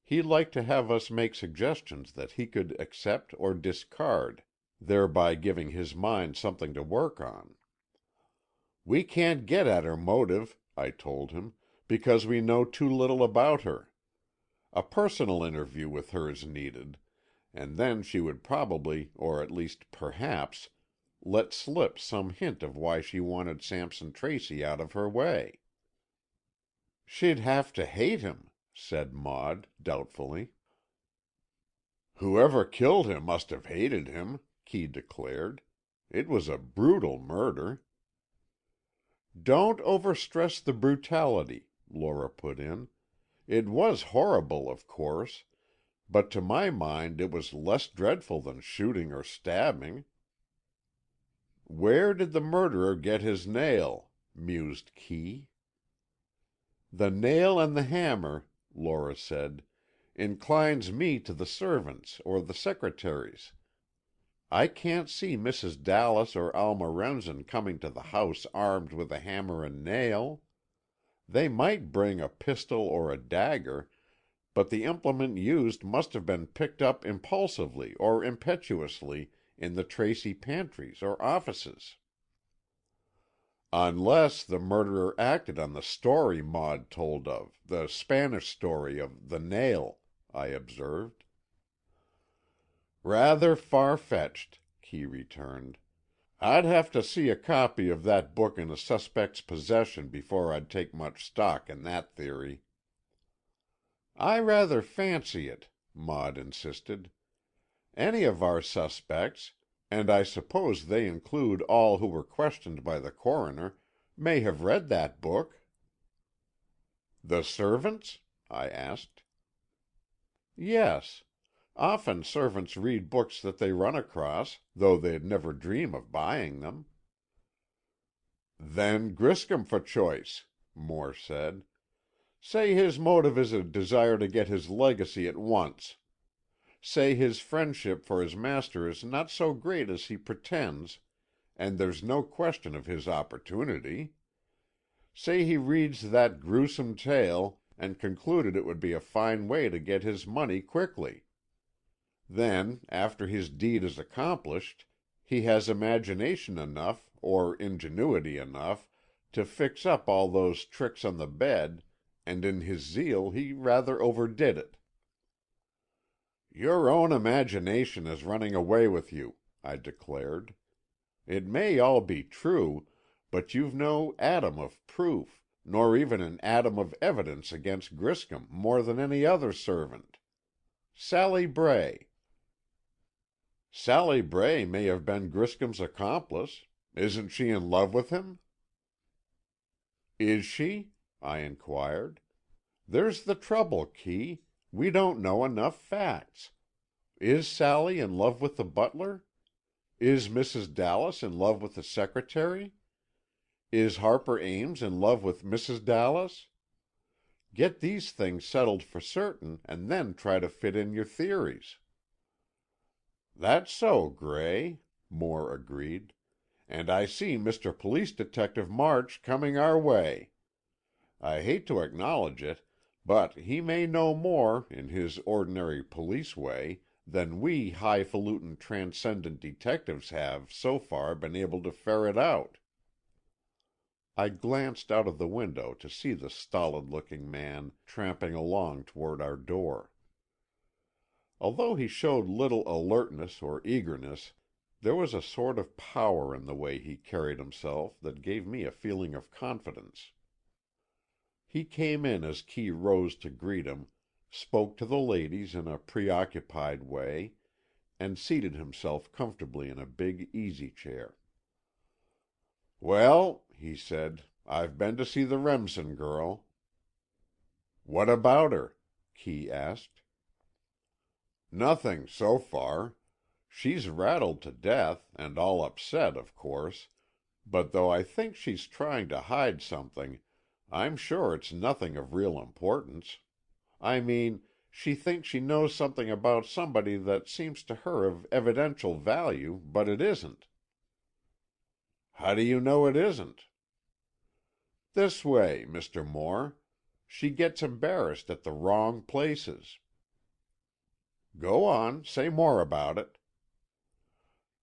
He liked to have us make suggestions that he could accept or discard, thereby giving his mind something to work on. "We can't get at her motive," I told him, "because we know too little about her. A personal interview with her is needed, and then she would probably, or at least perhaps, let slip some hint of why she wanted Sampson Tracy out of her way." "She'd have to hate him," said Maud, doubtfully. "Whoever killed him must have hated him," Kee declared. "It was a brutal murder." "Don't overstress the brutality," Lora put in. It was horrible, of course, but to my mind it was less dreadful than shooting or stabbing." "Where did the murderer get his nail?" mused Kee. "The nail and the hammer," Lora said, "inclines me to the servants or the secretaries. I can't see Mrs. Dallas or Alma Remsen coming to the house armed with a hammer and nail. They might bring a pistol or a dagger, but the implement used must have been picked up impulsively or impetuously in the Tracy pantries or offices." "Unless the murderer acted on the story Maud told of, the Spanish story of the nail," I observed. "Rather far-fetched," Kee returned. "I'd have to see a copy of that book in a suspect's possession before I'd take much stock in that theory." "I rather fancy it," Maud insisted. "Any of our suspects, and I suppose they include all who were questioned by the coroner, may have read that book." "The servants?" I asked. "Yes. Often servants read books that they run across, though they'd never dream of buying them." "Then Griscom for choice," Moore said. "Say his motive is a desire to get his legacy at once. Say his friendship for his master is not so great as he pretends, and there's no question of his opportunity. Say he reads that gruesome tale, and concluded it would be a fine way to get his money quickly. Then, after his deed is accomplished, he has imagination enough, or ingenuity enough, to fix up all those tricks on the bed, and in his zeal he rather overdid it." "Your own imagination is running away with you," I declared. "It may all be true, but you've no atom of proof, nor even an atom of evidence against Griscom more than any other servant. Sally Bray." "Sally Bray may have been Griscom's accomplice. Isn't she in love with him?" "Is she?" I inquired. "There's the trouble, Kee. We don't know enough facts. Is Sally in love with the butler? Is Mrs. Dallas in love with the secretary? Is Harper Ames in love with Mrs. Dallas? Get these things settled for certain, and then try to fit in your theories." "That's so, Gray," Moore agreed. "And I see Mr. Police Detective March coming our way. I hate to acknowledge it, but he may know more, in his ordinary police way, than we highfalutin transcendent detectives have, so far, been able to ferret out." I glanced out of the window to see the stolid-looking man tramping along toward our door. Although he showed little alertness or eagerness, there was a sort of power in the way he carried himself that gave me a feeling of confidence. He came in as Kee rose to greet him, spoke to the ladies in a preoccupied way, and seated himself comfortably in a big easy-chair. "Well," he said, "I've been to see the Remsen girl." "What about her?" Kee asked. "Nothing, so far. She's rattled to death, and all upset, of course, but though I think she's trying to hide something, I'm sure it's nothing of real importance. I mean, she thinks she knows something about somebody that seems to her of evidential value, but it isn't." "How do you know it isn't?" "This way, Mr. Moore. She gets embarrassed at the wrong places." "Go on, say more about it."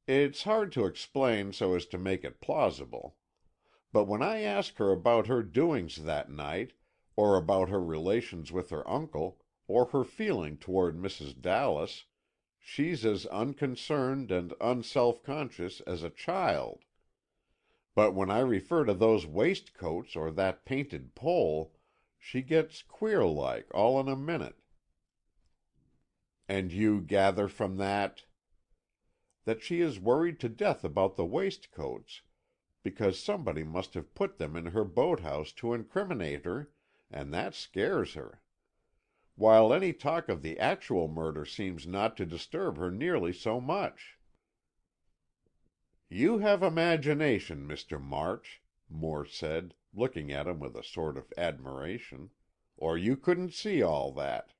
"It's hard to explain so as to make it plausible. But when I ask her about her doings that night, or about her relations with her uncle, or her feeling toward Mrs. Dallas, she's as unconcerned and unself-conscious as a child. But when I refer to those waistcoats or that painted pole, she gets queer-like all in a minute." "And you gather from that—" "That she is worried to death about the waistcoats, because somebody must have put them in her boathouse to incriminate her, and that scares her. while any talk of the actual murder seems not to disturb her nearly so much." "You have imagination, Mr. March," Moore said, looking at him with a sort of admiration, "or you couldn't see all that."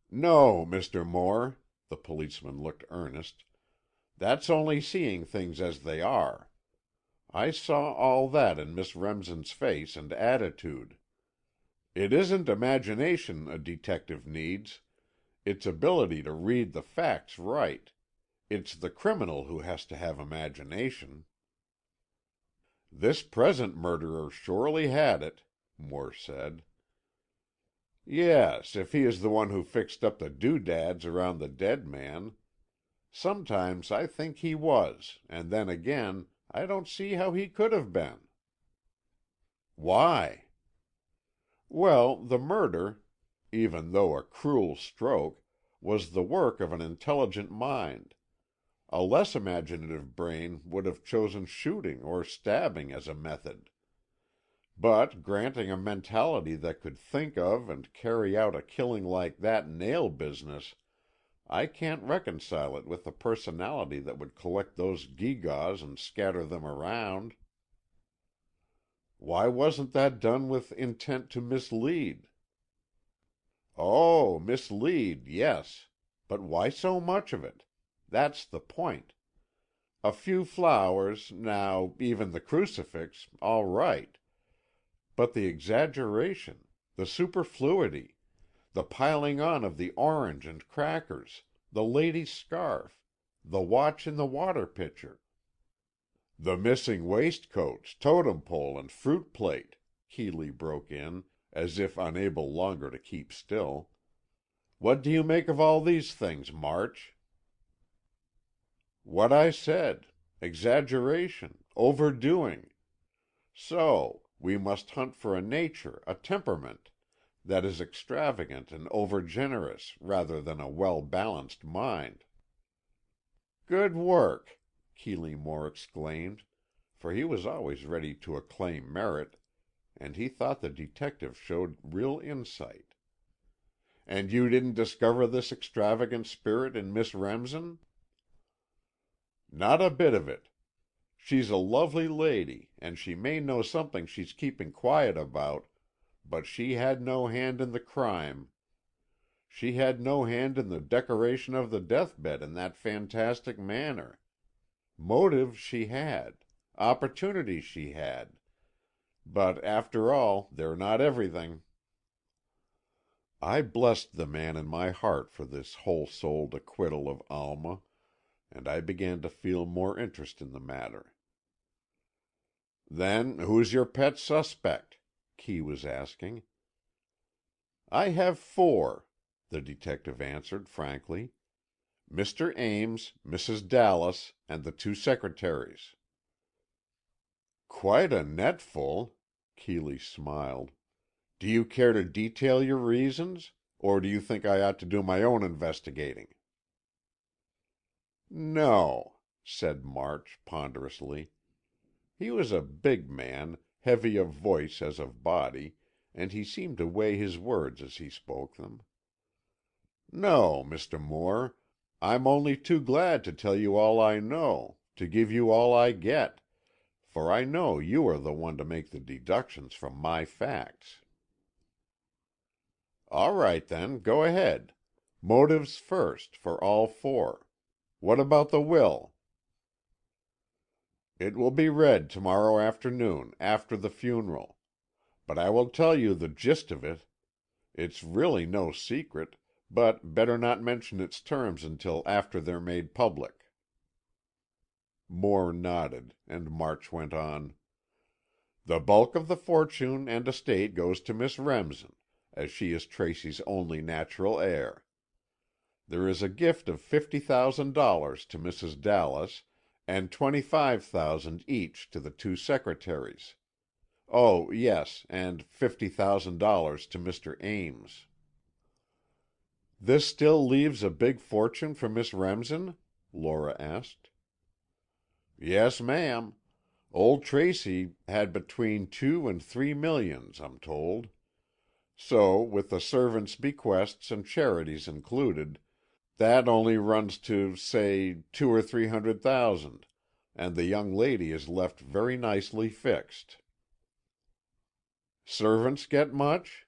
"No, Mr. Moore," the policeman looked earnest, "that's only seeing things as they are. I saw all that in Miss Remsen's face and attitude. It isn't imagination a detective needs, it's ability to read the facts right. It's the criminal who has to have imagination." "This present murderer surely had it," Moore said. "Yes, if he is the one who fixed up the doodads around the dead man. Sometimes I think he was, and then again, I don't see how he could have been." "Why?" "Well, the murder, even though a cruel stroke, was the work of an intelligent mind. A less imaginative brain would have chosen shooting or stabbing as a method. But granting a mentality that could think of and carry out a killing like that nail business, I can't reconcile it with a personality that would collect those gewgaws and scatter them around." "Why wasn't that done with intent to mislead?" "Oh, mislead, yes. But why so much of it? That's the point. A few flowers, now, even the crucifix, all right. But the exaggeration, the superfluity, the piling on of the orange and crackers, the lady's scarf, the watch in the water pitcher—" "The missing waistcoats, totem pole, and fruit plate," Keeley broke in, as if unable longer to keep still. "What do you make of all these things, March?" "What I said. Exaggeration, overdoing. So, we must hunt for a nature, a temperament, that is extravagant and overgenerous, rather than a well-balanced mind." "Good work!" Keeley Moore exclaimed, for he was always ready to acclaim merit, and he thought the detective showed real insight. "And you didn't discover this extravagant spirit in Miss Remsen?" "Not a bit of it. She's a lovely lady, and she may know something she's keeping quiet about, but she had no hand in the crime. She had no hand in the decoration of the deathbed in that fantastic manner. Motive she had, opportunity she had, but after all, they're not everything." I blessed the man in my heart for this whole-souled acquittal of Alma, and I began to feel more interest in the matter. "Then who's your pet suspect?" Kee was asking. "I have 4," the detective answered frankly. "Mr. Ames, Mrs. Dallas, and the 2 secretaries." "Quite a net full," Keeley smiled. "Do you care to detail your reasons, or do you think I ought to do my own investigating?" "No," said March, ponderously. He was a big man, heavy of voice as of body, and he seemed to weigh his words as he spoke them. "No, Mr. Moore, I'm only too glad to tell you all I know, to give you all I get, for I know you are the one to make the deductions from my facts." "All right, then, go ahead. Motives first, for all 4. What about the will?" "It will be read tomorrow afternoon, after the funeral. But I will tell you the gist of it. It's really no secret, but better not mention its terms until after they're made public." Moore nodded, and March went on. "The bulk of the fortune and estate goes to Miss Remsen, as she is Tracy's only natural heir. There is a gift of $50,000 to Mrs. Dallas, and $25,000 each to the 2 secretaries. Oh, yes, and $50,000 to Mr. Ames." "This still leaves a big fortune for Miss Remsen?" Lora asked. "Yes, ma'am. Old Tracy had between $2 and $3 millions, I'm told. So, with the servants' bequests and charities included, that only runs to, say, 200 or 300,000, and the young lady is left very nicely fixed. Servants get much?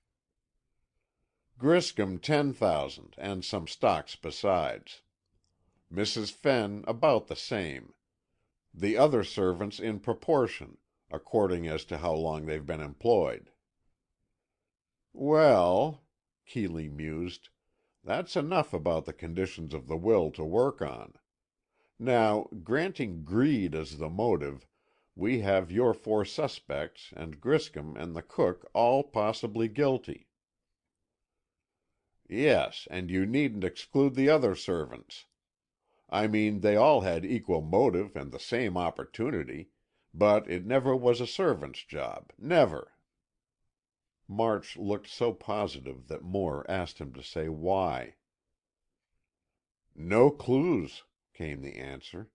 Griscom 10,000, and some stocks besides. Mrs. Fenn about the same. The other servants in proportion, according as to how long they've been employed. Well, Keeley mused, that's enough about the conditions of the will to work on. Now, granting greed as the motive, we have your 4 suspects, and Griscom and the cook all possibly guilty. Yes, and you needn't exclude the other servants. I mean, they all had equal motive and the same opportunity, but it never was a servant's job, never. March looked so positive that Moore asked him to say why. No clues, came the answer.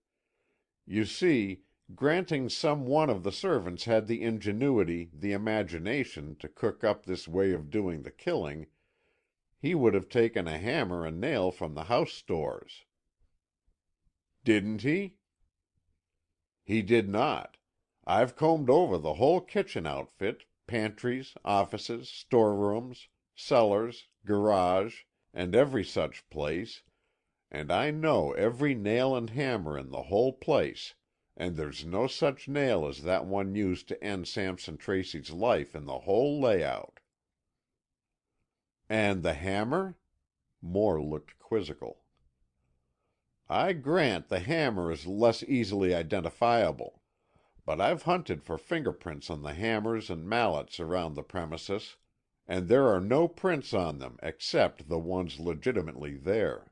You see, granting some one of the servants had the ingenuity, the imagination, to cook up this way of doing the killing, he would have taken a hammer and nail from the house stores. Didn't he? He did not. I've combed over the whole kitchen outfit, pantries, offices, storerooms, cellars, garage, and every such place, and I know every nail and hammer in the whole place, and there's no such nail as that one used to end Sampson Tracy's life in the whole layout. And the hammer? Moore looked quizzical. I grant the hammer is less easily identifiable, but I've hunted for fingerprints on the hammers and mallets around the premises, and there are no prints on them except the ones legitimately there.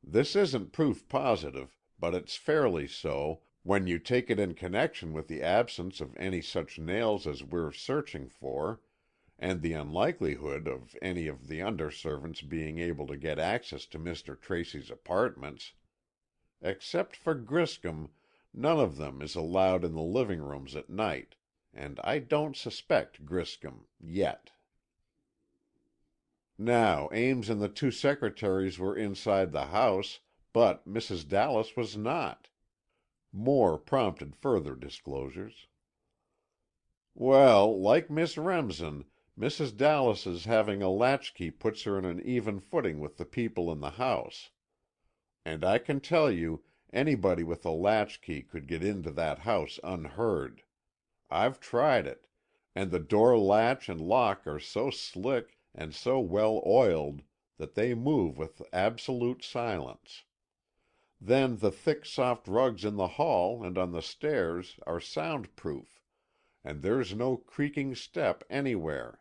This isn't proof positive, but it's fairly so, when you take it in connection with the absence of any such nails as we're searching for, and the unlikelihood of any of the underservants being able to get access to Mr. Tracy's apartments. Except for Griscom, none of them is allowed in the living rooms at night, and I don't suspect Griscom yet. Now, Ames and the 2 secretaries were inside the house, but Mrs. Dallas was not. Moore prompted further disclosures. Well, like Miss Remsen, Mrs. Dallas's having a latchkey puts her on an even footing with the people in the house. And I can tell you, anybody with a latchkey could get into that house unheard. I've tried it, and the door latch and lock are so slick and so well oiled that they move with absolute silence. Then the thick soft rugs in the hall and on the stairs are soundproof, and there's no creaking step anywhere.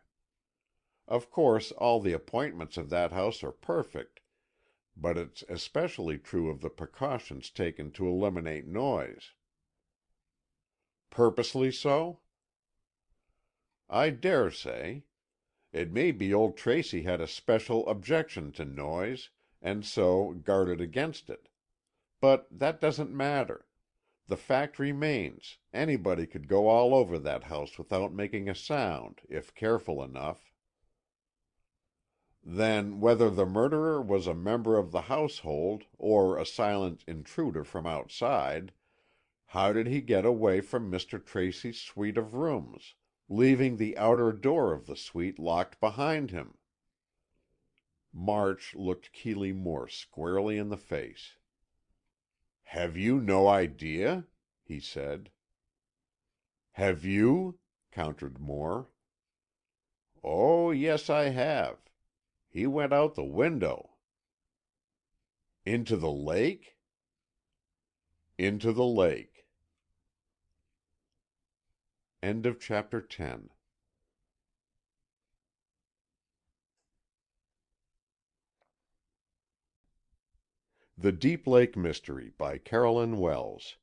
Of course, all the appointments of that house are perfect, but it's especially true of the precautions taken to eliminate noise. Purposely so? I dare say. It may be old Tracy had a special objection to noise, and so guarded against it. But that doesn't matter. The fact remains, anybody could go all over that house without making a sound, if careful enough. Then whether the murderer was a member of the household, or a silent intruder from outside, how did he get away from Mr. Tracy's suite of rooms, leaving the outer door of the suite locked behind him? March looked Keeley Moore squarely in the face. "Have you no idea?" he said. "Have you?" countered Moore. "Oh, yes, I have. He went out the window." "Into the lake?" "Into the lake." End of chapter 10. The Deep Lake Mystery by Carolyn Wells.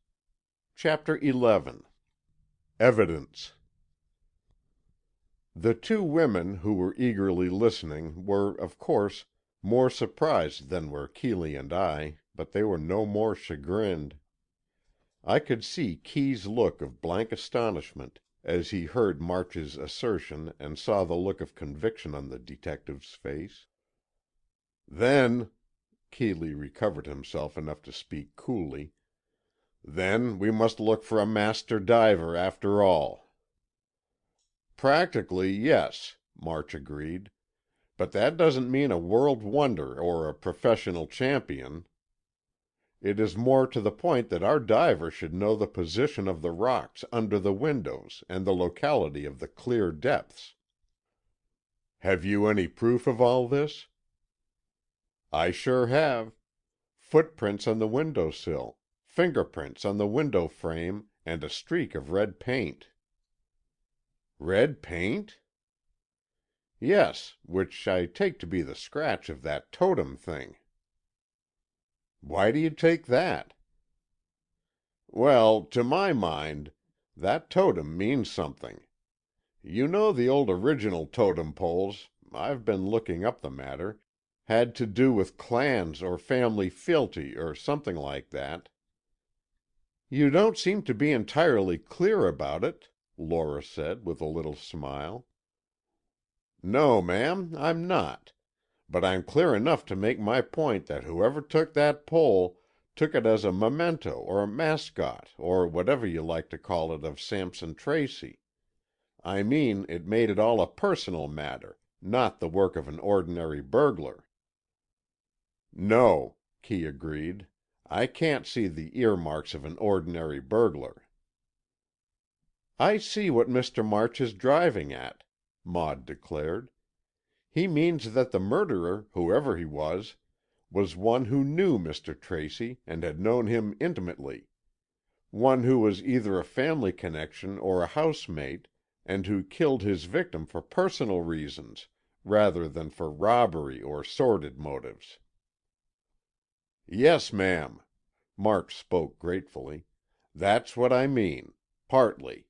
Chapter 11. Evidence. The 2 women who were eagerly listening were, of course, more surprised than were Keeley and I, but they were no more chagrined. I could see Key's look of blank astonishment, as he heard March's assertion and saw the look of conviction on the detective's face. "Then," Keeley recovered himself enough to speak coolly, "then we must look for a master diver after all." "Practically, yes," March agreed. "But that doesn't mean a world wonder or a professional champion. It is more to the point that our diver should know the position of the rocks under the windows and the locality of the clear depths." "Have you any proof of all this?" "I sure have. Footprints on the window sill, fingerprints on the window frame, and a streak of red paint." "Red paint?" "Yes, which I take to be the scratch of that totem thing." "Why do you take that?" "Well, to my mind, that totem means something. You know the old original totem poles, I've been looking up the matter, had to do with clans or family fealty or something like that." "You don't seem to be entirely clear about it," Lora said, with a little smile. "No, ma'am, I'm not. But I'm clear enough to make my point that whoever took that pole took it as a memento or a mascot or whatever you like to call it of Sampson Tracy. I mean, it made it all a personal matter, not the work of an ordinary burglar." "No," Kee agreed. "I can't see the earmarks of an ordinary burglar." "I see what Mr. March is driving at," Maud declared. "He means that the murderer, whoever he was one who knew Mr. Tracy and had known him intimately. One who was either a family connection or a housemate, and who killed his victim for personal reasons, rather than for robbery or sordid motives." "Yes, ma'am." March spoke gratefully. "That's what I mean. Partly.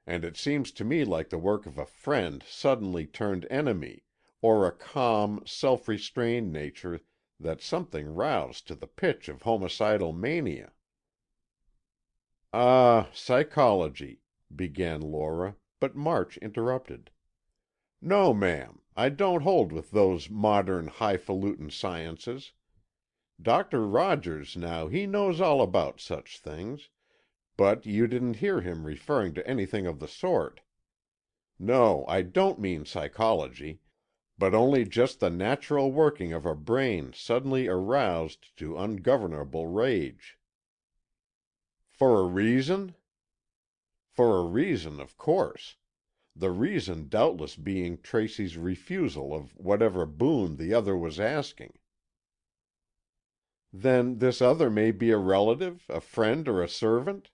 And it seems to me like the work of a friend suddenly turned enemy, or a calm, self-restrained nature that something roused to the pitch of homicidal mania." "Ah, psychology," began Lora, but March interrupted. "No, ma'am, I don't hold with those modern, highfalutin sciences. Dr. Rogers, now, he knows all about such things, but you didn't hear him referring to anything of the sort. No, I don't mean psychology, but only just the natural working of a brain suddenly aroused to ungovernable rage." "For a reason?" "For a reason, of course. The reason doubtless being Tracy's refusal of whatever boon the other was asking." "Then this other may be a relative, a friend or a servant?"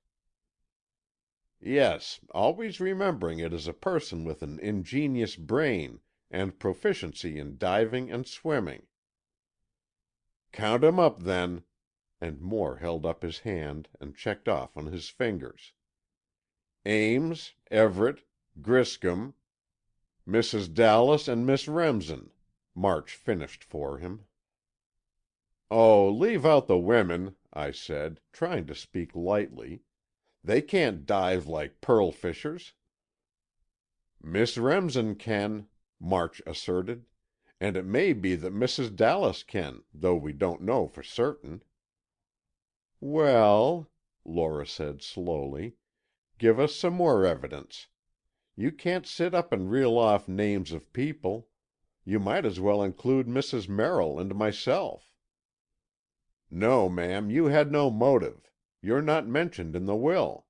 "Yes, always remembering it is a person with an ingenious brain and proficiency in diving and swimming." "Count 'em up, then," and Moore held up his hand and checked off on his fingers. "Ames, Everett, Griscom, Mrs. Dallas and Miss Remsen," March finished for him. "Oh, leave out the women," I said, trying to speak lightly. "They can't dive like pearl fishers." "Miss Remsen can," March asserted, "and it may be that Mrs. Dallas can, though we don't know for certain." "Well," Lora said slowly, "give us some more evidence. You can't sit up and reel off names of people. You might as well include Mrs. Merrill and myself." "No, ma'am, you had no motive. You're not mentioned in the will."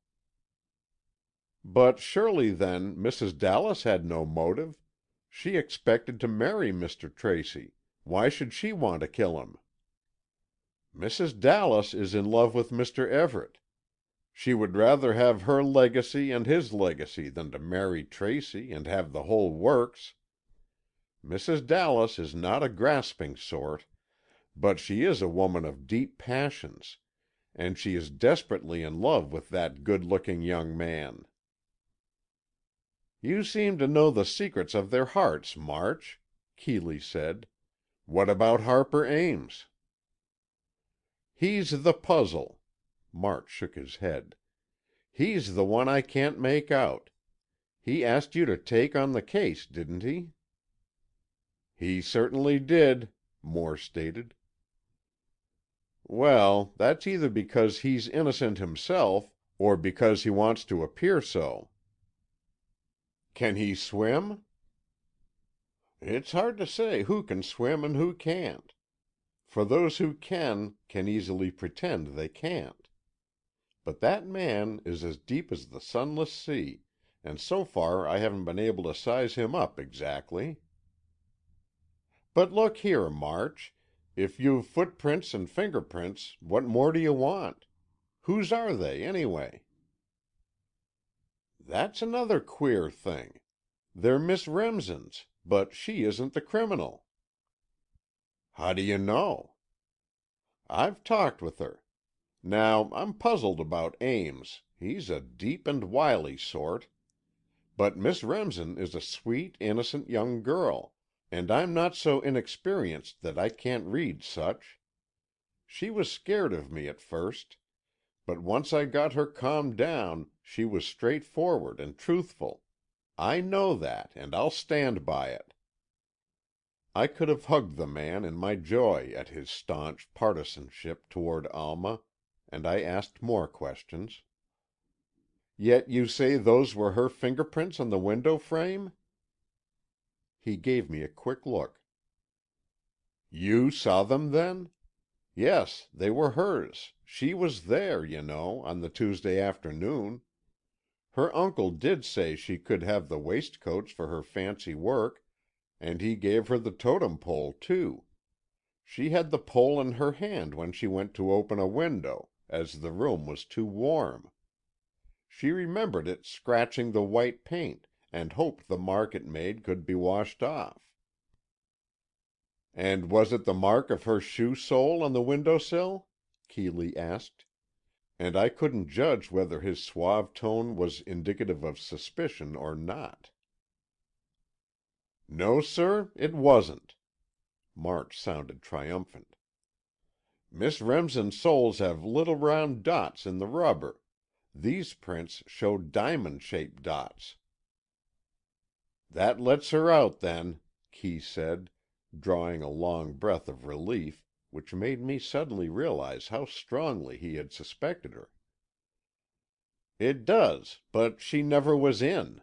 "But surely, then, Mrs. Dallas had no motive. She expected to marry Mr. Tracy. Why should she want to kill him?" "Mrs. Dallas is in love with Mr. Everett. She would rather have her legacy and his legacy than to marry Tracy and have the whole works. Mrs. Dallas is not a grasping sort, but she is a woman of deep passions, and she is desperately in love with that good-looking young man." "You seem to know the secrets of their hearts, March," Keeley said. "What about Harper Ames?" "He's the puzzle." March shook his head. "He's the one I can't make out. He asked you to take on the case, didn't he?" "He certainly did," Moore stated. "Well, that's either because he's innocent himself, or because he wants to appear so." "Can he swim?" "It's hard to say who can swim and who can't. For those who can easily pretend they can't. But that man is as deep as the sunless sea, and so far I haven't been able to size him up exactly." "But look here, March, if you've footprints and fingerprints, what more do you want? Whose are they, anyway?" "That's another queer thing. They're Miss Remsen's, but she isn't the criminal." "How do you know?" "I've talked with her. Now, I'm puzzled about Ames, he's a deep and wily sort. But Miss Remsen is a sweet, innocent young girl, and I'm not so inexperienced that I can't read such. She was scared of me at first, but once I got her calmed down, she was straightforward and truthful. I know that, and I'll stand by it." I could have hugged the man in my joy at his staunch partisanship toward Alma, and I asked more questions. "Yet you say those were her fingerprints on the window frame?" He gave me a quick look. "You saw them, then? Yes, they were hers. She was there, you know, on the Tuesday afternoon. Her uncle did say she could have the waistcoats for her fancy work, and he gave her the totem pole, too. She had the pole in her hand when she went to open a window, as the room was too warm. She remembered it scratching the white paint, and hoped the mark it made could be washed off." "And was it the mark of her shoe sole on the window sill?" Keeley asked, and I couldn't judge whether his suave tone was indicative of suspicion or not. "No, sir, it wasn't." March sounded triumphant. "Miss Remsen's soles have little round dots in the rubber. These prints show diamond-shaped dots." "That lets her out, then," Kee said, drawing a long breath of relief, which made me suddenly realize how strongly he had suspected her. "It does, but she never was in.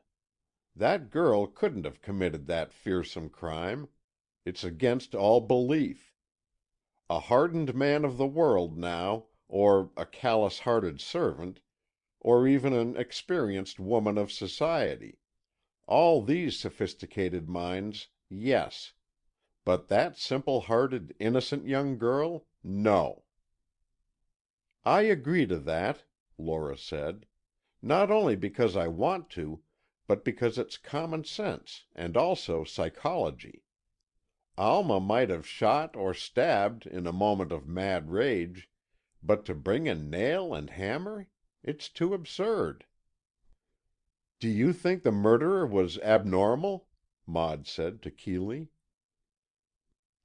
That girl couldn't have committed that fearsome crime. It's against all belief. A hardened man of the world now, or a callous-hearted servant, or even an experienced woman of society. All these sophisticated minds, yes. But that simple-hearted, innocent young girl, no." "I agree to that," Lora said. "Not only because I want to, but because it's common sense and also psychology. Alma might have shot or stabbed in a moment of mad rage, but to bring a nail and hammer, it's too absurd." "Do you think the murderer was abnormal?" Maud said to Keeley.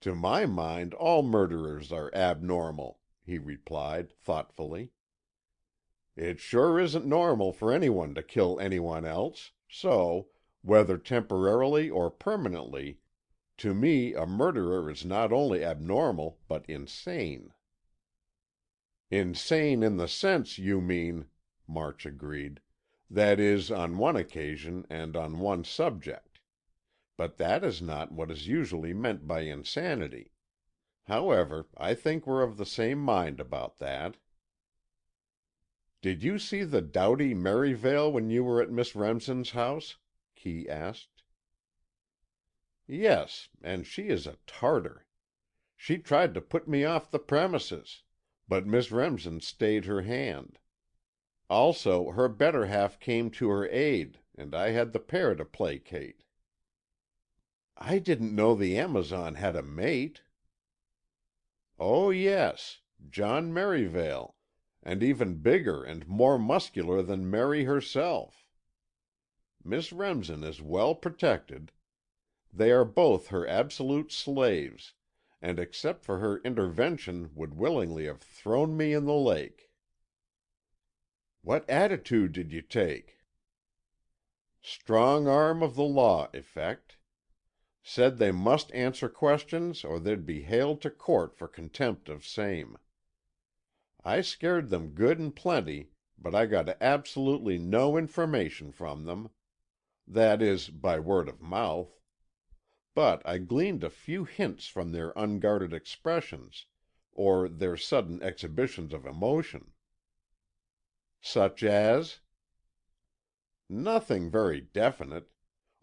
"To my mind, all murderers are abnormal," he replied, thoughtfully. "It sure isn't normal for anyone to kill anyone else, so, whether temporarily or permanently, to me a murderer is not only abnormal, but insane." "Insane in the sense, you mean," March agreed. "That is, on one occasion and on one subject. But that is not what is usually meant by insanity. However, I think we're of the same mind about that." "Did you see the doughty Merivale when you were at Miss Remsen's house?" Kee asked. "Yes, and she is a Tartar. She tried to put me off the premises, but Miss Remsen stayed her hand. Also, her better half came to her aid, and I had the pair to placate." "I didn't know the Amazon had a mate." "Oh, yes, John Merivale, and even bigger and more muscular than Mary herself. Miss Remsen is well protected. They are both her absolute slaves, and except for her intervention would willingly have thrown me in the lake." "What attitude did you take?" Strong arm of the law effect. Said they must answer questions or they'd be haled to court for contempt of same. I scared them good and plenty, but I got absolutely no information from them. That is, by word of mouth. But I gleaned a few hints from their unguarded expressions, or their sudden exhibitions of emotion. Such as? Nothing very definite,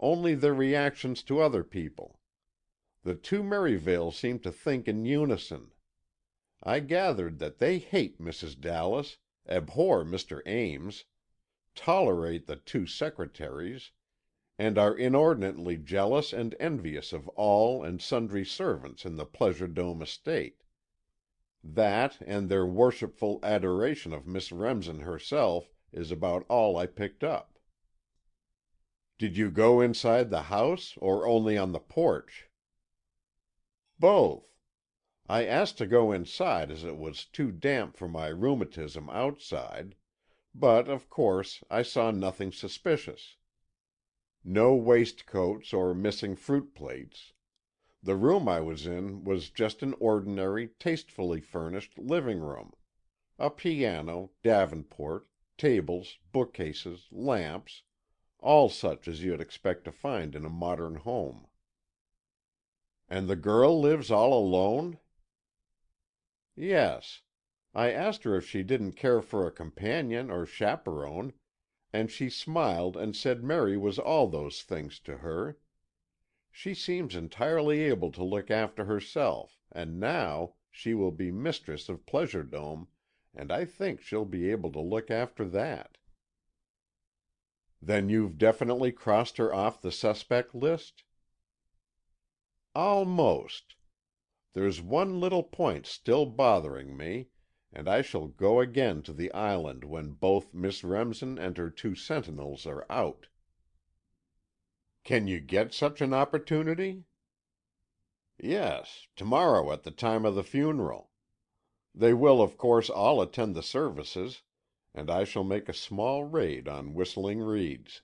only their reactions to other people. The two Merivales seemed to think in unison. I gathered that they hate Mrs. Dallas, abhor Mr. Ames, tolerate the two secretaries, and are inordinately jealous and envious of all and sundry servants in the Pleasure Dome estate. That, and their worshipful adoration of Miss Remsen herself, is about all I picked up. Did you go inside the house, or only on the porch? Both. I asked to go inside as it was too damp for my rheumatism outside, but, of course, I saw nothing suspicious. No waistcoats or missing fruit plates. The room I was in was just an ordinary, tastefully furnished living room. A piano, davenport, tables, bookcases, lamps, all such as you'd expect to find in a modern home. And the girl lives all alone? Yes. I asked her if she didn't care for a companion or chaperone, and she smiled and said Mary was all those things to her. She seems entirely able to look after herself, and now she will be mistress of Pleasure Dome, and I think she'll be able to look after that. Then you've definitely crossed her off the suspect list? Almost. There's one little point still bothering me, and I shall go again to the island when both Miss Remsen and her two sentinels are out. Can you get such an opportunity? Yes, tomorrow at the time of the funeral. They will, of course, all attend the services, and I shall make a small raid on Whistling Reeds.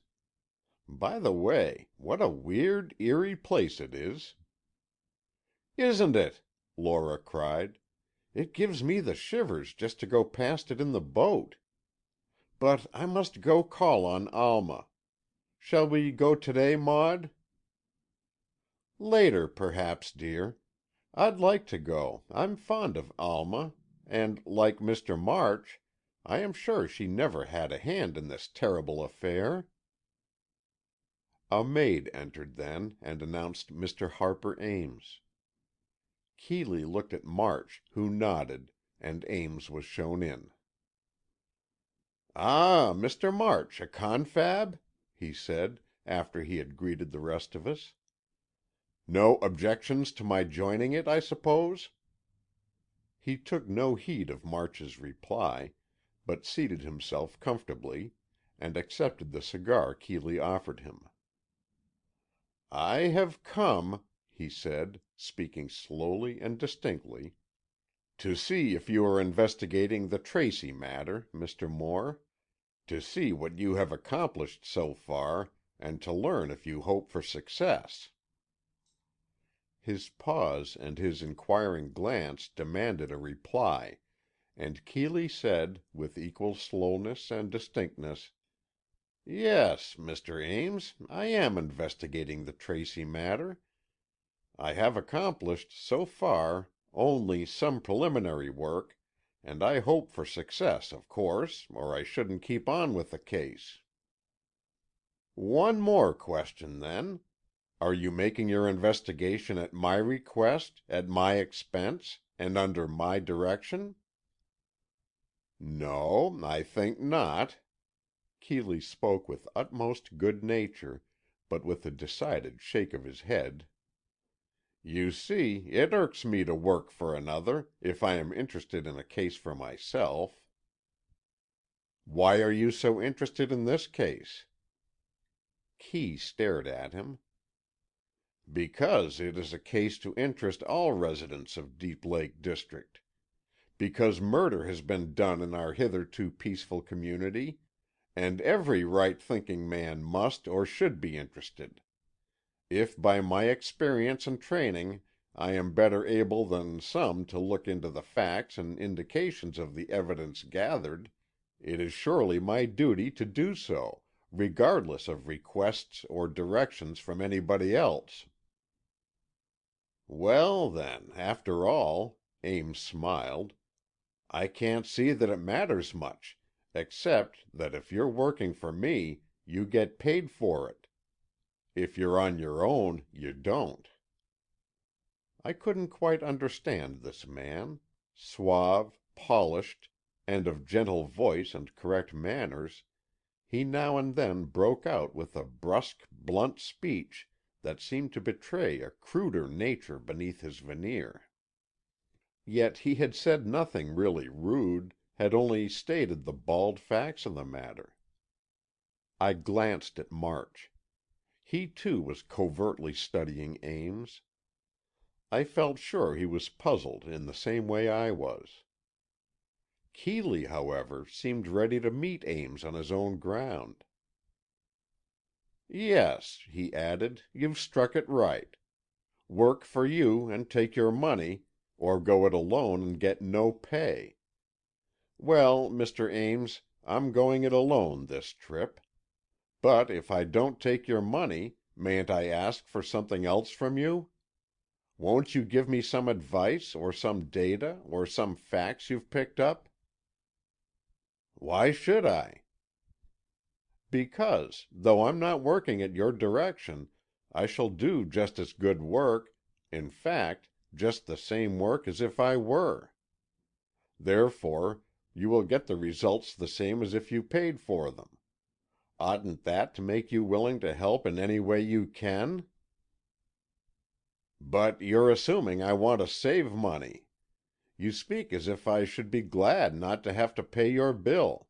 By the way, what a weird, eerie place it is. Isn't it? Laura cried. It gives me the shivers just to go past it in the boat. But I must go call on Alma. Shall we go today, Maud? Later, perhaps, dear. I'd like to go. I'm fond of Alma, and, like Mr. March, I am sure she never had a hand in this terrible affair. A maid entered then, and announced Mr. Harper Ames. Keeley looked at March, who nodded, and Ames was shown in. "Ah, Mr. March, a confab?" he said, after he had greeted the rest of us. "No objections to my joining it, I suppose?" He took no heed of March's reply, but seated himself comfortably, and accepted the cigar Keeley offered him. "I have come," he said, speaking slowly and distinctly, "to see if you are investigating the Tracy matter, Mr. Moore, to see what you have accomplished so far, and to learn if you hope for success." His pause and his inquiring glance demanded a reply, and Keeley said, with equal slowness and distinctness, "Yes, Mr. Ames, I am investigating the Tracy matter. I have accomplished, so far, only some preliminary work, and I hope for success, of course, or I shouldn't keep on with the case." "One more question, then. Are you making your investigation at my request, at my expense, and under my direction?" "No, I think not." Keeley spoke with utmost good nature, but with a decided shake of his head. "You see, it irks me to work for another, if I am interested in a case for myself." "Why are you so interested in this case?" Kee stared at him. "Because it is a case to interest all residents of Deep Lake district. Because murder has been done in our hitherto peaceful community, and every right-thinking man must or should be interested. If by my experience and training I am better able than some to look into the facts and indications of the evidence gathered, it is surely my duty to do so, regardless of requests or directions from anybody else." "Well, then, after all," Ames smiled, "I can't see that it matters much, except that if you're working for me, you get paid for it. If you're on your own, you don't." I couldn't quite understand this man. Suave, polished, and of gentle voice and correct manners, he now and then broke out with a brusque, blunt speech that seemed to betray a cruder nature beneath his veneer. Yet he had said nothing really rude, had only stated the bald facts of the matter. I glanced at March. He, too, was covertly studying Ames. I felt sure he was puzzled in the same way I was. Keeley, however, seemed ready to meet Ames on his own ground. "Yes," he added, "you've struck it right. Work for you and take your money, or go it alone and get no pay. Well, Mr. Ames, I'm going it alone this trip. But if I don't take your money, mayn't I ask for something else from you? Won't you give me some advice, or some data, or some facts you've picked up?" "Why should I?" "Because, though I'm not working at your direction, I shall do just as good work, in fact, just the same work as if I were. Therefore, you will get the results the same as if you paid for them. Oughtn't that to make you willing to help in any way you can?" "But you're assuming I want to save money. You speak as if I should be glad not to have to pay your bill.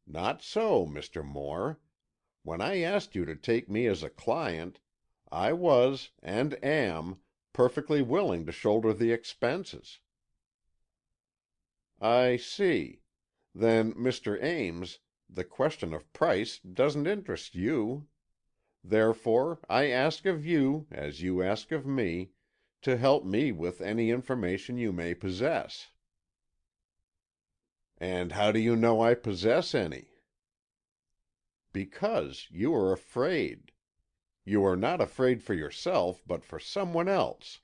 Not so, Mr. Moore. When I asked you to take me as a client, I was, and am, perfectly willing to shoulder the expenses." "I see. Then, Mr. Ames, the question of price doesn't interest you. Therefore, I ask of you, as you ask of me, to help me with any information you may possess." "And how do you know I possess any?" "Because you are afraid. You are not afraid for yourself, but for someone else."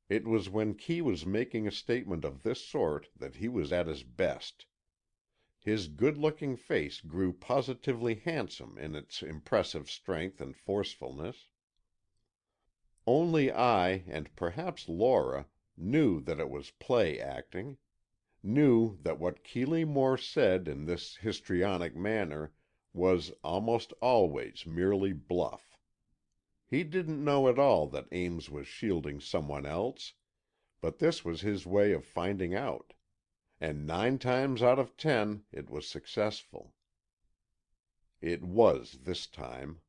It was when Kee was making a statement of this sort that he was at his best. His good-looking face grew positively handsome in its impressive strength and forcefulness. Only I, and perhaps Lora, knew that it was play acting, knew that what Keeley Moore said in this histrionic manner was almost always merely bluff. He didn't know at all that Ames was shielding someone else, but this was his way of finding out. And 9 times out of 10 it was successful. It was this time.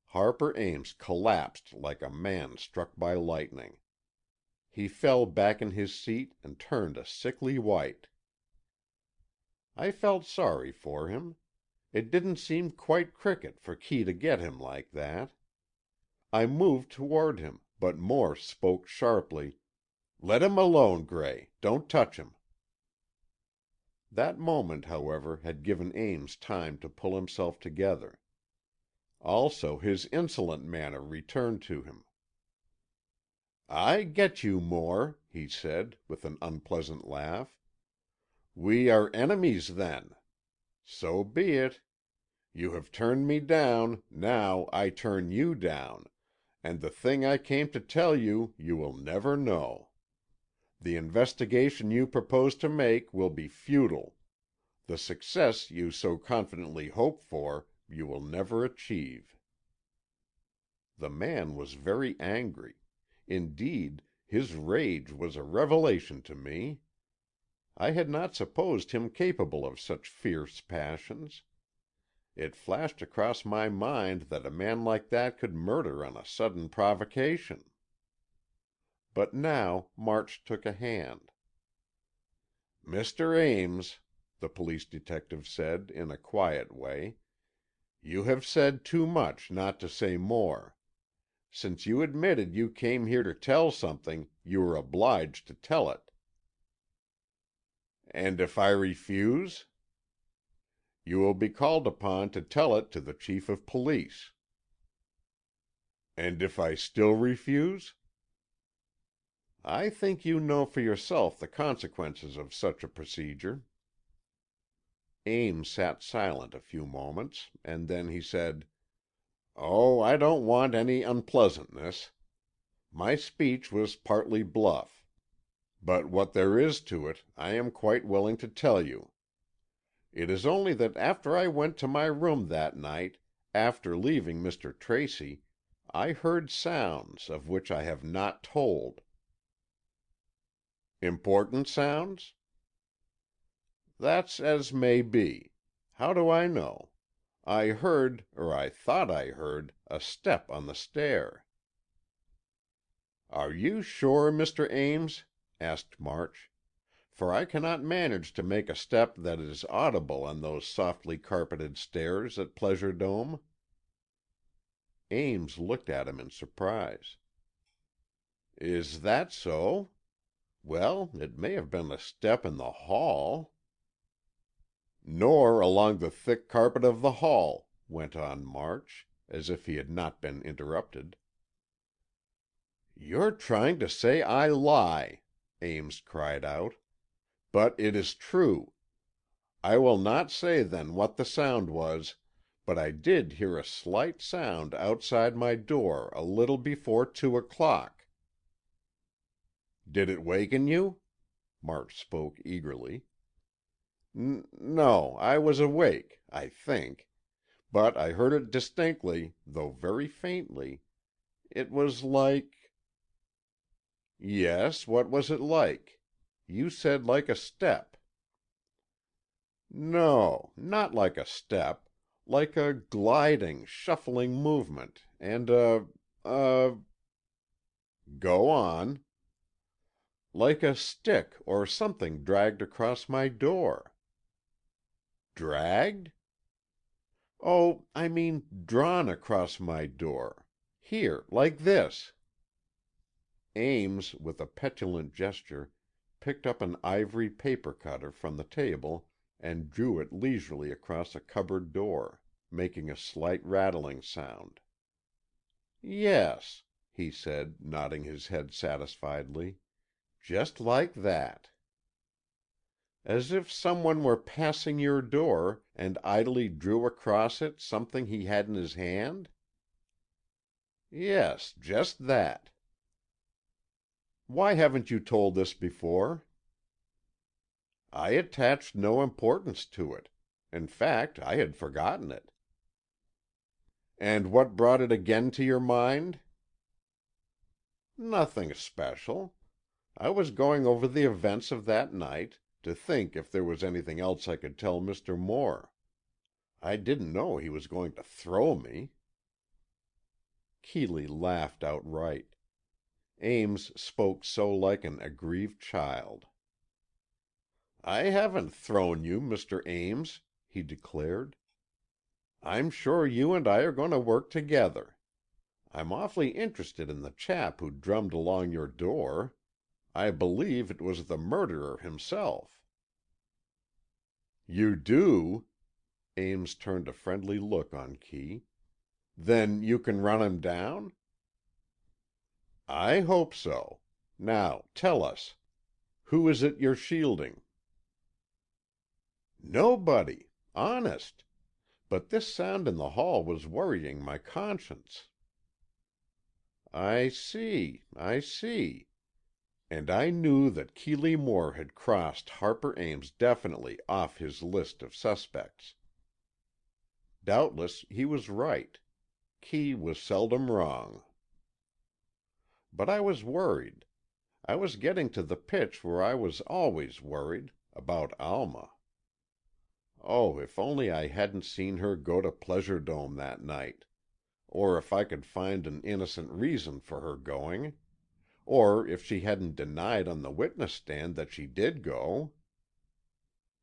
Harper Ames collapsed like a man struck by lightning. He fell back in his seat and turned a sickly white. I felt sorry for him. It didn't seem quite cricket for Kee to get him like that. I moved toward him, but Moore spoke sharply. "Let him alone, Gray. Don't touch him." That moment, however, had given Ames time to pull himself together. Also, his insolent manner returned to him. "I get you, Moore," he said, with an unpleasant laugh. "We are enemies, then. So be it. You have turned me down, now I turn you down, and the thing I came to tell you, you will never know. The investigation you propose to make will be futile. The success you so confidently hope for, you will never achieve." The man was very angry. Indeed, his rage was a revelation to me. I had not supposed him capable of such fierce passions. It flashed across my mind that a man like that could murder on a sudden provocation. But now March took a hand. "Mr. Ames, the police detective said in a quiet way. "You have said too much not to say more. Since you admitted you came here to tell something, you are obliged to tell it." "And if I refuse?" "You will be called upon to tell it to the chief of police." "And if I still refuse?" "I think you know for yourself the consequences of such a procedure." Ames sat silent a few moments, and then he said, "Oh, I don't want any unpleasantness. My speech was partly bluff. But what there is to it, I am quite willing to tell you. It is only that after I went to my room that night, after leaving Mr. Tracy, I heard sounds of which I have not told." "Important sounds?" "That's as may be. How do I know? I heard, or I thought I heard, a step on the stair." "Are you sure, Mr. Ames?" asked March. "For I cannot manage to make a step that is audible on those softly carpeted stairs at Pleasure Dome." Ames looked at him in surprise. "Is that so? Well, it may have been a step in the hall." "Nor along the thick carpet of the hall," went on March, as if he had not been interrupted. "You're trying to say I lie," Ames cried out. "But it is true. I will not say then what the sound was, but I did hear a slight sound outside my door a little before 2 o'clock." "Did it waken you?" March spoke eagerly. No, I was awake, I think. But I heard it distinctly, though very faintly. It was like—" "Yes, what was it like? You said like a step." "No, not like a step. Like a gliding, shuffling movement, and a—" "Go on." "Like a stick or something dragged across my door." "Dragged?" "Oh, I mean drawn across my door. Here, like this." Ames, with a petulant gesture, picked up an ivory paper cutter from the table and drew it leisurely across a cupboard door, making a slight rattling sound. "Yes," he said, nodding his head satisfiedly, "just like that." "As if someone were passing your door and idly drew across it something he had in his hand?" "Yes, just that." "Why haven't you told this before?" "I attached no importance to it. In fact, I had forgotten it." "And what brought it again to your mind?" "Nothing special. I was going over the events of that night, to think if there was anything else I could tell Mr. Moore. I didn't know he was going to throw me." Keeley laughed outright. Ames spoke so like an aggrieved child. "I haven't thrown you, Mr. Ames," he declared. "I'm sure you and I are going to work together. I'm awfully interested in the chap who drummed along your door. I believe it was the murderer himself." "You do?" Ames turned a friendly look on Kee. "Then you can run him down?" "I hope so. Now tell us. Who is it you're shielding?" "Nobody. Honest. But this sound in the hall was worrying my conscience." I see. And I knew that Keeley Moore had crossed Harper Ames definitely off his list of suspects. Doubtless he was right. Kee was seldom wrong. But I was worried. I was getting to the pitch where I was always worried, about Alma. Oh, if only I hadn't seen her go to Pleasure Dome that night! Or if I could find an innocent reason for her going. Or if she hadn't denied on the witness stand that she did go.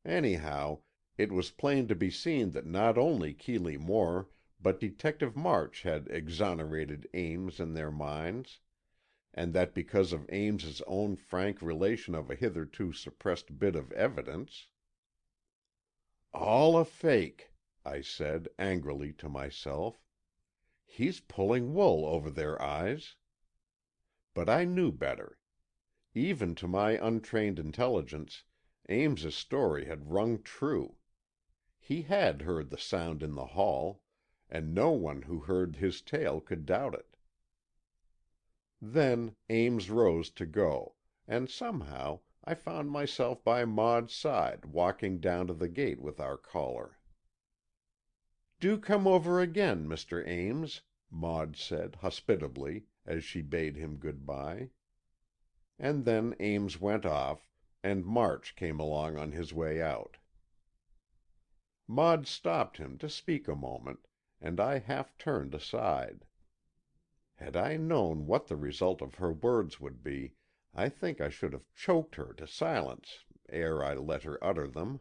Anyhow, it was plain to be seen that not only Keeley Moore but Detective March had exonerated Ames in their minds, and that because of Ames's own frank relation of a hitherto suppressed bit of evidence. "All a fake," I said, angrily to myself. "He's pulling wool over their eyes." But I knew better. Even to my untrained intelligence, Ames's story had rung true. He had heard the sound in the hall, and no one who heard his tale could doubt it. Then Ames rose to go, and somehow I found myself by Maud's side walking down to the gate with our caller. "Do come over again, Mr. Ames," Maud said hospitably, as she bade him good-bye. And then Ames went off, and March came along on his way out. Maud stopped him to speak a moment, and I half turned aside. Had I known what the result of her words would be, I think I should have choked her to silence ere I let her utter them.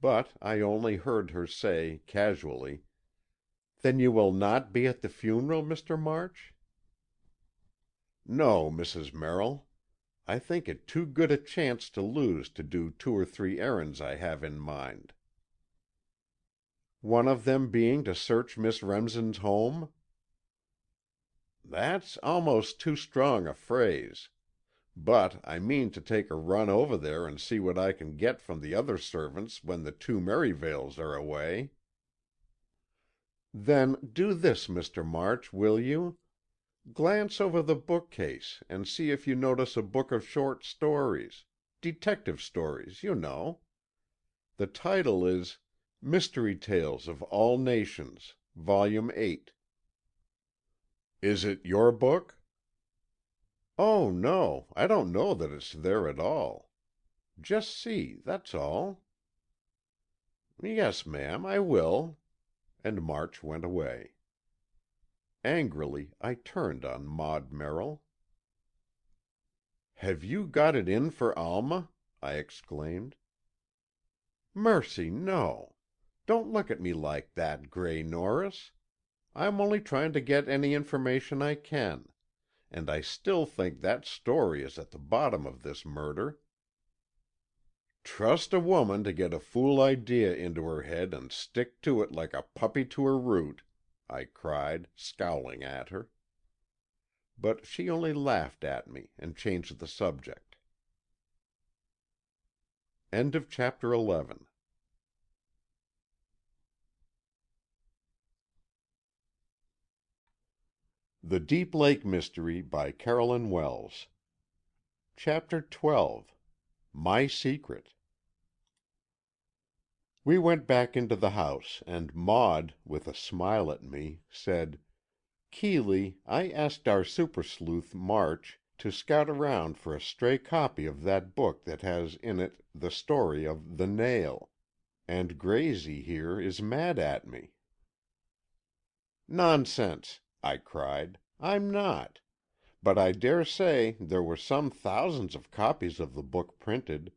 But I only heard her say, casually, "Then you will not be at the funeral, Mr. March?" "No, Mrs. Merrill. I think it too good a chance to lose to do 2 or 3 errands I have in mind." "One of them being to search Miss Remsen's home?" "That's almost too strong a phrase. But I mean to take a run over there and see what I can get from the other servants when the 2 Merivales are away." "Then do this, Mr. March, will you? Glance over the bookcase and see if you notice a book of short stories—detective stories, you know. The title is Mystery Tales of All Nations, Volume 8. "Is it your book?" "Oh, no, I don't know that it's there at all. Just see, that's all." "Yes, ma'am, I will," and March went away. Angrily, I turned on Maud Merrill. "Have you got it in for Alma?" I exclaimed. "Mercy, no! Don't look at me like that, Gray Norris. I'm only trying to get any information I can, and I still think that story is at the bottom of this murder." "Trust a woman to get a fool idea into her head and stick to it like a puppy to her root," I cried, scowling at her. But she only laughed at me and changed the subject. End of chapter 11. The Deep Lake Mystery by Carolyn Wells. Chapter 12. My Secret. We went back into the house, and Maud, with a smile at me, said, "Keeley, I asked our super sleuth, March, to scout around for a stray copy of that book that has in it the story of The Nail, and Graysie here is mad at me." "Nonsense!" I cried. "I'm not. But I dare say there were some thousands of copies of the book printed,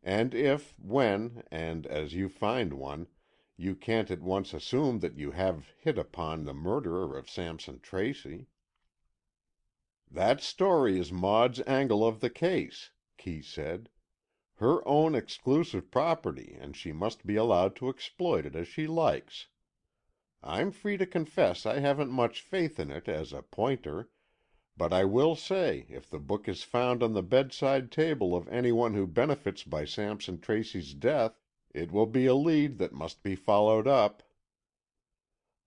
and if, when, and as you find one, you can't at once assume that you have hit upon the murderer of Sampson Tracy." "That story is Maud's angle of the case," Kee said. "Her own exclusive property, and she must be allowed to exploit it as she likes. I'm free to confess I haven't much faith in it as a pointer, but I will say if the book is found on the bedside table of anyone who benefits by Sampson Tracy's death, it will be a lead that must be followed up."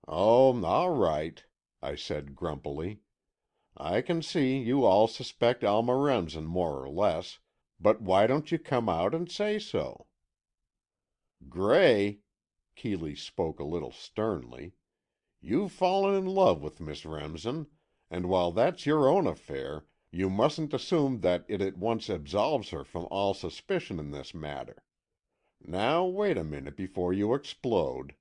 "Oh, all right," I said grumpily. "I can see you all suspect Alma Remsen more or less, but why don't you come out and say so?" "Gray," Keeley spoke a little sternly, "you've fallen in love with Miss Remsen, and while that's your own affair, you mustn't assume that it at once absolves her from all suspicion in this matter. Now, wait a minute before you explode.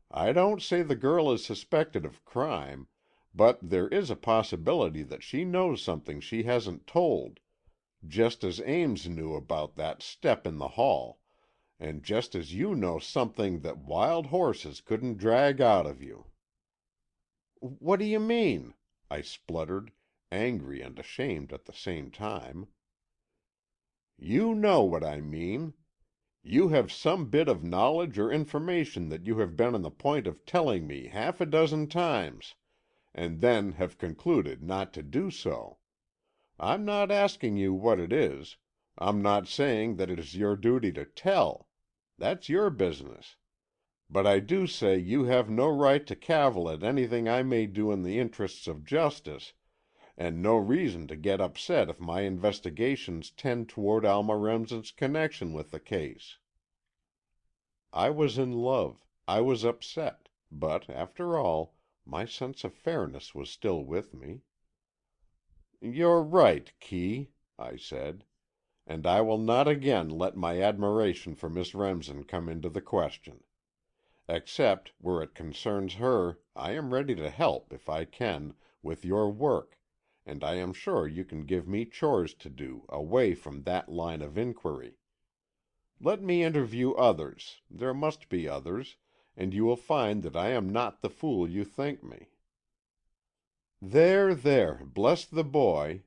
I don't say the girl is suspected of crime, but there is a possibility that she knows something she hasn't told, just as Ames knew about that step in the hall, and just as you know something that wild horses couldn't drag out of you." "What do you mean?" I spluttered, angry and ashamed at the same time. "You know what I mean. You have some bit of knowledge or information that you have been on the point of telling me half a dozen times, and then have concluded not to do so. I'm not asking you what it is. I'm not saying that it is your duty to tell. That's your business. But I do say you have no right to cavil at anything I may do in the interests of justice, and no reason to get upset if my investigations tend toward Alma Remsen's connection with the case." I was in love, I was upset, but, after all, my sense of fairness was still with me. "You're right, Kee," I said, "and I will not again let my admiration for Miss Remsen come into the question. Except where it concerns her, I am ready to help, if I can, with your work, and I am sure you can give me chores to do, away from that line of inquiry. Let me interview others, there must be others, and you will find that I am not the fool you think me." "There, there, bless the boy."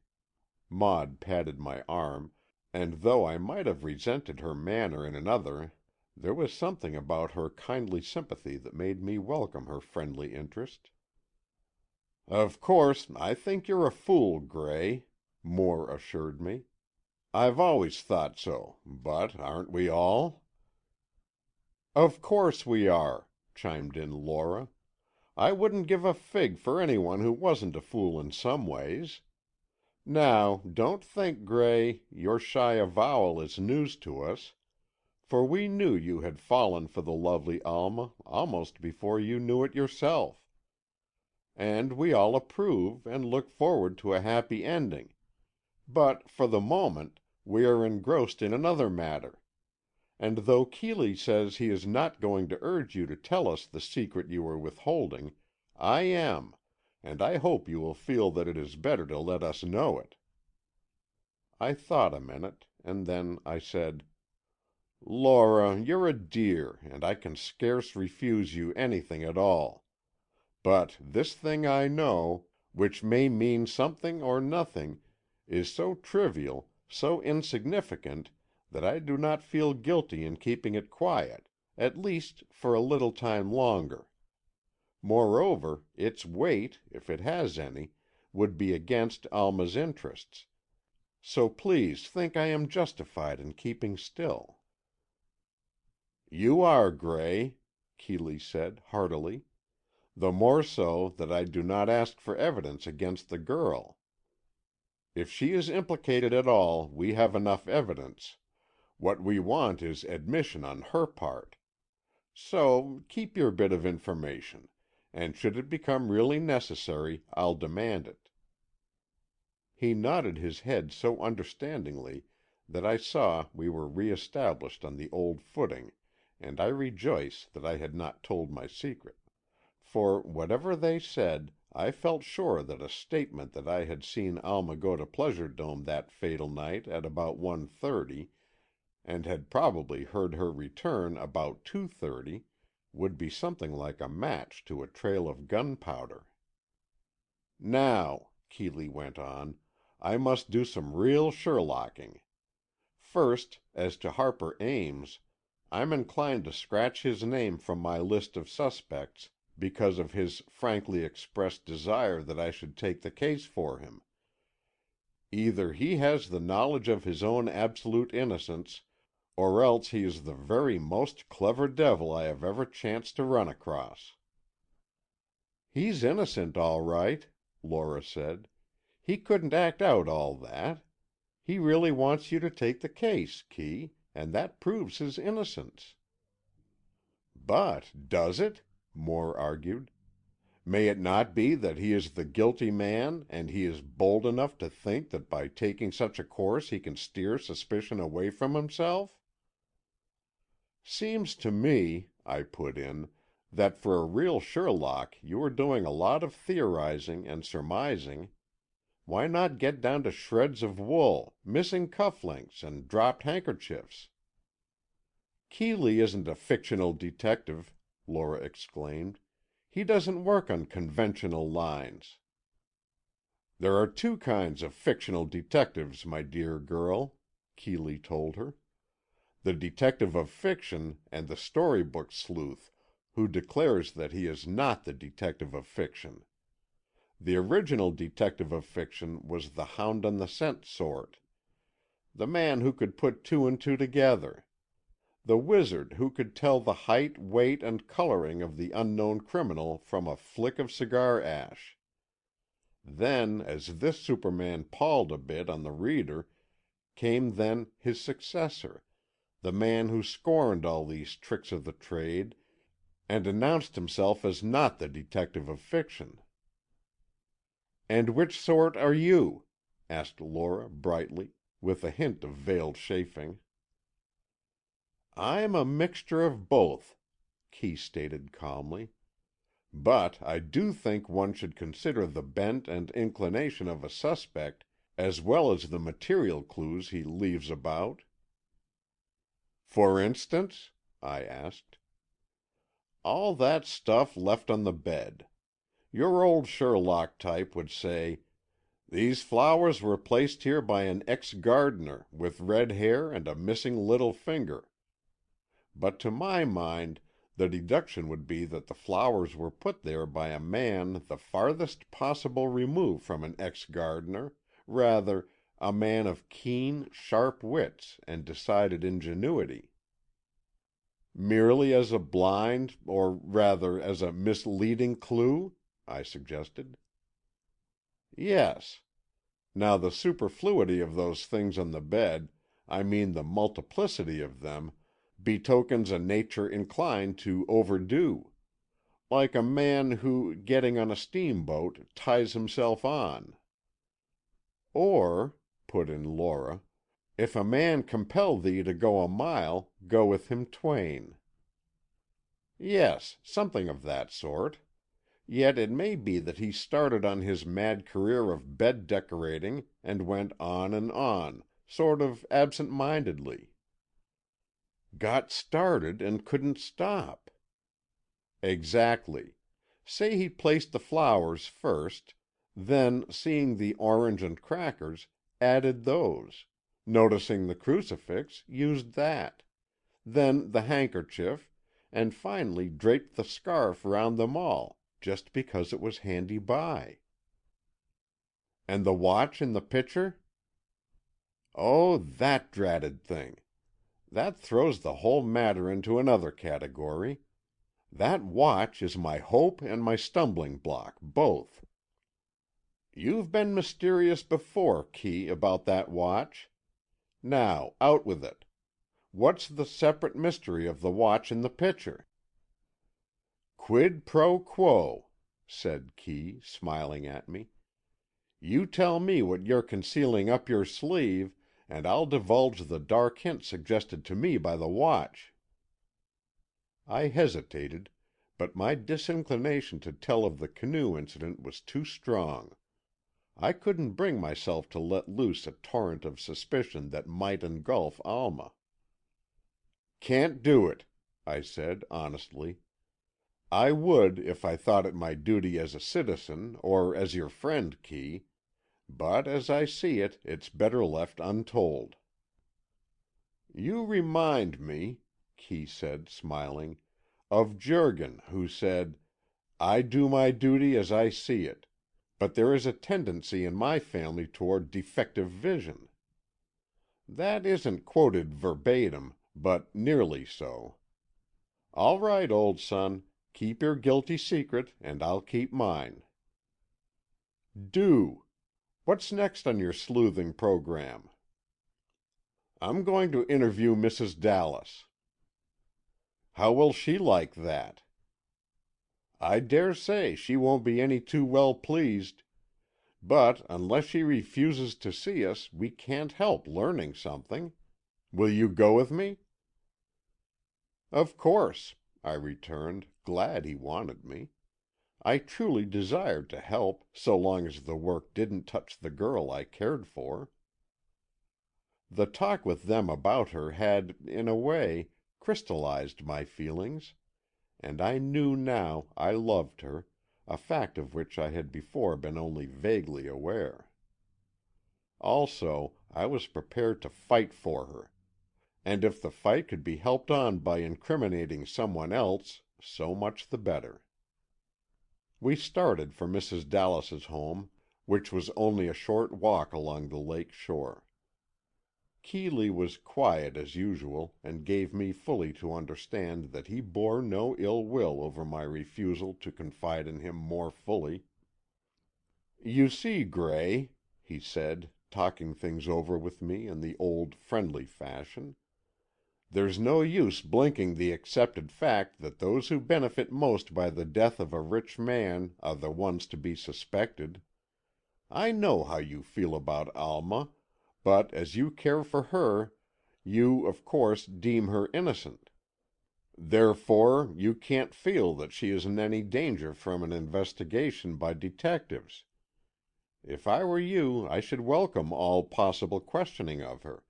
Maud patted my arm, and though I might have resented her manner in another, there was something about her kindly sympathy that made me welcome her friendly interest. "Of course, I think you're a fool, Gray," Moore assured me. "I've always thought so, but aren't we all?" "Of course we are," chimed in Lora. "I wouldn't give a fig for anyone who wasn't a fool in some ways. Now, don't think, Gray, your shy avowal is news to us, for we knew you had fallen for the lovely Alma almost before you knew it yourself. And we all approve and look forward to a happy ending. But, for the moment, we are engrossed in another matter. And though Keeley says he is not going to urge you to tell us the secret you are withholding, I am, and I hope you will feel that it is better to let us know it." I thought a minute, and then I said, "Lora, you're a dear, and I can scarce refuse you anything at all. But this thing I know, which may mean something or nothing, is so trivial, so insignificant, that I do not feel guilty in keeping it quiet, at least for a little time longer. Moreover, its weight, if it has any, would be against Alma's interests. So please think I am justified in keeping still." "You are, Gray," Keeley said, heartily. "The more so that I do not ask for evidence against the girl. If she is implicated at all, we have enough evidence. What we want is admission on her part. So keep your bit of information, and should it become really necessary, I'll demand it." He nodded his head so understandingly that I saw we were re-established on the old footing, and I rejoiced that I had not told my secret. For, whatever they said, I felt sure that a statement that I had seen Alma go to Pleasure Dome that fatal night at about 1:30, and had probably heard her return about 2:30, would be something like a match to a trail of gunpowder. "Now," Keeley went on, "I must do some real Sherlocking. First, as to Harper Ames, I'm inclined to scratch his name from my list of suspects because of his frankly expressed desire that I should take the case for him. Either he has the knowledge of his own absolute innocence, or else he is the very most clever devil I have ever chanced to run across." "He's innocent, all right," Lora said. "He couldn't act out all that. He really wants you to take the case, Kee, and that proves his innocence." "But does it?" Moore argued. "May it not be that he is the guilty man, and he is bold enough to think that by taking such a course he can steer suspicion away from himself?" "Seems to me," I put in, "that for a real Sherlock you are doing a lot of theorizing and surmising. Why not get down to shreds of wool, missing cuff links, and dropped handkerchiefs?" "Keeley isn't a fictional detective," Lora exclaimed. "He doesn't work on conventional lines." "There are two kinds of fictional detectives, my dear girl," Keeley told her. "The detective of fiction and the storybook sleuth who declares that he is not the detective of fiction. The original detective of fiction was the hound on the scent sort. The man who could put two and two together. The wizard who could tell the height, weight, and coloring of the unknown criminal from a flick of cigar ash. Then, as this Superman palled a bit on the reader, came then his successor, the man who scorned all these tricks of the trade and announced himself as not the detective of fiction." "And which sort are you?" asked Lora brightly, with a hint of veiled chafing. "I'm a mixture of both," Kee stated calmly. "But I do think one should consider the bent and inclination of a suspect as well as the material clues he leaves about." "For instance?" I asked. "All that stuff left on the bed. Your old Sherlock type would say, 'These flowers were placed here by an ex-gardener, with red hair and a missing little finger.' But to my mind, the deduction would be that the flowers were put there by a man the farthest possible remove from an ex-gardener, rather, a man of keen, sharp wits and decided ingenuity." "Merely as a blind, or rather as a misleading clue?" I suggested. "Yes. Now the superfluity of those things on the bed, I mean the multiplicity of them, betokens a nature inclined to overdo. Like a man who, getting on a steamboat, ties himself on." "Or," put in Lora, "if a man compel thee to go a mile, go with him twain." "Yes, something of that sort. Yet it may be that he started on his mad career of bed decorating and went on, sort of absent-mindedly." "Got started and couldn't stop." "Exactly. Say he placed the flowers first, then, seeing the orange and crackers, added those, noticing the crucifix, used that, then the handkerchief, and finally draped the scarf round them all, just because it was handy by." "And the watch in the picture?" "Oh, that dratted thing! That throws the whole matter into another category. That watch is my hope and my stumbling block, both. You've been mysterious before, Kee, about that watch. Now, out with it. What's the separate mystery of the watch in the picture?" "Quid pro quo," said Kee, smiling at me. "You tell me what you're concealing up your sleeve, and I'll divulge the dark hint suggested to me by the watch." I hesitated, but my disinclination to tell of the canoe incident was too strong. I couldn't bring myself to let loose a torrent of suspicion that might engulf Alma. "Can't do it," I said honestly. "I would if I thought it my duty as a citizen or as your friend, Kee. But as I see it, it's better left untold." "You remind me," Kee said, smiling, "of Jurgen, who said, 'I do my duty as I see it, but there is a tendency in my family toward defective vision.' That isn't quoted verbatim, but nearly so. All right, old son, keep your guilty secret and I'll keep mine." "Do. What's next on your sleuthing program?" "I'm going to interview Mrs. Dallas." "How will she like that?" "I dare say she won't be any too well pleased. But unless she refuses to see us, we can't help learning something. Will you go with me?" "Of course," I returned, glad he wanted me. I truly desired to help, so long as the work didn't touch the girl I cared for. The talk with them about her had, in a way, crystallized my feelings, and I knew now I loved her, a fact of which I had before been only vaguely aware. Also, I was prepared to fight for her, and if the fight could be helped on by incriminating someone else, so much the better. We started for Mrs. Dallas's home, which was only a short walk along the lake shore. Keeley was quiet as usual, and gave me fully to understand that he bore no ill will over my refusal to confide in him more fully. "You see, Gray," he said, talking things over with me in the old friendly fashion, "there's no use blinking the accepted fact that those who benefit most by the death of a rich man are the ones to be suspected. I know how you feel about Alma, but as you care for her, you, of course, deem her innocent. Therefore, you can't feel that she is in any danger from an investigation by detectives. If I were you, I should welcome all possible questioning of her,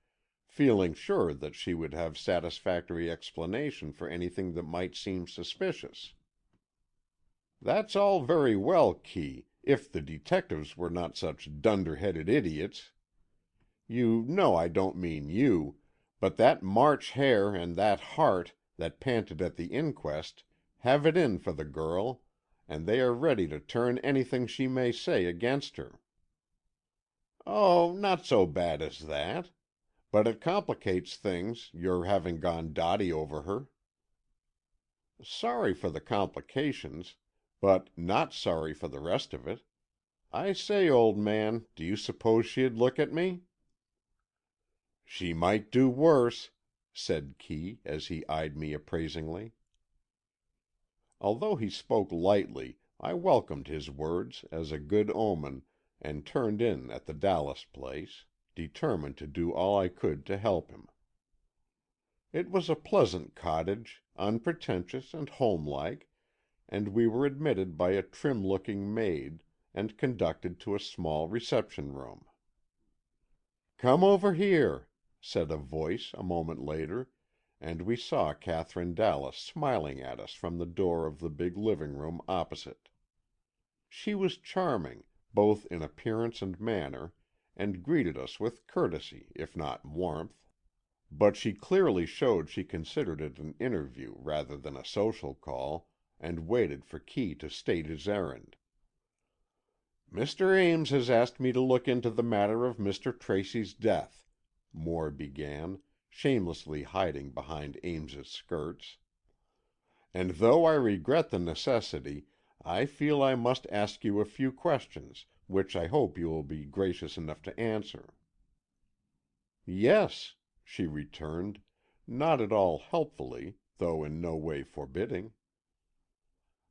feeling sure that she would have satisfactory explanation for anything that might seem suspicious." "That's all very well, Kee, if the detectives were not such dunderheaded idiots. You know I don't mean you, but that March Hare and that Hart that panted at the inquest have it in for the girl, and they are ready to turn anything she may say against her." "Oh, not so bad as that. But it complicates things, your having gone dotty over her." "Sorry for the complications, but not sorry for the rest of it. I say, old man, do you suppose she'd look at me?" "She might do worse," said Kee, as he eyed me appraisingly. Although he spoke lightly, I welcomed his words as a good omen, and turned in at the Dallas place, determined to do all I could to help him. It was a pleasant cottage, unpretentious and homelike, and we were admitted by a trim-looking maid, and conducted to a small reception room. "Come over here," said a voice a moment later, and we saw Katherine Dallas smiling at us from the door of the big living room opposite. She was charming, both in appearance and manner, and greeted us with courtesy, if not warmth. But she clearly showed she considered it an interview rather than a social call, and waited for Kee to state his errand. "Mr. Ames has asked me to look into the matter of Mr. Tracy's death," Moore began, shamelessly hiding behind Ames's skirts. "And though I regret the necessity, I feel I must ask you a few questions, which I hope you will be gracious enough to answer." "Yes," she returned, not at all helpfully, though in no way forbidding.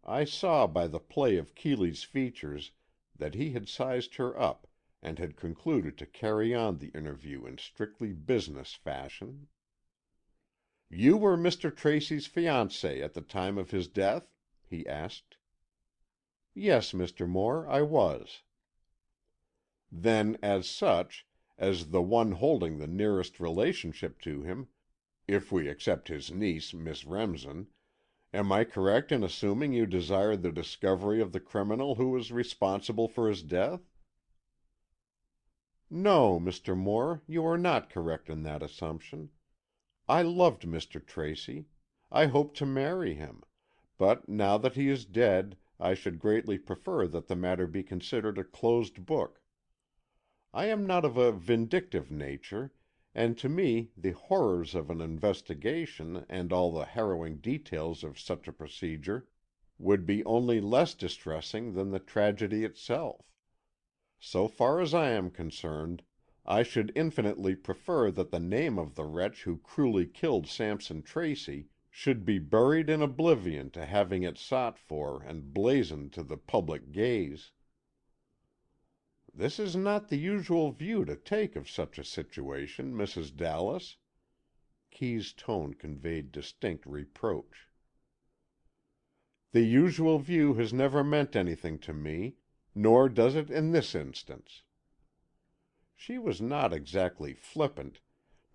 I saw by the play of Keeley's features that he had sized her up, and had concluded to carry on the interview in strictly business fashion. "You were Mr. Tracy's fiancée at the time of his death?" he asked. "Yes, Mr. Moore, I was." "Then, as such, as the one holding the nearest relationship to him, if we except his niece, Miss Remsen, am I correct in assuming you desire the discovery of the criminal who was responsible for his death?" "No, Mr. Moore, you are not correct in that assumption. I loved Mr. Tracy. I hoped to marry him, but now that he is dead, I should greatly prefer that the matter be considered a closed book. I am not of a vindictive nature, and to me the horrors of an investigation and all the harrowing details of such a procedure would be only less distressing than the tragedy itself. So far as I am concerned, I should infinitely prefer that the name of the wretch who cruelly killed Sampson Tracy should be buried in oblivion to having it sought for and blazoned to the public gaze." "This is not the usual view to take of such a situation, Mrs. Dallas." Kee's tone conveyed distinct reproach. "The usual view has never meant anything to me, nor does it in this instance." She was not exactly flippant,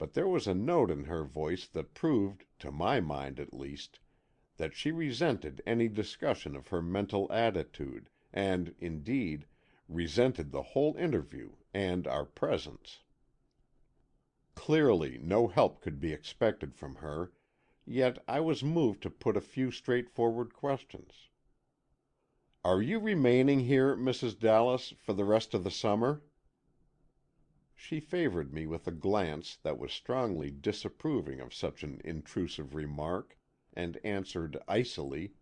but there was a note in her voice that proved, to my mind at least, that she resented any discussion of her mental attitude, and, indeed, resented the whole interview and our presence. Clearly, no help could be expected from her, yet I was moved to put a few straightforward questions. "Are you remaining here, Mrs. Dallas, for the rest of the summer?" She favored me with a glance that was strongly disapproving of such an intrusive remark, and answered icily,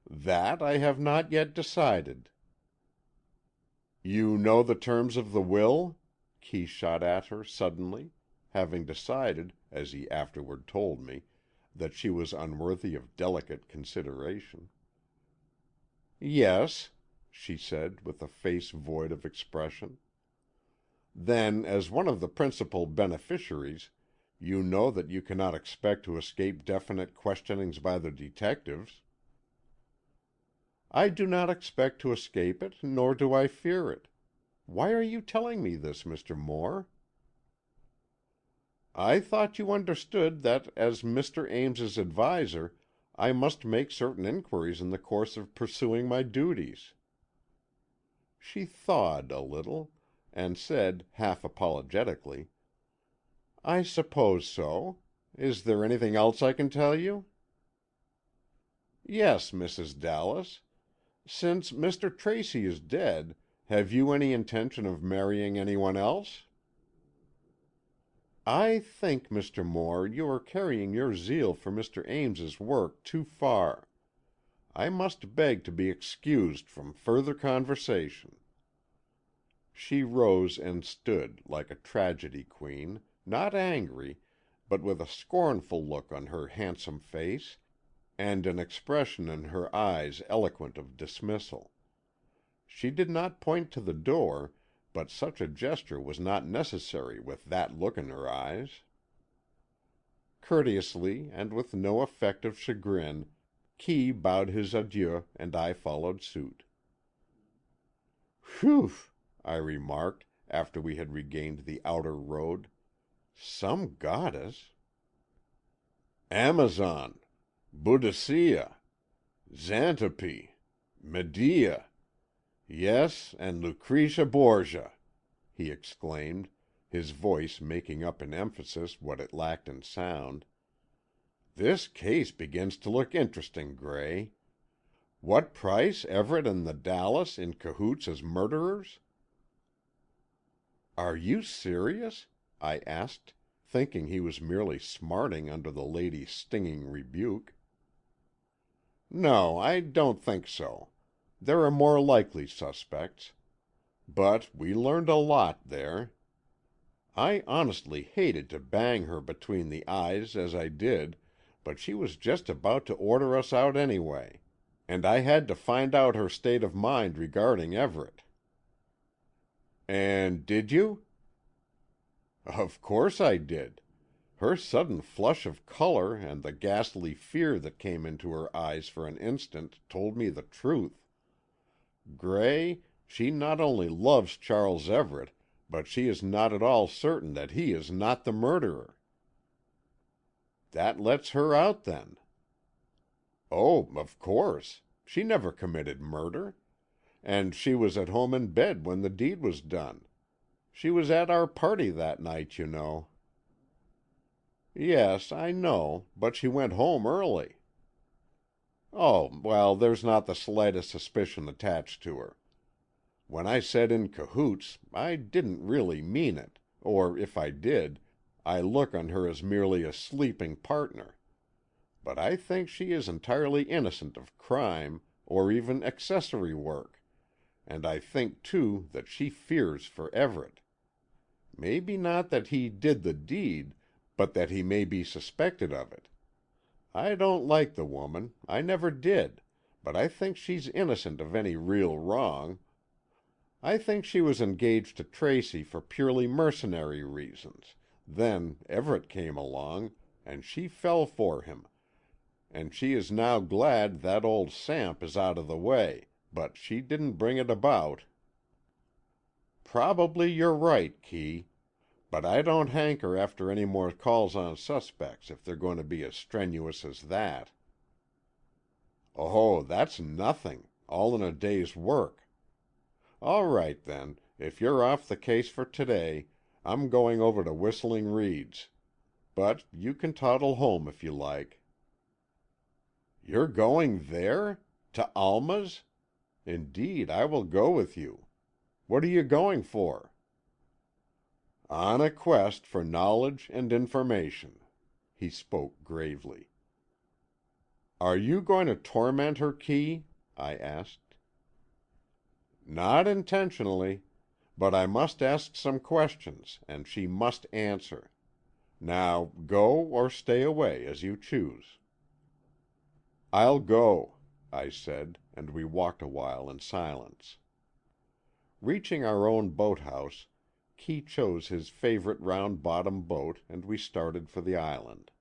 "That I have not yet decided." "You know the terms of the will?" Kee shot at her suddenly, having decided, as he afterward told me, that she was unworthy of delicate consideration. "Yes," she said, with a face void of expression. "Then, as one of the principal beneficiaries, you know that you cannot expect to escape definite questionings by the detectives." "I do not expect to escape it, nor do I fear it. Why are you telling me this, Mr. Moore?" "I thought you understood that as Mr. Ames's adviser, I must make certain inquiries in the course of pursuing my duties." She thawed a little, and said, half apologetically, "I suppose so. Is there anything else I can tell you?" "Yes, Mrs. Dallas. Since Mr. Tracy is dead, have you any intention of marrying anyone else?" "I think, Mr. Moore, you are carrying your zeal for Mr. Ames's work too far. I must beg to be excused from further conversation." She rose and stood, like a tragedy queen, not angry, but with a scornful look on her handsome face, and an expression in her eyes eloquent of dismissal. She did not point to the door, but such a gesture was not necessary with that look in her eyes. Courteously, and with no effect of chagrin, Kee bowed his adieu, and I followed suit. "Whew!" I remarked, after we had regained the outer road. "Some goddess!" "Amazon, Boudicea, Xantippe, Medea, yes, and Lucretia Borgia!" he exclaimed, his voice making up in emphasis what it lacked in sound. "This case begins to look interesting, Gray. What price Everett and the Dallas in cahoots as murderers?" "Are you serious?" I asked, thinking he was merely smarting under the lady's stinging rebuke. "No, I don't think so. There are more likely suspects. But we learned a lot there. I honestly hated to bang her between the eyes as I did, but she was just about to order us out anyway, and I had to find out her state of mind regarding Everett." "And did you?" "Of course I did. Her sudden flush of color and the ghastly fear that came into her eyes for an instant told me the truth. Gray, she not only loves Charles Everett, but she is not at all certain that he is not the murderer." "That lets her out, then." "Oh, of course. She never committed murder. And she was at home in bed when the deed was done. She was at our party that night, you know." "Yes, I know, but she went home early." "Oh, well, there's not the slightest suspicion attached to her. When I said in cahoots, I didn't really mean it, or if I did, I look on her as merely a sleeping partner. But I think she is entirely innocent of crime, or even accessory work, and I think, too, that she fears for Everett. Maybe not that he did the deed, but that he may be suspected of it. I don't like the woman, I never did, but I think she's innocent of any real wrong. I think she was engaged to Tracy for purely mercenary reasons. Then Everett came along, and she fell for him, and she is now glad that old Samp is out of the way, but she didn't bring it about." "Probably you're right, Kee. But I don't hanker after any more calls on suspects if they're going to be as strenuous as that. Oh, that's nothing. All in a day's work. All right, then. If you're off the case for today, I'm going over to Whistling Reeds. But you can toddle home if you like. You're going there? To Alma's? Indeed, I will go with you. What are you going for? On a quest for knowledge and information. He spoke gravely. Are you going to torment her, Kee? I asked. Not intentionally, but I must ask some questions, and she must answer. Now, go or stay away, as you choose. I'll go, I said, and we walked a while in silence. Reaching our own boathouse, Kee chose his favorite round-bottomed boat, and we started for the island.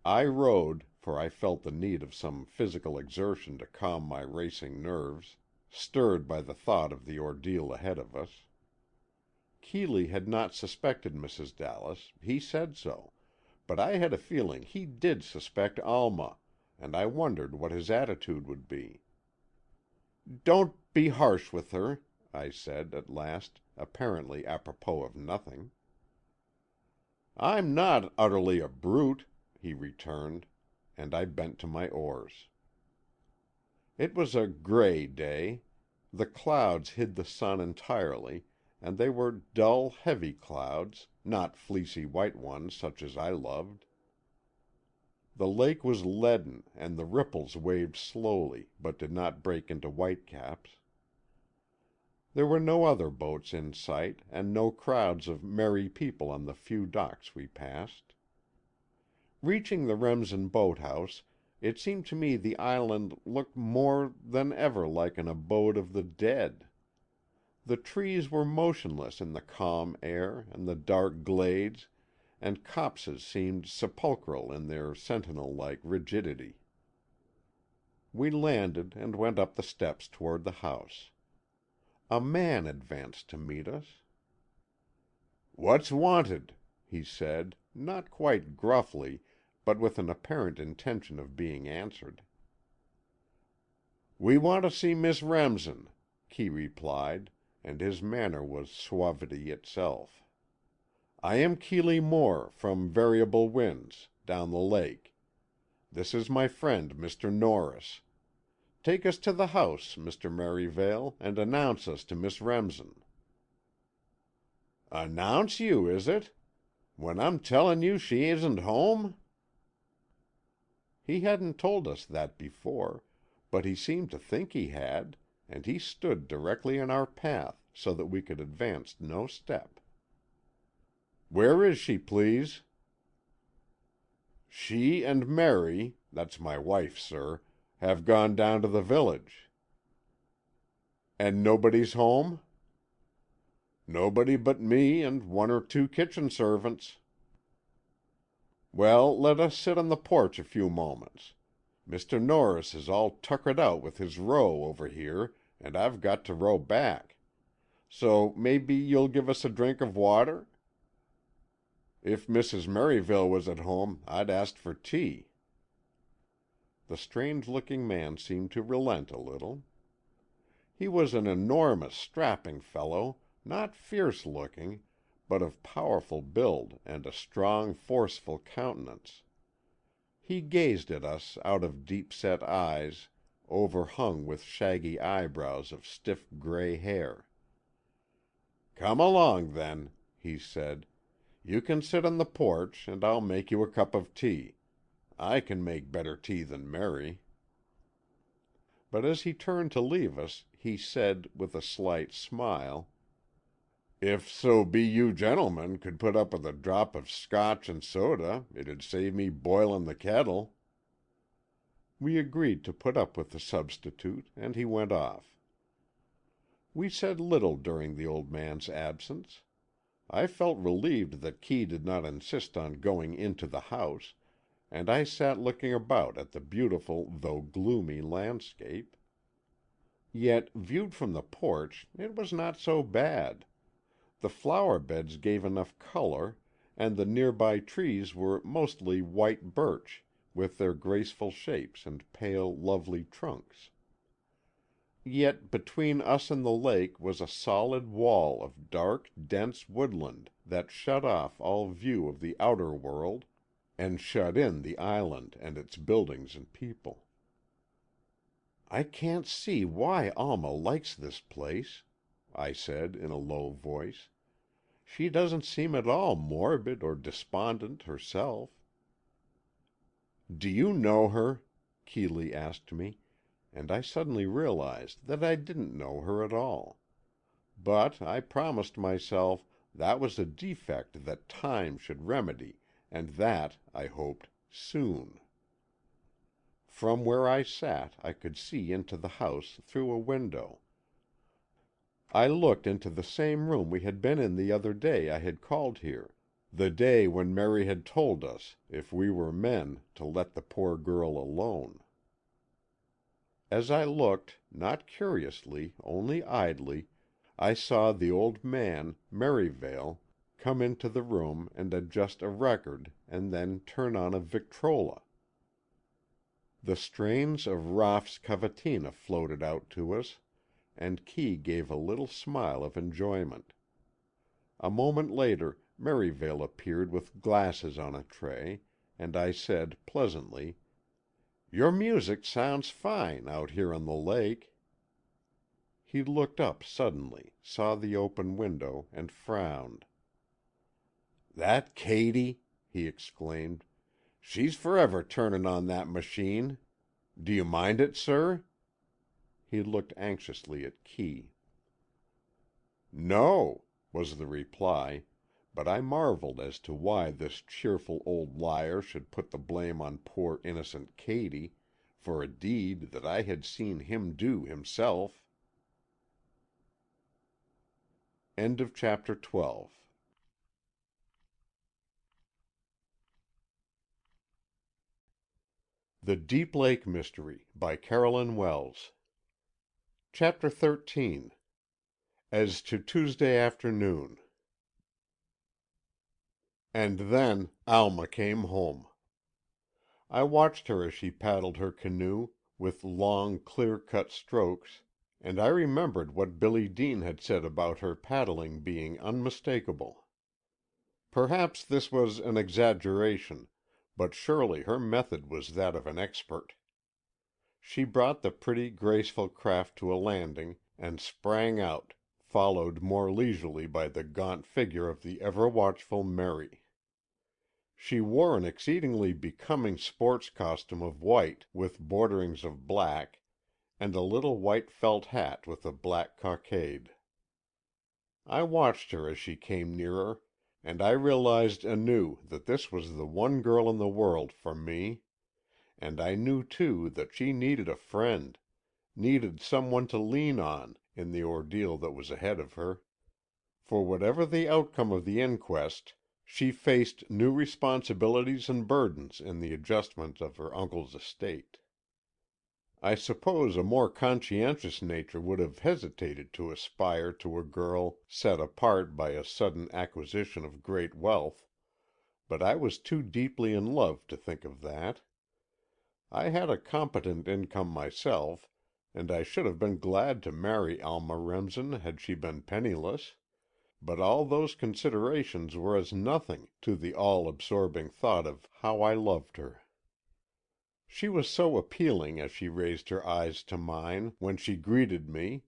I rowed, for I felt the need of some physical exertion to calm my racing nerves, stirred by the thought of the ordeal ahead of us. Keeley had not suspected Mrs. Dallas, he said so, but I had a feeling he did suspect Alma, and I wondered what his attitude would be. "Don't be harsh with her," I said, at last, apparently apropos of nothing. "I'm not utterly a brute," he returned, and I bent to my oars. It was a gray day. The clouds hid the sun entirely, and they were dull, heavy clouds, not fleecy white ones such as I loved. The lake was leaden, and the ripples waved slowly, but did not break into whitecaps. There were no other boats in sight, and no crowds of merry people on the few docks we passed. Reaching the Remsen boathouse, it seemed to me the island looked more than ever like an abode of the dead. The trees were motionless in the calm air and the dark glades, and copses seemed sepulchral in their sentinel-like rigidity. We landed and went up the steps toward the house. A man advanced to meet us. "What's wanted?" he said, not quite gruffly, but with an apparent intention of being answered. "We want to see Miss Remsen," Kee replied, and his manner was suavity itself. "I am Keeley Moore, from Variable Winds, down the lake. This is my friend, Mr. Norris. Take us to the house, Mr. Merivale, and announce us to Miss Remsen." "Announce you, is it? When I'm tellin' you she isn't home?" He hadn't told us that before, but he seemed to think he had, and he stood directly in our path so that we could advance no step. "Where is she, please?" "She and Mary, that's my wife, sir, have gone down to the village." "And nobody's home?" "Nobody but me and one or two kitchen servants." "Well, let us sit on the porch a few moments. Mr. Norris is all tuckered out with his row over here, and I've got to row back. So maybe you'll give us a drink of water? If Mrs. Merivale was at home, I'd ask for tea." The strange-looking man seemed to relent a little. He was an enormous, strapping fellow, not fierce-looking, but of powerful build and a strong, forceful countenance. He gazed at us out of deep-set eyes, overhung with shaggy eyebrows of stiff gray hair. "Come along, then," he said. "You can sit on the porch, and I'll make you a cup of tea. I can make better tea than Mary." But as he turned to leave us, he said, with a slight smile, "If so be you gentlemen could put up with a drop of Scotch and soda, it'd save me boilin' the kettle." We agreed to put up with the substitute, and he went off. We said little during the old man's absence. I felt relieved that Kee did not insist on going into the house, and I sat looking about at the beautiful though gloomy landscape. Yet, viewed from the porch, it was not so bad. The flower beds gave enough color, and the nearby trees were mostly white birch, with their graceful shapes and pale, lovely trunks. Yet between us and the lake was a solid wall of dark, dense woodland that shut off all view of the outer world, and shut in the island and its buildings and people. "I can't see why Alma likes this place," I said in a low voice. "She doesn't seem at all morbid or despondent herself." "Do you know her?" Keeley asked me, and I suddenly realized that I didn't know her at all. But I promised myself that was a defect that time should remedy, and that, I hoped, soon. From where I sat, I could see into the house through a window. I looked into the same room we had been in the other day I had called here, the day when Mary had told us, if we were men, to let the poor girl alone. As I looked, not curiously, only idly, I saw the old man, Merivale, come into the room and adjust a record and then turn on a Victrola. The strains of Raff's cavatina floated out to us, and Kee gave a little smile of enjoyment. A moment later Merivale appeared with glasses on a tray, and I said pleasantly, "Your music sounds fine out here on the lake." He looked up suddenly, saw the open window, and frowned. "That Katy!" he exclaimed. "She's forever turnin' on that machine. Do you mind it, sir?" He looked anxiously at Kee. "No," was the reply, but I marveled as to why this cheerful old liar should put the blame on poor innocent Katy for a deed that I had seen him do himself. End of chapter 12. The Deep Lake Mystery by Carolyn Wells. Chapter 13. As to Tuesday afternoon. And then Alma came home. I watched her as she paddled her canoe, with long, clear-cut strokes, and I remembered what Billy Dean had said about her paddling being unmistakable. Perhaps this was an exaggeration, but surely her method was that of an expert. She brought the pretty, graceful craft to a landing, and sprang out, followed more leisurely by the gaunt figure of the ever-watchful Mary. She wore an exceedingly becoming sports costume of white with borderings of black, and a little white felt hat with a black cockade. I watched her as she came nearer, and I realized anew that this was the one girl in the world for me. And I knew, too, that she needed a friend, needed someone to lean on in the ordeal that was ahead of her. For whatever the outcome of the inquest, she faced new responsibilities and burdens in the adjustment of her uncle's estate. I suppose a more conscientious nature would have hesitated to aspire to a girl set apart by a sudden acquisition of great wealth, but I was too deeply in love to think of that. I had a competent income myself, and I should have been glad to marry Alma Remsen had she been penniless, but all those considerations were as nothing to the all-absorbing thought of how I loved her. She was so appealing as she raised her eyes to mine when she greeted me,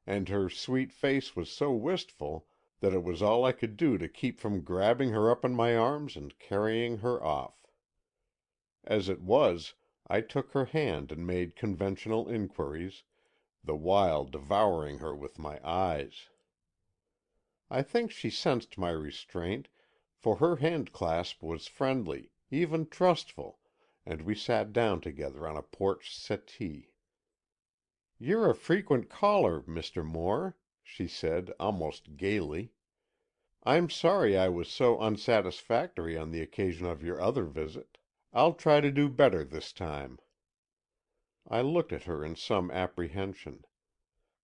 and her sweet face was so wistful that it was all I could do to keep from grabbing her up in my arms and carrying her off. As it was, I took her hand and made conventional inquiries, the while devouring her with my eyes. I think she sensed my restraint, for her handclasp was friendly, even trustful, and we sat down together on a porch settee. "You're a frequent caller, Mr. Moore," she said, almost gaily. "I'm sorry I was so unsatisfactory on the occasion of your other visit. I'll try to do better this time." I looked at her in some apprehension.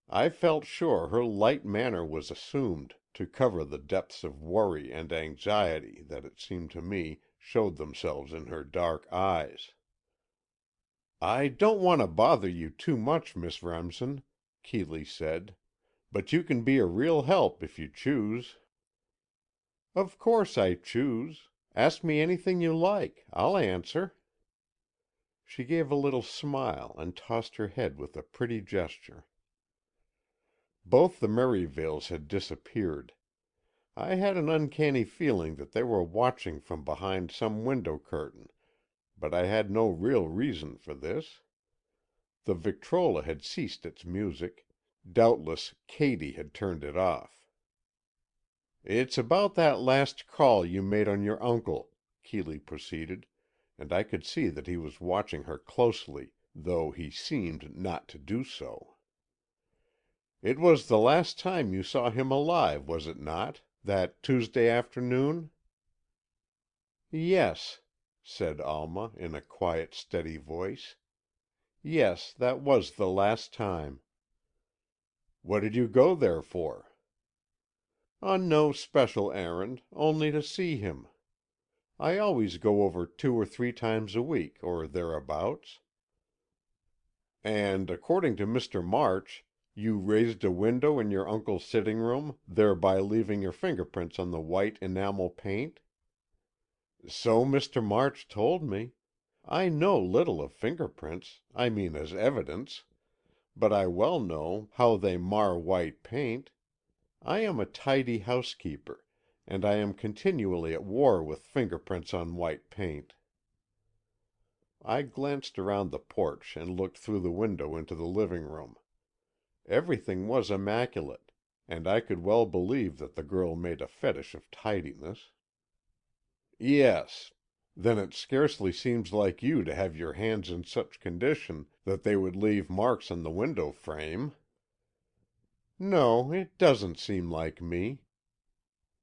I felt sure her light manner was assumed to cover the depths of worry and anxiety that it seemed to me showed themselves in her dark eyes. "I don't want to bother you too much, Miss Remsen," Keeley said, "but you can be a real help if you choose." "Of course I choose. Ask me anything you like. I'll answer." She gave a little smile and tossed her head with a pretty gesture. Both the Merivales had disappeared. I had an uncanny feeling that they were watching from behind some window curtain, but I had no real reason for this. The Victrola had ceased its music. Doubtless Katie had turned it off. "It's about that last call you made on your uncle," Keeley proceeded, and I could see that he was watching her closely, though he seemed not to do so. "It was the last time you saw him alive, was it not? That Tuesday afternoon?" "Yes," said Alma, in a quiet, steady voice. "Yes, that was the last time." "What did you go there for?" "On no special errand, only to see him. I always go over 2 or 3 times a week, or thereabouts." "And according to Mr. March, you raised a window in your uncle's sitting room, thereby leaving your fingerprints on the white enamel paint?" "So Mr. March told me. I know little of fingerprints, I mean as evidence, but I well know how they mar white paint. I am a tidy housekeeper, and I am continually at war with fingerprints on white paint." I glanced around the porch and looked through the window into the living room. Everything was immaculate, and I could well believe that the girl made a fetish of tidiness. "Yes. Then it scarcely seems like you to have your hands in such condition that they would leave marks on the window frame." "No, it doesn't seem like me."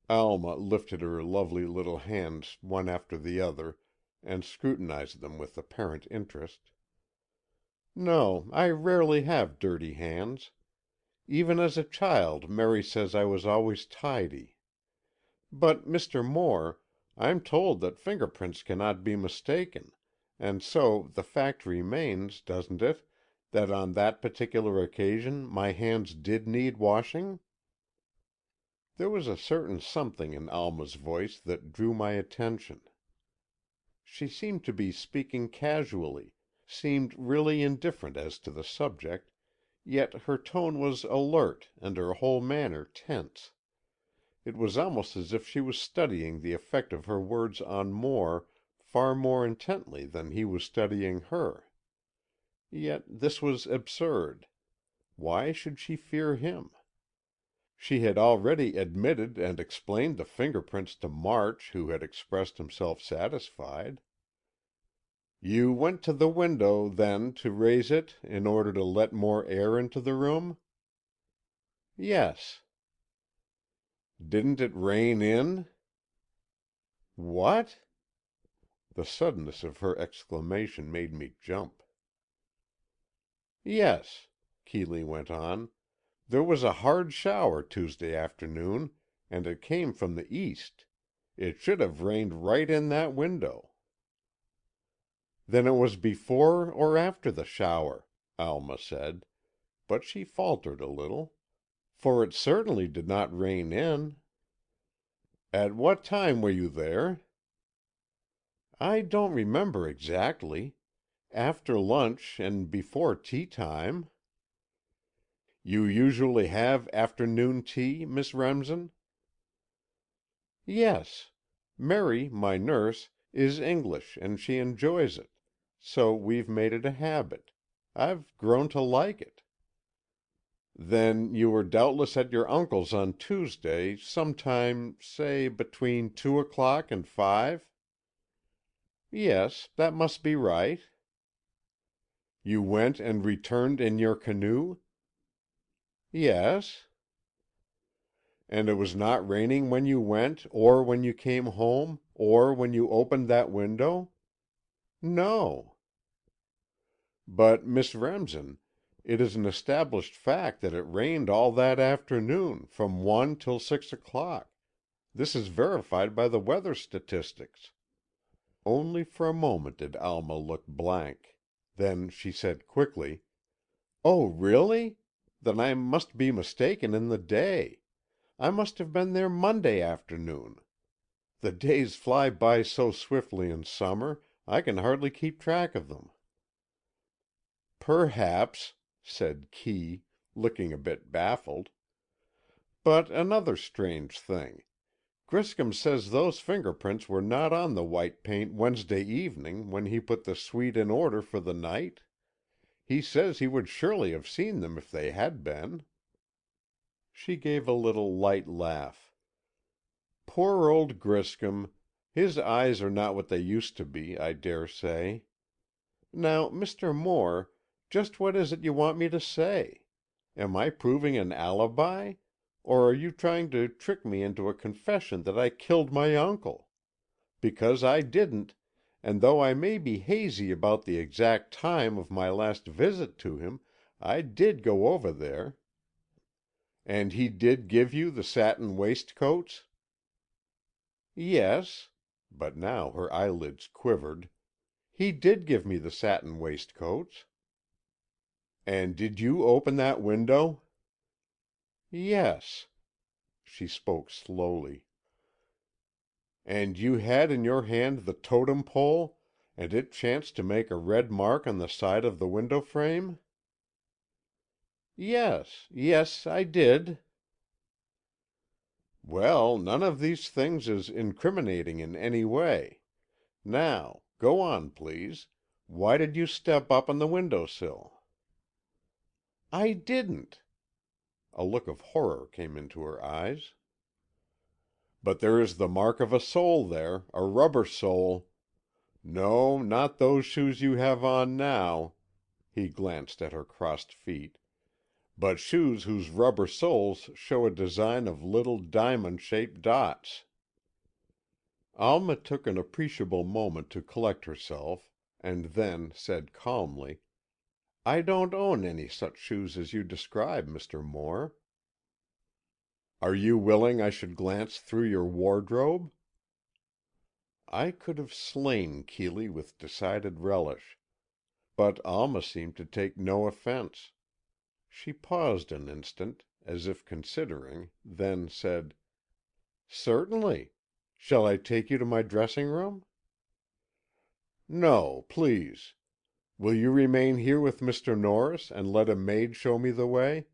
Alma lifted her lovely little hands one after the other and scrutinized them with apparent interest. "No, I rarely have dirty hands. Even as a child Mary says I was always tidy. But, Mr. Moore, I'm told that fingerprints cannot be mistaken, and so the fact remains, doesn't it, that on that particular occasion my hands did need washing?" There was a certain something in Alma's voice that drew my attention. She seemed to be speaking casually, seemed really indifferent as to the subject, yet her tone was alert and her whole manner tense. It was almost as if she was studying the effect of her words on Moore far more intently than he was studying her. Yet this was absurd. Why should she fear him? She had already admitted and explained the fingerprints to March, who had expressed himself satisfied. "You went to the window, then, to raise it in order to let more air into the room?" "Yes." "Didn't it rain in?" "What?" The suddenness of her exclamation made me jump. "Yes," Keeley went on, "there was a hard shower Tuesday afternoon, and it came from the east. It should have rained right in that window." "Then it was before or after the shower?" Alma said, but she faltered a little. "For it certainly did not rain in." "At what time were you there?" "I don't remember exactly. After lunch and before tea time." "You usually have afternoon tea, Miss Remsen?" "Yes. Mary, my nurse, is English and she enjoys it, so we've made it a habit. I've grown to like it." "Then you were doubtless at your uncle's on Tuesday, sometime, say, between 2 o'clock and 5?" "Yes, that must be right." "You went and returned in your canoe?" "Yes." "And it was not raining when you went, or when you came home, or when you opened that window?" "No." "But, Miss Remsen, It is an established fact that it rained all that afternoon, from 1 till 6 o'clock. This is verified by the weather statistics." Only for a moment did Alma look blank. Then she said quickly, "Oh, really? Then I must be mistaken in the day. I must have been there Monday afternoon. The days fly by so swiftly in summer, I can hardly keep track of them." "Perhaps," said Kee, looking a bit baffled. "But another strange thing. Griscom says those fingerprints were not on the white paint Wednesday evening when he put the suite in order for the night. He says he would surely have seen them if they had been." She gave a little light laugh. "Poor old Griscom! His eyes are not what they used to be, I dare say. Now, Mr. Moore, just what is it you want me to say? Am I proving an alibi? Or are you trying to trick me into a confession that I killed my uncle? Because I didn't, and though I may be hazy about the exact time of my last visit to him, I did go over there." "And he did give you the satin waistcoats?" "Yes," but now her eyelids quivered. "He did give me the satin waistcoats." "And did you open that window?" "Yes." She spoke slowly. "And you had in your hand the totem pole, and it chanced to make a red mark on the side of the window frame?" "Yes, I did." "Well, none of these things is incriminating in any way. Now, go on, please. Why did you step up on the window sill?" "I didn't." A look of horror came into her eyes. "But there is the mark of a sole there, a rubber sole. No, not those shoes you have on now," he glanced at her crossed feet, "but shoes whose rubber soles show a design of little diamond-shaped dots." Alma took an appreciable moment to collect herself, and then said calmly, "I don't own any such shoes as you describe, Mr. Moore." "Are you willing I should glance through your wardrobe?" I could have slain Keeley with decided relish. But Alma seemed to take no offense. She paused an instant, as if considering, then said, "Certainly. Shall I take you to my dressing room?" "No, please. Will you remain here with Mr. Norris and let a maid show me the way?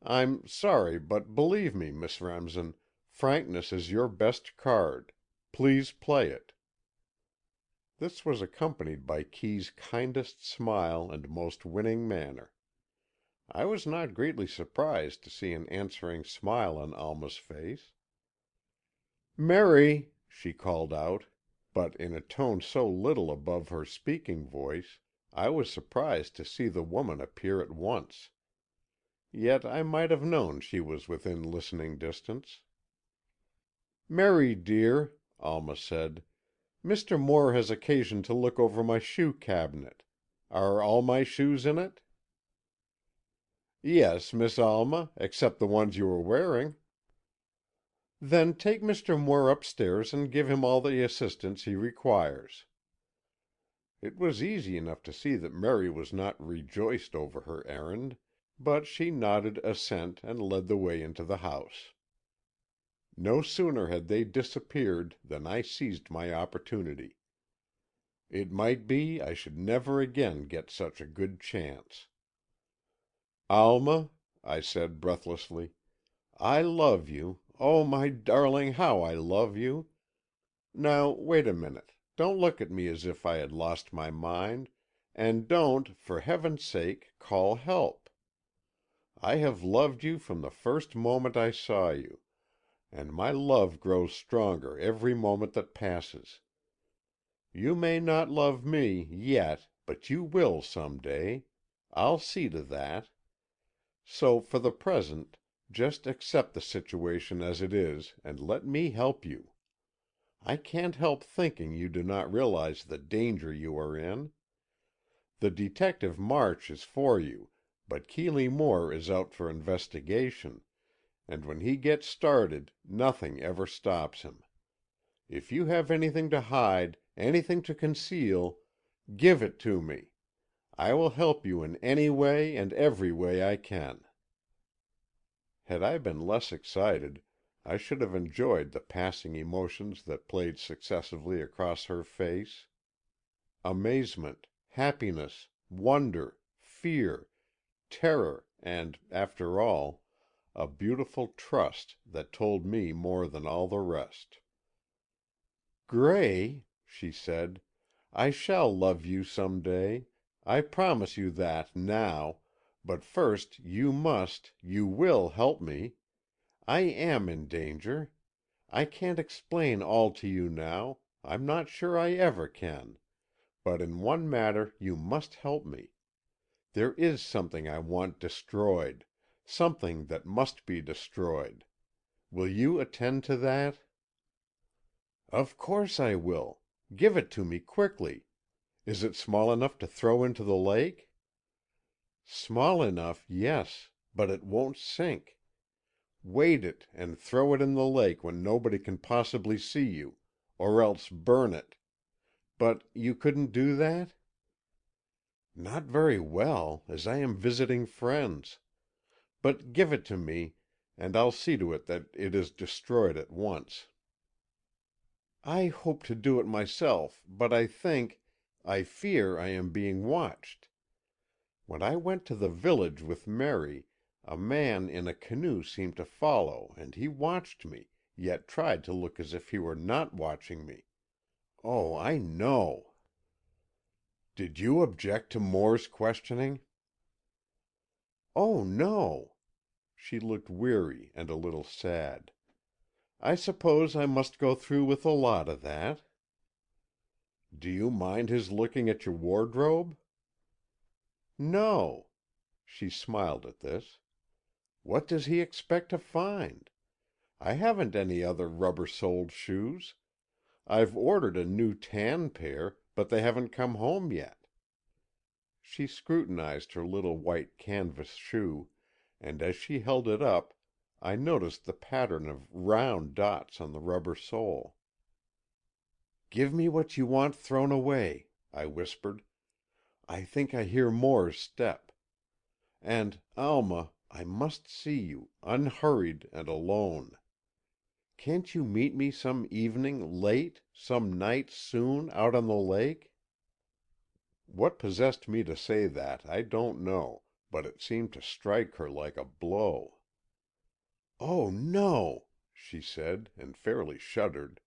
I'm sorry, but believe me, Miss Remsen, frankness is your best card. Please play it." This was accompanied by Kee's kindest smile and most winning manner. I was not greatly surprised to see an answering smile on Alma's face. "Mary," she called out, but in a tone so little above her speaking voice, I was surprised to see the woman appear at once. Yet I might have known she was within listening distance. "Mary, dear," Alma said, "Mr. Moore has occasion to look over my shoe cabinet. Are all my shoes in it?" "Yes, Miss Alma, except the ones you are wearing." "Then take Mr. Moore upstairs and give him all the assistance he requires." It was easy enough to see that Mary was not rejoiced over her errand, but she nodded assent and led the way into the house. No sooner had they disappeared than I seized my opportunity. It might be I should never again get such a good chance. "Alma," I said breathlessly, "I love you. Oh, my darling, how I love you! Now, wait a minute. Don't look at me as if I had lost my mind, and don't, for heaven's sake, call help. I have loved you from the first moment I saw you, and my love grows stronger every moment that passes. You may not love me, yet, but you will some day. I'll see to that. So, for the present, just accept the situation as it is and let me help you. I can't help thinking you do not realize the danger you are in. The detective March is for you, But Keeley Moore is out for investigation, and when he gets started, nothing ever stops him. If you have anything to hide, anything to conceal, give it to me. I will help you in any way and every way I can." Had I been less excited, I should have enjoyed the passing emotions that played successively across her face. Amazement, happiness, wonder, fear, terror, and, after all, a beautiful trust that told me more than all the rest. "Gray," she said, "I shall love you some day. I promise you that now, but first you must, you will help me. I am in danger. I can't explain all to you now, I'm not sure I ever can, but in one matter you must help me. There is something I want destroyed, something that must be destroyed. Will you attend to that?" "Of course I will. Give it to me quickly. Is it small enough to throw into the lake?" "Small enough, yes, but it won't sink. Weight it and throw it in the lake when nobody can possibly see you, or else burn it. But you couldn't do that?" "Not very well, as I am visiting friends. But give it to me, and I'll see to it that it is destroyed at once." "I hope to do it myself, but I fear I am being watched. When I went to the village with Mary, a man in a canoe seemed to follow and he watched me, yet tried to look as if he were not watching me. Oh, I know." "Did you object to Moore's questioning?" "Oh, no." She looked weary and a little sad. "I suppose I must go through with a lot of that." "Do you mind his looking at your wardrobe?" "No." She smiled at this. "What does he expect to find? I haven't any other rubber-soled shoes. I've ordered a new tan pair, but they haven't come home yet." She scrutinized her little white canvas shoe, and as she held it up, I noticed the pattern of round dots on the rubber sole. "Give me what you want thrown away," I whispered. "I think I hear Moore's step. And, Alma, I must see you, unhurried and alone. Can't you meet me some evening, late, some night soon, out on the lake?" What possessed me to say that, I don't know, but it seemed to strike her like a blow. "Oh, no!" she said, and fairly shuddered.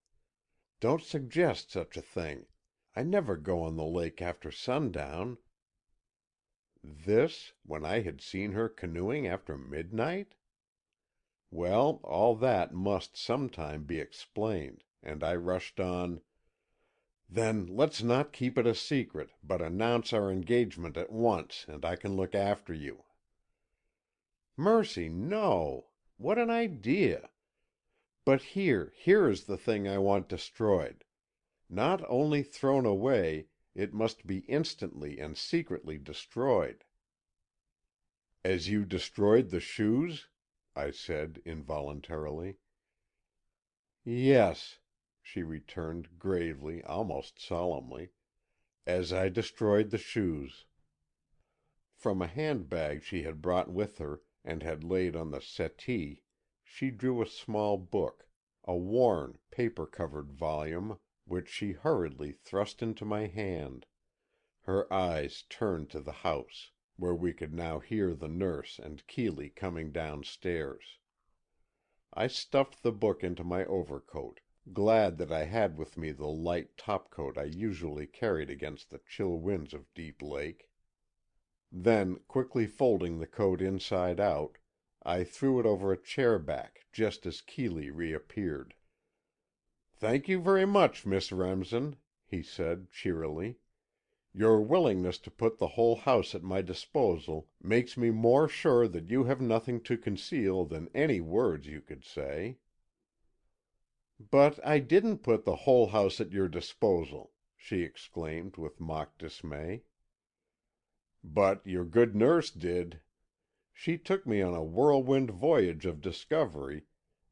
"Don't suggest such a thing. I never go on the lake after sundown." This, when I had seen her canoeing after midnight? Well, all that must sometime be explained, and I rushed on. "Then let's not keep it a secret, but announce our engagement at once, and I can look after you." "Mercy, no! What an idea! But here is the thing I want destroyed. Not only thrown away, it must be instantly and secretly destroyed." "As you destroyed the shoes?" I said involuntarily. "Yes," she returned gravely, almost solemnly, "as I destroyed the shoes." From a handbag she had brought with her and had laid on the settee, she drew a small book, a worn, paper-covered volume, which she hurriedly thrust into my hand. Her eyes turned to the house, where we could now hear the nurse and Keeley coming downstairs. I stuffed the book into my overcoat, glad that I had with me the light topcoat I usually carried against the chill winds of Deep Lake. Then, quickly folding the coat inside out, I threw it over a chair back just as Keeley reappeared. "Thank you very much, Miss Remsen," he said, cheerily. "Your willingness to put the whole house at my disposal makes me more sure that you have nothing to conceal than any words you could say." "But I didn't put the whole house at your disposal," she exclaimed with mock dismay. "But your good nurse did. She took me on a whirlwind voyage of discovery,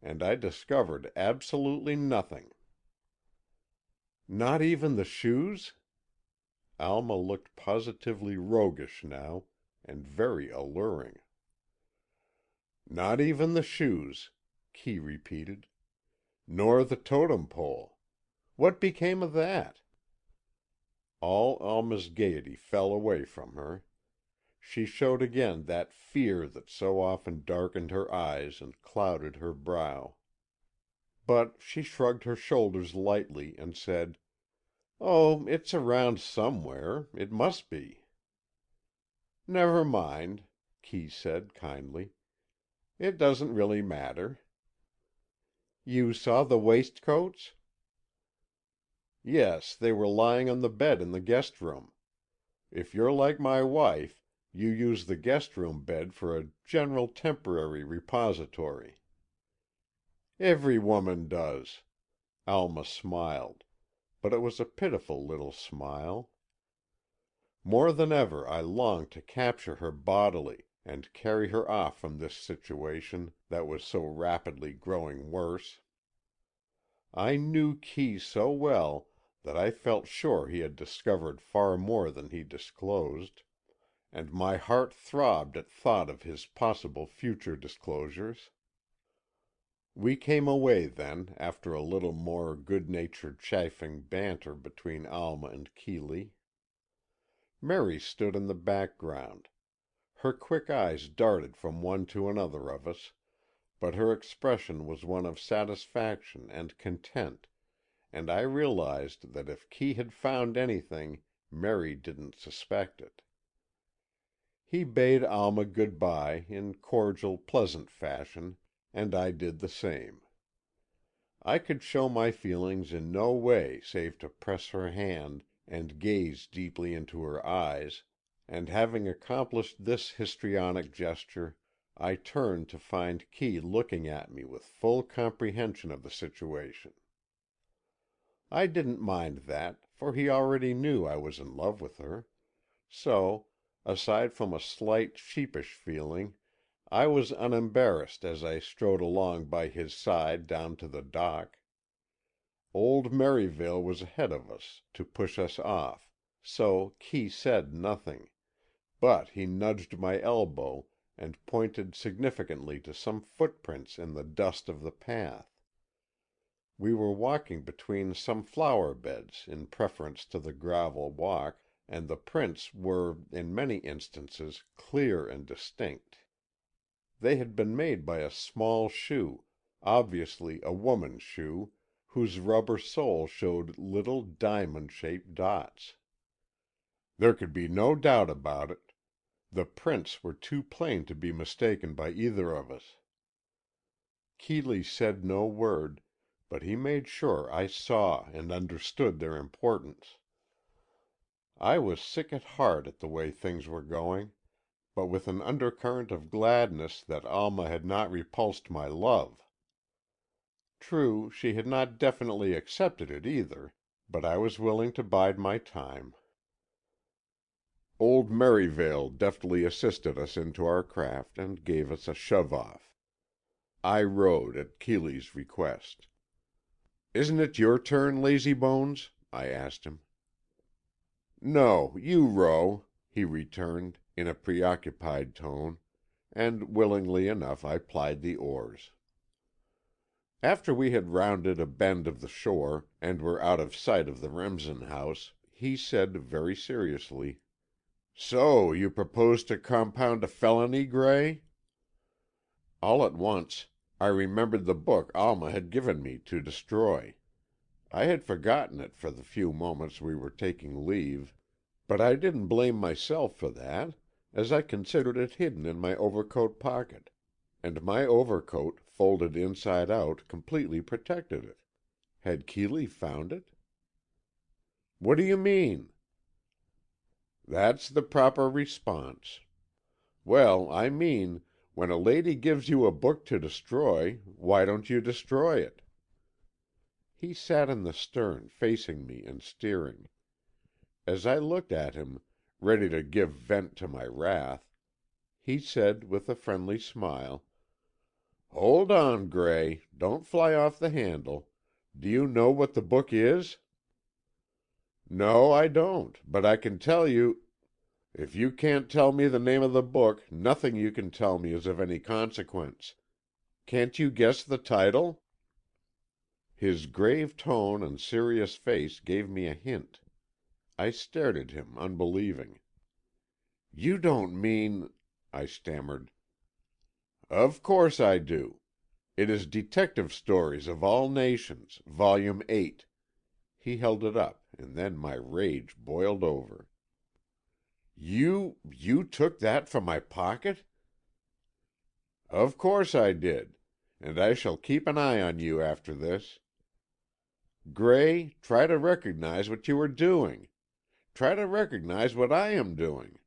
and I discovered absolutely nothing." "Not even the shoes?" Alma looked positively roguish now, and very alluring. "Not even the shoes," Kee repeated. "Nor the Totem Pole. What became of that?" All Alma's gaiety fell away from her. She showed again that fear that so often darkened her eyes and clouded her brow. But she shrugged her shoulders lightly and said, "Oh, it's around somewhere. It must be." "Never mind," Kee said kindly. "It doesn't really matter." "You saw the waistcoats?" "Yes, they were lying on the bed in the guest room. If you're like my wife, you use the guest room bed for a general temporary repository." "Every woman does." Alma smiled, but it was a pitiful little smile. More than ever I longed to capture her bodily and carry her off from this situation that was so rapidly growing worse. I knew Kee so well that I felt sure he had discovered far more than he disclosed, and my heart throbbed at thought of his possible future disclosures. We came away then, after a little more good-natured chaffing banter between Alma and Keeley. Mary stood in the background. Her quick eyes darted from one to another of us, but her expression was one of satisfaction and content, and I realized that if Kee had found anything, Mary didn't suspect it. He bade Alma good-bye in cordial, pleasant fashion, and I did the same. I could show my feelings in no way save to press her hand and gaze deeply into her eyes, and having accomplished this histrionic gesture, I turned to find Kee looking at me with full comprehension of the situation. I didn't mind that, for he already knew I was in love with her, so, aside from a slight sheepish feeling, I was unembarrassed as I strode along by his side down to the dock. Old Merivale was ahead of us to push us off, so Kee said nothing, but he nudged my elbow and pointed significantly to some footprints in the dust of the path. We were walking between some flower beds in preference to the gravel walk, and the prints were, in many instances, clear and distinct. They had been made by a small shoe, obviously a woman's shoe, whose rubber sole showed little diamond-shaped dots. There could be no doubt about it. The prints were too plain to be mistaken by either of us. Keeley said no word, but he made sure I saw and understood their importance. I was sick at heart at the way things were going, but with an undercurrent of gladness that Alma had not repulsed my love. True, she had not definitely accepted it either, but I was willing to bide my time. Old Merivale deftly assisted us into our craft and gave us a shove-off. I rowed at Keeley's request. "Isn't it your turn, lazybones?" I asked him. "No, you row," he returned, in a preoccupied tone, and willingly enough I plied the oars. After we had rounded a bend of the shore, and were out of sight of the Remsen house, he said very seriously, "So you propose to compound a felony, Gray?" All at once I remembered the book Alma had given me to destroy. I had forgotten it for the few moments we were taking leave, but I didn't blame myself for that, as I considered it hidden in my overcoat pocket, and my overcoat, folded inside out, completely protected it. Had Keeley found it? "What do you mean?" "That's the proper response. Well, I mean, when a lady gives you a book to destroy, why don't you destroy it?" He sat in the stern, facing me and steering. As I looked at him, ready to give vent to my wrath, he said with a friendly smile. "Hold on, Gray. Don't fly off the handle. Do you know what the book is?" "No, I don't, but I can tell you—" "If you can't tell me the name of the book, nothing you can tell me is of any consequence. Can't you guess the title?" His grave tone and serious face gave me a hint. I stared at him, unbelieving. "You don't mean—" I stammered. "Of course I do. It is Detective Stories of All Nations, Volume 8. He held it up, and then my rage boiled over. You took that from my pocket?" "Of course I did, and I shall keep an eye on you after this. Gray, try to recognize what you are doing. Try to recognize what I am doing.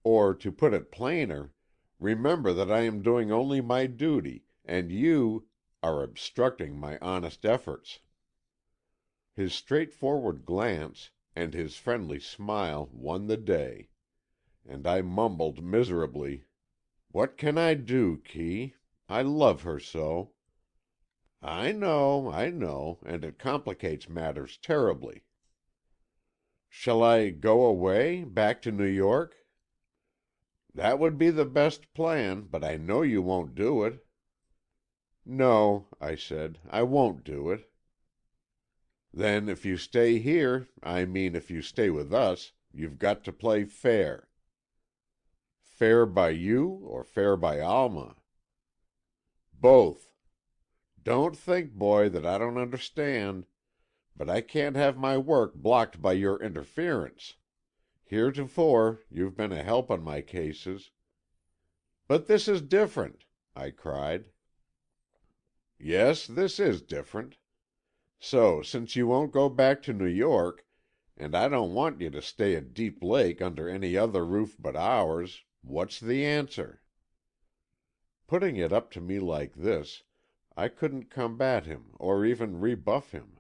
Or, to put it plainer, remember that I am doing only my duty, and you are obstructing my honest efforts." His straightforward glance and his friendly smile won the day, and I mumbled miserably, "What can I do, Kee? I love her so." I know, and it complicates matters terribly." "Shall I go away, back to New York?" "That would be the best plan, but I know you won't do it." "No," I said, "I won't do it." "Then if you stay here, I mean if you stay with us, you've got to play fair." "Fair by you or fair by Alma?" "Both. Don't think, boy, that I don't understand. But I can't have my work blocked by your interference. Heretofore you've been a help on my cases." "But this is different," I cried. "Yes, this is different. So, since you won't go back to New York, and I don't want you to stay at Deep Lake under any other roof but ours, what's the answer?" Putting it up to me like this, I couldn't combat him or even rebuff him.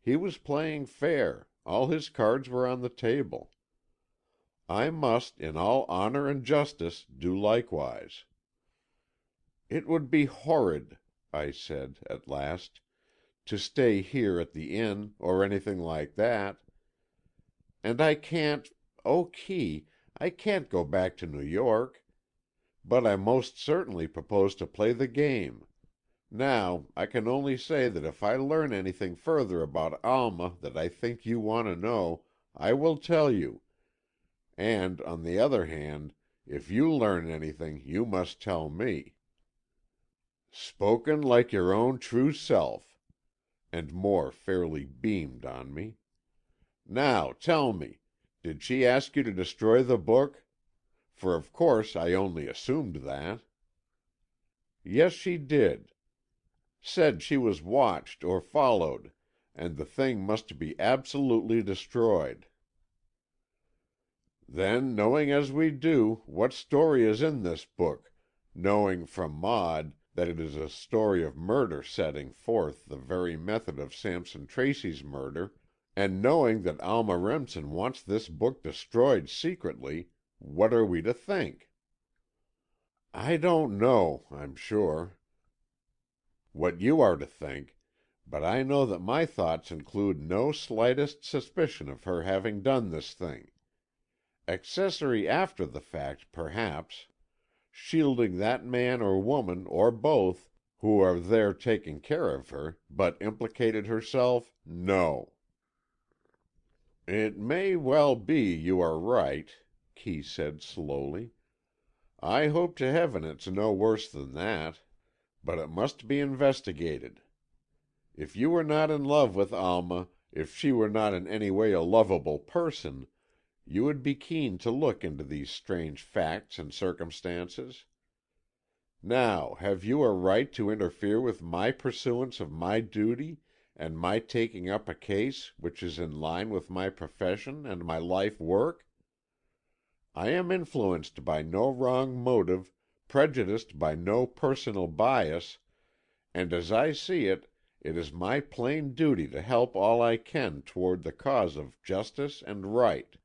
He was playing fair, all his cards were on the table. I must, in all honor and justice, do likewise. "It would be horrid," I said, at last, "to stay here at the inn, or anything like that. And I can't—oh, Kee, I can't go back to New York. But I most certainly propose to play the game. Now, I can only say that if I learn anything further about Alma that I think you want to know, I will tell you. And, on the other hand, if you learn anything, you must tell me." "Spoken like your own true self," and Moore fairly beamed on me. "Now tell me, did she ask you to destroy the book? For of course I only assumed that." "Yes, she did. Said she was watched or followed, and the thing must be absolutely destroyed." "Then, knowing as we do, what story is in this book, knowing from Maud that it is a story of murder setting forth the very method of Sampson Tracy's murder, and knowing that Alma Remsen wants this book destroyed secretly, what are we to think?" "I don't know, I'm sure, what you are to think, but I know that my thoughts include no slightest suspicion of her having done this thing. Accessory after the fact, perhaps. Shielding that man or woman, or both, who are there taking care of her, but implicated herself, no." "It may well be you are right," Kee said slowly. "I hope to heaven it's no worse than that. But it must be investigated. If you were not in love with Alma, if she were not in any way a lovable person, you would be keen to look into these strange facts and circumstances. Now, have you a right to interfere with my pursuance of my duty and my taking up a case which is in line with my profession and my life work? I am influenced by no wrong motive, prejudiced by no personal bias, and as I see it, it is my plain duty to help all I can toward the cause of justice and right.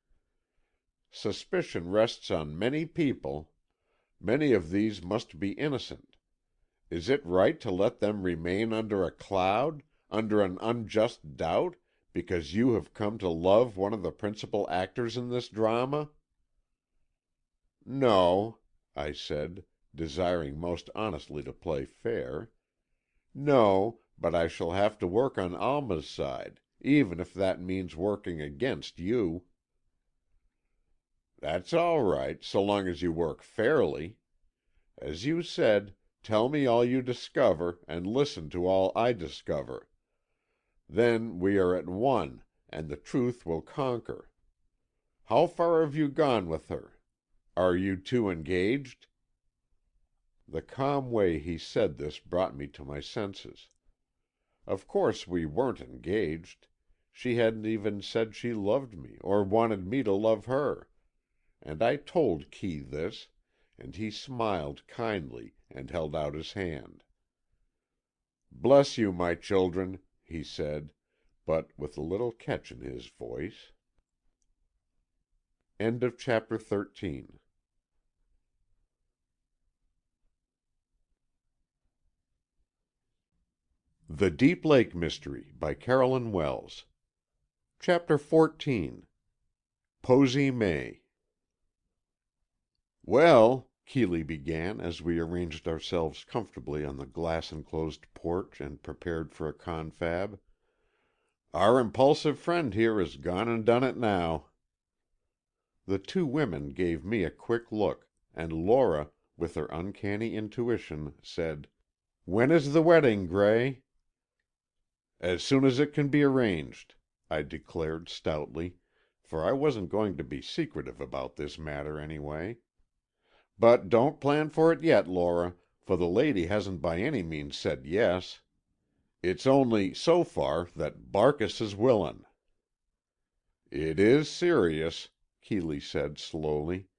Suspicion rests on many people. Many of these must be innocent. Is it right to let them remain under a cloud, under an unjust doubt, because you have come to love one of the principal actors in this drama?" "No," I said, desiring most honestly to play fair. "No, but I shall have to work on Alma's side, even if that means working against you." "That's all right, so long as you work fairly. As you said, tell me all you discover, and listen to all I discover. Then we are at one, and the truth will conquer. How far have you gone with her? Are you two engaged?" The calm way he said this brought me to my senses. Of course we weren't engaged. She hadn't even said she loved me, or wanted me to love her. And I told Kee this, and he smiled kindly and held out his hand. "Bless you, my children," he said, but with a little catch in his voice. End of chapter 13. The Deep Lake Mystery by Carolyn Wells. Chapter 14. Posy May. "Well," Keeley began, as we arranged ourselves comfortably on the glass-enclosed porch and prepared for a confab, "our impulsive friend here has gone and done it now." The two women gave me a quick look, and Laura, with her uncanny intuition, said, "When is the wedding, Gray?" "As soon as it can be arranged," I declared stoutly, for I wasn't going to be secretive about this matter anyway. "But don't plan for it yet, Laura, for the lady hasn't by any means said yes. It's only, so far, that Barkis is willin'." "It is serious," Keeley said slowly.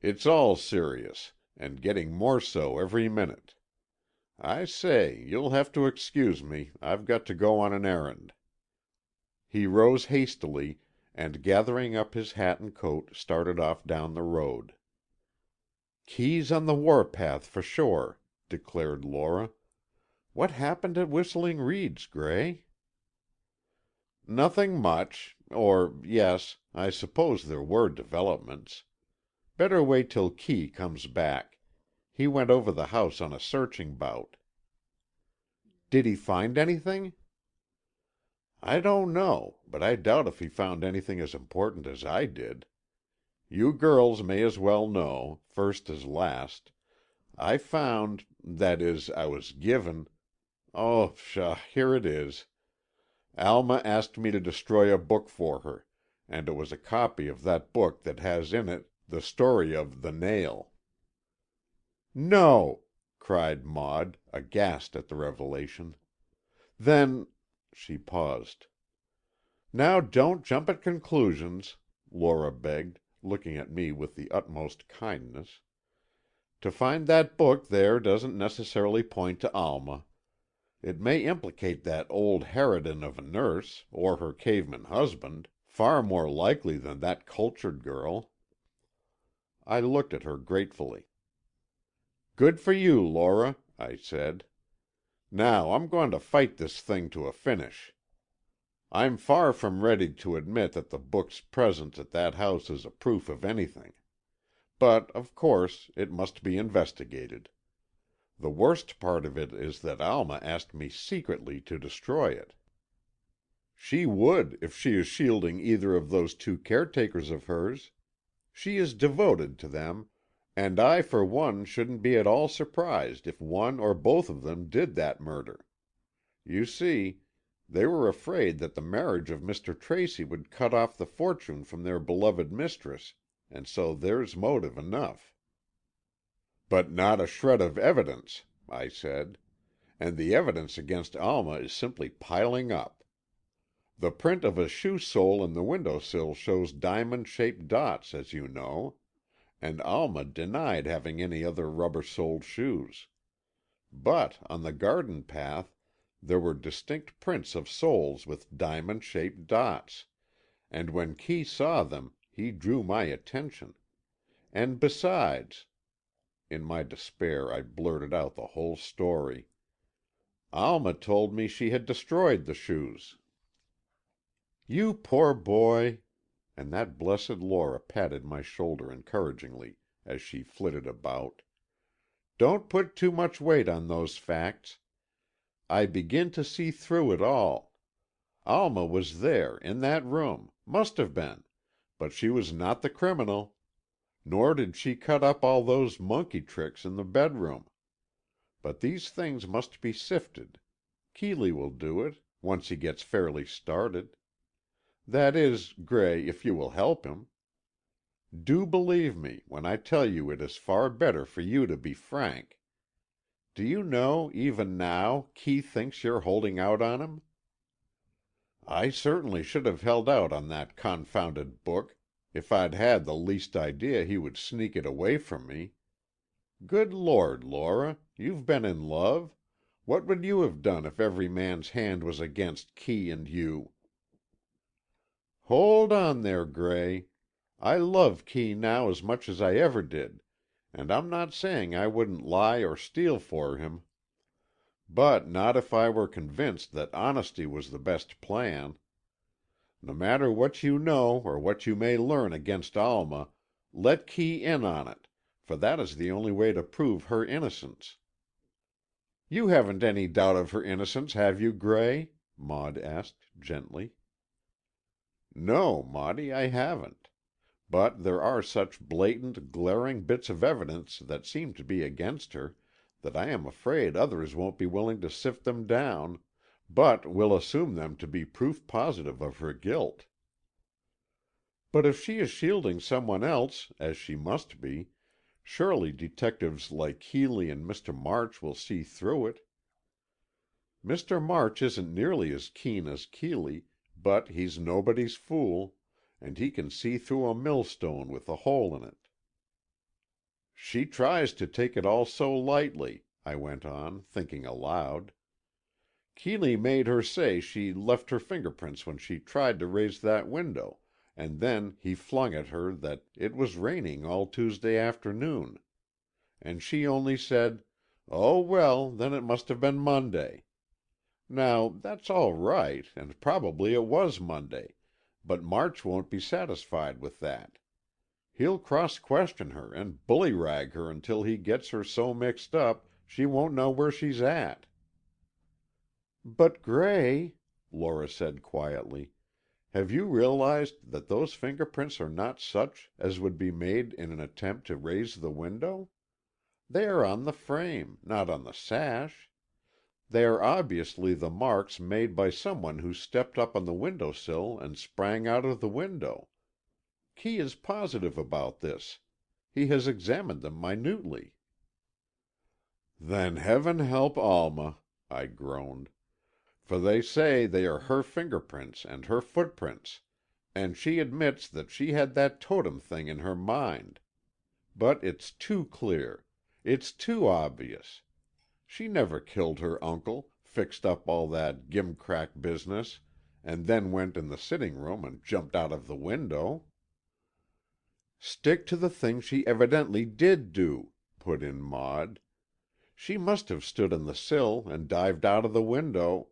"It's all serious, and getting more so every minute. I say, you'll have to excuse me, I've got to go on an errand." He rose hastily, and gathering up his hat and coat, started off down the road. "Kee's on the warpath for sure," declared Laura. "What happened at Whistling Reeds, Gray?" "Nothing much, or, yes, I suppose there were developments. Better wait till Kee comes back. He went over the house on a searching bout." "Did he find anything?" "I don't know, but I doubt if he found anything as important as I did. You girls may as well know, first as last, I found, that is, I was given—oh, pshaw, here it is. Alma asked me to destroy a book for her, and it was a copy of that book that has in it the story of The Nail." "No!" cried Maud, aghast at the revelation. "Then—" She paused. "Now don't jump at conclusions," Laura begged, looking at me with the utmost kindness. "To find that book there doesn't necessarily point to Alma. It may implicate that old harridan of a nurse, or her caveman husband, far more likely than that cultured girl." I looked at her gratefully. "Good for you, Laura," I said. "Now I'm going to fight this thing to a finish. I'm far from ready to admit that the book's presence at that house is a proof of anything. But, of course, it must be investigated. The worst part of it is that Alma asked me secretly to destroy it." "She would, if she is shielding either of those two caretakers of hers. She is devoted to them, and I for one shouldn't be at all surprised if one or both of them did that murder. You see, they were afraid that the marriage of Mr. Tracy would cut off the fortune from their beloved mistress, and so there's motive enough." "But not a shred of evidence," I said. "And the evidence against Alma is simply piling up. The print of a shoe sole in the window sill shows diamond-shaped dots, as you know, and Alma denied having any other rubber-soled shoes. But on the garden path there were distinct prints of soles with diamond-shaped dots, and when Kee saw them he drew my attention. And besides—" In my despair I blurted out the whole story. Alma told me she had destroyed the shoes. "You poor boy!" And that blessed Laura patted my shoulder encouragingly as she flitted about. "Don't put too much weight on those facts. I begin to see through it all. Alma was there, in that room, must have been, but she was not the criminal. Nor did she cut up all those monkey tricks in the bedroom. But these things must be sifted. Keeley will do it, once he gets fairly started. That is, Gray, if you will help him. Do believe me when I tell you it is far better for you to be frank. Do you know, even now, Kee thinks you're holding out on him?" "I certainly should have held out on that confounded book, if I'd had the least idea he would sneak it away from me. Good Lord, Laura, you've been in love. What would you have done if every man's hand was against Kee and you?" "Hold on there, Gray. I love Kee now as much as I ever did, and I'm not saying I wouldn't lie or steal for him. But not if I were convinced that honesty was the best plan. No matter what you know or what you may learn against Alma, let Kee in on it, for that is the only way to prove her innocence." "You haven't any doubt of her innocence, have you, Gray?" Maud asked, gently. "No, Maudie, I haven't. But there are such blatant, glaring bits of evidence that seem to be against her, that I am afraid others won't be willing to sift them down, but will assume them to be proof positive of her guilt." "But if she is shielding someone else, as she must be, surely detectives like Keeley and Mr. March will see through it." "Mr. March isn't nearly as keen as Keeley, but he's nobody's fool, and he can see through a millstone with a hole in it." "She tries to take it all so lightly," I went on, thinking aloud. "Keeley made her say she left her fingerprints when she tried to raise that window, and then he flung at her that it was raining all Tuesday afternoon. And she only said, 'Oh, well, then it must have been Monday.' Now, that's all right, and probably it was Monday, but March won't be satisfied with that. He'll cross-question her and bullyrag her until he gets her so mixed up she won't know where she's at." "But, Gray," Laura said quietly, "have you realized that those fingerprints are not such as would be made in an attempt to raise the window? They are on the frame, not on the sash. They are obviously the marks made by someone who stepped up on the window sill and sprang out of the window. Kee is positive about this. He has examined them minutely." "Then Heaven help Alma," I groaned. "For they say they are her fingerprints and her footprints, and she admits that she had that totem thing in her mind. But it's too clear. It's too obvious. She never killed her uncle, fixed up all that gimcrack business, and then went in the sitting room and jumped out of the window." "Stick to the thing she evidently did do," put in Maud. "She must have stood on the sill and dived out of the window—"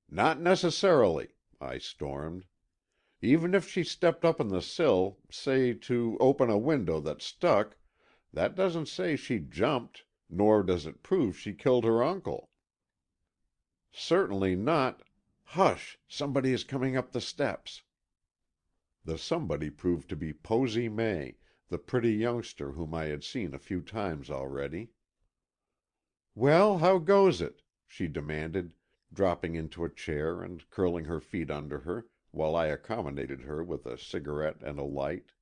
"Not necessarily," I stormed. "Even if she stepped up on the sill, say to open a window that stuck, that doesn't say she jumped, nor does it prove she killed her uncle." "Certainly not— Hush! Somebody is coming up the steps." The somebody proved to be Posy May, the pretty youngster whom I had seen a few times already. "Well, how goes it?" she demanded, dropping into a chair and curling her feet under her, while I accommodated her with a cigarette and a light.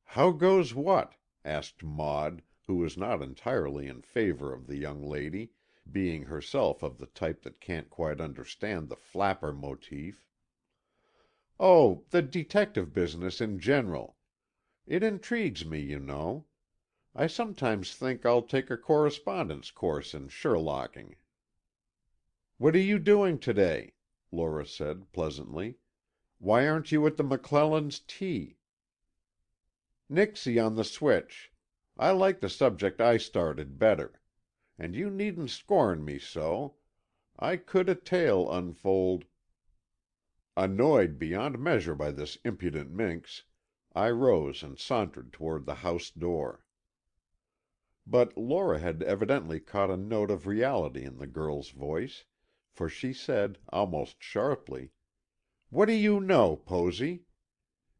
"How goes what?" asked Maud, who was not entirely in favor of the young lady, being herself of the type that can't quite understand the flapper motif. "Oh, the detective business in general. It intrigues me, you know. I sometimes think I'll take a correspondence course in Sherlocking." "What are you doing today?" Laura said pleasantly. "Why aren't you at the McClellans' tea?" "Nixie on the switch. I like the subject I started better. And you needn't scorn me so. I could a tale unfold—" Annoyed beyond measure by this impudent minx, I rose and sauntered toward the house door. But Lora had evidently caught a note of reality in the girl's voice, for she said, almost sharply, "What do you know, Posy?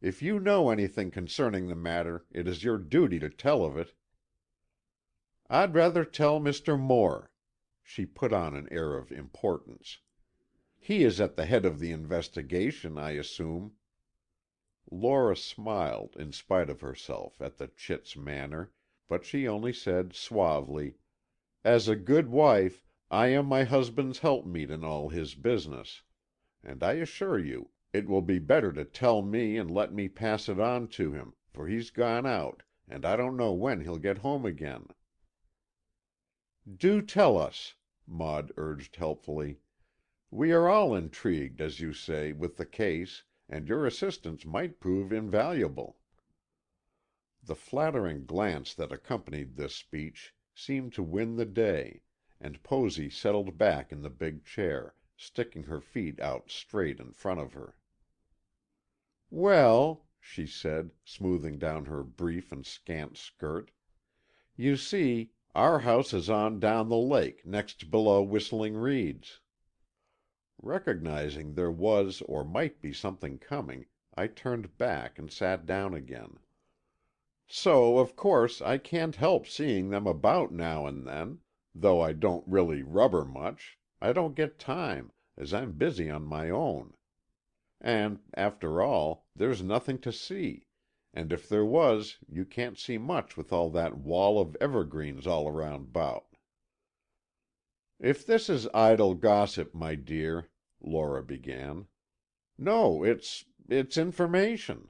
If you know anything concerning the matter, it is your duty to tell of it." "I'd rather tell Mr. Moore." She put on an air of importance. "He is at the head of the investigation, I assume." Lora smiled, in spite of herself, at the chit's manner, but she only said suavely, "As a good wife, I am my husband's helpmeet in all his business, and I assure you it will be better to tell me and let me pass it on to him, for he's gone out, and I don't know when he'll get home again." "Do tell us," Maud urged helpfully. "We are all intrigued, as you say, with the case, and your assistance might prove invaluable." The flattering glance that accompanied this speech seemed to win the day, and Posy settled back in the big chair, sticking her feet out straight in front of her. "Well," she said, smoothing down her brief and scant skirt, "you see, our house is on down the lake, next below Whistling Reeds." Recognizing there was or might be something coming, I turned back and sat down again. "So, of course, I can't help seeing them about now and then, though I don't really rubber much. I don't get time, as I'm busy on my own. And, after all, there's nothing to see, and if there was you can't see much with all that wall of evergreens all around 'bout." "If this is idle gossip, my dear," Lora began. "No, it's information."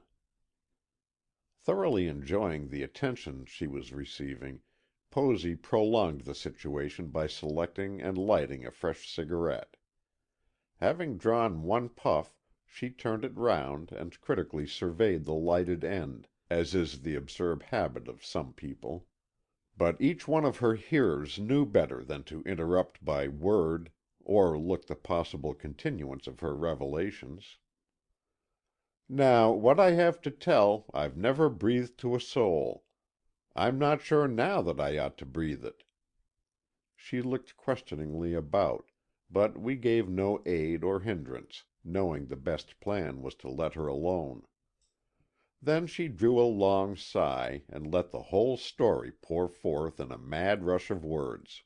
Thoroughly enjoying the attention she was receiving, Posy prolonged the situation by selecting and lighting a fresh cigarette. Having drawn one puff, she turned it round and critically surveyed the lighted end, as is the absurd habit of some people. But each one of her hearers knew better than to interrupt by word or look the possible continuance of her revelations. "Now, what I have to tell, I've never breathed to a soul. I'm not sure now that I ought to breathe it." She looked questioningly about, but we gave no aid or hindrance, knowing the best plan was to let her alone. Then she drew a long sigh and let the whole story pour forth in a mad rush of words.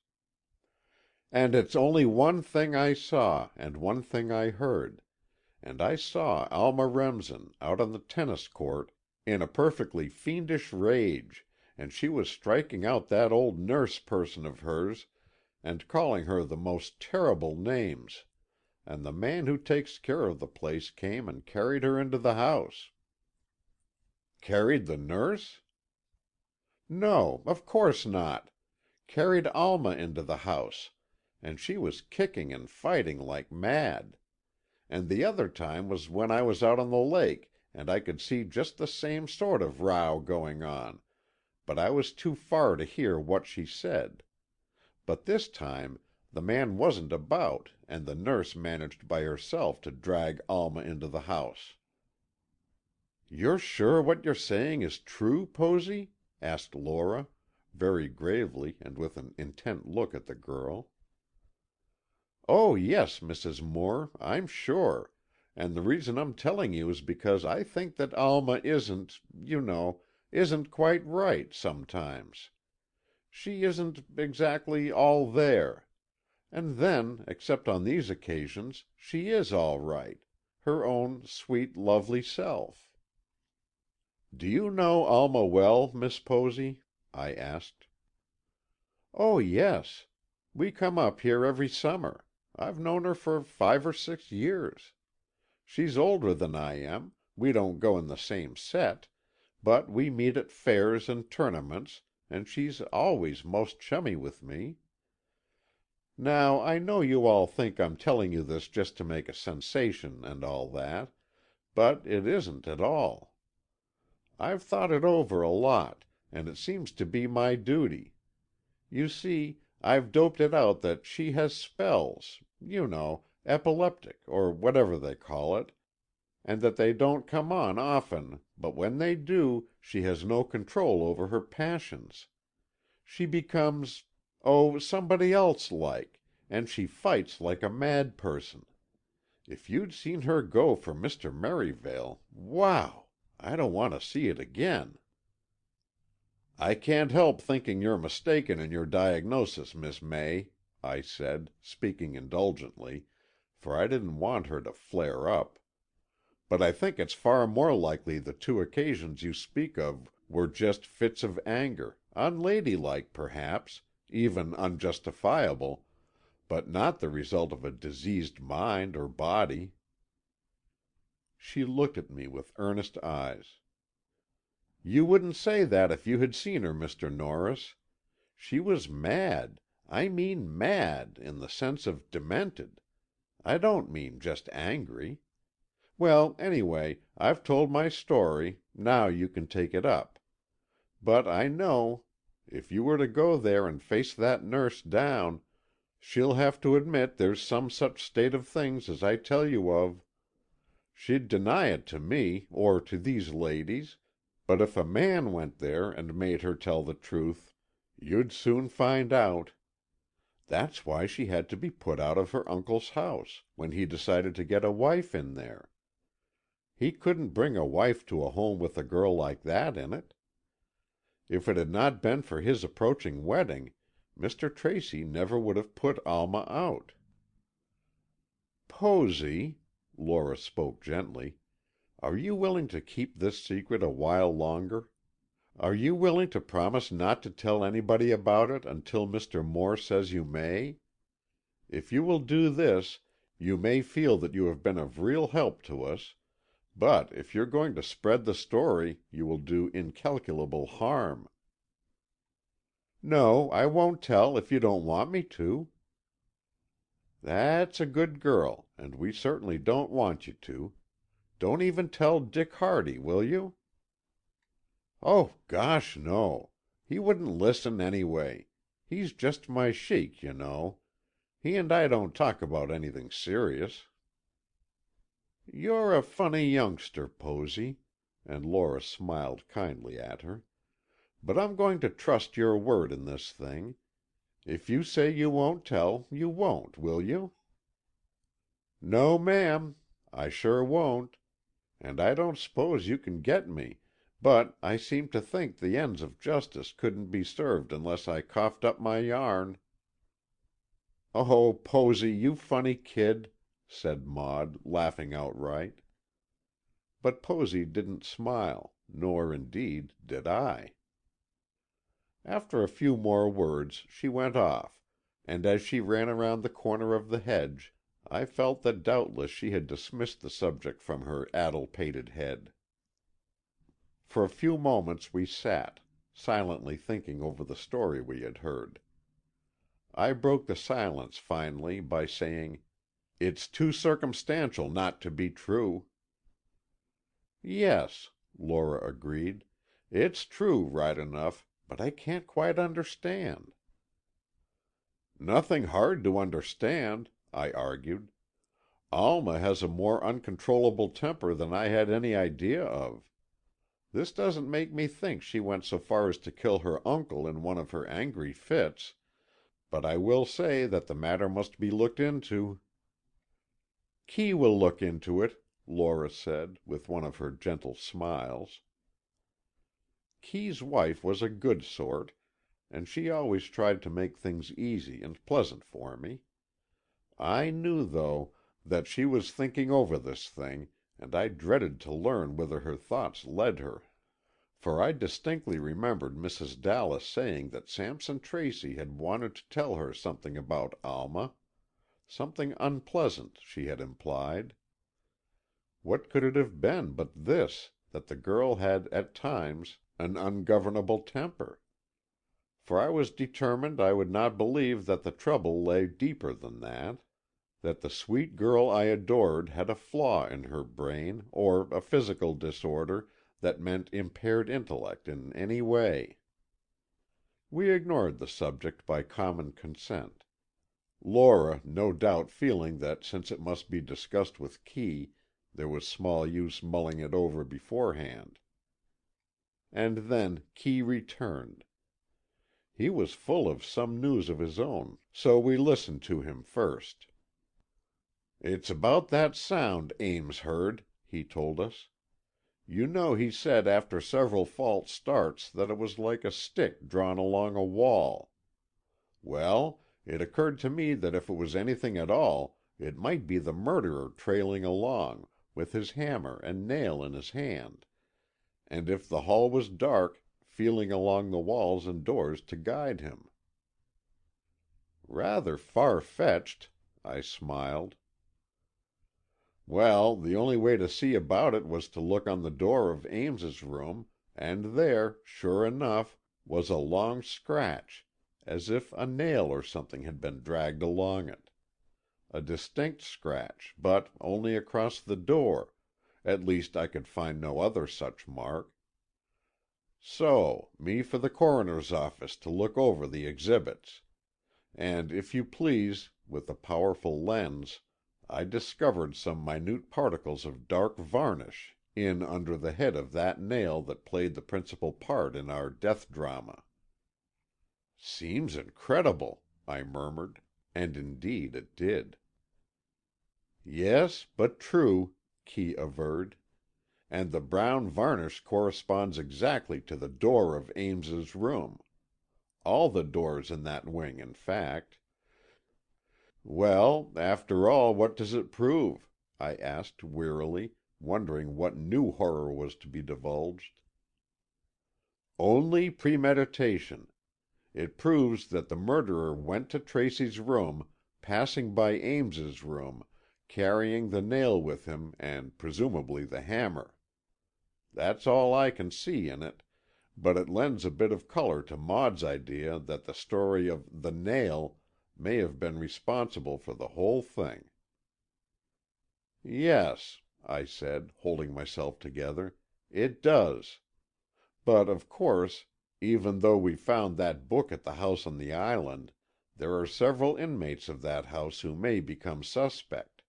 "And it's only one thing I saw, and one thing I heard, and I saw Alma Remsen out on the tennis court in a perfectly fiendish rage, and she was striking out that old nurse person of hers and calling her the most terrible names, and the man who takes care of the place came and carried her into the house." "Carried the nurse?" "No, of course not. Carried Alma into the house, and she was kicking and fighting like mad. And the other time was when I was out on the lake, and I could see just the same sort of row going on, but I was too far to hear what she said. But this time the man wasn't about, and the nurse managed by herself to drag Alma into the house." "You're sure what you're saying is true, Posy?" asked Lora, very gravely and with an intent look at the girl. "Oh, yes, Mrs. Moore, I'm sure, and the reason I'm telling you is because I think that Alma isn't quite right, sometimes. She isn't exactly all there. And then, except on these occasions, she is all right, her own sweet, lovely self." "Do you know Alma well, Miss Posy?" I asked. "Oh, yes. We come up here every summer. I've known her for 5 or 6 years. She's older than I am, we don't go in the same set, but we meet at fairs and tournaments, and she's always most chummy with me. Now, I know you all think I'm telling you this just to make a sensation and all that, but it isn't at all. I've thought it over a lot, and it seems to be my duty. You see, I've doped it out that she has spells, epileptic, or whatever they call it, and that they don't come on often, but when they do, she has no control over her passions. She becomes, somebody else like, and she fights like a mad person. If you'd seen her go for Mr. Merivale, wow! I don't want to see it again." "I can't help thinking you're mistaken in your diagnosis, Miss May," I said, speaking indulgently, for I didn't want her to flare up. "But I think it's far more likely the 2 occasions you speak of were just fits of anger, unladylike perhaps, even unjustifiable, but not the result of a diseased mind or body." She looked at me with earnest eyes. "You wouldn't say that if you had seen her, Mr. Norris. She was mad, I mean mad in the sense of demented. I don't mean just angry. Well, anyway, I've told my story, now you can take it up. But I know, if you were to go there and face that nurse down, she'll have to admit there's some such state of things as I tell you of. She'd deny it to me, or to these ladies, but if a man went there and made her tell the truth, you'd soon find out. That's why she had to be put out of her uncle's house, when he decided to get a wife in there. He couldn't bring a wife to a home with a girl like that in it. If it had not been for his approaching wedding, Mr. Tracy never would have put Alma out." "Posy," Lora spoke gently, "are you willing to keep this secret a while longer? Are you willing to promise not to tell anybody about it until Mr. Moore says you may? If you will do this, you may feel that you have been of real help to us, but if you're going to spread the story, you will do incalculable harm." "No, I won't tell if you don't want me to." "That's a good girl, and we certainly don't want you to. Don't even tell Dick Hardy, will you?" "Oh, gosh, no. He wouldn't listen anyway. He's just my sheik, you know. He and I don't talk about anything serious." "You're a funny youngster, Posy," and Lora smiled kindly at her. "But I'm going to trust your word in this thing. If you say you won't tell, you won't, will you?" "No, ma'am. I sure won't. And I don't s'pose you can get me, but I seem to think the ends of justice couldn't be served unless I coughed up my yarn." "Oh, Posy, you funny kid," said Maud, laughing outright. But Posy didn't smile, nor, indeed, did I. After a few more words she went off, and as she ran around the corner of the hedge, I felt that doubtless she had dismissed the subject from her addle-pated head. For a few moments we sat, silently thinking over the story we had heard. I broke the silence finally by saying, "It's too circumstantial not to be true." "Yes," Lora agreed, "it's true, right enough, but I can't quite understand." "Nothing hard to understand," I argued. "Alma has a more uncontrollable temper than I had any idea of. This doesn't make me think she went so far as to kill her uncle in one of her angry fits, but I will say that the matter must be looked into." "Kee will look into it," Lora said, with one of her gentle smiles. Kee's wife was a good sort, and she always tried to make things easy and pleasant for me. I knew, though, that she was thinking over this thing, and I dreaded to learn whither her thoughts led her. For I distinctly remembered Mrs. Dallas saying that Sampson Tracy had wanted to tell her something about Alma. Something unpleasant, she had implied. What could it have been but this, that the girl had at times an ungovernable temper? For I was determined I would not believe that the trouble lay deeper than that the sweet girl I adored had a flaw in her brain or a physical disorder that meant impaired intellect in any way. We ignored the subject by common consent. Lora no doubt feeling that since it must be discussed with Kee, there was small use mulling it over beforehand. And then Kee returned. He was full of some news of his own, so we listened to him first. "It's about that sound Ames heard," he told us. "You know he said after several false starts that it was like a stick drawn along a wall. Well, it occurred to me that if it was anything at all, it might be the murderer trailing along, with his hammer and nail in his hand, and if the hall was dark, feeling along the walls and doors to guide him." "Rather far-fetched," I smiled. "Well, the only way to see about it was to look on the door of Ames's room, and there, sure enough, was a long scratch, as if a nail or something had been dragged along it. A distinct scratch, but only across the door, at least I could find no other such mark. So, me for the coroner's office to look over the exhibits. And if you please, with a powerful lens, I discovered some minute particles of dark varnish in under the head of that nail that played the principal part in our death drama." "Seems incredible," I murmured, and indeed it did. "Yes, but true," Kee averred. "And the brown varnish corresponds exactly to the door of Ames's room. All the doors in that wing, in fact." "Well, after all, what does it prove?" I asked wearily, wondering what new horror was to be divulged. "Only premeditation. It proves that the murderer went to Tracy's room, passing by Ames's room, carrying the nail with him and presumably the hammer. That's all I can see in it, but it lends a bit of color to Maud's idea that the story of the nail may have been responsible for the whole thing." "Yes," I said, holding myself together, "it does. But, of course, even though we found that book at the house on the island, there are several inmates of that house who may become suspect.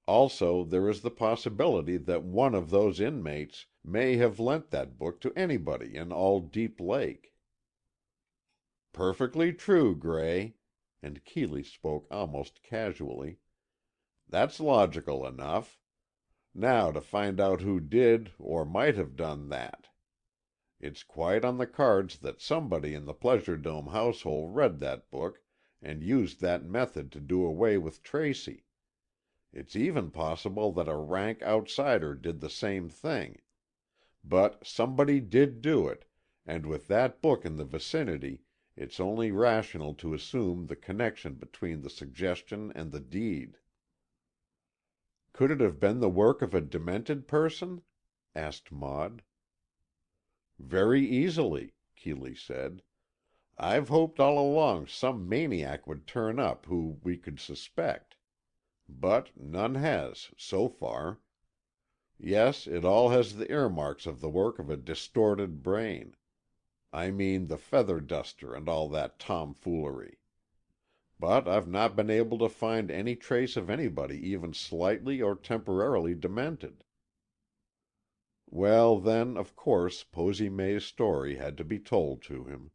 Also, there is the possibility that one of those inmates may have lent that book to anybody in all Deep Lake." "Perfectly true, Gray," and Keeley spoke almost casually. "That's logical enough. Now to find out who did or might have done that. It's quite on the cards that somebody in the Pleasure Dome household read that book and used that method to do away with Tracy. It's even possible that a rank outsider did the same thing. But somebody did do it, and with that book in the vicinity, it's only rational to assume the connection between the suggestion and the deed." "Could it have been the work of a demented person?" asked Maud. "Very easily," Keeley said. "I've hoped all along some maniac would turn up who we could suspect. But none has, so far. Yes, it all has the earmarks of the work of a distorted brain. I mean the feather duster and all that tomfoolery. But I've not been able to find any trace of anybody even slightly or temporarily demented." Well, then, of course, Posy May's story had to be told to him.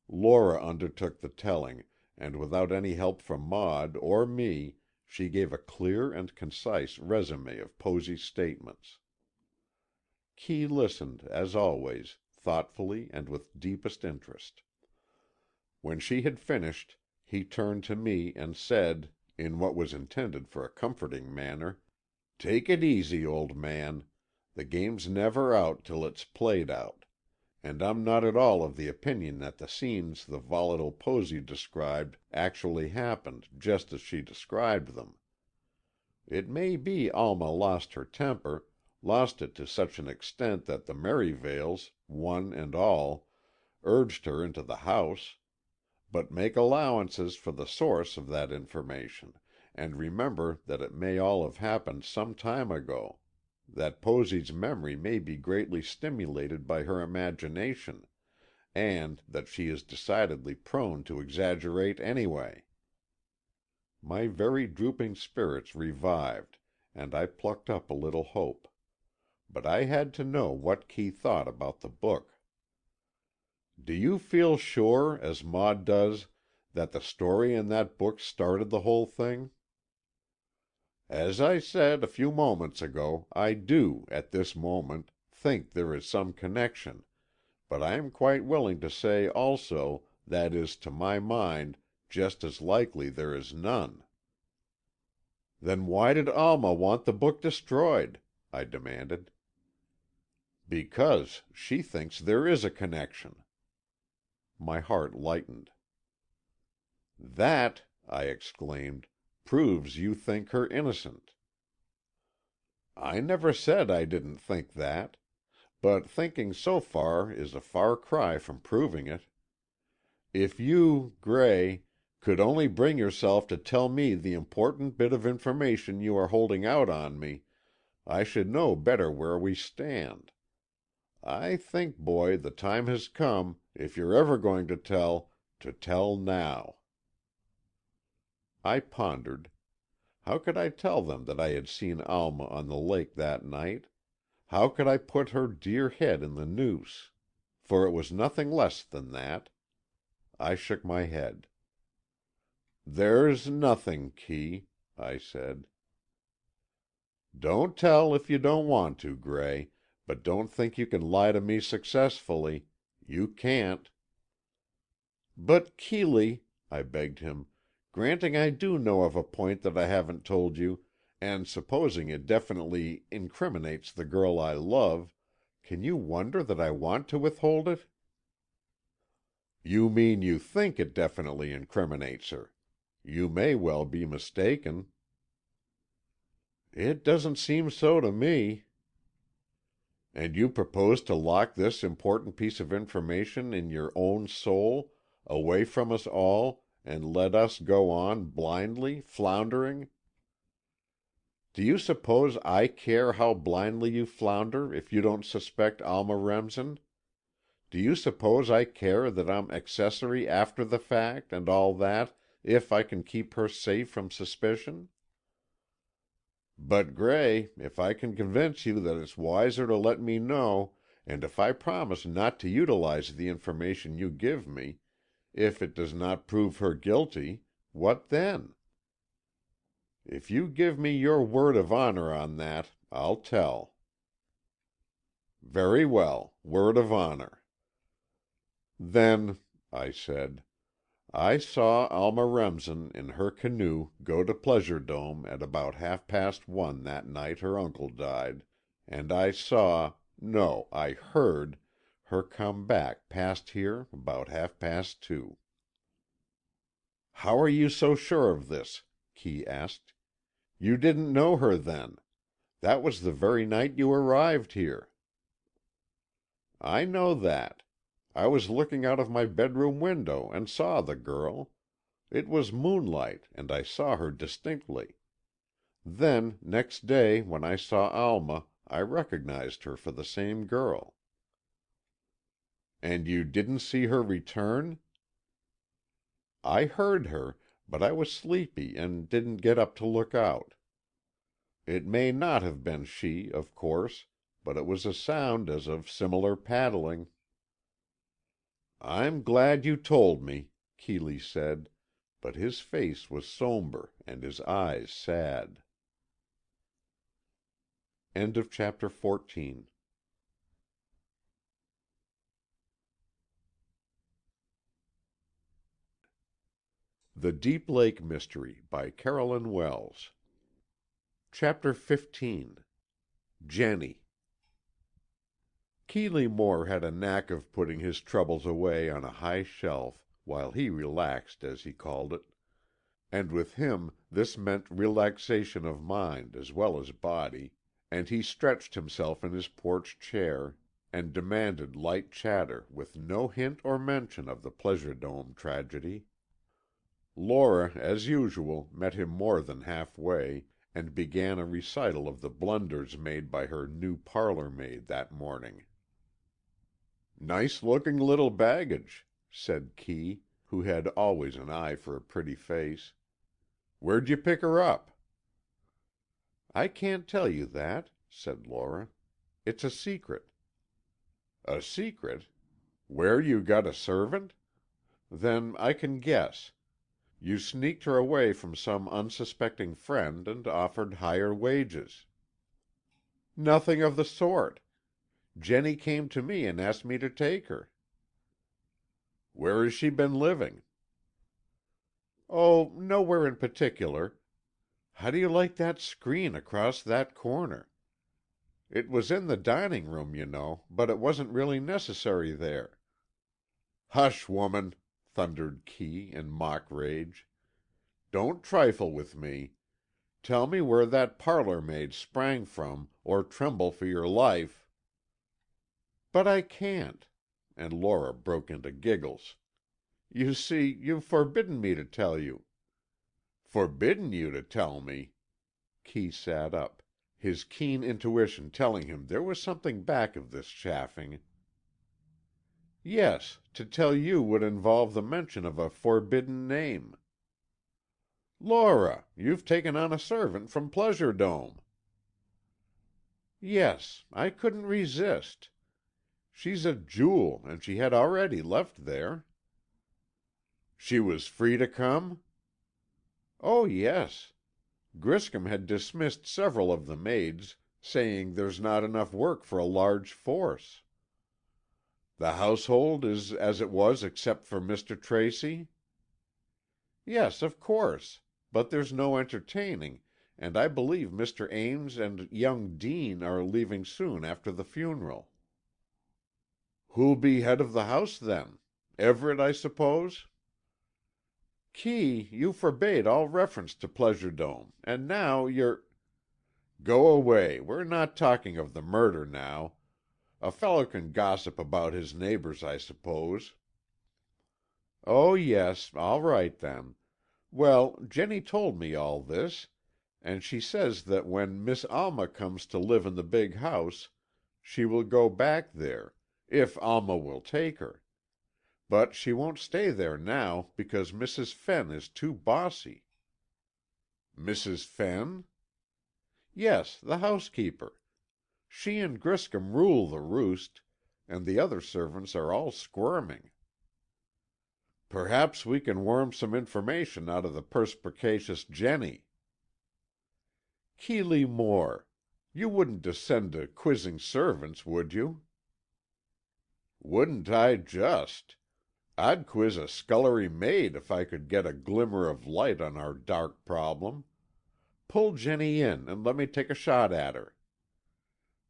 Lora undertook the telling, and without any help from Maud or me, she gave a clear and concise résumé of Posy's statements. Kee listened, as always, thoughtfully and with deepest interest. When she had finished, he turned to me and said, in what was intended for a comforting manner, "Take it easy, old man. The game's never out till it's played out, and I'm not at all of the opinion that the scenes the volatile Posy described actually happened just as she described them. It may be Alma lost her temper, lost it to such an extent that the Merivales, one and all, urged her into the house. But make allowances for the source of that information, and remember that it may all have happened some time ago, that Posy's memory may be greatly stimulated by her imagination, and that she is decidedly prone to exaggerate anyway." My very drooping spirits revived, and I plucked up a little hope. But I had to know what Kee thought about the book. "Do you feel sure, as Maud does, that the story in that book started the whole thing?" "As I said a few moments ago, I do, at this moment, think there is some connection, but I am quite willing to say also that is to my mind just as likely there is none." "Then why did Alma want the book destroyed?" I demanded. "Because she thinks there is a connection." My heart lightened. "That," I exclaimed, "proves you think her innocent." "I never said I didn't think that. But thinking so far is a far cry from proving it. If you, Gray, could only bring yourself to tell me the important bit of information you are holding out on me, I should know better where we stand. I think, boy, the time has come, if you're ever going to tell now." I pondered. How could I tell them that I had seen Alma on the lake that night? How could I put her dear head in the noose? For it was nothing less than that. I shook my head. "There's nothing, Kee," I said. "Don't tell if you don't want to, Gray, but don't think you can lie to me successfully. You can't." "But, Keeley," I begged him, "granting I do know of a point that I haven't told you, and supposing it definitely incriminates the girl I love, can you wonder that I want to withhold it?" "You mean you think it definitely incriminates her. You may well be mistaken." "It doesn't seem so to me." "And you propose to lock this important piece of information in your own soul, away from us all, and let us go on blindly, floundering?" "Do you suppose I care how blindly you flounder if you don't suspect Alma Remsen? Do you suppose I care that I'm accessory after the fact, and all that, if I can keep her safe from suspicion?" "But, Gray, if I can convince you that it's wiser to let me know, and if I promise not to utilize the information you give me, if it does not prove her guilty, what then?" "If you give me your word of honor on that, I'll tell." "Very well, word of honor." "Then," I said, "I saw Alma Remsen in her canoe go to Pleasure Dome at about 1:30 that night her uncle died, and I saw—no, I heard—her come back past here about 2:30. "How are you so sure of this?" Kee asked. "You didn't know her then. That was the very night you arrived here." "I know that. I was looking out of my bedroom window and saw the girl. It was moonlight, and I saw her distinctly. Then, next day, when I saw Alma, I recognized her for the same girl." "And you didn't see her return?" "I heard her, but I was sleepy and didn't get up to look out. It may not have been she, of course, but it was a sound as of similar paddling." "I'm glad you told me," Keeley said, but his face was somber and his eyes sad. Chapter 14. The Deep Lake Mystery by Carolyn Wells. Chapter 15. Jennie. Keeley Moore had a knack of putting his troubles away on a high shelf, while he relaxed, as he called it. And with him this meant relaxation of mind as well as body, and he stretched himself in his porch chair, and demanded light chatter with no hint or mention of the Pleasure Dome tragedy. Lora, as usual, met him more than halfway, and began a recital of the blunders made by her new parlor maid that morning. "Nice-looking little baggage," said Kee, who had always an eye for a pretty face. "Where'd you pick her up?" "I can't tell you that," said Lora. "It's a secret." "A secret? Where you got a servant? Then I can guess. You sneaked her away from some unsuspecting friend and offered higher wages." "Nothing of the sort. Jennie came to me and asked me to take her." "Where has she been living?" "Oh, nowhere in particular. How do you like that screen across that corner? It was in the dining room, you know, but it wasn't really necessary there." "Hush, woman!" thundered Kee, in mock rage. "Don't trifle with me. Tell me where that parlor maid sprang from, or tremble for your life." "But I can't," and Lora broke into giggles. "You see, you've forbidden me to tell you." "Forbidden you to tell me?" Kee sat up, his keen intuition telling him there was something back of this chaffing. "Yes, to tell you would involve the mention of a forbidden name." "Lora, you've taken on a servant from Pleasure Dome." "Yes, I couldn't resist. She's a jewel, and she had already left there." "She was free to come?" "Oh, yes. Griscom had dismissed several of the maids, saying there's not enough work for a large force." "The household is as it was except for Mr. Tracy?" "Yes, of course. But there's no entertaining, and I believe Mr. Ames and young Dean are leaving soon after the funeral." "Who'll be head of the house, then? Everett, I suppose?" "Kee, you forbade all reference to Pleasure Dome, and now you're—" "Go away, we're not talking of the murder now. A fellow can gossip about his neighbors, I suppose." "Oh, yes, all right then. Well, Jennie told me all this, and she says that when Miss Alma comes to live in the big house, she will go back there, if Alma will take her. But she won't stay there now because Mrs. Fenn is too bossy." "Mrs. Fenn?" "Yes, the housekeeper. She and Griscom rule the roost, and the other servants are all squirming." "Perhaps we can worm some information out of the perspicacious Jennie." "Keeley Moore, you wouldn't descend to quizzing servants, would you?" "Wouldn't I just! I'd quiz a scullery maid if I could get a glimmer of light on our dark problem. Pull Jennie in, and let me take a shot at her."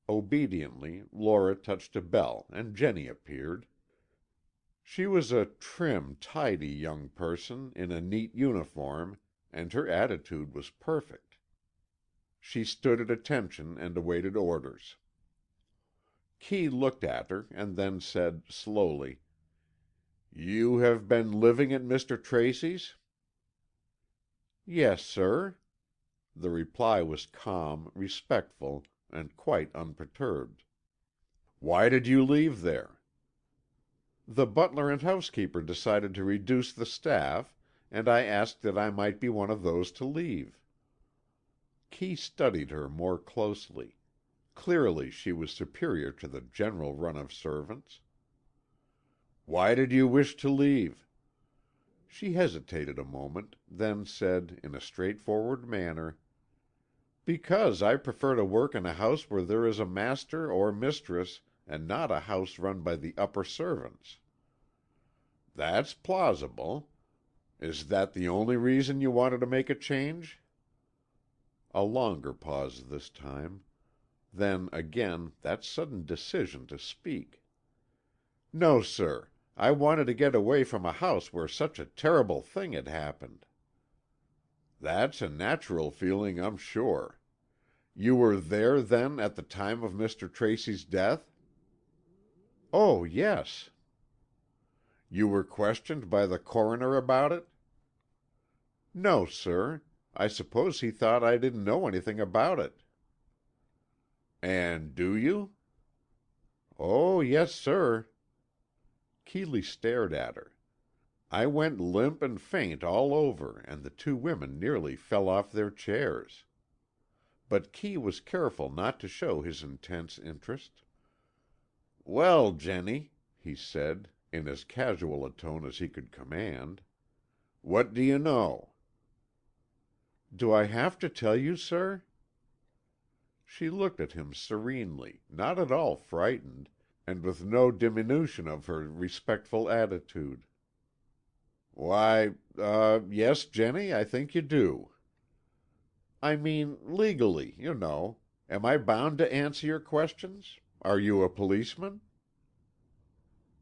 Obediently Lora touched a bell, and Jennie appeared. She was a trim, tidy young person in a neat uniform, and her attitude was perfect. She stood at attention and awaited orders. Kee looked at her, and then said, slowly, "You have been living at Mr. Tracy's?" "Yes, sir." The reply was calm, respectful, and quite unperturbed. "Why did you leave there?" "The butler and housekeeper decided to reduce the staff, and I asked that I might be one of those to leave." Kee studied her more closely. Clearly she was superior to the general run of servants. "Why did you wish to leave?" She hesitated a moment, then said, in a straightforward manner, "Because I prefer to work in a house where there is a master or mistress, and not a house run by the upper servants." "That's plausible. Is that the only reason you wanted to make a change?" A longer pause this time. Then again that sudden decision to speak. "No, sir. I wanted to get away from a house where such a terrible thing had happened." "That's a natural feeling, I'm sure. You were there, then, at the time of Mr. Tracy's death?" "Oh, yes." "You were questioned by the coroner about it?" "No, sir. I suppose he thought I didn't know anything about it." "And do you?" "Oh, yes, sir. Keeley stared at her. I went limp and faint all over, and the two women nearly fell off their chairs. But Kee was careful not to show his intense interest. "Well, Jennie," he said, in as casual a tone as he could command, "what do you know?" "Do I have to tell you, sir?" She looked at him serenely, not at all frightened, and with no diminution of her respectful attitude. "Yes, Jennie, I think you do." "I mean, legally, you know. Am I bound to answer your questions? Are you a policeman?"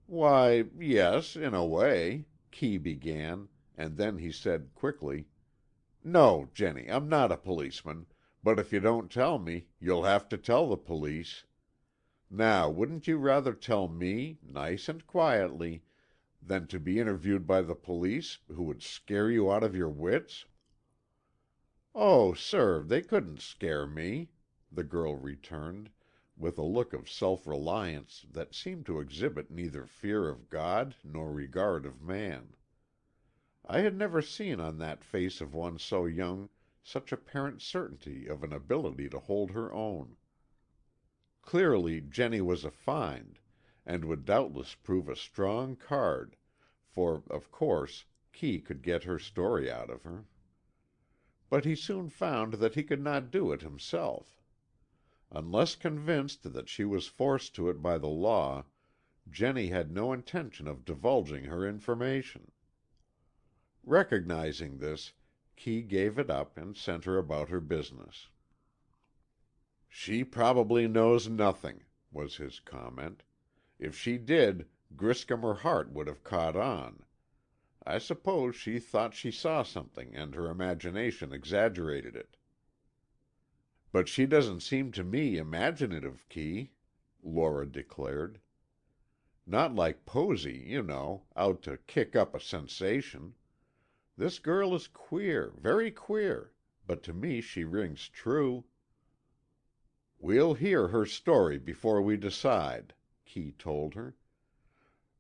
"Why, yes, in a way," Kee began, and then he said quickly, "No, Jennie, I'm not a policeman, but if you don't tell me, you'll have to tell the police. Now, wouldn't you rather tell me, nice and quietly, than to be interviewed by the police, who would scare you out of your wits?" "Oh, sir, they couldn't scare me," the girl returned, with a look of self-reliance that seemed to exhibit neither fear of God nor regard of man. I had never seen on that face of one so young such apparent certainty of an ability to hold her own. Clearly Jennie was a find, and would doubtless prove a strong card, for, of course, Kee could get her story out of her. But he soon found that he could not do it himself. Unless convinced that she was forced to it by the law, Jennie had no intention of divulging her information. Recognizing this, Kee gave it up and sent her about her business. "She probably knows nothing," was his comment. "If she did, Griscom or Hart would have caught on. I suppose she thought she saw something and her imagination exaggerated it." "But she doesn't seem to me imaginative, Kee," Lora declared. "Not like Posy, you know, out to kick up a sensation. This girl is queer, very queer, but to me she rings true." "We'll hear her story before we decide," Kee told her.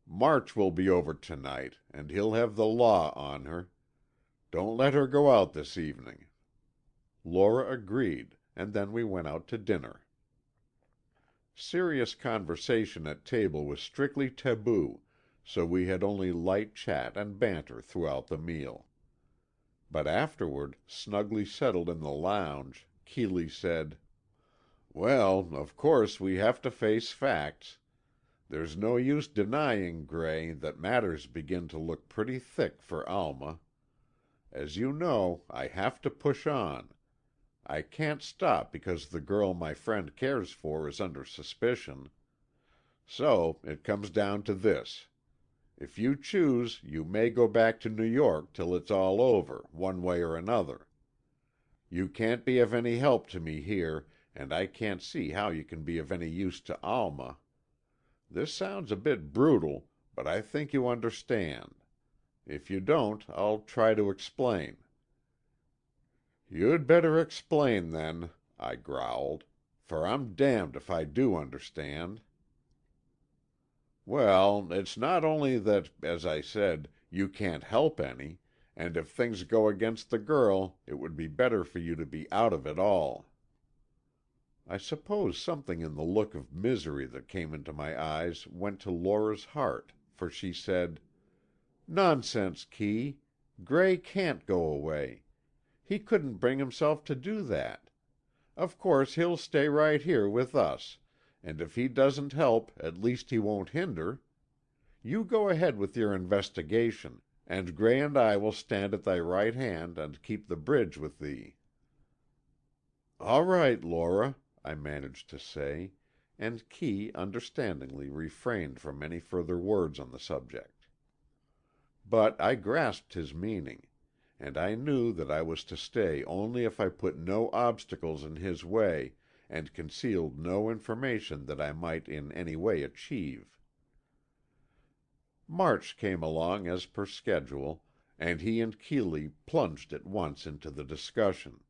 "March will be over to-night, and he'll have the law on her. Don't let her go out this evening." Lora agreed, and then we went out to dinner. Serious conversation at table was strictly taboo, so we had only light chat and banter throughout the meal. But afterward, snugly settled in the lounge, Keeley said, "Well, of course we have to face facts. There's no use denying, Gray, that matters begin to look pretty thick for Alma. As you know, I have to push on. I can't stop because the girl my friend cares for is under suspicion. So it comes down to this. If you choose, you may go back to New York till it's all over, one way or another. You can't be of any help to me here, and I can't see how you can be of any use to Alma. This sounds a bit brutal, but I think you understand. If you don't, I'll try to explain." "You'd better explain, then," I growled, "for I'm damned if I do understand." "Well, it's not only that, as I said, you can't help any, and if things go against the girl it would be better for you to be out of it all." I suppose something in the look of misery that came into my eyes went to Lora's heart, for she said, "Nonsense, Kee. Gray can't go away. He couldn't bring himself to do that. Of course he'll stay right here with us, and if he doesn't help, at least he won't hinder. You go ahead with your investigation, and Gray and I will stand at thy right hand and keep the bridge with thee." "All right, Lora," I managed to say, and Kee understandingly refrained from any further words on the subject. But I grasped his meaning, and I knew that I was to stay only if I put no obstacles in his way and concealed no information that I might in any way achieve. March came along as per schedule, and he and Keeley plunged at once into the discussion.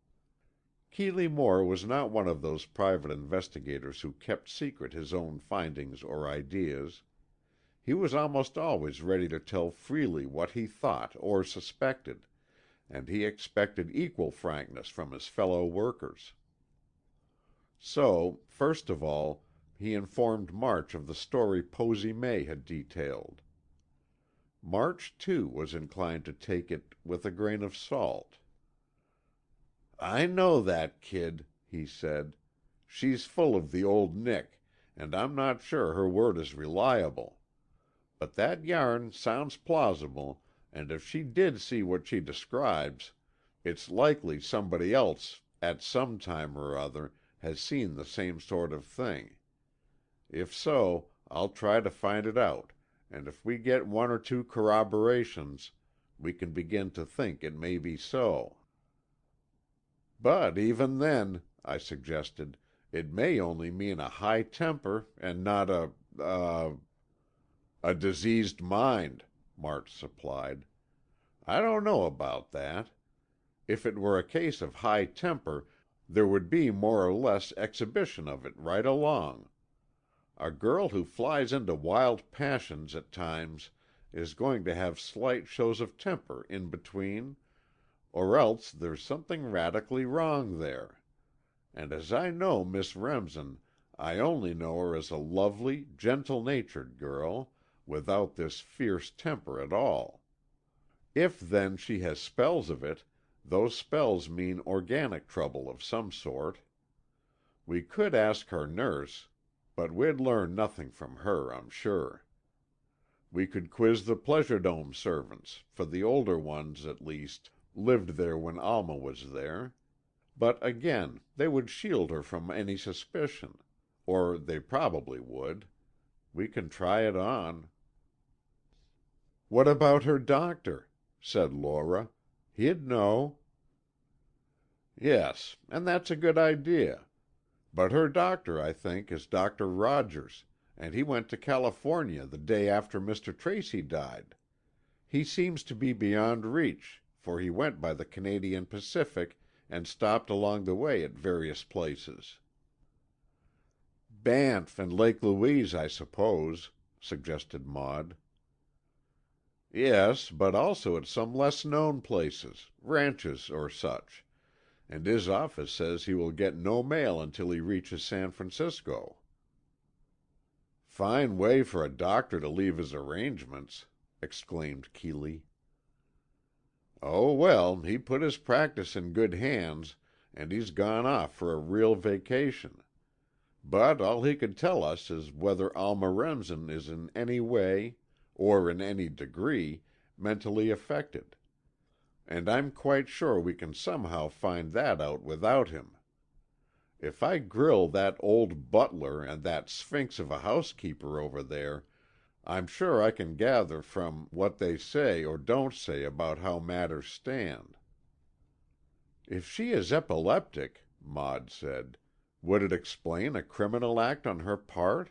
Keeley Moore was not one of those private investigators who kept secret his own findings or ideas. He was almost always ready to tell freely what he thought or suspected, and he expected equal frankness from his fellow workers. So, first of all, he informed March of the story Posy May had detailed. March, too, was inclined to take it with a grain of salt. "I know that kid," he said. "She's full of the old Nick, and I'm not sure her word is reliable. But that yarn sounds plausible, and if she did see what she describes, it's likely somebody else at some time or other has seen the same sort of thing. If so, I'll try to find it out, and if we get one or two corroborations, we can begin to think it may be so." "But even then," I suggested, "it may only mean a high temper and not a diseased mind," March supplied. "I don't know about that. If it were a case of high temper, there would be more or less exhibition of it right along. A girl who flies into wild passions at times is going to have slight shows of temper in between, or else there's something radically wrong there. And as I know Miss Remsen, I only know her as a lovely, gentle-natured girl, without this fierce temper at all. If, then, she has spells of it, those spells mean organic trouble of some sort. We could ask her nurse, but we'd learn nothing from her, I'm sure. We could quiz the Pleasure Dome servants, for the older ones, at least, lived there when Alma was there. But again, they would shield her from any suspicion. Or they probably would. We can try it on." "What about her doctor?" said Lora. "He'd know." "Yes, and that's a good idea. But her doctor, I think, is Dr. Rogers, and he went to California the day after Mr. Tracy died. He seems to be beyond reach, for he went by the Canadian Pacific and stopped along the way at various places." "Banff and Lake Louise, I suppose," suggested Maud. "Yes, but also at some less known places, ranches or such, and his office says he will get no mail until he reaches San Francisco." "Fine way for a doctor to leave his arrangements," exclaimed Keeley. "Oh, well, he put his practice in good hands, and he's gone off for a real vacation. But all he could tell us is whether Alma Remsen is in any way, or in any degree, mentally affected. And I'm quite sure we can somehow find that out without him. If I grill that old butler and that sphinx of a housekeeper over there, I'm sure I can gather from what they say or don't say about how matters stand." "If she is epileptic," Maud said, "would it explain a criminal act on her part?"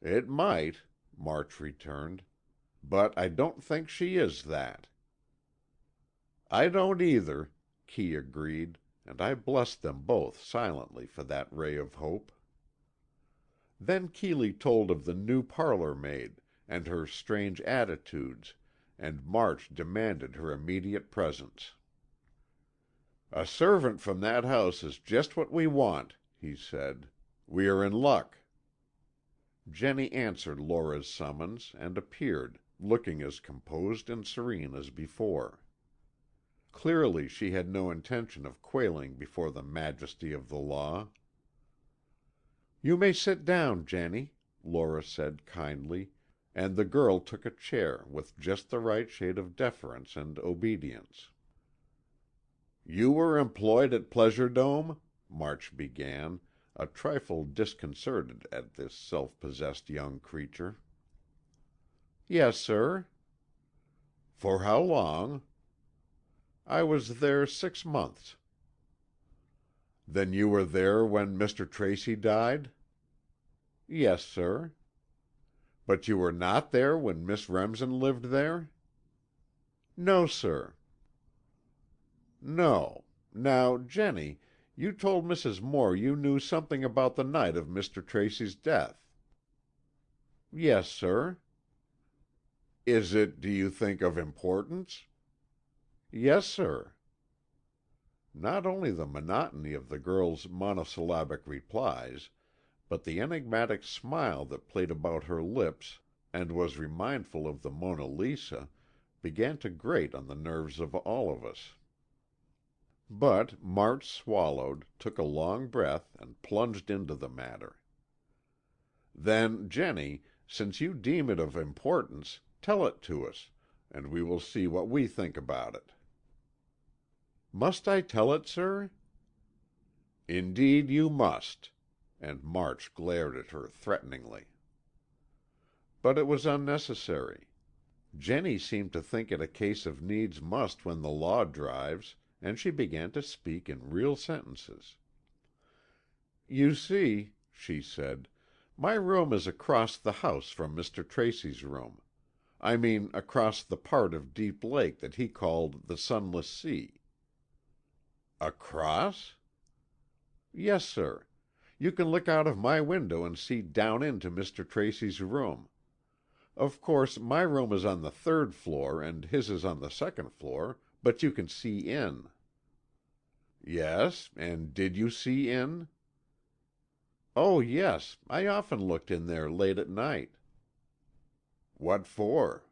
"It might," March returned, "but I don't think she is that." "I don't either," Kee agreed, and I blessed them both silently for that ray of hope. Then Keeley told of the new parlor maid, and her strange attitudes, and March demanded her immediate presence. "A servant from that house is just what we want," he said. "We are in luck." Jennie answered Lora's summons, and appeared, looking as composed and serene as before. Clearly she had no intention of quailing before the majesty of the law. "You may sit down, Jennie," Lora said kindly, and the girl took a chair with just the right shade of deference and obedience. "You were employed at Pleasure Dome?" March began, a trifle disconcerted at this self-possessed young creature. "Yes, sir." "For how long?" "I was there 6 months." "Then you were there when Mr. Tracy died?" "Yes, sir." "But you were not there when Miss Remsen lived there?" "No, sir." "No. Now, Jennie, you told Mrs. Moore you knew something about the night of Mr. Tracy's death." "Yes, sir." "Is it, do you think, of importance?" "Yes, sir." Not only the monotony of the girl's monosyllabic replies, but the enigmatic smile that played about her lips and was remindful of the Mona Lisa, began to grate on the nerves of all of us. But March swallowed, took a long breath, and plunged into the matter. "Then, Jennie, since you deem it of importance, tell it to us, and we will see what we think about it." "Must I tell it, sir?" "Indeed you must," and March glared at her threateningly. But it was unnecessary. Jennie seemed to think it a case of needs must when the law drives, and she began to speak in real sentences. "You see," she said, "my room is across the house from Mr. Tracy's room. I mean across the part of Deep Lake that he called the Sunless Sea." "Across?" "Yes, sir. You can look out of my window and see down into Mr. Tracy's room. Of course, my room is on the 3rd floor and his is on the 2nd floor, but you can see in." "Yes, and did you see in?" "Oh, yes, I often looked in there late at night." "What for?"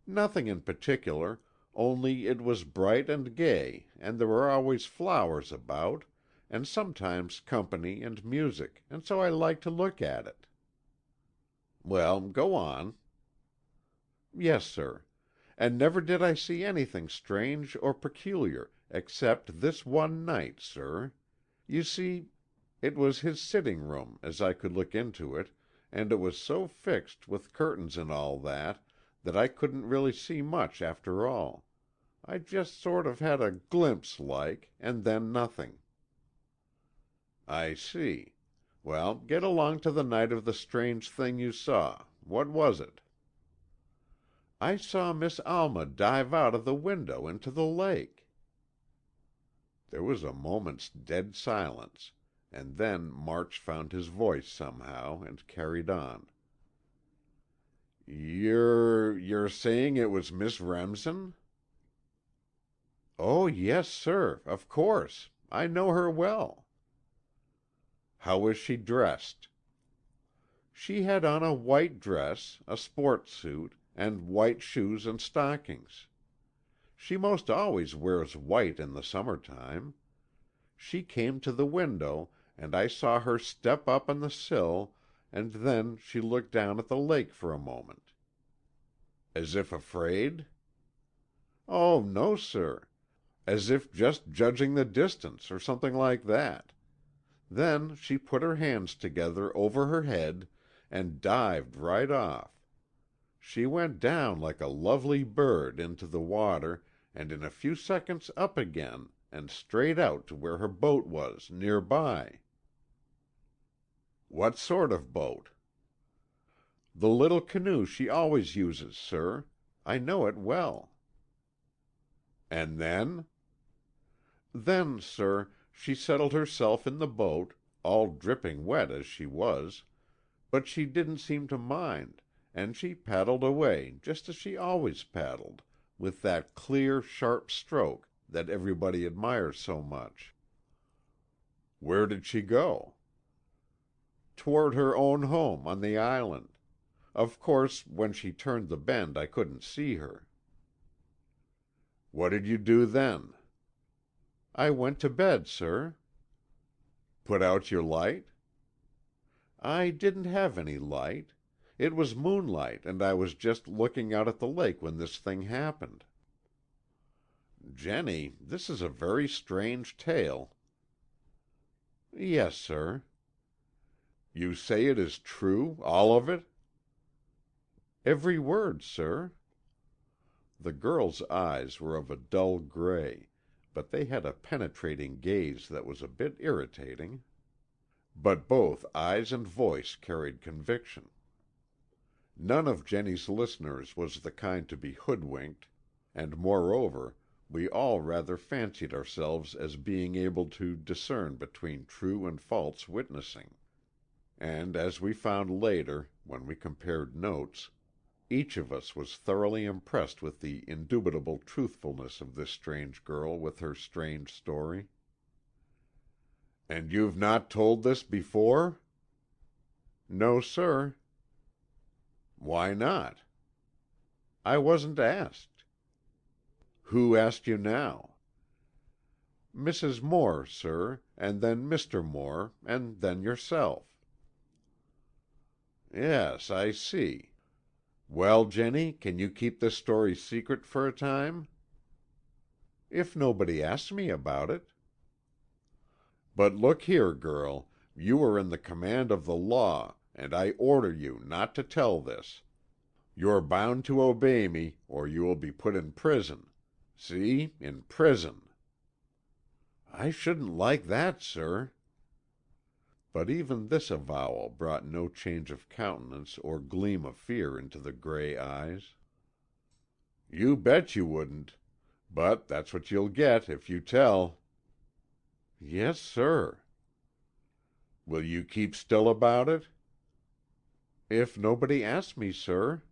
"Nothing in particular, only it was bright and gay, and there were always flowers about, and sometimes company and music, and so I liked to look at it." "Well, go on." "Yes, sir. And never did I see anything strange or peculiar, except this one night, sir. You see, it was his sitting room, as I could look into it, and it was so fixed, with curtains and all that I couldn't really see much after all. I just sort of had a glimpse like, and then nothing." "I see. "Well, get along to the night of the strange thing you saw. What was it?" "I saw Miss Alma dive out of the window into the lake." There was a moment's dead silence, and then March found his voice somehow, and carried on. You're saying it was Miss Remsen?" "Oh, yes, sir, of course. I know her well." "How was she dressed?" "She had on a white dress, a sport suit, and white shoes and stockings. She most always wears white in the summertime. She came to the window, and I saw her step up on the sill, and then she looked down at the lake for a moment." "As if afraid?" "Oh, no, sir. As if just judging the distance, or something like that. Then she put her hands together over her head, and dived right off. She went down like a lovely bird into the water, and in a few seconds up again, and straight out to where her boat was, near by." "What sort of boat?" "The little canoe she always uses, sir. I know it well." "And then?" "Then, sir, she settled herself in the boat, all dripping wet as she was, but she didn't seem to mind, and she paddled away just as she always paddled, with that clear, sharp stroke that everybody admires so much." "Where did she go?" "Toward her own home on the island. Of course, when she turned the bend I couldn't see her." "What did you do then?" "I went to bed, sir." "Put out your light?" "I didn't have any light. It was moonlight, and I was just looking out at the lake when this thing happened." "Jennie, this is a very strange tale." "Yes, sir." "You say it is true, all of it?" "Every word, sir." The girl's eyes were of a dull gray, but they had a penetrating gaze that was a bit irritating. But both eyes and voice carried conviction. None of Jennie's listeners was the kind to be hoodwinked, and moreover, we all rather fancied ourselves as being able to discern between true and false witnessing. and as we found later, when we compared notes, each of us was thoroughly impressed with the indubitable truthfulness of this strange girl with her strange story. "And you've not told this before?" "No, sir." "Why not?" "I wasn't asked." "Who asked you now?" "Mrs. Moore, sir, and then Mr. Moore, and then yourself." "Yes, I see. Well, Jennie, can you keep this story secret for a time?" "If nobody asks me about it." "But look here, girl, you are in the command of the law, and I order you not to tell this. You're bound to obey me, or you will be put in prison. See, in prison." "I shouldn't like that, sir." But even this avowal brought no change of countenance or gleam of fear into the gray eyes. "You bet you wouldn't. But that's what you'll get if you tell." "Yes, sir." "Will you keep still about it?" "If nobody asks me, sir."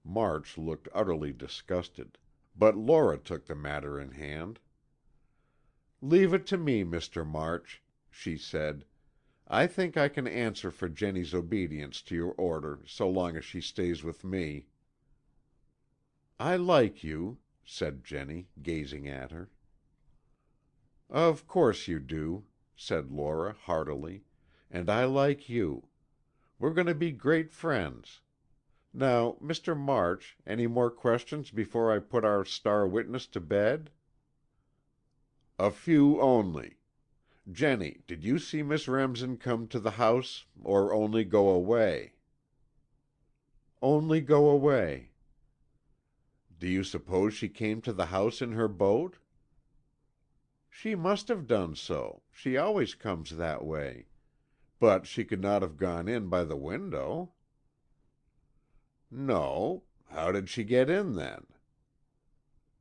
March looked utterly disgusted, but Lora took the matter in hand. "Leave it to me, Mr. March," she said. "I think I can answer for Jennie's obedience to your order so long as she stays with me." "I like you," said Jennie, gazing at her. "Of course you do," said Lora, heartily, "and I like you. We're going to be great friends. Now, Mr. March, any more questions before I put our star witness to bed?" "A few only. Jennie, did you see Miss Remsen come to the house, or only go away?" "Only go away." "Do you suppose she came to the house in her boat?" "She must have done so. She always comes that way. But she could not have gone in by the window." "No. How did she get in, then?"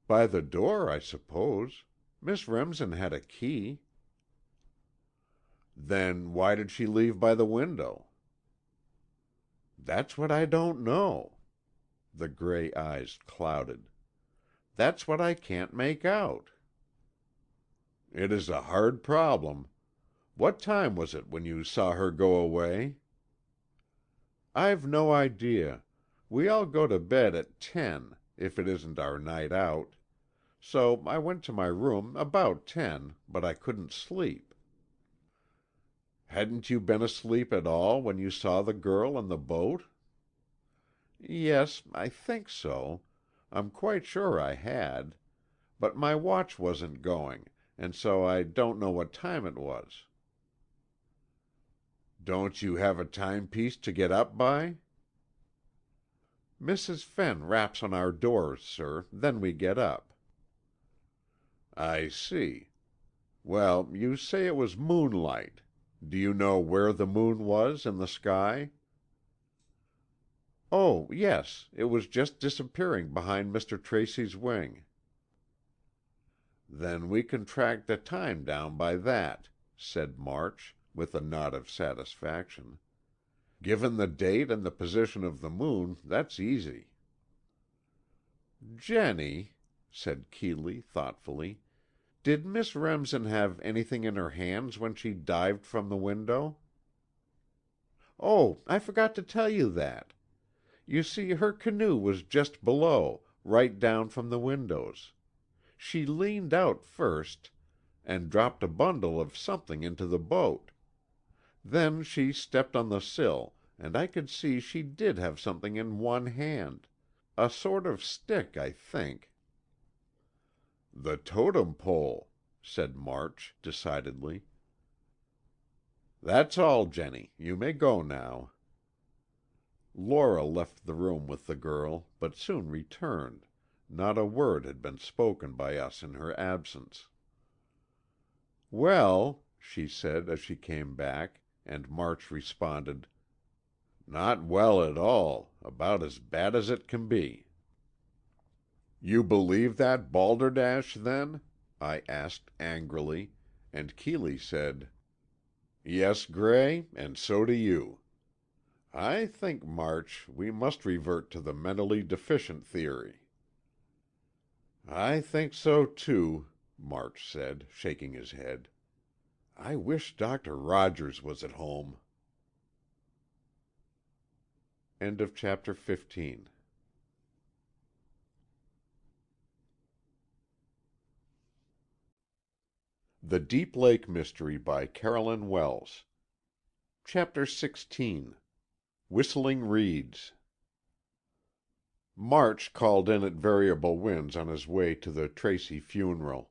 "By the door, I suppose. Miss Remsen had a key." "Then why did she leave by the window?" "That's what I don't know." The gray eyes clouded. "That's what I can't make out." "It is a hard problem. What time was it when you saw her go away?" "I've no idea. We all go to bed at 10, if it isn't our night out. So I went to my room about 10, but I couldn't sleep." "Hadn't you been asleep at all when you saw the girl in the boat?" "Yes, I think so. I'm quite sure I had. But my watch wasn't going, and so I don't know what time it was." "Don't you have a timepiece to get up by?" "Mrs. Fenn raps on our doors, sir, then we get up." "I see. Well, you say it was moonlight. Do you know where the moon was in the sky?" "Oh, yes, it was just disappearing behind Mr. Tracy's wing." "Then we can track the time down by that," said March, with a nod of satisfaction. "Given the date and the position of the moon, that's easy." "Jennie," said Keeley, thoughtfully, "did Miss Remsen have anything in her hands when she dived from the window?" "Oh, I forgot to tell you that. You see, her canoe was just below, right down from the windows. She leaned out first, and dropped a bundle of something into the boat. Then she stepped on the sill, and I could see she did have something in one hand. A sort of stick, I think." "The Totem Pole," said March, decidedly. "That's all, Jennie. You may go now." Lora left the room with the girl, but soon returned. Not a word had been spoken by us in her absence. "Well," she said as she came back, and March responded, "Not well at all. About as bad as it can be." "You believe that balderdash, then?" I asked, angrily, and Keeley said, Yes, Gray, and so do you. I think, March, we must revert to the mentally deficient theory." "I think so, too," March said, shaking his head. "I wish Dr. Rogers was at home." End of chapter 15. The Deep Lake Mystery by Carolyn Wells. Chapter 16. Whistling Reeds. March called in at Variable Winds on his way to the Tracy funeral.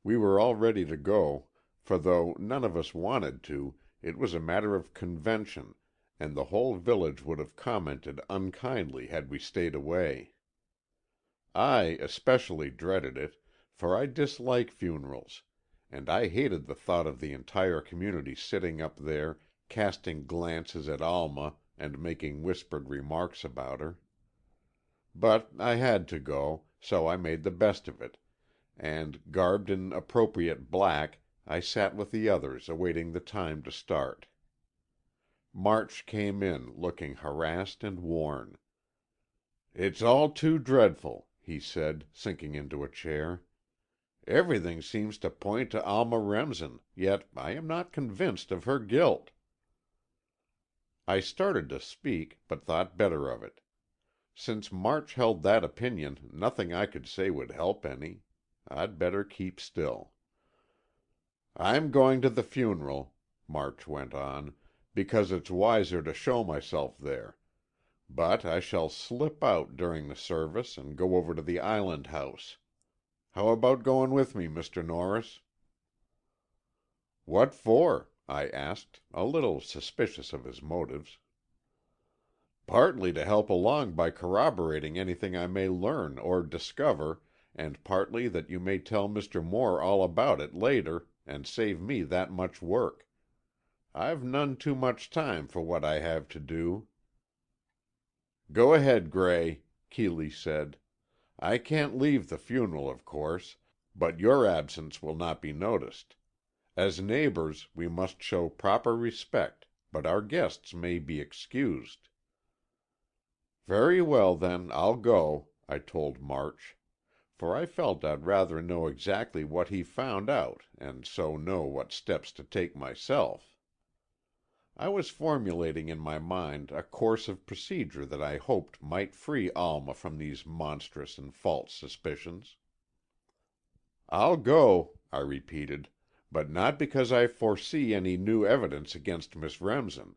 We were all ready to go, for though none of us wanted to, it was a matter of convention, and the whole village would have commented unkindly had we stayed away. I especially dreaded it, for I dislike funerals, and I hated the thought of the entire community sitting up there, casting glances at Alma and making whispered remarks about her. But I had to go, so I made the best of it, and, garbed in appropriate black, I sat with the others awaiting the time to start. March came in, looking harassed and worn. "It's all too dreadful," he said, sinking into a chair. "Everything seems to point to Alma Remsen, yet I am not convinced of her guilt." I started to speak, but thought better of it. Since March held that opinion, nothing I could say would help any. I'd better keep still. "I'm going to the funeral," March went on, "because it's wiser to show myself there. But I shall slip out during the service and go over to the Island House. How about going with me, Mr. Norris?" "What for?" I asked, a little suspicious of his motives. "Partly to help along by corroborating anything I may learn or discover, and partly that you may tell Mr. Moore all about it later, and save me that much work. I've none too much time for what I have to do." "Go ahead, Gray," Keeley said. "I can't leave the funeral, of course, but your absence will not be noticed. As neighbors, we must show proper respect, but our guests may be excused." "Very well, then, I'll go," I told March, for I felt I'd rather know exactly what he found out and so know what steps to take myself. I was formulating in my mind a course of procedure that I hoped might free Alma from these monstrous and false suspicions. "I'll go," I repeated, "but not because I foresee any new evidence against Miss Remsen.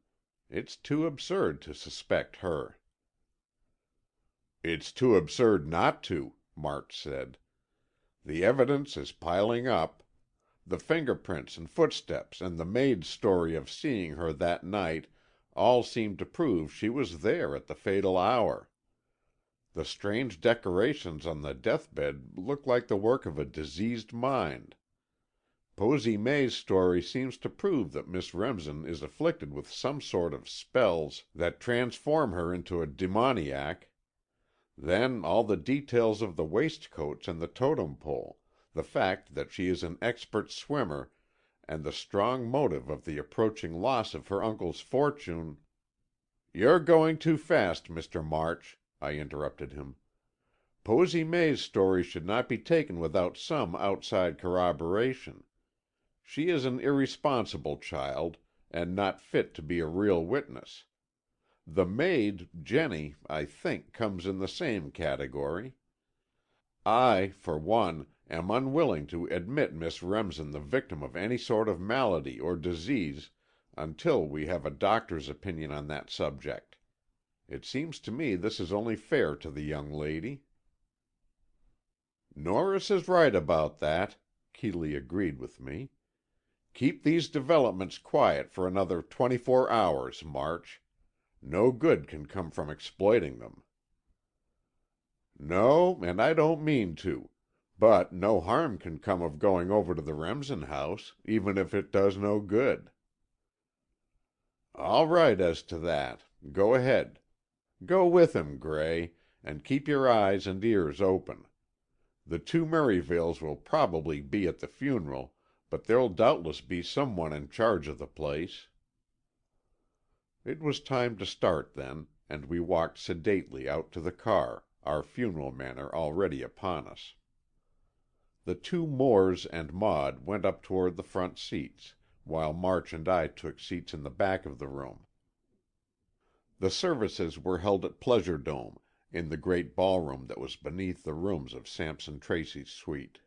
It's too absurd to suspect her." "It's too absurd not to," March said. "The evidence is piling up. The fingerprints and footsteps and the maid's story of seeing her that night all seem to prove she was there at the fatal hour. The strange decorations on the deathbed look like the work of a diseased mind. Posy May's story seems to prove that Miss Remsen is afflicted with some sort of spells that transform her into a demoniac. Then all the details of the waistcoats and the totem pole, the fact that she is an expert swimmer, and the strong motive of the approaching loss of her uncle's fortune—" "You're going too fast, Mr. March," I interrupted him. "Posy May's story should not be taken without some outside corroboration. She is an irresponsible child, and not fit to be a real witness. The maid, Jennie, I think, comes in the same category. I, for one, am unwilling to admit Miss Remsen the victim of any sort of malady or disease until we have a doctor's opinion on that subject. It seems to me this is only fair to the young lady." "Norris is right about that," Keeley agreed with me. "Keep these developments quiet for another 24 hours, March. No good can come from exploiting them." "No, and I don't mean to. But no harm can come of going over to the Remsen house, even if it does no good." "All right as to that. Go ahead. Go with him, Gray, and keep your eyes and ears open. The two Merivales will probably be at the funeral, but there'll doubtless be some one in charge of the place." It was time to start then, and we walked sedately out to the car, our funeral manner already upon us. The two Moores and Maud went up toward the front seats, while March and I took seats in the back of the room. The services were held at Pleasure Dome, in the great ballroom that was beneath the rooms of Sampson Tracy's suite.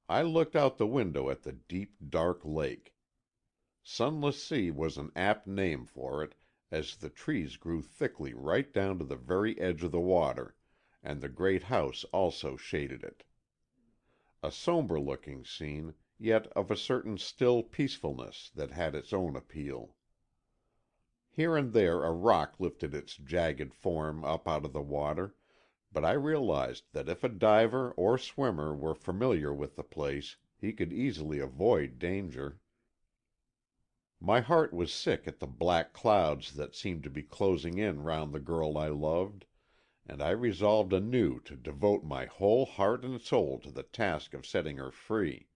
I looked out the window at the deep, dark lake. Sunless Sea was an apt name for it, as the trees grew thickly right down to the very edge of the water, and the great house also shaded it. A somber-looking scene, yet of a certain still peacefulness that had its own appeal. Here and there a rock lifted its jagged form up out of the water, but I realized that if a diver or swimmer were familiar with the place, he could easily avoid danger. My heart was sick at the black clouds that seemed to be closing in round the girl I loved, and I resolved anew to devote my whole heart and soul to the task of setting her free.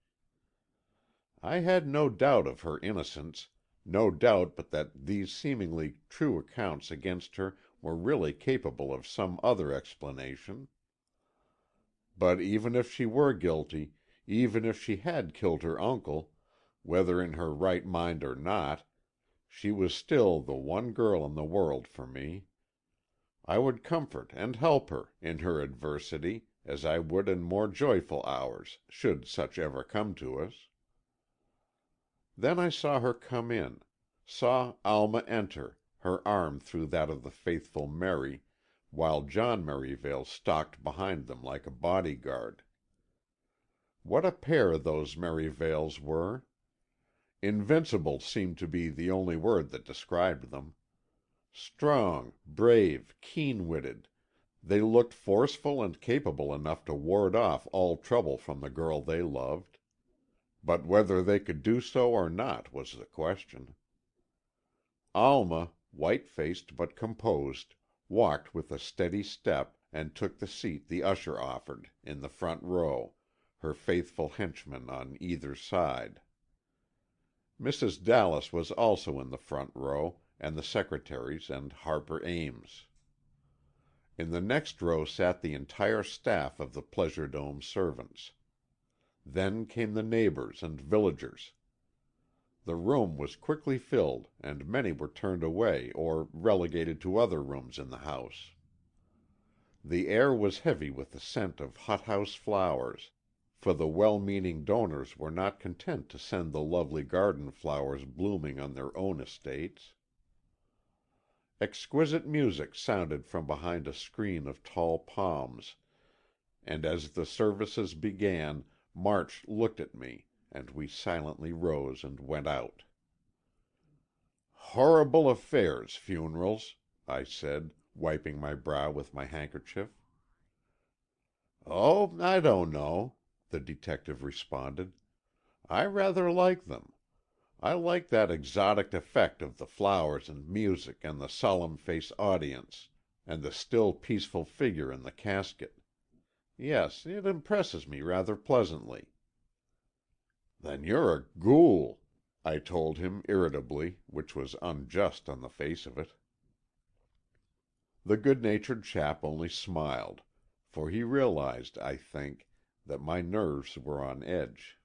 I had no doubt of her innocence, no doubt but that these seemingly true accounts against her were really capable of some other explanation. But even if she were guilty, even if she had killed her uncle, whether in her right mind or not, she was still the one girl in the world for me. I would comfort and help her in her adversity as I would in more joyful hours, should such ever come to us. Then I saw her come in, saw Alma enter, her arm through that of the faithful Mary, while John Merivale stalked behind them like a bodyguard. What a pair those Merivales were! Invincible seemed to be the only word that described them. Strong, brave, keen-witted, they looked forceful and capable enough to ward off all trouble from the girl they loved. But whether they could do so or not was the question. Alma, white-faced but composed, walked with a steady step and took the seat the usher offered, in the front row, her faithful henchman on either side. Mrs. Dallas was also in the front row, and the secretaries and Harper Ames. In the next row sat the entire staff of the Pleasure Dome servants. Then came the neighbors and villagers. The room was quickly filled, and many were turned away or relegated to other rooms in the house. The air was heavy with the scent of hothouse flowers, for the well-meaning donors were not content to send the lovely garden flowers blooming on their own estates. Exquisite music sounded from behind a screen of tall palms, and as the services began, March looked at me, and we silently rose and went out. "Horrible affairs, funerals," I said, wiping my brow with my handkerchief. "Oh, I don't know," the detective responded. "I rather like them. I like that exotic effect of the flowers and music and the solemn-faced audience, and the still peaceful figure in the casket. Yes, it impresses me rather pleasantly." "Then you're a ghoul," I told him irritably, which was unjust on the face of it. The good-natured chap only smiled, for he realized, I think, that my nerves were on edge.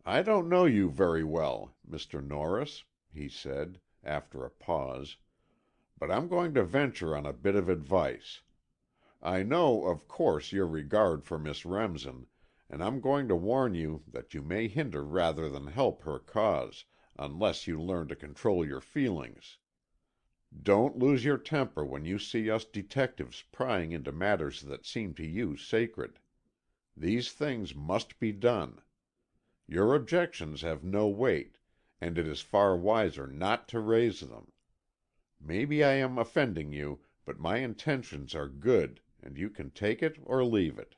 "I don't know you very well, Mr. Norris," he said, after a pause, "but I'm going to venture on a bit of advice. I know, of course, your regard for Miss Remsen, and I'm going to warn you that you may hinder rather than help her cause, unless you learn to control your feelings. Don't lose your temper when you see us detectives prying into matters that seem to you sacred. These things must be done. Your objections have no weight, and it is far wiser not to raise them. Maybe I am offending you, but my intentions are good, and you can take it or leave it."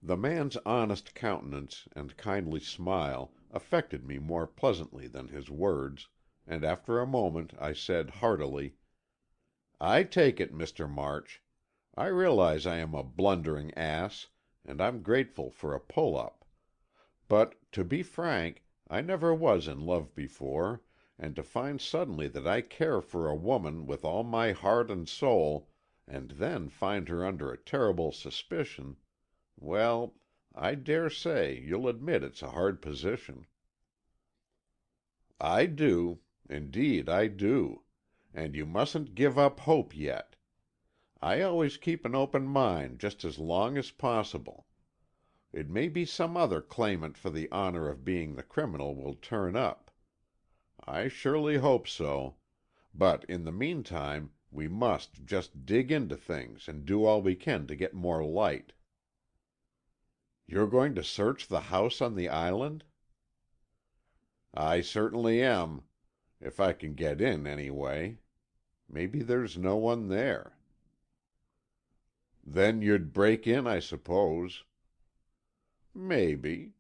The man's honest countenance and kindly smile affected me more pleasantly than his words, and after a moment I said heartily, "I take it, Mr. March. I realize I am a blundering ass, and I'm grateful for a pull-up. But, to be frank, I never was in love before, and to find suddenly that I care for a woman with all my heart and soul, and then find her under a terrible suspicion—well, I dare say you'll admit it's a hard position." "I do. Indeed, I do. And you mustn't give up hope yet. I always keep an open mind just as long as possible. It may be some other claimant for the honor of being the criminal will turn up. I surely hope so. But in the meantime, we must just dig into things and do all we can to get more light." "You're going to search the house on the island?" "I certainly am. If I can get in, anyway. Maybe there's no one there." "Then you'd break in, I suppose." Maybe.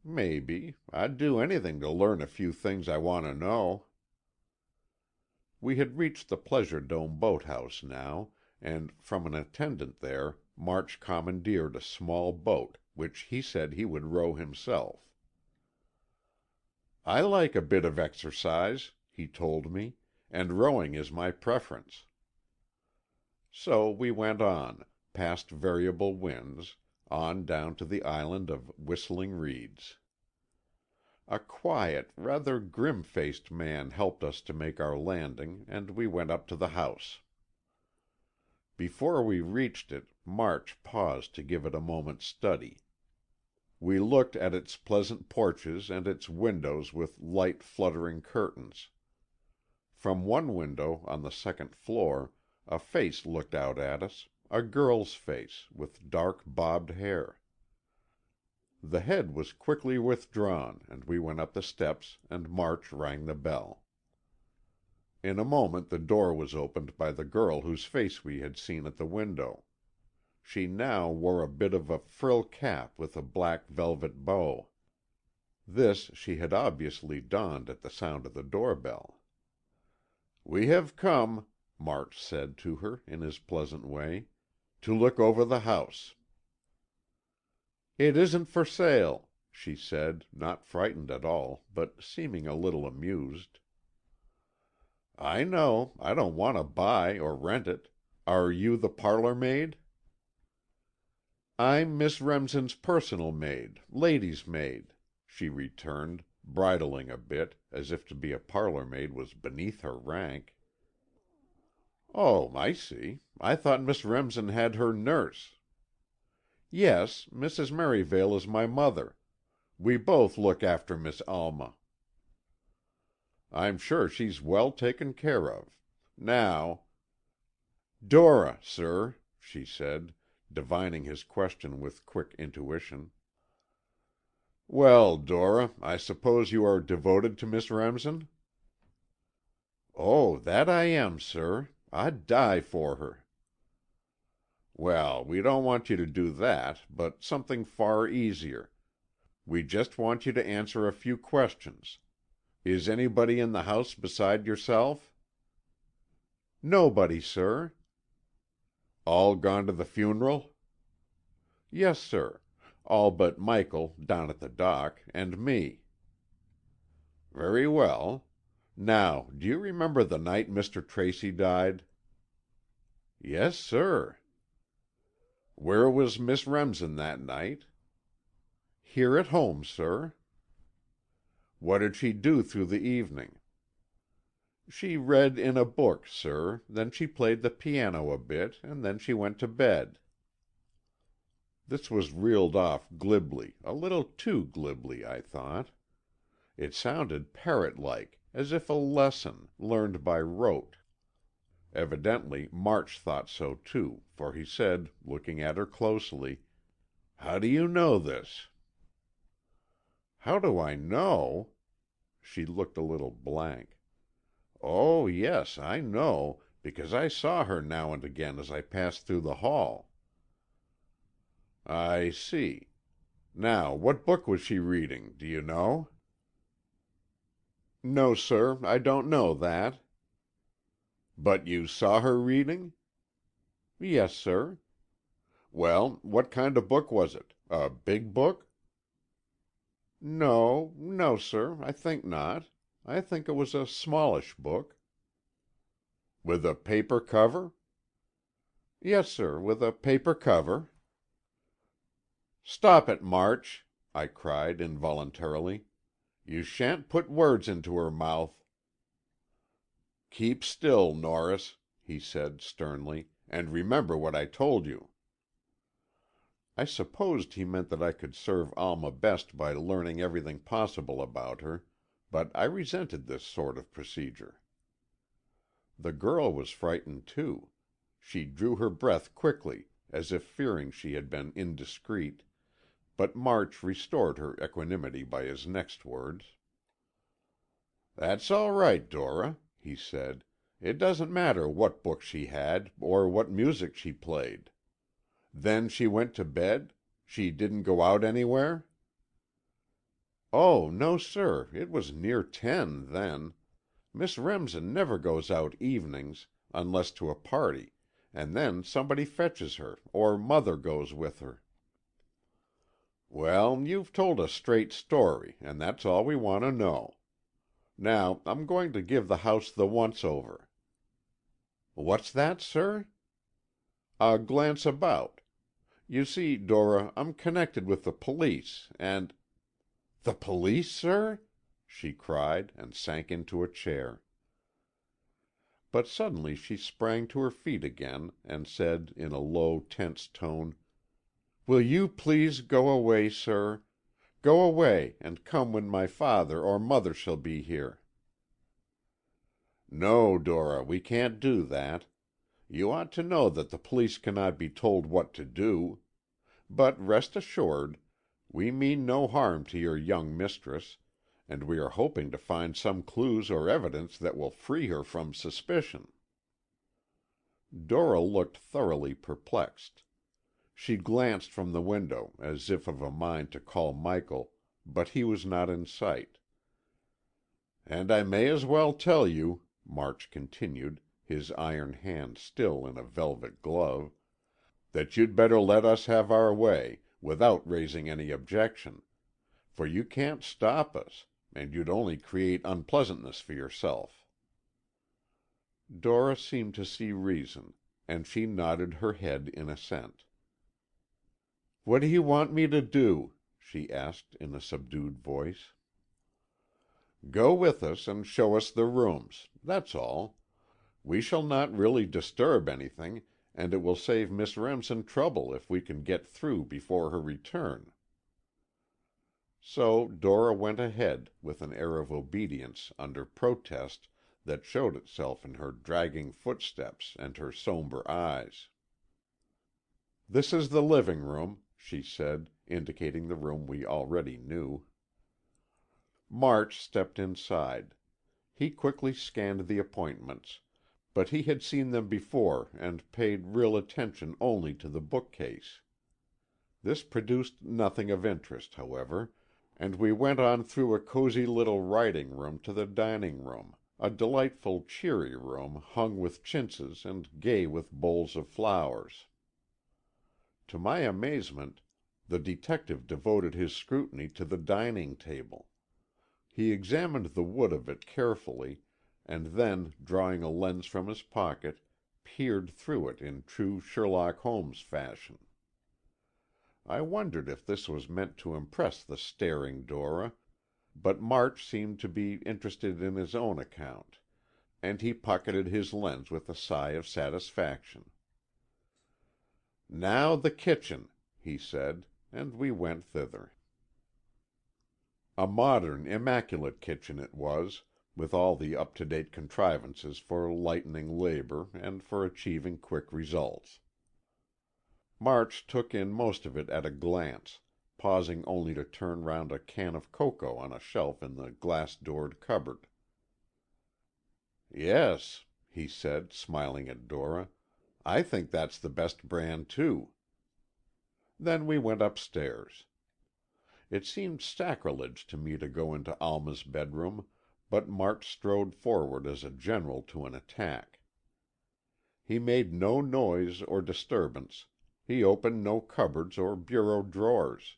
I'd do anything to learn a few things I want to know." We had reached the Pleasure Dome boathouse now, and from an attendant there March commandeered a small boat, which he said he would row himself. "I like a bit of exercise," he told me, "and rowing is my preference." So we went on, past Variable Winds, on down to the island of Whistling Reeds. A quiet, rather grim-faced man helped us to make our landing, and we went up to the house. Before we reached it, March paused to give it a moment's study. We looked at its pleasant porches and its windows with light fluttering curtains. From one window, on the second floor, a face looked out at us, a girl's face, with dark bobbed hair. The head was quickly withdrawn, and we went up the steps, and March rang the bell. In a moment the door was opened by the girl whose face we had seen at the window. She now wore a bit of a frill cap with a black velvet bow. This she had obviously donned at the sound of the doorbell. "We have come," March said to her in his pleasant way, "to look over the house." "It isn't for sale," she said, not frightened at all, but seeming a little amused. "I know. I don't want to buy or rent it. Are you the parlor maid?" "I'm Miss Remsen's personal maid, lady's maid," she returned, bridling a bit, as if to be a parlor maid was beneath her rank. "Oh, I see. I thought Miss Remsen had her nurse." "Yes, Mrs. Merivale is my mother. We both look after Miss Alma." "I'm sure she's well taken care of. Now—" "Dora, sir," she said, divining his question with quick intuition. "Well, Dora, I suppose you are devoted to Miss Remsen?" "Oh, that I am, sir. I'd die for her." "Well, we don't want you to do that, but something far easier. We just want you to answer a few questions. Is anybody in the house beside yourself?" "Nobody, sir." "All gone to the funeral?" "Yes, sir. All but Michael, down at the dock, and me." "Very well. Now, do you remember the night Mr. Tracy died?" "Yes, sir." "Where was Miss Remsen that night?" "Here at home, sir." "What did she do through the evening?" "She read in a book, sir, then she played the piano a bit, and then she went to bed." This was reeled off glibly, a little too glibly, I thought. It sounded parrot-like, as if a lesson, learned by rote. Evidently March thought so too, for he said, looking at her closely, "How do you know this?" "How do I know?" She looked a little blank. "Oh, yes, I know, because I saw her now and again as I passed through the hall." "I see. Now, what book was she reading, do you know?" "No, sir, I don't know that." "But you saw her reading?" "Yes, sir." "Well, what kind of book was it? A big book?" No, no, sir, I think not. I think it was a smallish book." "With a paper cover?" "Yes, sir, with a paper cover." "Stop it, March!" I cried involuntarily. "You shan't put words into her mouth." "Keep still, Norris," he said sternly, "and remember what I told you." I supposed he meant that I could serve Alma best by learning everything possible about her, but I resented this sort of procedure. The girl was frightened too. She drew her breath quickly, as if fearing she had been indiscreet, but March restored her equanimity by his next words. "That's all right, Dora," he said. "It doesn't matter what book she had, or what music she played. Then she went to bed? She didn't go out anywhere?" "Oh, no, sir, it was near 10 then. Miss Remsen never goes out evenings, unless to a party, and then somebody fetches her, or Mother goes with her." "Well, you've told a straight story, and that's all we want to know. Now, I'm going to give the house the once-over." "What's that, sir?" "A glance about. You see, Dora, I'm connected with the police, and—" "The police, sir?" she cried, and sank into a chair. But suddenly she sprang to her feet again, and said in a low, tense tone, "Will you please go away, sir? Go away, and come when my father or mother shall be here." "No, Dora, we can't do that. You ought to know that the police cannot be told what to do. But rest assured, we mean no harm to your young mistress, and we are hoping to find some clues or evidence that will free her from suspicion." Dora looked thoroughly perplexed. She glanced from the window, as if of a mind to call Michael, but he was not in sight. "And I may as well tell you," March continued, his iron hand still in a velvet glove, "that you'd better let us have our way, without raising any objection. For you can't stop us, and you'd only create unpleasantness for yourself." Dora seemed to see reason, and she nodded her head in assent. "What do you want me to do?" she asked in a subdued voice. "Go with us and show us the rooms, that's all. We shall not really disturb anything, and it will save Miss Remsen trouble if we can get through before her return." So Dora went ahead, with an air of obedience under protest that showed itself in her dragging footsteps and her somber eyes. "This is the living room," she said, indicating the room we already knew. March stepped inside. He quickly scanned the appointments, but he had seen them before and paid real attention only to the bookcase. This produced nothing of interest, however, and we went on through a cozy little writing room to the dining room, a delightful, cheery room hung with chintzes and gay with bowls of flowers. To my amazement, the detective devoted his scrutiny to the dining table. He examined the wood of it carefully, and then, drawing a lens from his pocket, peered through it in true Sherlock Holmes fashion. I wondered if this was meant to impress the staring Dora, but March seemed to be interested in his own account, and he pocketed his lens with a sigh of satisfaction. "Now the kitchen," he said, and we went thither. A modern, immaculate kitchen it was, with all the up-to-date contrivances for lightening labor and for achieving quick results. March took in most of it at a glance, pausing only to turn round a can of cocoa on a shelf in the glass-doored cupboard. "Yes," he said, smiling at Dora, "I think that's the best brand, too." Then we went upstairs. It seemed sacrilege to me to go into Alma's bedroom, but March strode forward as a general to an attack. He made no noise or disturbance. He opened no cupboards or bureau drawers.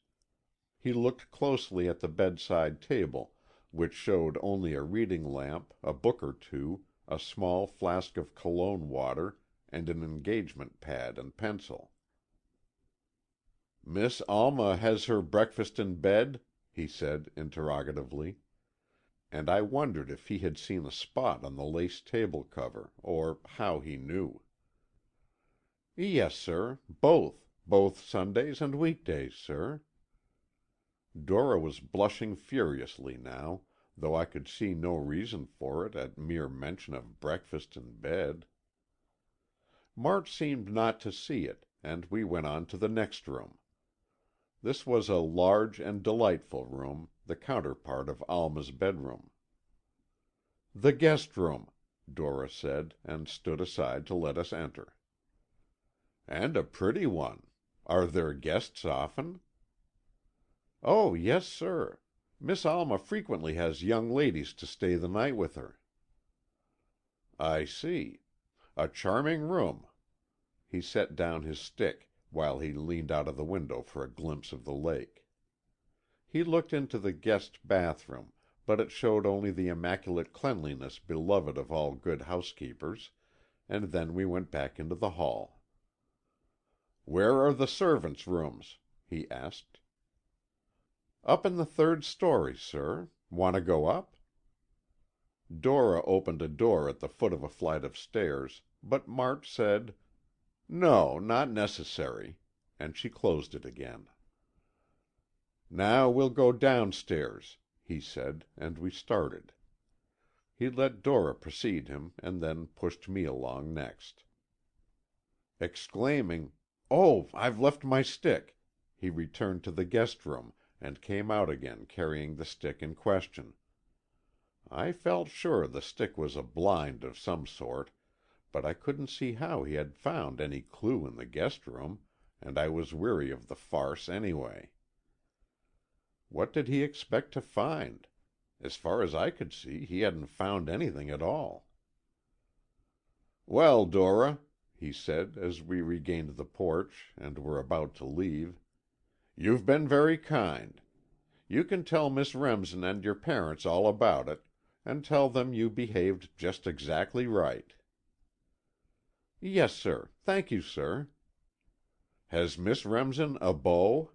He looked closely at the bedside table, which showed only a reading lamp, a book or two, a small flask of cologne water, and an engagement pad and pencil. "Miss Alma has her breakfast in bed?" he said interrogatively, and I wondered if he had seen a spot on the lace table cover, or how he knew. "Yes, sir, both Sundays and weekdays, sir." Dora was blushing furiously now, though I could see no reason for it at mere mention of breakfast in bed. March seemed not to see it, and we went on to the next room. This was a large and delightful room, the counterpart of Alma's bedroom. "The guest room," Dora said, and stood aside to let us enter. "And a pretty one. Are there guests often?" "Oh, yes, sir. Miss Alma frequently has young ladies to stay the night with her." "I see. A charming room." He set down his stick, while he leaned out of the window for a glimpse of the lake. He looked into the guest bathroom, but it showed only the immaculate cleanliness beloved of all good housekeepers, and then we went back into the hall. "Where are the servants' rooms?" he asked. "Up in the third story, sir. Want to go up?" Dora opened a door at the foot of a flight of stairs, but March said, "No, not necessary," and she closed it again. "Now we'll go downstairs," he said, and we started. He let Dora precede him, and then pushed me along next. Exclaiming, "Oh, I've left my stick," he returned to the guest room, and came out again carrying the stick in question. I felt sure the stick was a blind of some sort, but I couldn't see how he had found any clue in the guest room, and I was weary of the farce anyway. What did he expect to find? As far as I could see, he hadn't found anything at all. "Well, Dora," he said, as we regained the porch and were about to leave, "you've been very kind. You can tell Miss Remsen and your parents all about it, and tell them you behaved just exactly right." "Yes, sir. Thank you, sir." "Has Miss Remsen a beau?"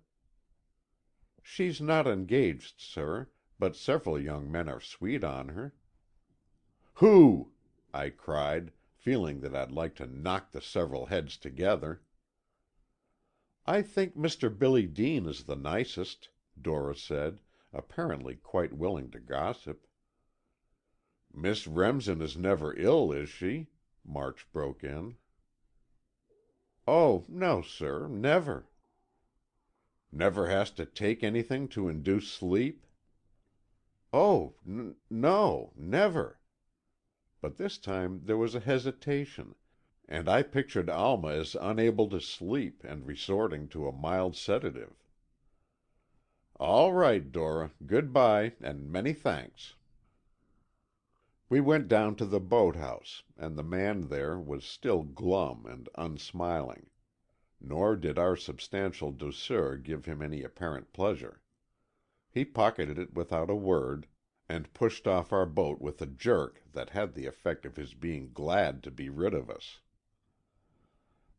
"She's not engaged, sir, but several young men are sweet on her." "Who?" I cried, feeling that I'd like to knock the several heads together. "I think Mr. Billy Dean is the nicest," Dora said, apparently quite willing to gossip. "Miss Remsen is never ill, is she?" March broke in. "Oh, no, sir, never." "Never has to take anything to induce sleep?" "Oh, no, never." But this time there was a hesitation, and I pictured Alma as unable to sleep and resorting to a mild sedative. "All right, Dora, good-bye, and many thanks." We went down to the boathouse, and the man there was still glum and unsmiling. Nor did our substantial douceur give him any apparent pleasure. He pocketed it without a word, and pushed off our boat with a jerk that had the effect of his being glad to be rid of us.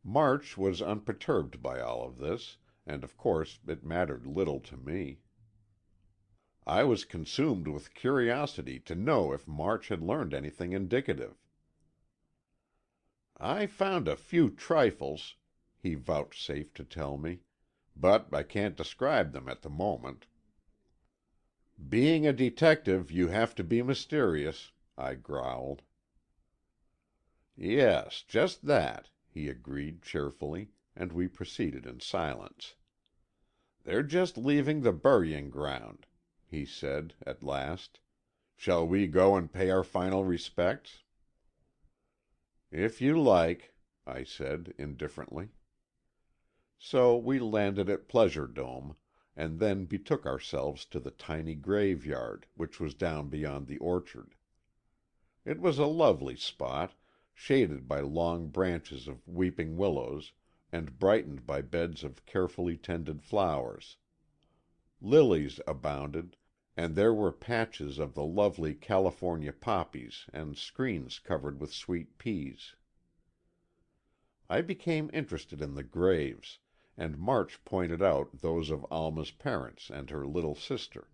March was unperturbed by all of this, and of course it mattered little to me. I was consumed with curiosity to know if March had learned anything indicative. "I found a few trifles," he vouchsafed to tell me, "but I can't describe them at the moment." "Being a detective, you have to be mysterious," I growled. "Yes, just that," he agreed cheerfully, and we proceeded in silence. "They're just leaving the burying ground," he said, at last. "Shall we go and pay our final respects?" "If you like," I said indifferently. So we landed at Pleasure Dome, and then betook ourselves to the tiny graveyard, which was down beyond the orchard. It was a lovely spot, shaded by long branches of weeping willows, and brightened by beds of carefully tended flowers. Lilies abounded, and there were patches of the lovely California poppies and screens covered with sweet peas. I became interested in the graves, and March pointed out those of Alma's parents and her little sister.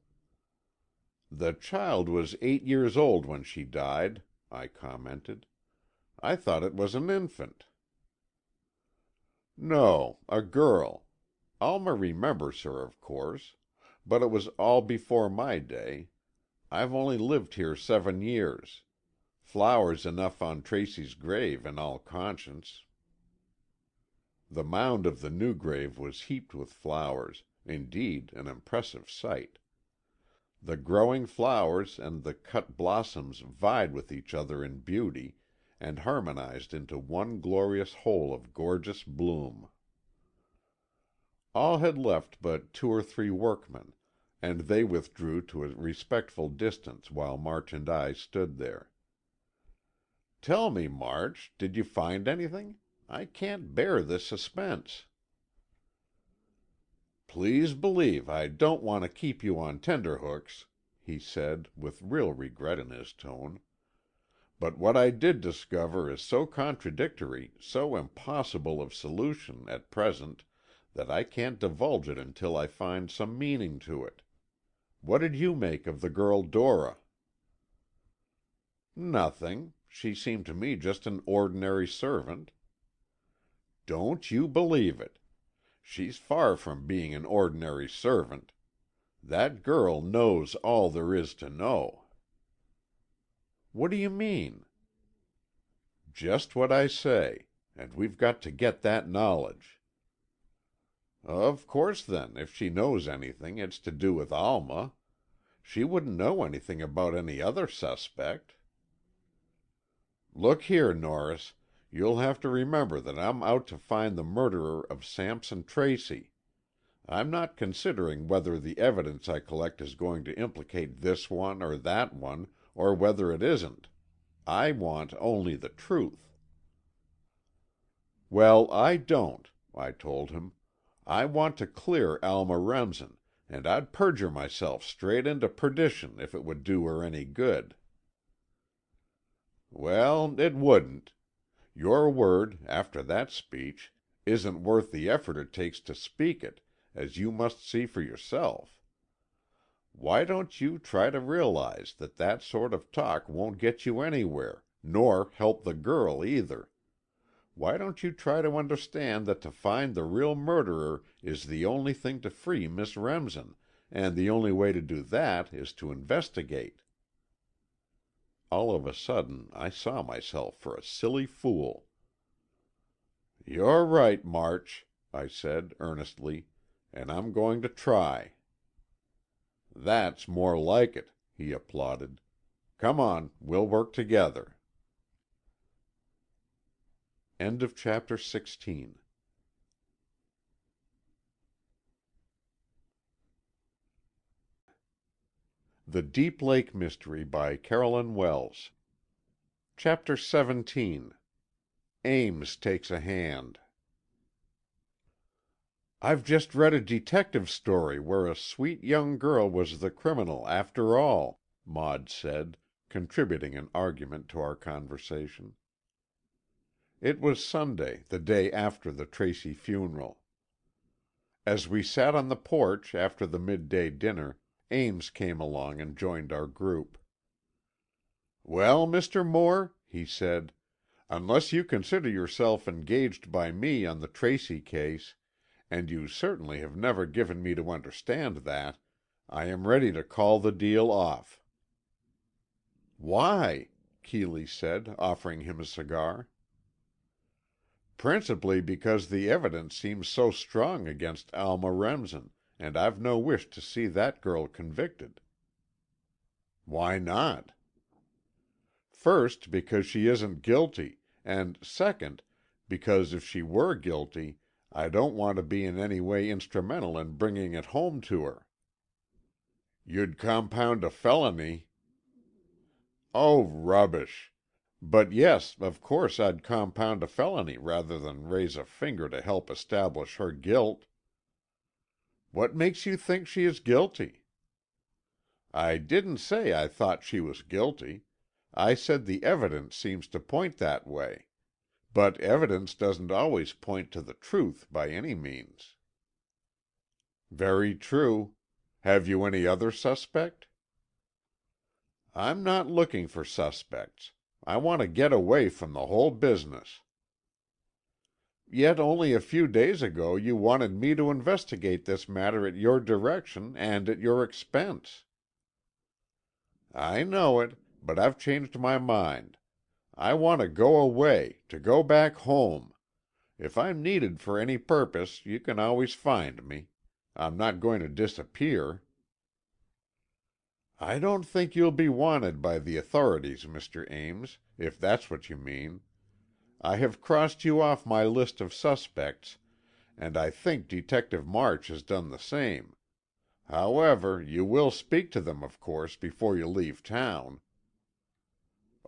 "The child was 8 years old when she died," I commented. "I thought it was an infant." "No, a girl. Alma remembers her, of course. But it was all before my day. I've only lived here 7 years. Flowers enough on Tracy's grave, in all conscience." The mound of the new grave was heaped with flowers, indeed an impressive sight. The growing flowers and the cut blossoms vied with each other in beauty, and harmonized into one glorious whole of gorgeous bloom. All had left but 2 or 3 workmen, and they withdrew to a respectful distance while March and I stood there. "Tell me, March, did you find anything? I can't bear this suspense." "Please believe I don't want to keep you on tenterhooks," he said, with real regret in his tone. "But what I did discover is so contradictory, so impossible of solution, at present, that I can't divulge it until I find some meaning to it. What did you make of the girl Dora?" "Nothing. She seemed to me just an ordinary servant." "Don't you believe it. She's far from being an ordinary servant. That girl knows all there is to know." "What do you mean?" "Just what I say, and we've got to get that knowledge." "Of course, then, if she knows anything, it's to do with Alma. She wouldn't know anything about any other suspect." "Look here, Norris, you'll have to remember that I'm out to find the murderer of Sampson Tracy. I'm not considering whether the evidence I collect is going to implicate this one or that one, or whether it isn't. I want only the truth." "Well, I don't," I told him. "I want to clear Alma Remsen, and I'd perjure myself straight into perdition if it would do her any good." "Well, it wouldn't. Your word, after that speech, isn't worth the effort it takes to speak it, as you must see for yourself. Why don't you try to realize that that sort of talk won't get you anywhere, nor help the girl either? Why don't you try to understand that to find the real murderer is the only thing to free Miss Remsen, and the only way to do that is to investigate?" All of a sudden I saw myself for a silly fool. "You're right, March," I said, earnestly, "and I'm going to try." "That's more like it," he applauded. "Come on, we'll work together." End of chapter 16. The Deep Lake Mystery by Carolyn Wells. Chapter 17. Ames Takes a Hand. "I've just read a detective story where a sweet young girl was the criminal, after all," Maud said, contributing an argument to our conversation. It was Sunday, the day after the Tracy funeral. As we sat on the porch after the midday dinner, Ames came along and joined our group. "Well, Mr. Moore," he said, "unless you consider yourself engaged by me on the Tracy case, and you certainly have never given me to understand that, I am ready to call the deal off." "Why?" Keeley said, offering him a cigar. "Principally because the evidence seems so strong against Alma Remsen, and I've no wish to see that girl convicted." "Why not?" "First, because she isn't guilty, and second, because if she were guilty, I don't want to be in any way instrumental in bringing it home to her." "You'd compound a felony." "Oh, rubbish! But yes, of course I'd compound a felony rather than raise a finger to help establish her guilt." What makes you think she is guilty?" "I didn't say I thought she was guilty. I said the evidence seems to point that way. But evidence doesn't always point to the truth by any means." "Very true. Have you any other suspect?" "I'm not looking for suspects. I want to get away from the whole business." "Yet only a few days ago you wanted me to investigate this matter at your direction and at your expense." "I know it, but I've changed my mind. I want to go away, to go back home. If I'm needed for any purpose, you can always find me. I'm not going to disappear." "I don't think you'll be wanted by the authorities, Mr. Ames, if that's what you mean. I have crossed you off my list of suspects, and I think Detective March has done the same. However, you will speak to them, of course, before you leave town."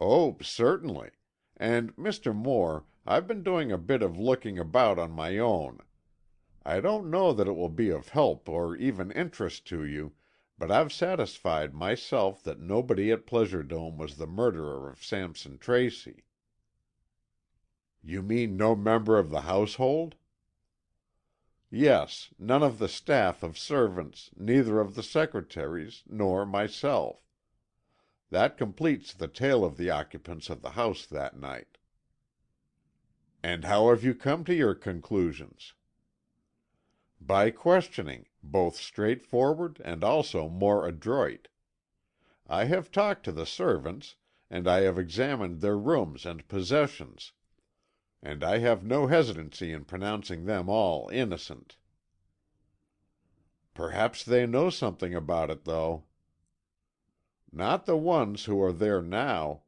"Oh, certainly. And, Mr. Moore, I've been doing a bit of looking about on my own. I don't know that it will be of help or even interest to you, but I've satisfied myself that nobody at Pleasure Dome was the murderer of Sampson Tracy." "You mean no member of the household?" "Yes, none of the staff of servants, neither of the secretaries, nor myself. That completes the tale of the occupants of the house that night." "And how have you come to your conclusions?" "By questioning, both straightforward and also more adroit. I have talked to the servants, and I have examined their rooms and possessions, and I have no hesitancy in pronouncing them all innocent." "Perhaps they know something about it, though." "Not the ones who are there now.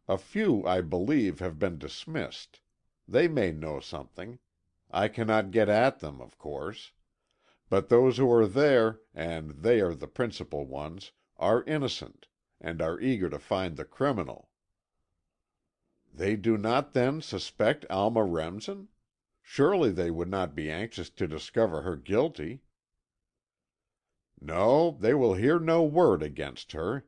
A few, I believe, have been dismissed. They may know something. I cannot get at them, of course. But those who are there, and they are the principal ones, are innocent, and are eager to find the criminal." "They do not then suspect Alma Remsen? Surely they would not be anxious to discover her guilty." "No, they will hear no word against her.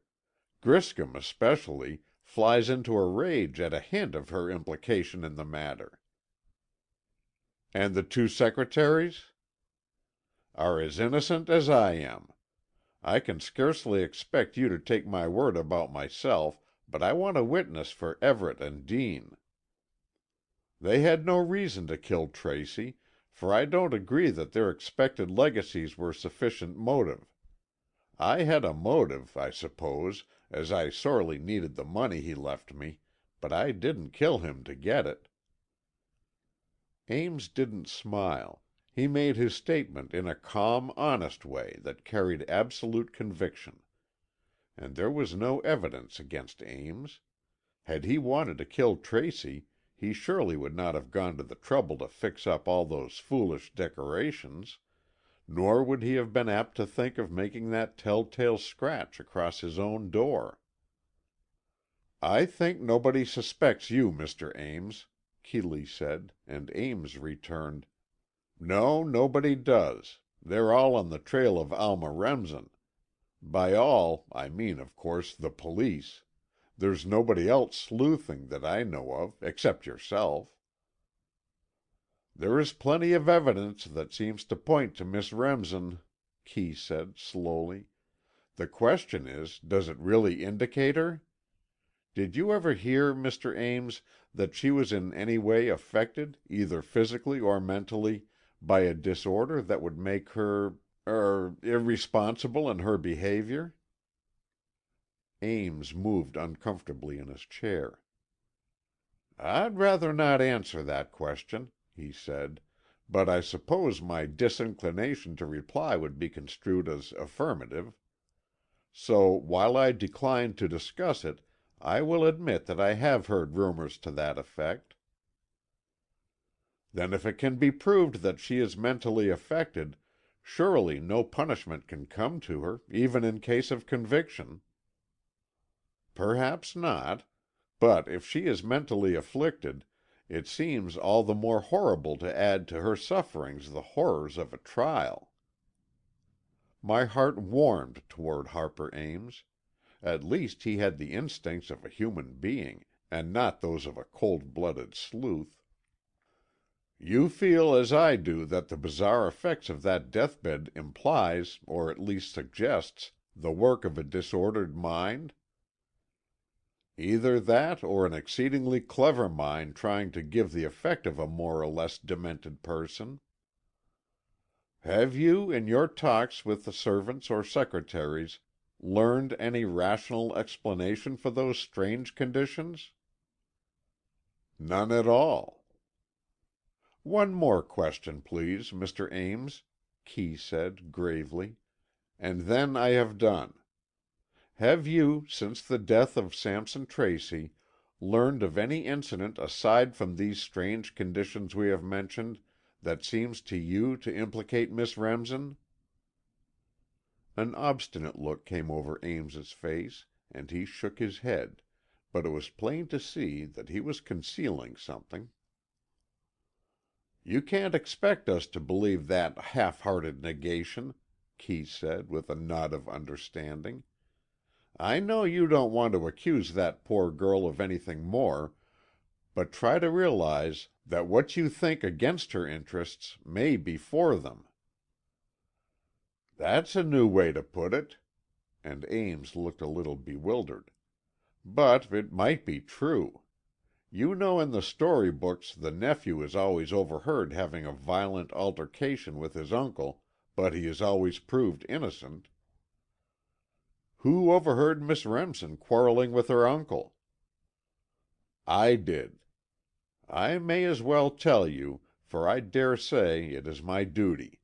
Griscom, especially, flies into a rage at a hint of her implication in the matter." "And the two secretaries?" "Are as innocent as I am. I can scarcely expect you to take my word about myself, but I want a witness for Everett and Dean." "They had no reason to kill Tracy, for I don't agree that their expected legacies were sufficient motive. I had a motive, I suppose, as I sorely needed the money he left me, but I didn't kill him to get it." Ames didn't smile. He made his statement in a calm, honest way that carried absolute conviction. And there was no evidence against Ames. Had he wanted to kill Tracy, he surely would not have gone to the trouble to fix up all those foolish decorations, nor would he have been apt to think of making that telltale scratch across his own door. "I think nobody suspects you, Mr. Ames," Keeley said, and Ames returned, "No, nobody does. They're all on the trail of Alma Remsen. By all, I mean, of course, the police. There's nobody else sleuthing, that I know of, except yourself." "There is plenty of evidence that seems to point to Miss Remsen," Kee said, slowly. "The question is, does it really indicate her? Did you ever hear, Mr. Ames, that she was in any way affected, either physically or mentally, by a disorder that would make her irresponsible in her behavior?" Ames moved uncomfortably in his chair. "I'd rather not answer that question," he said, "but I suppose my disinclination to reply would be construed as affirmative. So, while I decline to discuss it, I will admit that I have heard rumors to that effect." "Then if it can be proved that she is mentally affected, surely no punishment can come to her, even in case of conviction." "Perhaps not. But if she is mentally afflicted, it seems all the more horrible to add to her sufferings the horrors of a trial." My heart warmed toward Harper Ames. At least he had the instincts of a human being, and not those of a cold-blooded sleuth. "You feel as I do that the bizarre effects of that deathbed implies, or at least suggests, the work of a disordered mind?" "Either that or an exceedingly clever mind trying to give the effect of a more or less demented person." "Have you, in your talks with the servants or secretaries, learned any rational explanation for those strange conditions?" "None at all." "One more question, please, Mr. Ames," Kee said, gravely, "and then I have done. Have you, since the death of Sampson Tracy, learned of any incident aside from these strange conditions we have mentioned that seems to you to implicate Miss Remsen?" An obstinate look came over Ames's face, and he shook his head, but it was plain to see that he was concealing something. "You can't expect us to believe that half-hearted negation," Kee said, with a nod of understanding. "I know you don't want to accuse that poor girl of anything more, but try to realize that what you think against her interests may be for them." "That's a new way to put it," and Ames looked a little bewildered. "But it might be true. You know in the story books the nephew is always overheard having a violent altercation with his uncle, but he is always proved innocent." "Who overheard Miss Remsen quarreling with her uncle?" "I did. I may as well tell you, for I dare say it is my duty.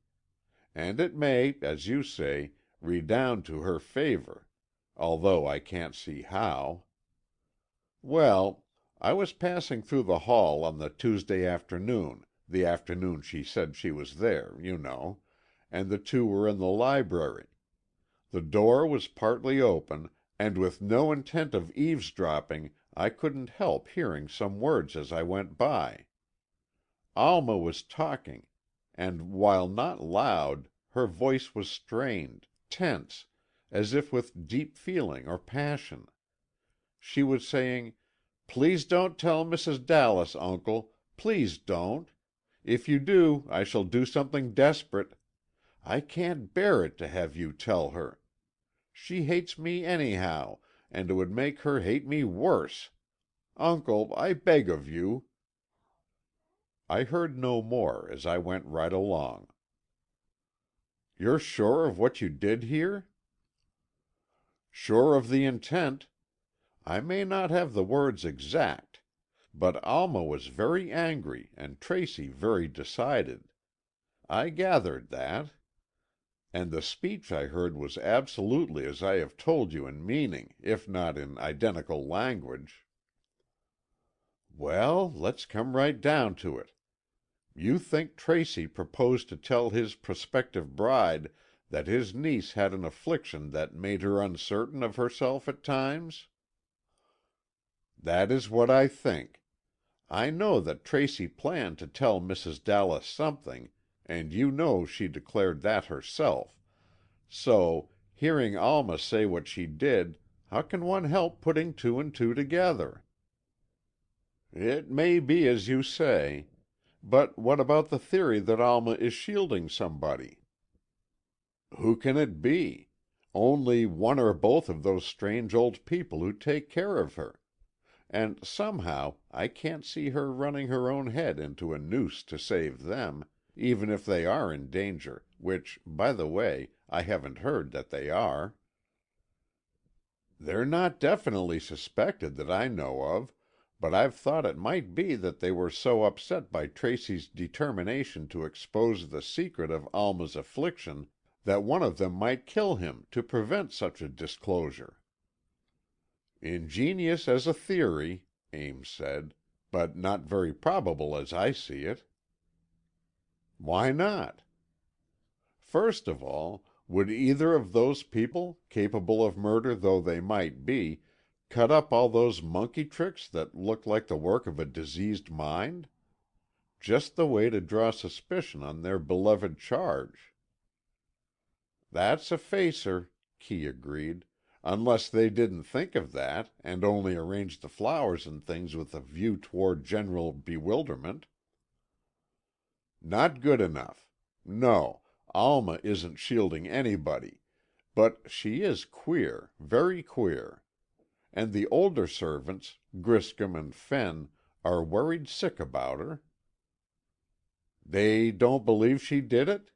And it may, as you say, redound to her favor, although I can't see how. Well, I was passing through the hall on the Tuesday afternoon, the afternoon she said she was there, you know, and the two were in the library. The door was partly open, and with no intent of eavesdropping I couldn't help hearing some words as I went by. Alma was talking, and while not loud, her voice was strained, tense, as if with deep feeling or passion. She was saying, 'Please don't tell Mrs. Dallas, Uncle. Please don't. If you do, I shall do something desperate. I can't bear it to have you tell her. She hates me anyhow, and it would make her hate me worse. Uncle, I beg of you—' I heard no more, as I went right along." "You're sure of what you did hear?" "Sure of the intent. I may not have the words exact, but Alma was very angry and Tracy very decided. I gathered that. And the speech I heard was absolutely as I have told you in meaning, if not in identical language." "Well, let's come right down to it. You think Tracy proposed to tell his prospective bride that his niece had an affliction that made her uncertain of herself at times?" "That is what I think. I know that Tracy planned to tell Mrs. Dallas something, and you know she declared that herself. So, hearing Alma say what she did, how can one help putting two and two together?" "It may be as you say. But what about the theory that Alma is shielding somebody?" "Who can it be? Only one or both of those strange old people who take care of her. And somehow I can't see her running her own head into a noose to save them, even if they are in danger, which, by the way, I haven't heard that they are." "They're not definitely suspected that I know of, but I've thought it might be that they were so upset by Tracy's determination to expose the secret of Alma's affliction that one of them might kill him to prevent such a disclosure." "Ingenious as a theory," Ames said, "but not very probable as I see it." "Why not?" "First of all, would either of those people, capable of murder though they might be, cut up all those monkey tricks that look like the work of a diseased mind? Just the way to draw suspicion on their beloved charge." "That's a facer," Kee agreed, "unless they didn't think of that, and only arranged the flowers and things with a view toward general bewilderment." "Not good enough. No, Alma isn't shielding anybody, but she is queer, very queer. And the older servants, Griscom and Fenn, are worried sick about her." "They don't believe she did it?"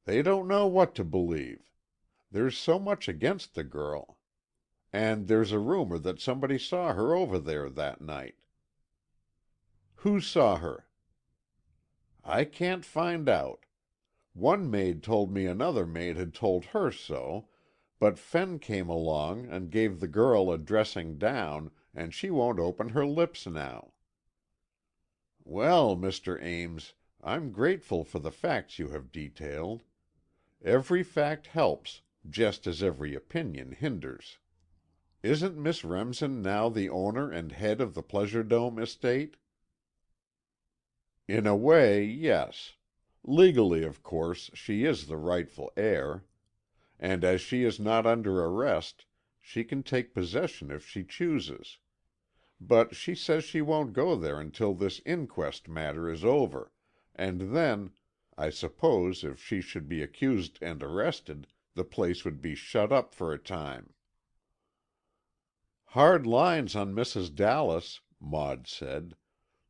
"They don't know what to believe. There's so much against the girl. And there's a rumor that somebody saw her over there that night." "Who saw her?" "I can't find out. One maid told me another maid had told her so, but Fenn came along and gave the girl a dressing down, and she won't open her lips now." "Well, Mr. Ames, I'm grateful for the facts you have detailed. Every fact helps, just as every opinion hinders. Isn't Miss Remsen now the owner and head of the Pleasure Dome estate?" "In a way, yes. Legally, of course, she is the rightful heir. And as she is not under arrest, she can take possession if she chooses. But she says she won't go there until this inquest matter is over, and then, I suppose if she should be accused and arrested, the place would be shut up for a time." "Hard lines on Mrs. Dallas," Maud said,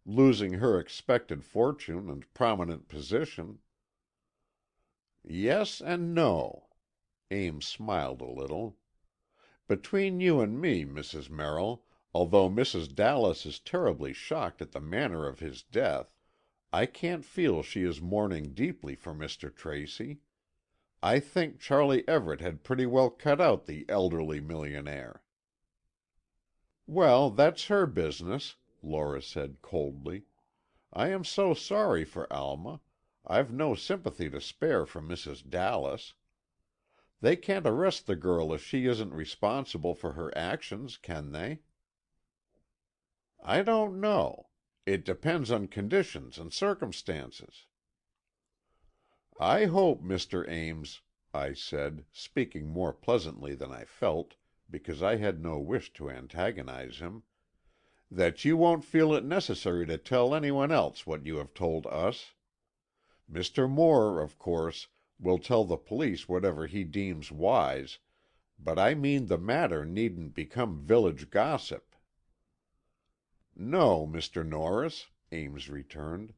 "losing her expected fortune and prominent position." "Yes and no." Ames smiled a little. "Between you and me, Mrs. Merrill, although Mrs. Dallas is terribly shocked at the manner of his death, I can't feel she is mourning deeply for Mr. Tracy. I think Charlie Everett had pretty well cut out the elderly millionaire." "Well, that's her business," Lora said coldly. "I am so sorry for Alma. I've no sympathy to spare for Mrs. Dallas. They can't arrest the girl if she isn't responsible for her actions, can they?" "I don't know. It depends on conditions and circumstances." "I hope, Mr. Ames," I said, speaking more pleasantly than I felt, because I had no wish to antagonize him, "that you won't feel it necessary to tell anyone else what you have told us. Mr. Moore, of course, will tell the police whatever he deems wise, but I mean the matter needn't become village gossip." "No, Mr. Norris," Ames returned.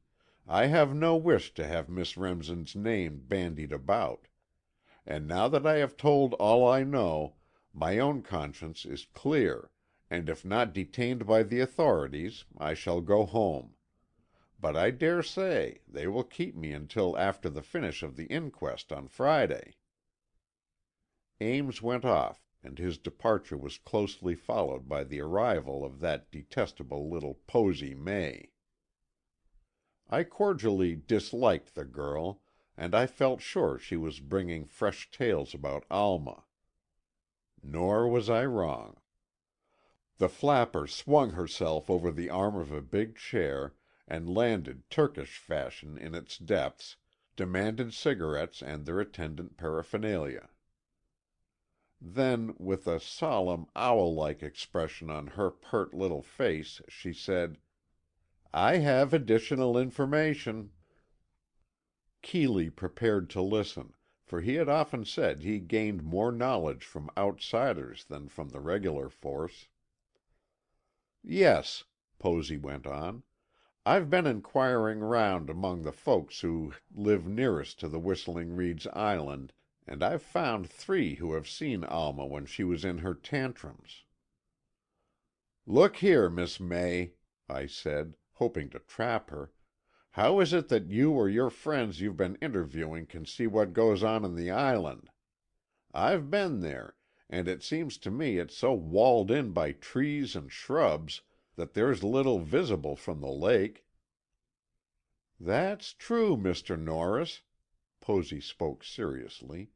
"I have no wish to have Miss Remsen's name bandied about. And now that I have told all I know, my own conscience is clear, and if not detained by the authorities, I shall go home. But I dare say they will keep me until after the finish of the inquest on Friday." Ames went off, and his departure was closely followed by the arrival of that detestable little Posy May. I cordially disliked the girl, and I felt sure she was bringing fresh tales about Alma. Nor was I wrong. The flapper swung herself over the arm of a big chair, and landed Turkish fashion in its depths, demanded cigarettes and their attendant paraphernalia. Then, with a solemn, owl-like expression on her pert little face, she said, "I have additional information." Keeley prepared to listen, for he had often said he gained more knowledge from outsiders than from the regular force. "Yes," Posy went on, "I've been inquiring round among the folks who live nearest to the Whistling Reeds Island, and I've found 3 who have seen Alma when she was in her tantrums." "Look here, Miss May," I said, hoping to trap her, "how is it that you or your friends you've been interviewing can see what goes on the island? I've been there, and it seems to me it's so walled in by trees and shrubs that there's little visible from the lake." "That's true, Mr. Norris." Posy spoke seriously.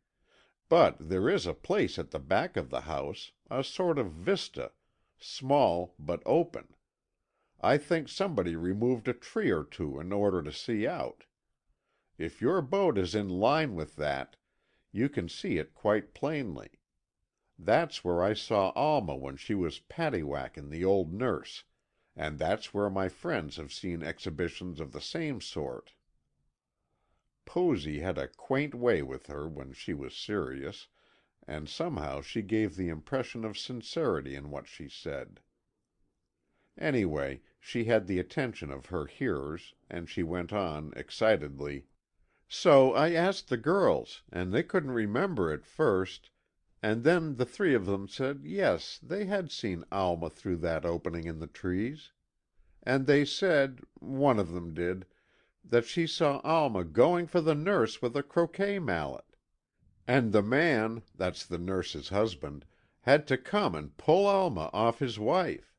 "But there is a place at the back of the house, a sort of vista, small but open. I think somebody removed a tree or two in order to see out. If your boat is in line with that, you can see it quite plainly. That's where I saw Alma when she was paddywhacking the old nurse, and that's where my friends have seen exhibitions of the same sort. Posy had a quaint way with her when she was serious, and somehow she gave the impression of sincerity in what she said. Anyway, she had the attention of her hearers, and she went on, excitedly, "So I asked the girls, and they couldn't remember at first, and then the three of them said yes, they had seen Alma through that opening in the trees. And they said, one of them did, that she saw Alma going for the nurse with a croquet mallet. And the man, that's the nurse's husband, had to come and pull Alma off his wife."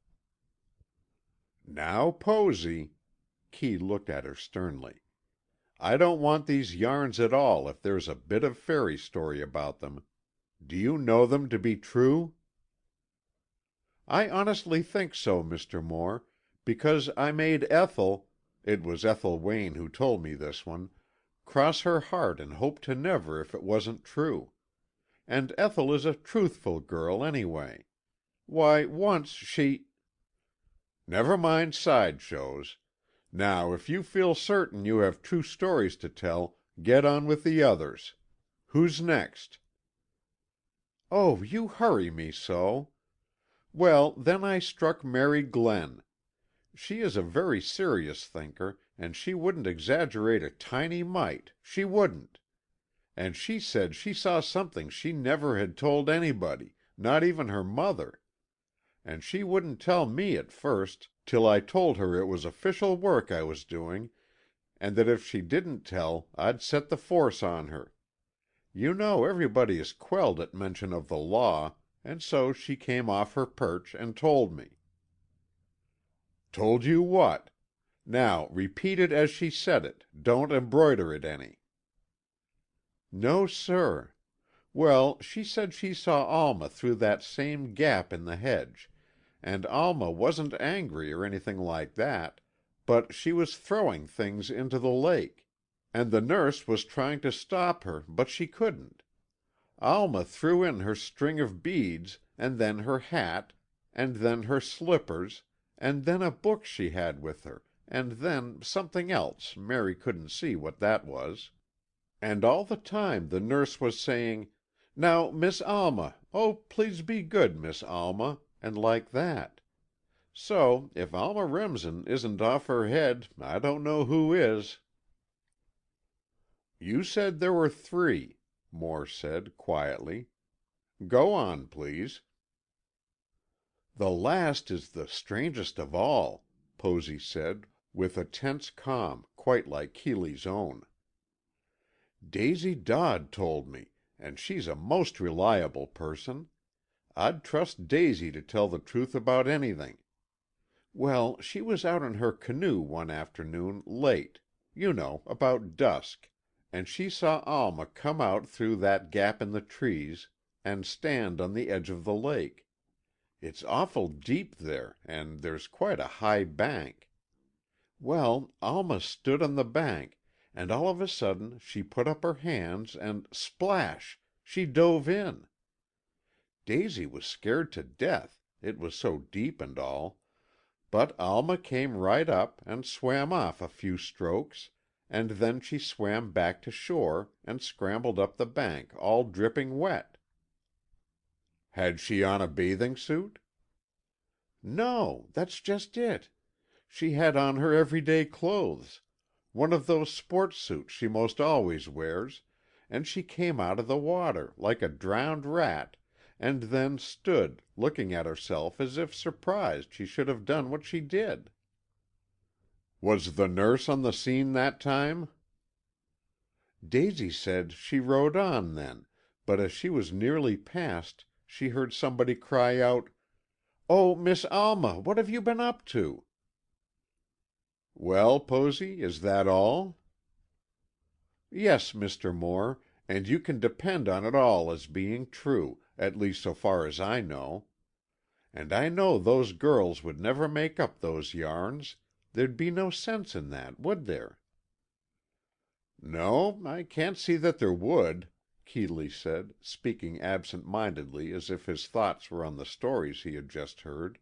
"Now, Posy," Kee looked at her sternly, "I don't want these yarns at all if there's a bit of fairy story about them. Do you know them to be true?" "I honestly think so, Mr. Moore, because I made Ethel—it was Ethel Wayne who told me this one—cross her heart and hope to never if it wasn't true. And Ethel is a truthful girl, anyway. Why, once she—" "Never mind sideshows. Now, if you feel certain you have true stories to tell, get on with the others. Who's next?" "Oh, you hurry me so. Well, then I struck Mary Glenn. She is a very serious thinker, and she wouldn't exaggerate a tiny mite, she wouldn't. And she said she saw something she never had told anybody, not even her mother. And she wouldn't tell me at first, till I told her it was official work I was doing, and that if she didn't tell, I'd set the force on her. You know everybody is quelled at mention of the law, and so she came off her perch and told me." "Told you what? Now repeat it as she said it, don't embroider it any." "No, sir. Well, she said she saw Alma through that same gap in the hedge, and Alma wasn't angry or anything like that, but she was throwing things into the lake, and the nurse was trying to stop her, but she couldn't. Alma threw in her string of beads, and then her hat, and then her slippers, and then a book she had with her, and then something else, Mary couldn't see what that was. And all the time the nurse was saying, 'Now, Miss Alma, oh, please be good, Miss Alma,' and like that. So, if Alma Remsen isn't off her head, I don't know who is." "You said there were three," Moore said, quietly. "Go on, please." "The last is the strangest of all," Posy said, with a tense calm quite like Keeley's own. "Daisy Dodd told me, and she's a most reliable person. I'd trust Daisy to tell the truth about anything. Well, she was out in her canoe one afternoon, late—you know, about dusk—and she saw Alma come out through that gap in the trees, and stand on the edge of the lake. It's awful deep there, and there's quite a high bank. Well, Alma stood on the bank, and all of a sudden she put up her hands and splash! She dove in. Daisy was scared to death, it was so deep and all, but Alma came right up and swam off a few strokes, and then she swam back to shore and scrambled up the bank all dripping wet." "Had she on a bathing suit?" "No, that's just it. She had on her everyday clothes, one of those sports suits she most always wears, and she came out of the water, like a drowned rat, and then stood looking at herself as if surprised she should have done what she did." "Was the nurse on the scene that time?" "Daisy said she rode on then, but as she was nearly past, she heard somebody cry out, 'Oh, Miss Alma, what have you been up to?'" "Well, Posy, is that all?" "Yes, Mr. Moore, and you can depend on it all as being true, at least so far as I know. And I know those girls would never make up those yarns. There'd be no sense in that, would there?" "No, I can't see that there would. Keeley said, speaking absent-mindedly as if his thoughts were on the stories he had just heard.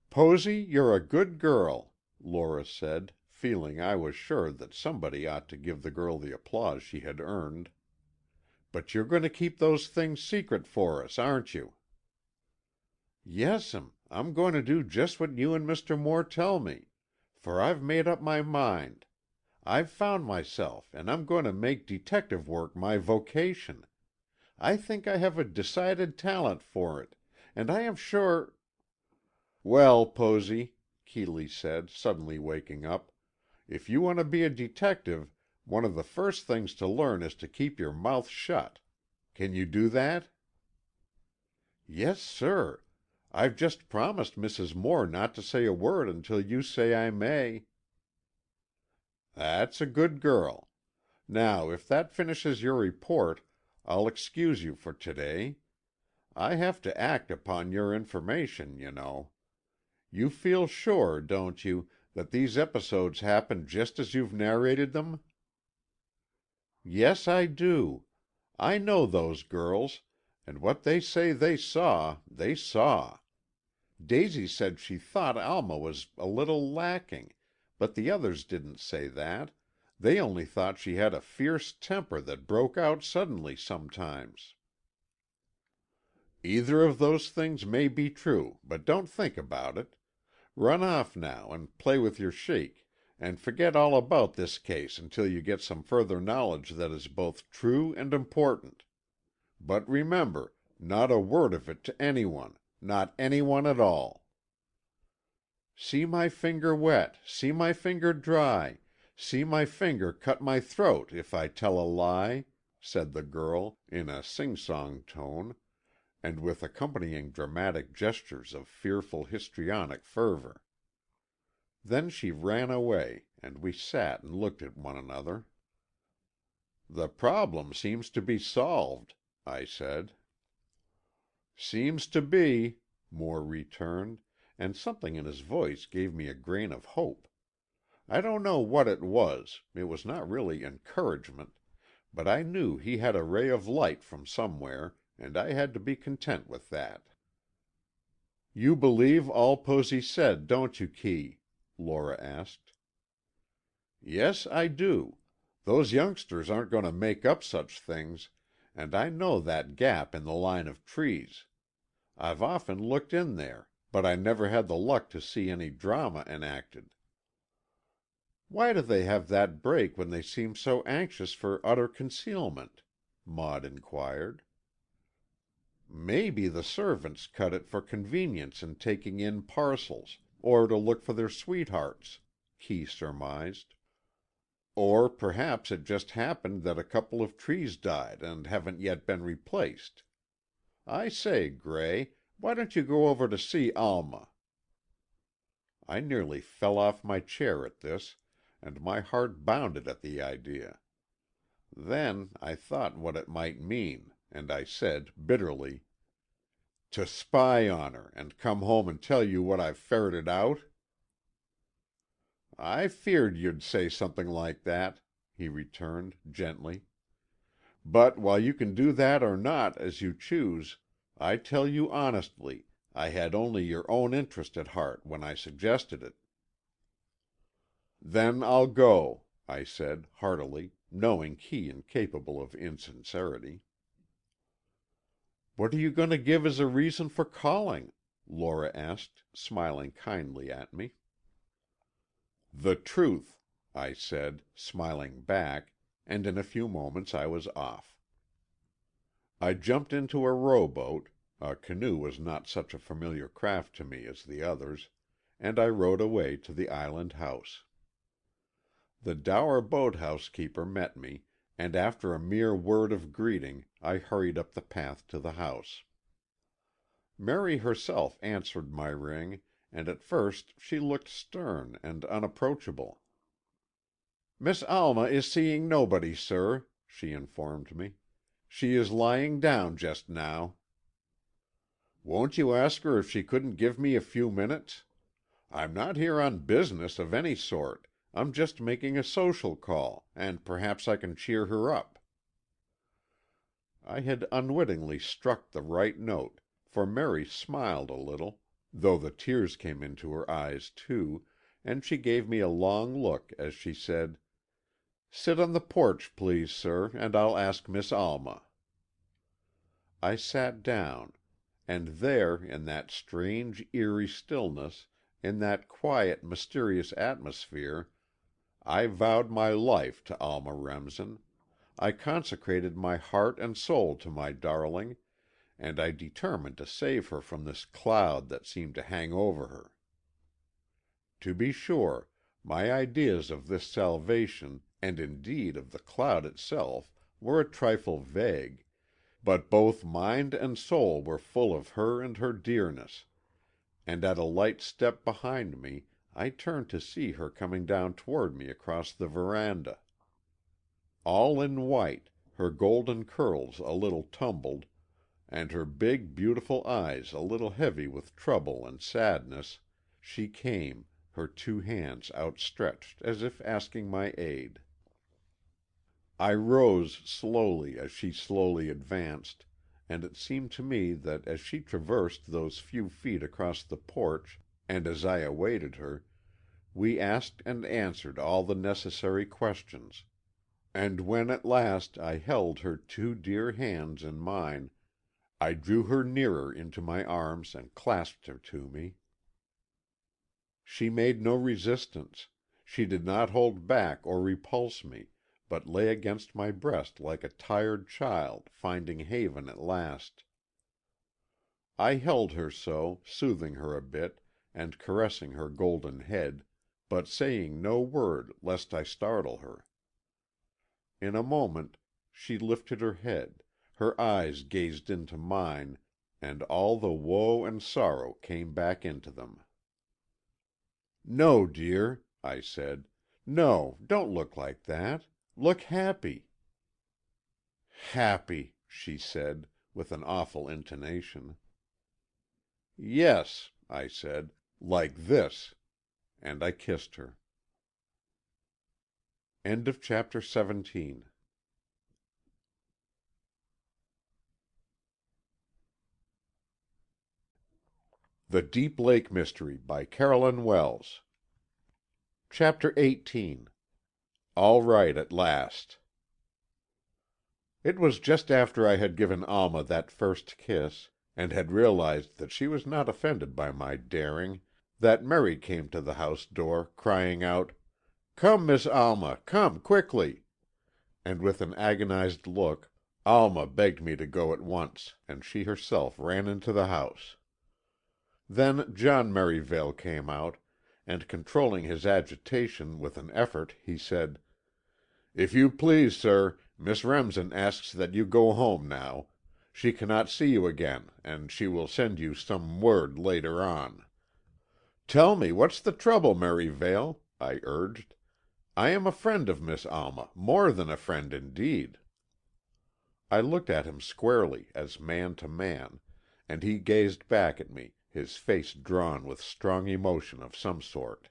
"Posy, you're a good girl," Lora said, feeling I was sure that somebody ought to give the girl the applause she had earned. "But you're going to keep those things secret for us, aren't you?" "Yes'm, I'm going to do just what you and Mr. Moore tell me, for I've made up my mind. I've found myself, and I'm going to make detective work my vocation. I think I have a decided talent for it, and I am sure—" "Well, Posy," Keeley said, suddenly waking up, "if you want to be a detective, one of the first things to learn is to keep your mouth shut. Can you do that?" "Yes, sir. I've just promised Mrs. Moore not to say a word until you say I may." "That's a good girl. Now, if that finishes your report, I'll excuse you for today. I have to act upon your information, you know. You feel sure, don't you, that these episodes happened just as you've narrated them?" "Yes, I do. I know those girls, and what they say they saw, they saw. Daisy said she thought Alma was a little lacking, but the others didn't say that. They only thought she had a fierce temper that broke out suddenly sometimes." "Either of those things may be true, but don't think about it. Run off now and play with your sheik, and forget all about this case until you get some further knowledge that is both true and important. But remember, not a word of it to anyone, not anyone at all." "See my finger wet, see my finger dry, see my finger cut my throat if I tell a lie," said the girl, in a sing-song tone, and with accompanying dramatic gestures of fearful histrionic fervor. Then she ran away, and we sat and looked at one another. "The problem seems to be solved," I said. "Seems to be," Moore returned, and something in his voice gave me a grain of hope. I don't know what it was not really encouragement, but I knew he had a ray of light from somewhere, and I had to be content with that. "You believe all Posy said, don't you, Kee?" Lora asked. "Yes, I do. Those youngsters aren't going to make up such things, and I know that gap in the line of trees. I've often looked in there, but I never had the luck to see any drama enacted." "Why do they have that break when they seem so anxious for utter concealment?" Maud inquired. "Maybe the servants cut it for convenience in taking in parcels, or to look for their sweethearts," Kee surmised. "Or perhaps it just happened that a couple of trees died and haven't yet been replaced. I say, Gray, why don't you go over to see Alma?" I nearly fell off my chair at this, and my heart bounded at the idea. Then I thought what it might mean, and I said bitterly, "To spy on her, and come home and tell you what I've ferreted out?" "I feared you'd say something like that," he returned, gently. "But while you can do that or not, as you choose, I tell you honestly, I had only your own interest at heart when I suggested it." "Then I'll go," I said, heartily, knowing Kee incapable of insincerity. "What are you going to give as a reason for calling?" Lora asked, smiling kindly at me. "The truth," I said, smiling back, and in a few moments I was off. I jumped into a rowboat, a canoe was not such a familiar craft to me as the others, and I rowed away to the island house. The dour boathouse keeper met me, and after a mere word of greeting I hurried up the path to the house. Mary herself answered my ring, and at first she looked stern and unapproachable. "Miss Alma is seeing nobody, sir," she informed me. "She is lying down just now." "Won't you ask her if she couldn't give me a few minutes? I'm not here on business of any sort. I'm just making a social call, and perhaps I can cheer her up." I had unwittingly struck the right note, for Mary smiled a little, though the tears came into her eyes too, and she gave me a long look as she said, "Sit on the porch, please, sir, and I'll ask Miss Alma." I sat down, and there, in that strange, eerie stillness, in that quiet, mysterious atmosphere, I vowed my life to Alma Remsen. I consecrated my heart and soul to my darling, and I determined to save her from this cloud that seemed to hang over her. To be sure, my ideas of this salvation, and indeed of the cloud itself, were a trifle vague, but both mind and soul were full of her and her dearness, and at a light step behind me I turned to see her coming down toward me across the veranda. All in white, her golden curls a little tumbled, and her big, beautiful eyes a little heavy with trouble and sadness, she came, her two hands outstretched as if asking my aid. I rose slowly as she slowly advanced, and it seemed to me that as she traversed those few feet across the porch, and as I awaited her, we asked and answered all the necessary questions, and when at last I held her two dear hands in mine, I drew her nearer into my arms and clasped her to me. She made no resistance, she did not hold back or repulse me, but lay against my breast like a tired child finding haven at last. I held her so, soothing her a bit, and caressing her golden head, but saying no word lest I startle her. In a moment she lifted her head, her eyes gazed into mine, and all the woe and sorrow came back into them. "No, dear," I said. "No, don't look like that. Look happy." "Happy," she said, with an awful intonation. "Yes," I said, "like this," and I kissed her. Chapter 17. The Deep Lake Mystery by Carolyn Wells. Chapter 18. All Right at Last. It was just after I had given Alma that first kiss, and had realized that she was not offended by my daring, that Mary came to the house door, crying out, "Come, Miss Alma, come quickly!" And with an agonized look, Alma begged me to go at once, and she herself ran into the house. Then John Merivale came out, and controlling his agitation with an effort, he said, "If you please, sir, Miss Remsen asks that you go home now. She cannot see you again, and she will send you some word later on." "Tell me what's the trouble, Merivale," I urged. "I am a friend of Miss Alma, more than a friend indeed." I looked at him squarely, as man to man, and he gazed back at me, his face drawn with strong emotion of some sort.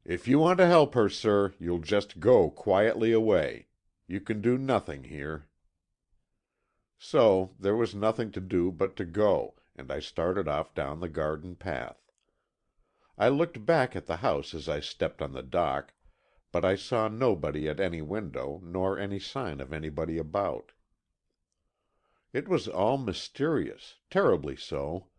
"If you want to help her, sir, you'll just go quietly away. You can do nothing here." So there was nothing to do but to go, and I started off down the garden path. I looked back at the house as I stepped on the dock, but I saw nobody at any window, nor any sign of anybody about. It was all mysterious, terribly so,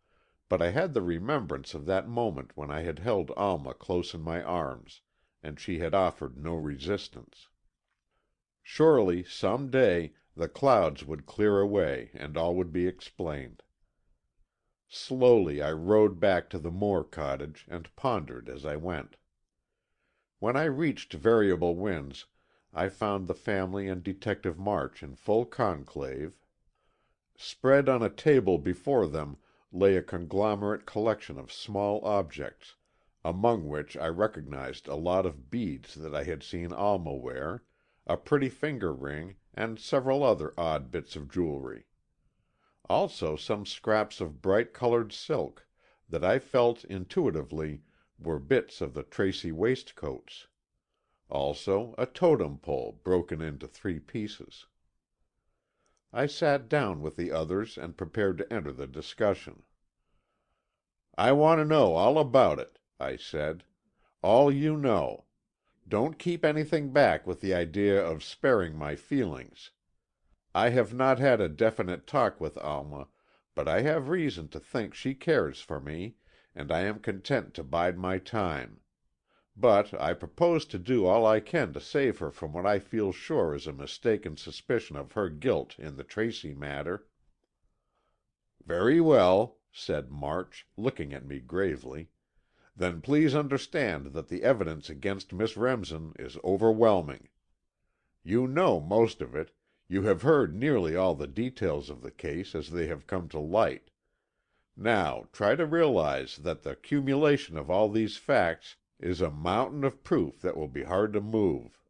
but I had the remembrance of that moment when I had held Alma close in my arms, and she had offered no resistance. Surely, some day, the clouds would clear away and all would be explained. Slowly I rode back to the Moore cottage and pondered as I went. When I reached Variable Winds, I found the family and Detective March in full conclave. Spread on a table before them lay a conglomerate collection of small objects, among which I recognized a lot of beads that I had seen Alma wear, a pretty finger ring, and several other odd bits of jewelry. Also some scraps of bright-colored silk that I felt intuitively were bits of the Tracy waistcoats. Also a totem pole broken into 3 pieces. I sat down with the others and prepared to enter the discussion. "I want to know all about it," I said. "All you know. Don't keep anything back with the idea of sparing my feelings. I have not had a definite talk with Alma, but I have reason to think she cares for me, and I am content to bide my time. But I propose to do all I can to save her from what I feel sure is a mistaken suspicion of her guilt in the Tracy matter." "Very well," said March, looking at me gravely. "Then please understand that the evidence against Miss Remsen is overwhelming. You know most of it, you have heard nearly all the details of the case as they have come to light. Now try to realize that the accumulation of all these facts is a mountain of proof that will be hard to move."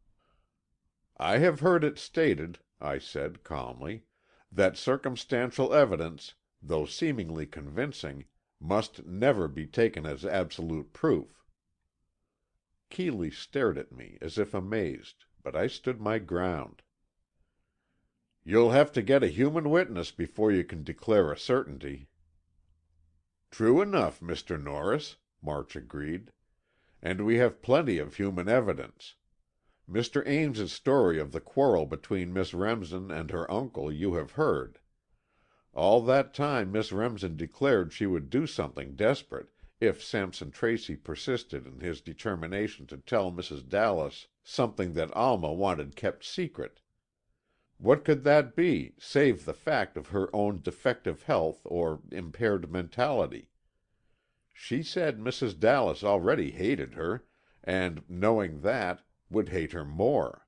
"I have heard it stated," I said calmly, "that circumstantial evidence, though seemingly convincing, must never be taken as absolute proof." Keeley stared at me as if amazed, but I stood my ground. "You'll have to get a human witness before you can declare a certainty." "True enough, Mr. Norris," March agreed. "And we have plenty of human evidence. Mr. Ames's story of the quarrel between Miss Remsen and her uncle you have heard. All that time Miss Remsen declared she would do something desperate if Sampson Tracy persisted in his determination to tell Mrs. Dallas something that Alma wanted kept secret. What could that be, save the fact of her own defective health or impaired mentality? She said Mrs. Dallas already hated her, and, knowing that, would hate her more.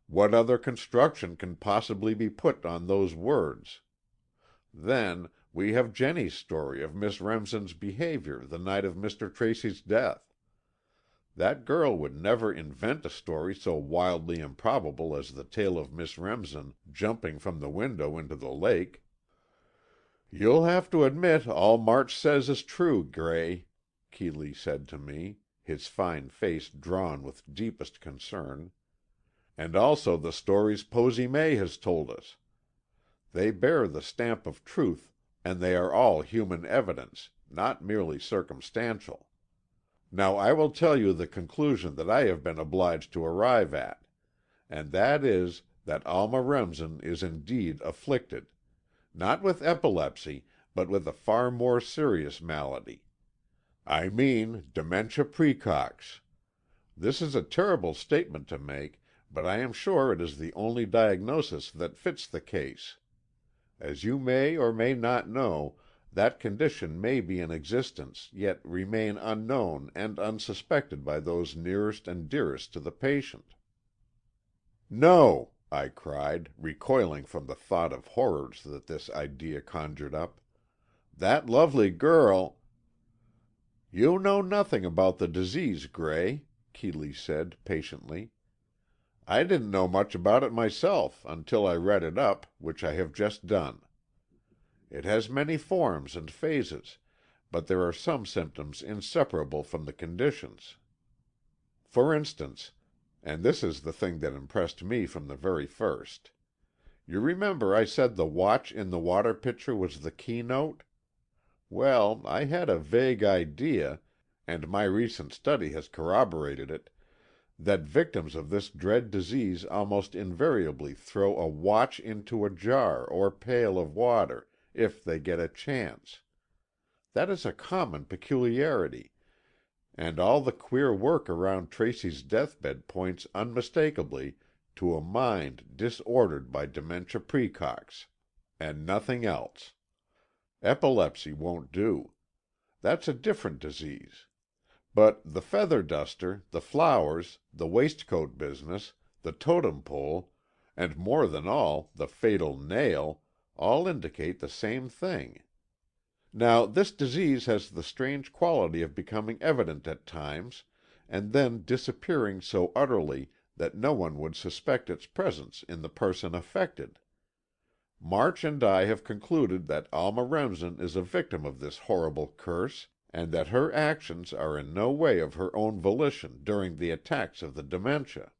What other construction can possibly be put on those words? Then, we have Jennie's story of Miss Remsen's behavior the night of Mr. Tracy's death. That girl would never invent a story so wildly improbable as the tale of Miss Remsen jumping from the window into the lake. "You'll have to admit all March says is true, Gray," Keeley said to me, his fine face drawn with deepest concern. "And also the stories Posy May has told us. They bear the stamp of truth, and they are all human evidence, not merely circumstantial. Now I will tell you the conclusion that I have been obliged to arrive at, and that is that Alma Remsen is indeed afflicted, not with epilepsy, but with a far more serious malady. I mean dementia praecox. This is a terrible statement to make, but I am sure it is the only diagnosis that fits the case. As you may or may not know, that condition may be in existence, yet remain unknown and unsuspected by those nearest and dearest to the patient." "No!" I cried, recoiling from the thought of horrors that this idea conjured up. "That lovely girl—" "You know nothing about the disease, Gray," Keeley said, patiently. "I didn't know much about it myself until I read it up, which I have just done. It has many forms and phases, but there are some symptoms inseparable from the conditions. For instance, and this is the thing that impressed me from the very first. You remember I said the watch in the water pitcher was the keynote? Well, I had a vague idea, and my recent study has corroborated it, that victims of this dread disease almost invariably throw a watch into a jar or pail of water, if they get a chance. That is a common peculiarity, and all the queer work around Tracy's deathbed points unmistakably to a mind disordered by dementia praecox, and nothing else. Epilepsy won't do. That's a different disease. But the feather duster, the flowers, the waistcoat business, the totem pole, and more than all, the fatal nail, all indicate the same thing. Now, this disease has the strange quality of becoming evident at times, and then disappearing so utterly that no one would suspect its presence in the person affected. March and I have concluded that Alma Remsen is a victim of this horrible curse, and that her actions are in no way of her own volition during the attacks of the dementia."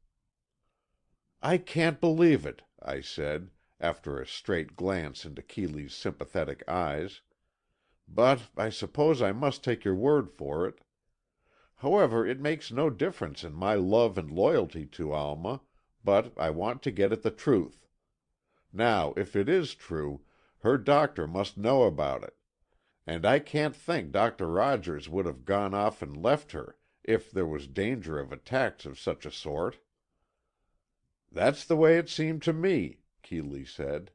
"I can't believe it," I said, after a straight glance into Keeley's sympathetic eyes. "But I suppose I must take your word for it. However, it makes no difference in my love and loyalty to Alma, but I want to get at the truth. Now, if it is true, her doctor must know about it, and I can't think Dr. Rogers would have gone off and left her if there was danger of attacks of such a sort." "That's the way it seemed to me," Keeley said.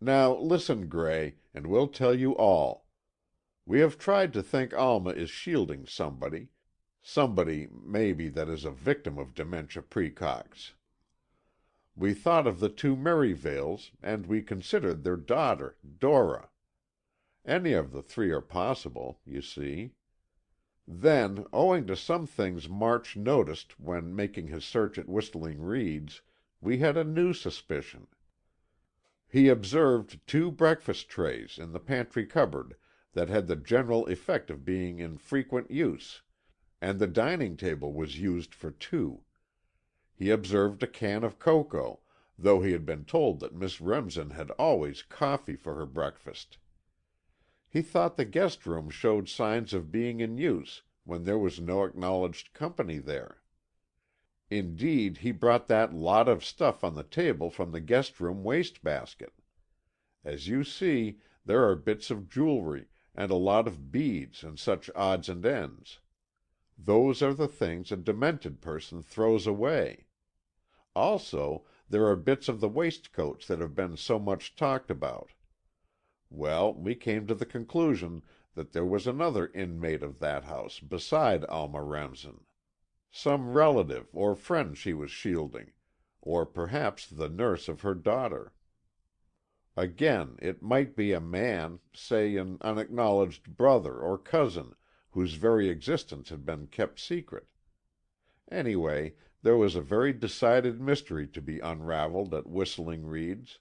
"Now listen, Gray, and we'll tell you all. We have tried to think Alma is shielding somebody maybe that is a victim of dementia praecox. We thought of the two Merivales, and we considered their daughter, Dora. Any of the three are possible, you see. Then, owing to some things March noticed when making his search at Whistling Reeds, we had a new suspicion. He observed two breakfast trays in the pantry cupboard that had the general effect of being in frequent use, and the dining table was used for two. He observed a can of cocoa, though he had been told that Miss Remsen had always coffee for her breakfast. He thought the guest room showed signs of being in use when there was no acknowledged company there. Indeed, he brought that lot of stuff on the table from the guest room wastebasket. As you see, there are bits of jewelry and a lot of beads and such odds and ends. Those are the things a demented person throws away. Also, there are bits of the waistcoats that have been so much talked about. Well, we came to the conclusion that there was another inmate of that house beside Alma Remsen. Some relative or friend she was shielding, or perhaps the nurse of her daughter. Again, it might be a man, say an unacknowledged brother or cousin, whose very existence had been kept secret. Anyway, there was a very decided mystery to be unraveled at Whistling Reeds.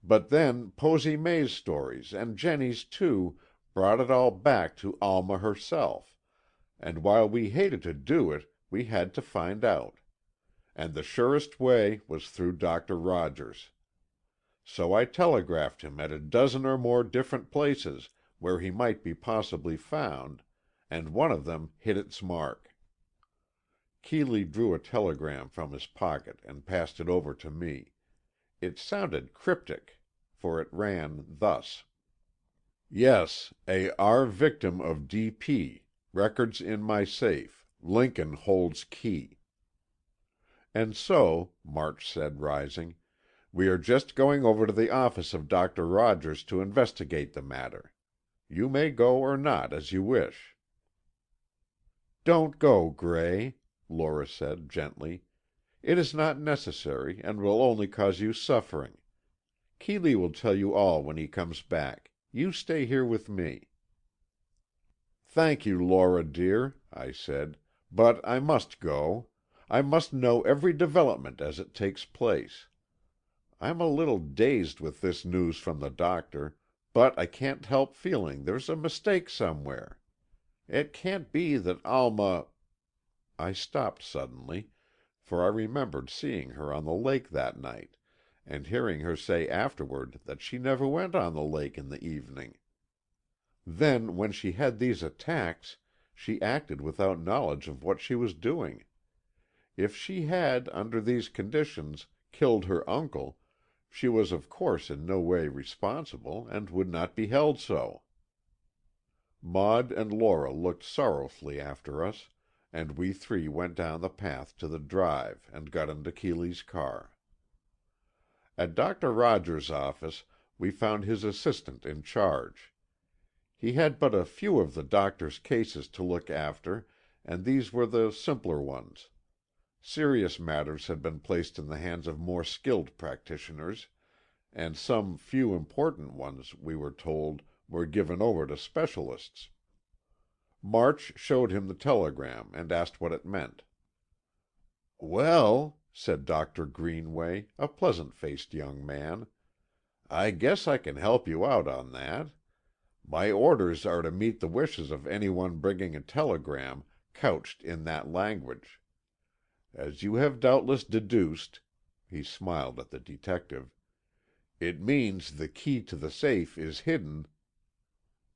But then Posy May's stories, and Jennie's too, brought it all back to Alma herself, and while we hated to do it, we had to find out. And the surest way was through Dr. Rogers. So I telegraphed him at a dozen or more different places where he might be possibly found, and one of them hit its mark." Keeley drew a telegram from his pocket and passed it over to me. It sounded cryptic, for it ran thus: "Yes, a R victim of D.P. Records in my safe. Lincoln holds key." "And so," March said, rising, "we are just going over to the office of Dr. Rogers to investigate the matter. You may go or not, as you wish." "Don't go, Gray," Lora said, gently. "It is not necessary, and will only cause you suffering. Keeley will tell you all when he comes back. You stay here with me." "Thank you, Lora, dear," I said, "but I must go. I must know every development as it takes place. I'm a little dazed with this news from the doctor, but I can't help feeling there's a mistake somewhere. It can't be that Alma—" I stopped suddenly, for I remembered seeing her on the lake that night, and hearing her say afterward that she never went on the lake in the evening. Then, when she had these attacks, she acted without knowledge of what she was doing. If she had, under these conditions, killed her uncle, she was of course in no way responsible, and would not be held so. Maud and Lora looked sorrowfully after us, and we three went down the path to the drive and got into Keeley's car. At Dr. Rogers' office we found his assistant in charge. He had but a few of the doctor's cases to look after, and these were the simpler ones. Serious matters had been placed in the hands of more skilled practitioners, and some few important ones, we were told, were given over to specialists. March showed him the telegram and asked what it meant. "Well," said Dr. Greenway, a pleasant-faced young man, "I guess I can help you out on that. My orders are to meet the wishes of anyone bringing a telegram couched in that language. As you have doubtless deduced," he smiled at the detective, It means the key to the safe is hidden—"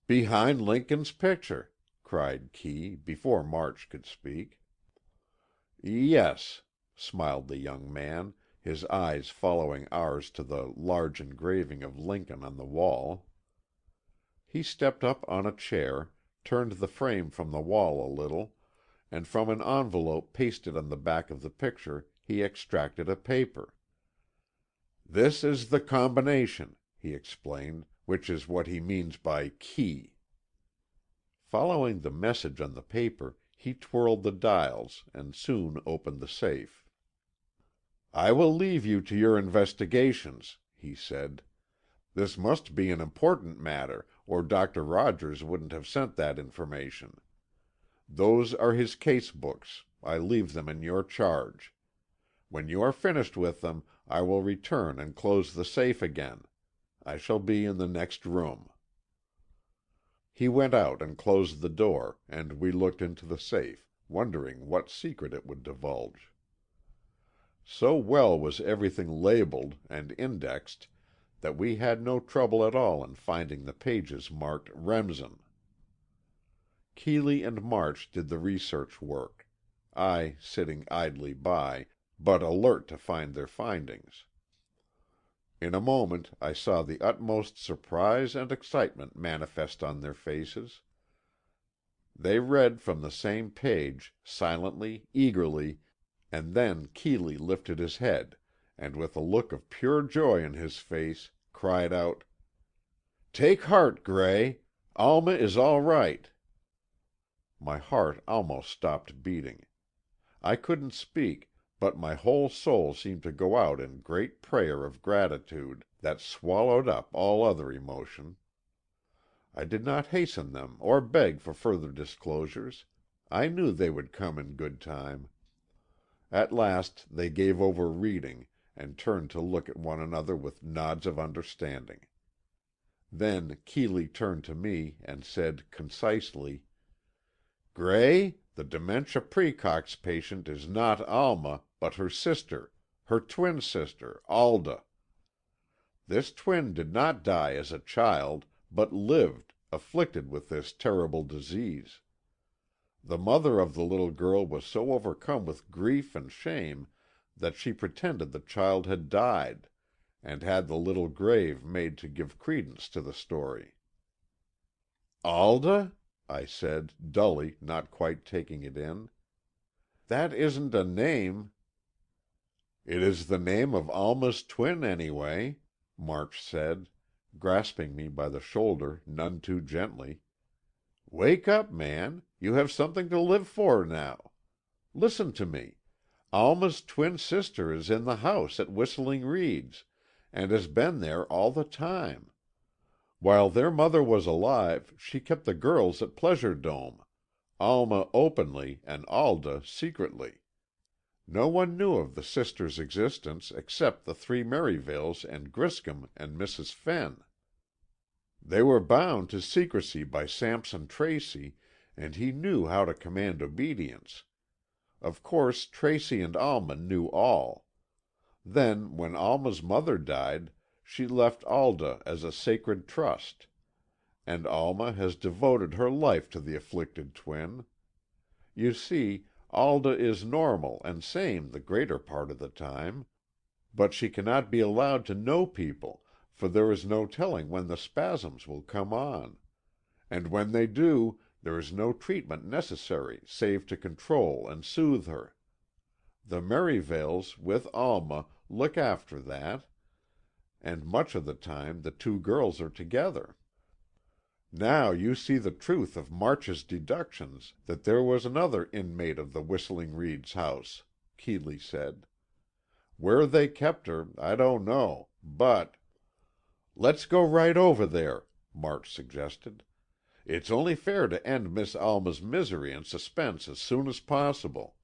"Behind Lincoln's picture," cried Kee, before March could speak. "Yes," smiled the young man, his eyes following ours to the large engraving of Lincoln on the wall. He stepped up on a chair, turned the frame from the wall a little, and from an envelope pasted on the back of the picture he extracted a paper. "This is the combination," he explained, "which is what he means by key." Following the message on the paper, he twirled the dials and soon opened the safe. "I will leave you to your investigations," he said. "This must be an important matter, or Doctor Rogers wouldn't have sent that information. Those are his case books. I leave them in your charge. When you are finished with them, I will return and close the safe again. I shall be in the next room." He went out and closed the door, and we looked into the safe, wondering what secret it would divulge. So well was everything labeled and indexed that we had no trouble at all in finding the pages marked Remsen. Keeley and March did the research work, I sitting idly by, but alert to find their findings. In a moment I saw the utmost surprise and excitement manifest on their faces. They read from the same page, silently, eagerly, and then Keeley lifted his head, and with a look of pure joy in his face, cried out, "Take heart, Gray! Alma is all right!" My heart almost stopped beating. I couldn't speak, but my whole soul seemed to go out in great prayer of gratitude that swallowed up all other emotion. I did not hasten them or beg for further disclosures. I knew they would come in good time. At last they gave over reading, and turned to look at one another with nods of understanding. Then Keeley turned to me and said, concisely, "Gray, the dementia praecox patient is not Alma, but her sister, her twin sister, Alda. This twin did not die as a child, but lived, afflicted with this terrible disease. The mother of the little girl was so overcome with grief and shame that she pretended the child had died, and had the little grave made to give credence to the story." "Alda?" I said, dully, not quite taking it in. "That isn't a name—" "It is the name of Alma's twin, anyway," March said, grasping me by the shoulder none too gently. "Wake up, man. You have something to live for now. Listen to me. Alma's twin sister is in the house at Whistling Reeds, and has been there all the time. While their mother was alive, she kept the girls at Pleasure Dome, Alma openly and Alda secretly. No one knew of the sisters' existence except the three Merivales and Griscom and Mrs. Fenn. They were bound to secrecy by Sampson Tracy, and he knew how to command obedience. Of course Tracy and Alma knew all. Then, when Alma's mother died, she left Alda as a sacred trust, and Alma has devoted her life to the afflicted twin. You see, Alda is normal and sane the greater part of the time, but she cannot be allowed to know people, for there is no telling when the spasms will come on. And when they do, there is no treatment necessary save to control and soothe her. The Merivales, with Alma, look after that, and much of the time the two girls are together. Now you see the truth of March's deductions that there was another inmate of the Whistling Reeds house," Keeley said. "Where they kept her, I don't know, but—" "Let's go right over there," March suggested. "It's only fair to end Miss Alma's misery and suspense as soon as possible."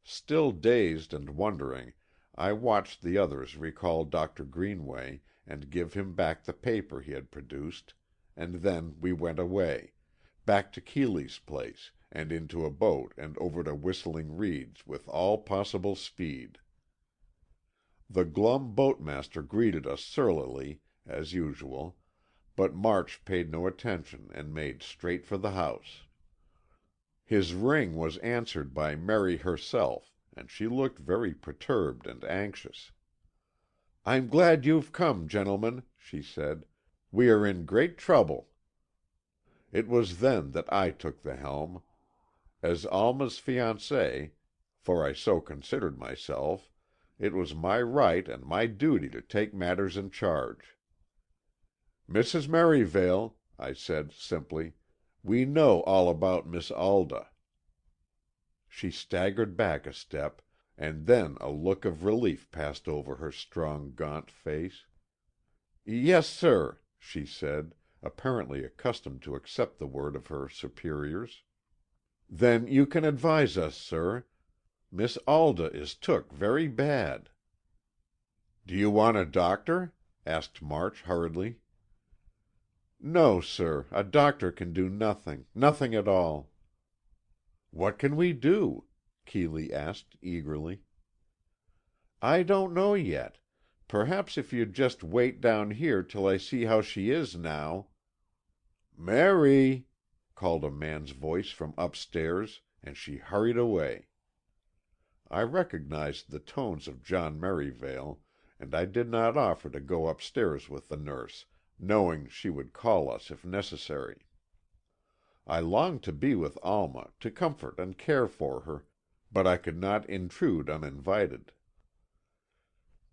Still dazed and wondering, I watched the others recall Dr. Greenway and give him back the paper he had produced, and then we went away, back to Keeley's place, and into a boat and over to Whistling Reeds with all possible speed. The glum boatmaster greeted us surlily, as usual, but March paid no attention and made straight for the house. His ring was answered by Mary herself, and she looked very perturbed and anxious. "I'm glad you've come, gentlemen," she said. "We are in great trouble." It was then that I took the helm. As Alma's fiancé, for I so considered myself, it was my right and my duty to take matters in charge. "Mrs. Merivale," I said simply, "we know all about Miss Alda." She staggered back a step, and then a look of relief passed over her strong, gaunt face. "Yes, sir," she said, apparently accustomed to accept the word of her superiors. "Then you can advise us, sir. Miss Alda is took very bad." "Do you want a doctor?" asked March hurriedly. "No, sir, a doctor can do nothing at all." "What can we do?" Keeley asked, eagerly. "I don't know yet. Perhaps if you'd just wait down here till I see how she is now—" "Mary!" called a man's voice from upstairs, and she hurried away. I recognized the tones of John Merivale, and I did not offer to go upstairs with the nurse, knowing she would call us if necessary. I longed to be with Alma, to comfort and care for her, but I could not intrude uninvited.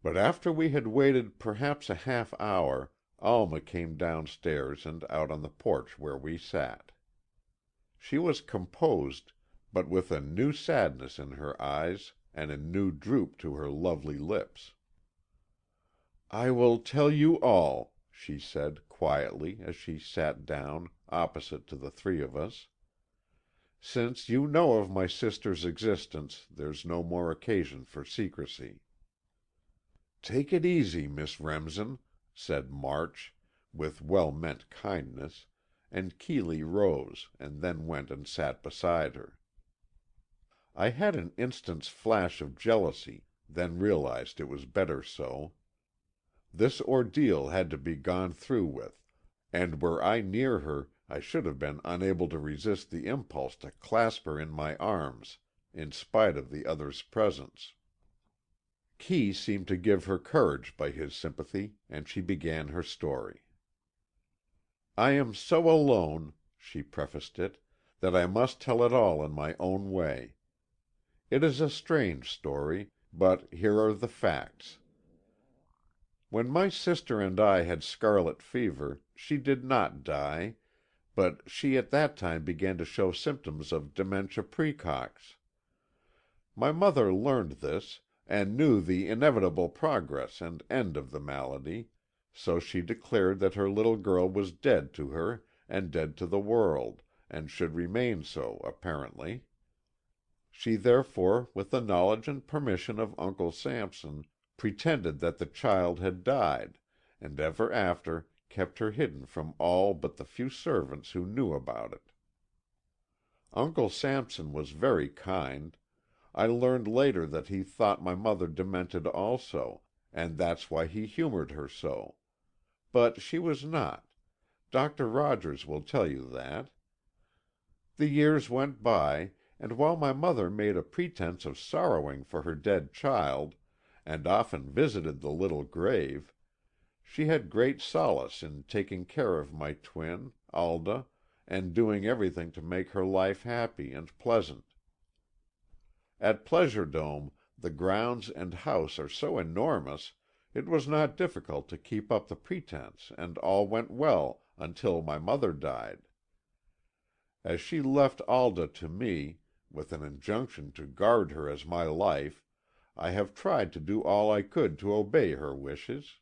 But after we had waited perhaps a half hour, Alma came downstairs and out on the porch where we sat. She was composed, but with a new sadness in her eyes and a new droop to her lovely lips. "I will tell you all," she said, quietly, as she sat down, opposite to the three of us. "Since you know of my sister's existence, there's no more occasion for secrecy." "Take it easy, Miss Remsen," said March, with well-meant kindness, and Keeley rose, and then went and sat beside her. I had an instant's flash of jealousy, then realized it was better so. This ordeal had to be gone through with, and were I near her I should have been unable to resist the impulse to clasp her in my arms, in spite of the other's presence. Kee seemed to give her courage by his sympathy, and she began her story. "I am so alone," she prefaced it, "that I must tell it all in my own way. It is a strange story, but here are the facts. When my sister and I had scarlet fever, she did not die, but she at that time began to show symptoms of dementia praecox. My mother learned this, and knew the inevitable progress and end of the malady, so she declared that her little girl was dead to her and dead to the world, and should remain so, apparently. She therefore, with the knowledge and permission of Uncle Sampson, pretended that the child had died, and ever after kept her hidden from all but the few servants who knew about it. Uncle Sampson was very kind. I learned later that he thought my mother demented also, and that's why he humored her so. But she was not. Dr. Rogers will tell you that. The years went by, and while my mother made a pretense of sorrowing for her dead child, and often visited the little grave, she had great solace in taking care of my twin, Alda, and doing everything to make her life happy and pleasant. At Pleasure Dome, the grounds and house are so enormous, it was not difficult to keep up the pretense, and all went well until my mother died. As she left Alda to me, with an injunction to guard her as my life, I have tried to do all I could to obey her wishes.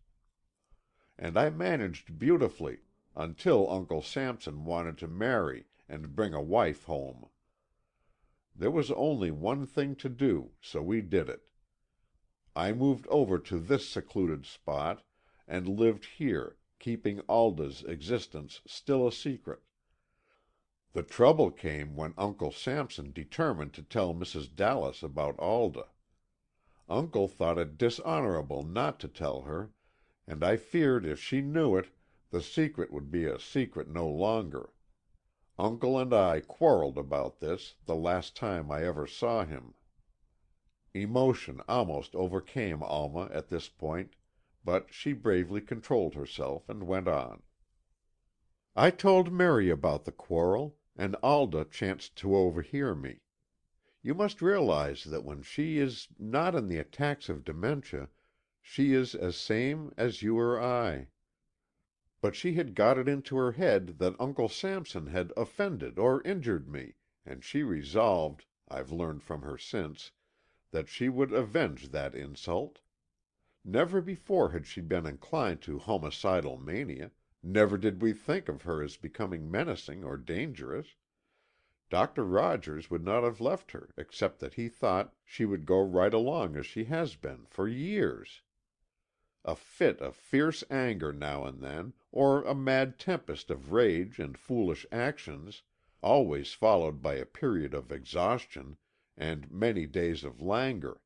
And I managed beautifully, until Uncle Sampson wanted to marry and bring a wife home. There was only one thing to do, so we did it. I moved over to this secluded spot, and lived here, keeping Alda's existence still a secret. The trouble came when Uncle Sampson determined to tell Mrs. Dallas about Alda. Uncle thought it dishonorable not to tell her, and I feared if she knew it, the secret would be a secret no longer. Uncle and I quarreled about this, the last time I ever saw him." Emotion almost overcame Alma at this point, but she bravely controlled herself and went on. "I told Mary about the quarrel, and Alda chanced to overhear me. You must realize that when she is not in the attacks of dementia, she is as sane as you or I. But she had got it into her head that Uncle Sampson had offended or injured me, and she resolved, I've learned from her since, that she would avenge that insult. Never before had she been inclined to homicidal mania, never did we think of her as becoming menacing or dangerous. Dr. Rogers would not have left her except that he thought she would go right along as she has been for years. A fit of fierce anger now and then, or a mad tempest of rage and foolish actions, always followed by a period of exhaustion and many days of languor.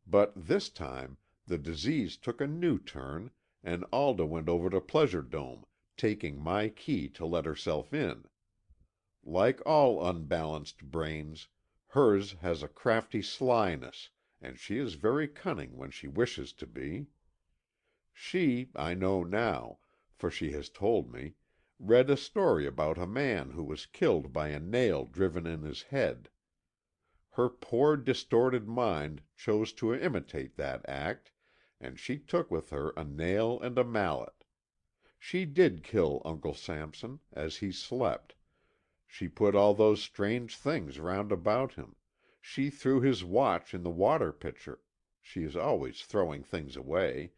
But this time the disease took a new turn, and Alda went over to Pleasure Dome, taking my key to let herself in. Like all unbalanced brains, hers has a crafty slyness, and she is very cunning when she wishes to be. She, I know now, for she has told me, read a story about a man who was killed by a nail driven in his head. Her poor distorted mind chose to imitate that act, and she took with her a nail and a mallet. She did kill Uncle Sampson, as he slept. She put all those strange things round about him. She threw his watch in the water pitcher, she is always throwing things away,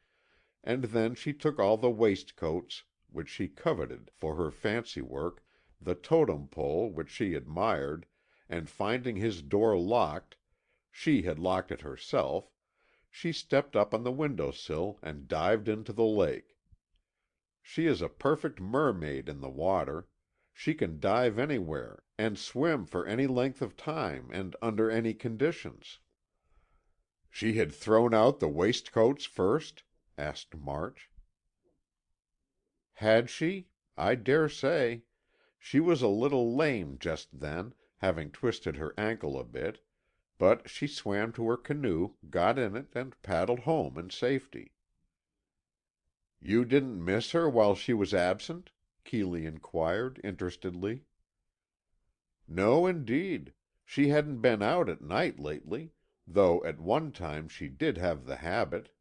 and then she took all the waistcoats, which she coveted for her fancy work, the totem pole, which she admired, and finding his door locked, she had locked it herself, she stepped up on the window sill and dived into the lake. She is a perfect mermaid in the water. She can dive anywhere, and swim for any length of time and under any conditions." "She had thrown out the waistcoats first?" asked March. "Had she? I dare say. She was a little lame just then, having twisted her ankle a bit, but she swam to her canoe, got in it, and paddled home in safety." "You didn't miss her while she was absent?" Keeley inquired, interestedly. "No, indeed. She hadn't been out at night lately, though at one time she did have the habit.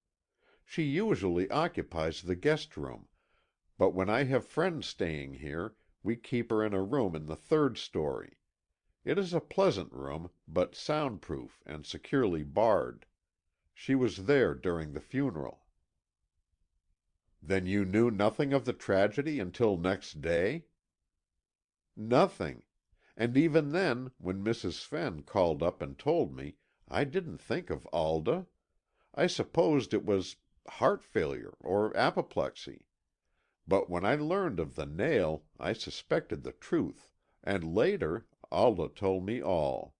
She usually occupies the guest room, but when I have friends staying here, we keep her in a room in the third story. It is a pleasant room, but soundproof and securely barred. She was there during the funeral." "Then you knew nothing of the tragedy until next day?" "Nothing. And even then, when Mrs. Fenn called up and told me, I didn't think of Alda. I supposed it was heart failure or apoplexy. But when I learned of the nail, I suspected the truth, and later Alda told me all.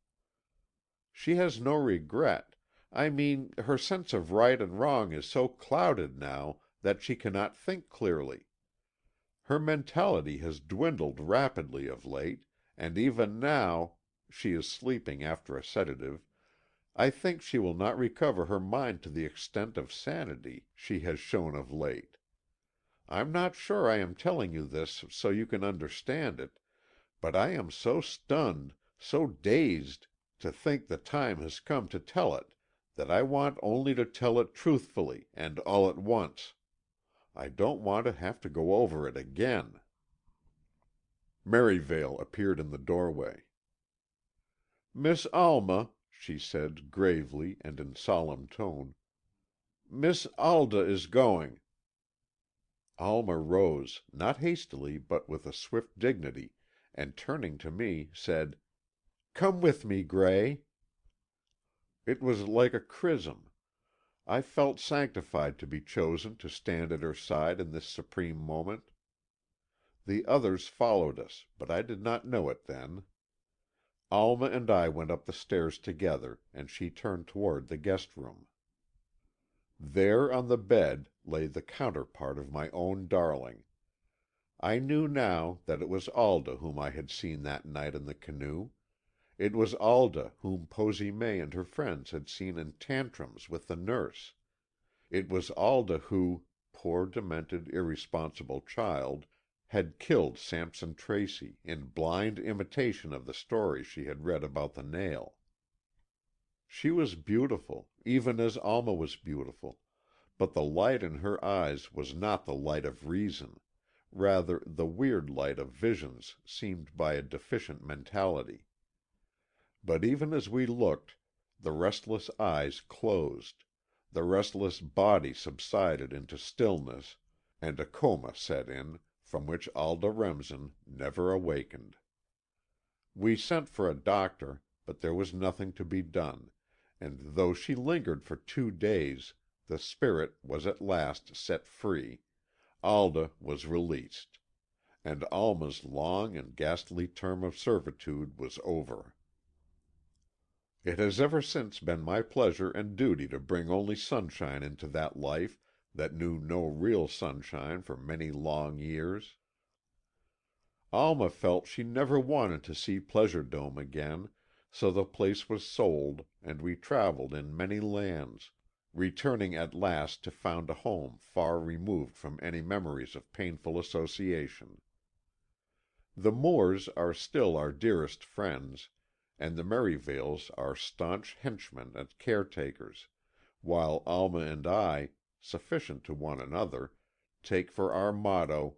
She has no regret. I mean, her sense of right and wrong is so clouded now that she cannot think clearly. Her mentality has dwindled rapidly of late, and even now she is sleeping after a sedative I think she will not recover her mind to the extent of sanity she has shown of late. I'm not sure I am telling you this so you can understand it, but I am so stunned, so dazed to think the time has come to tell it, that I want only to tell it truthfully and all at once. I don't want to have to go over it again." Merivale appeared in the doorway. "Miss Alma," she said, gravely and in solemn tone, "Miss Alda is going." Alma rose, not hastily, but with a swift dignity, and turning to me, said, "Come with me, Gray." It was like a chrism. I felt sanctified to be chosen to stand at her side in this supreme moment. The others followed us, but I did not know it then. Alma and I went up the stairs together, and she turned toward the guest room. There on the bed lay the counterpart of my own darling. I knew now that it was Alda whom I had seen that night in the canoe. It was Alda whom Posy May and her friends had seen in tantrums with the nurse. It was Alda who, poor demented, irresponsible child, had killed Sampson Tracy, in blind imitation of the story she had read about the nail. She was beautiful, even as Alma was beautiful, but the light in her eyes was not the light of reason, rather the weird light of visions seemed by a deficient mentality. But even as we looked, the restless eyes closed, the restless body subsided into stillness, and a coma set in, from which Alda Remsen never awakened. We sent for a doctor, but there was nothing to be done, and though she lingered for 2 days, the spirit was at last set free, Alda was released, and Alma's long and ghastly term of servitude was over. It has ever since been my pleasure and duty to bring only sunshine into that life that knew no real sunshine for many long years. Alma felt she never wanted to see Pleasure Dome again, so the place was sold and we traveled in many lands, returning at last to found a home far removed from any memories of painful association. The Moores are still our dearest friends, and the Merivales our staunch henchmen and caretakers, while Alma and I, sufficient to one another, take for our motto,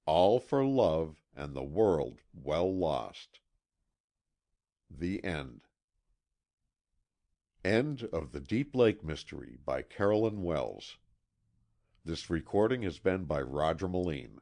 "All for love, and the world well lost." The End. End of The Deep Lake Mystery by Carolyn Wells. This recording has been by Roger Melin.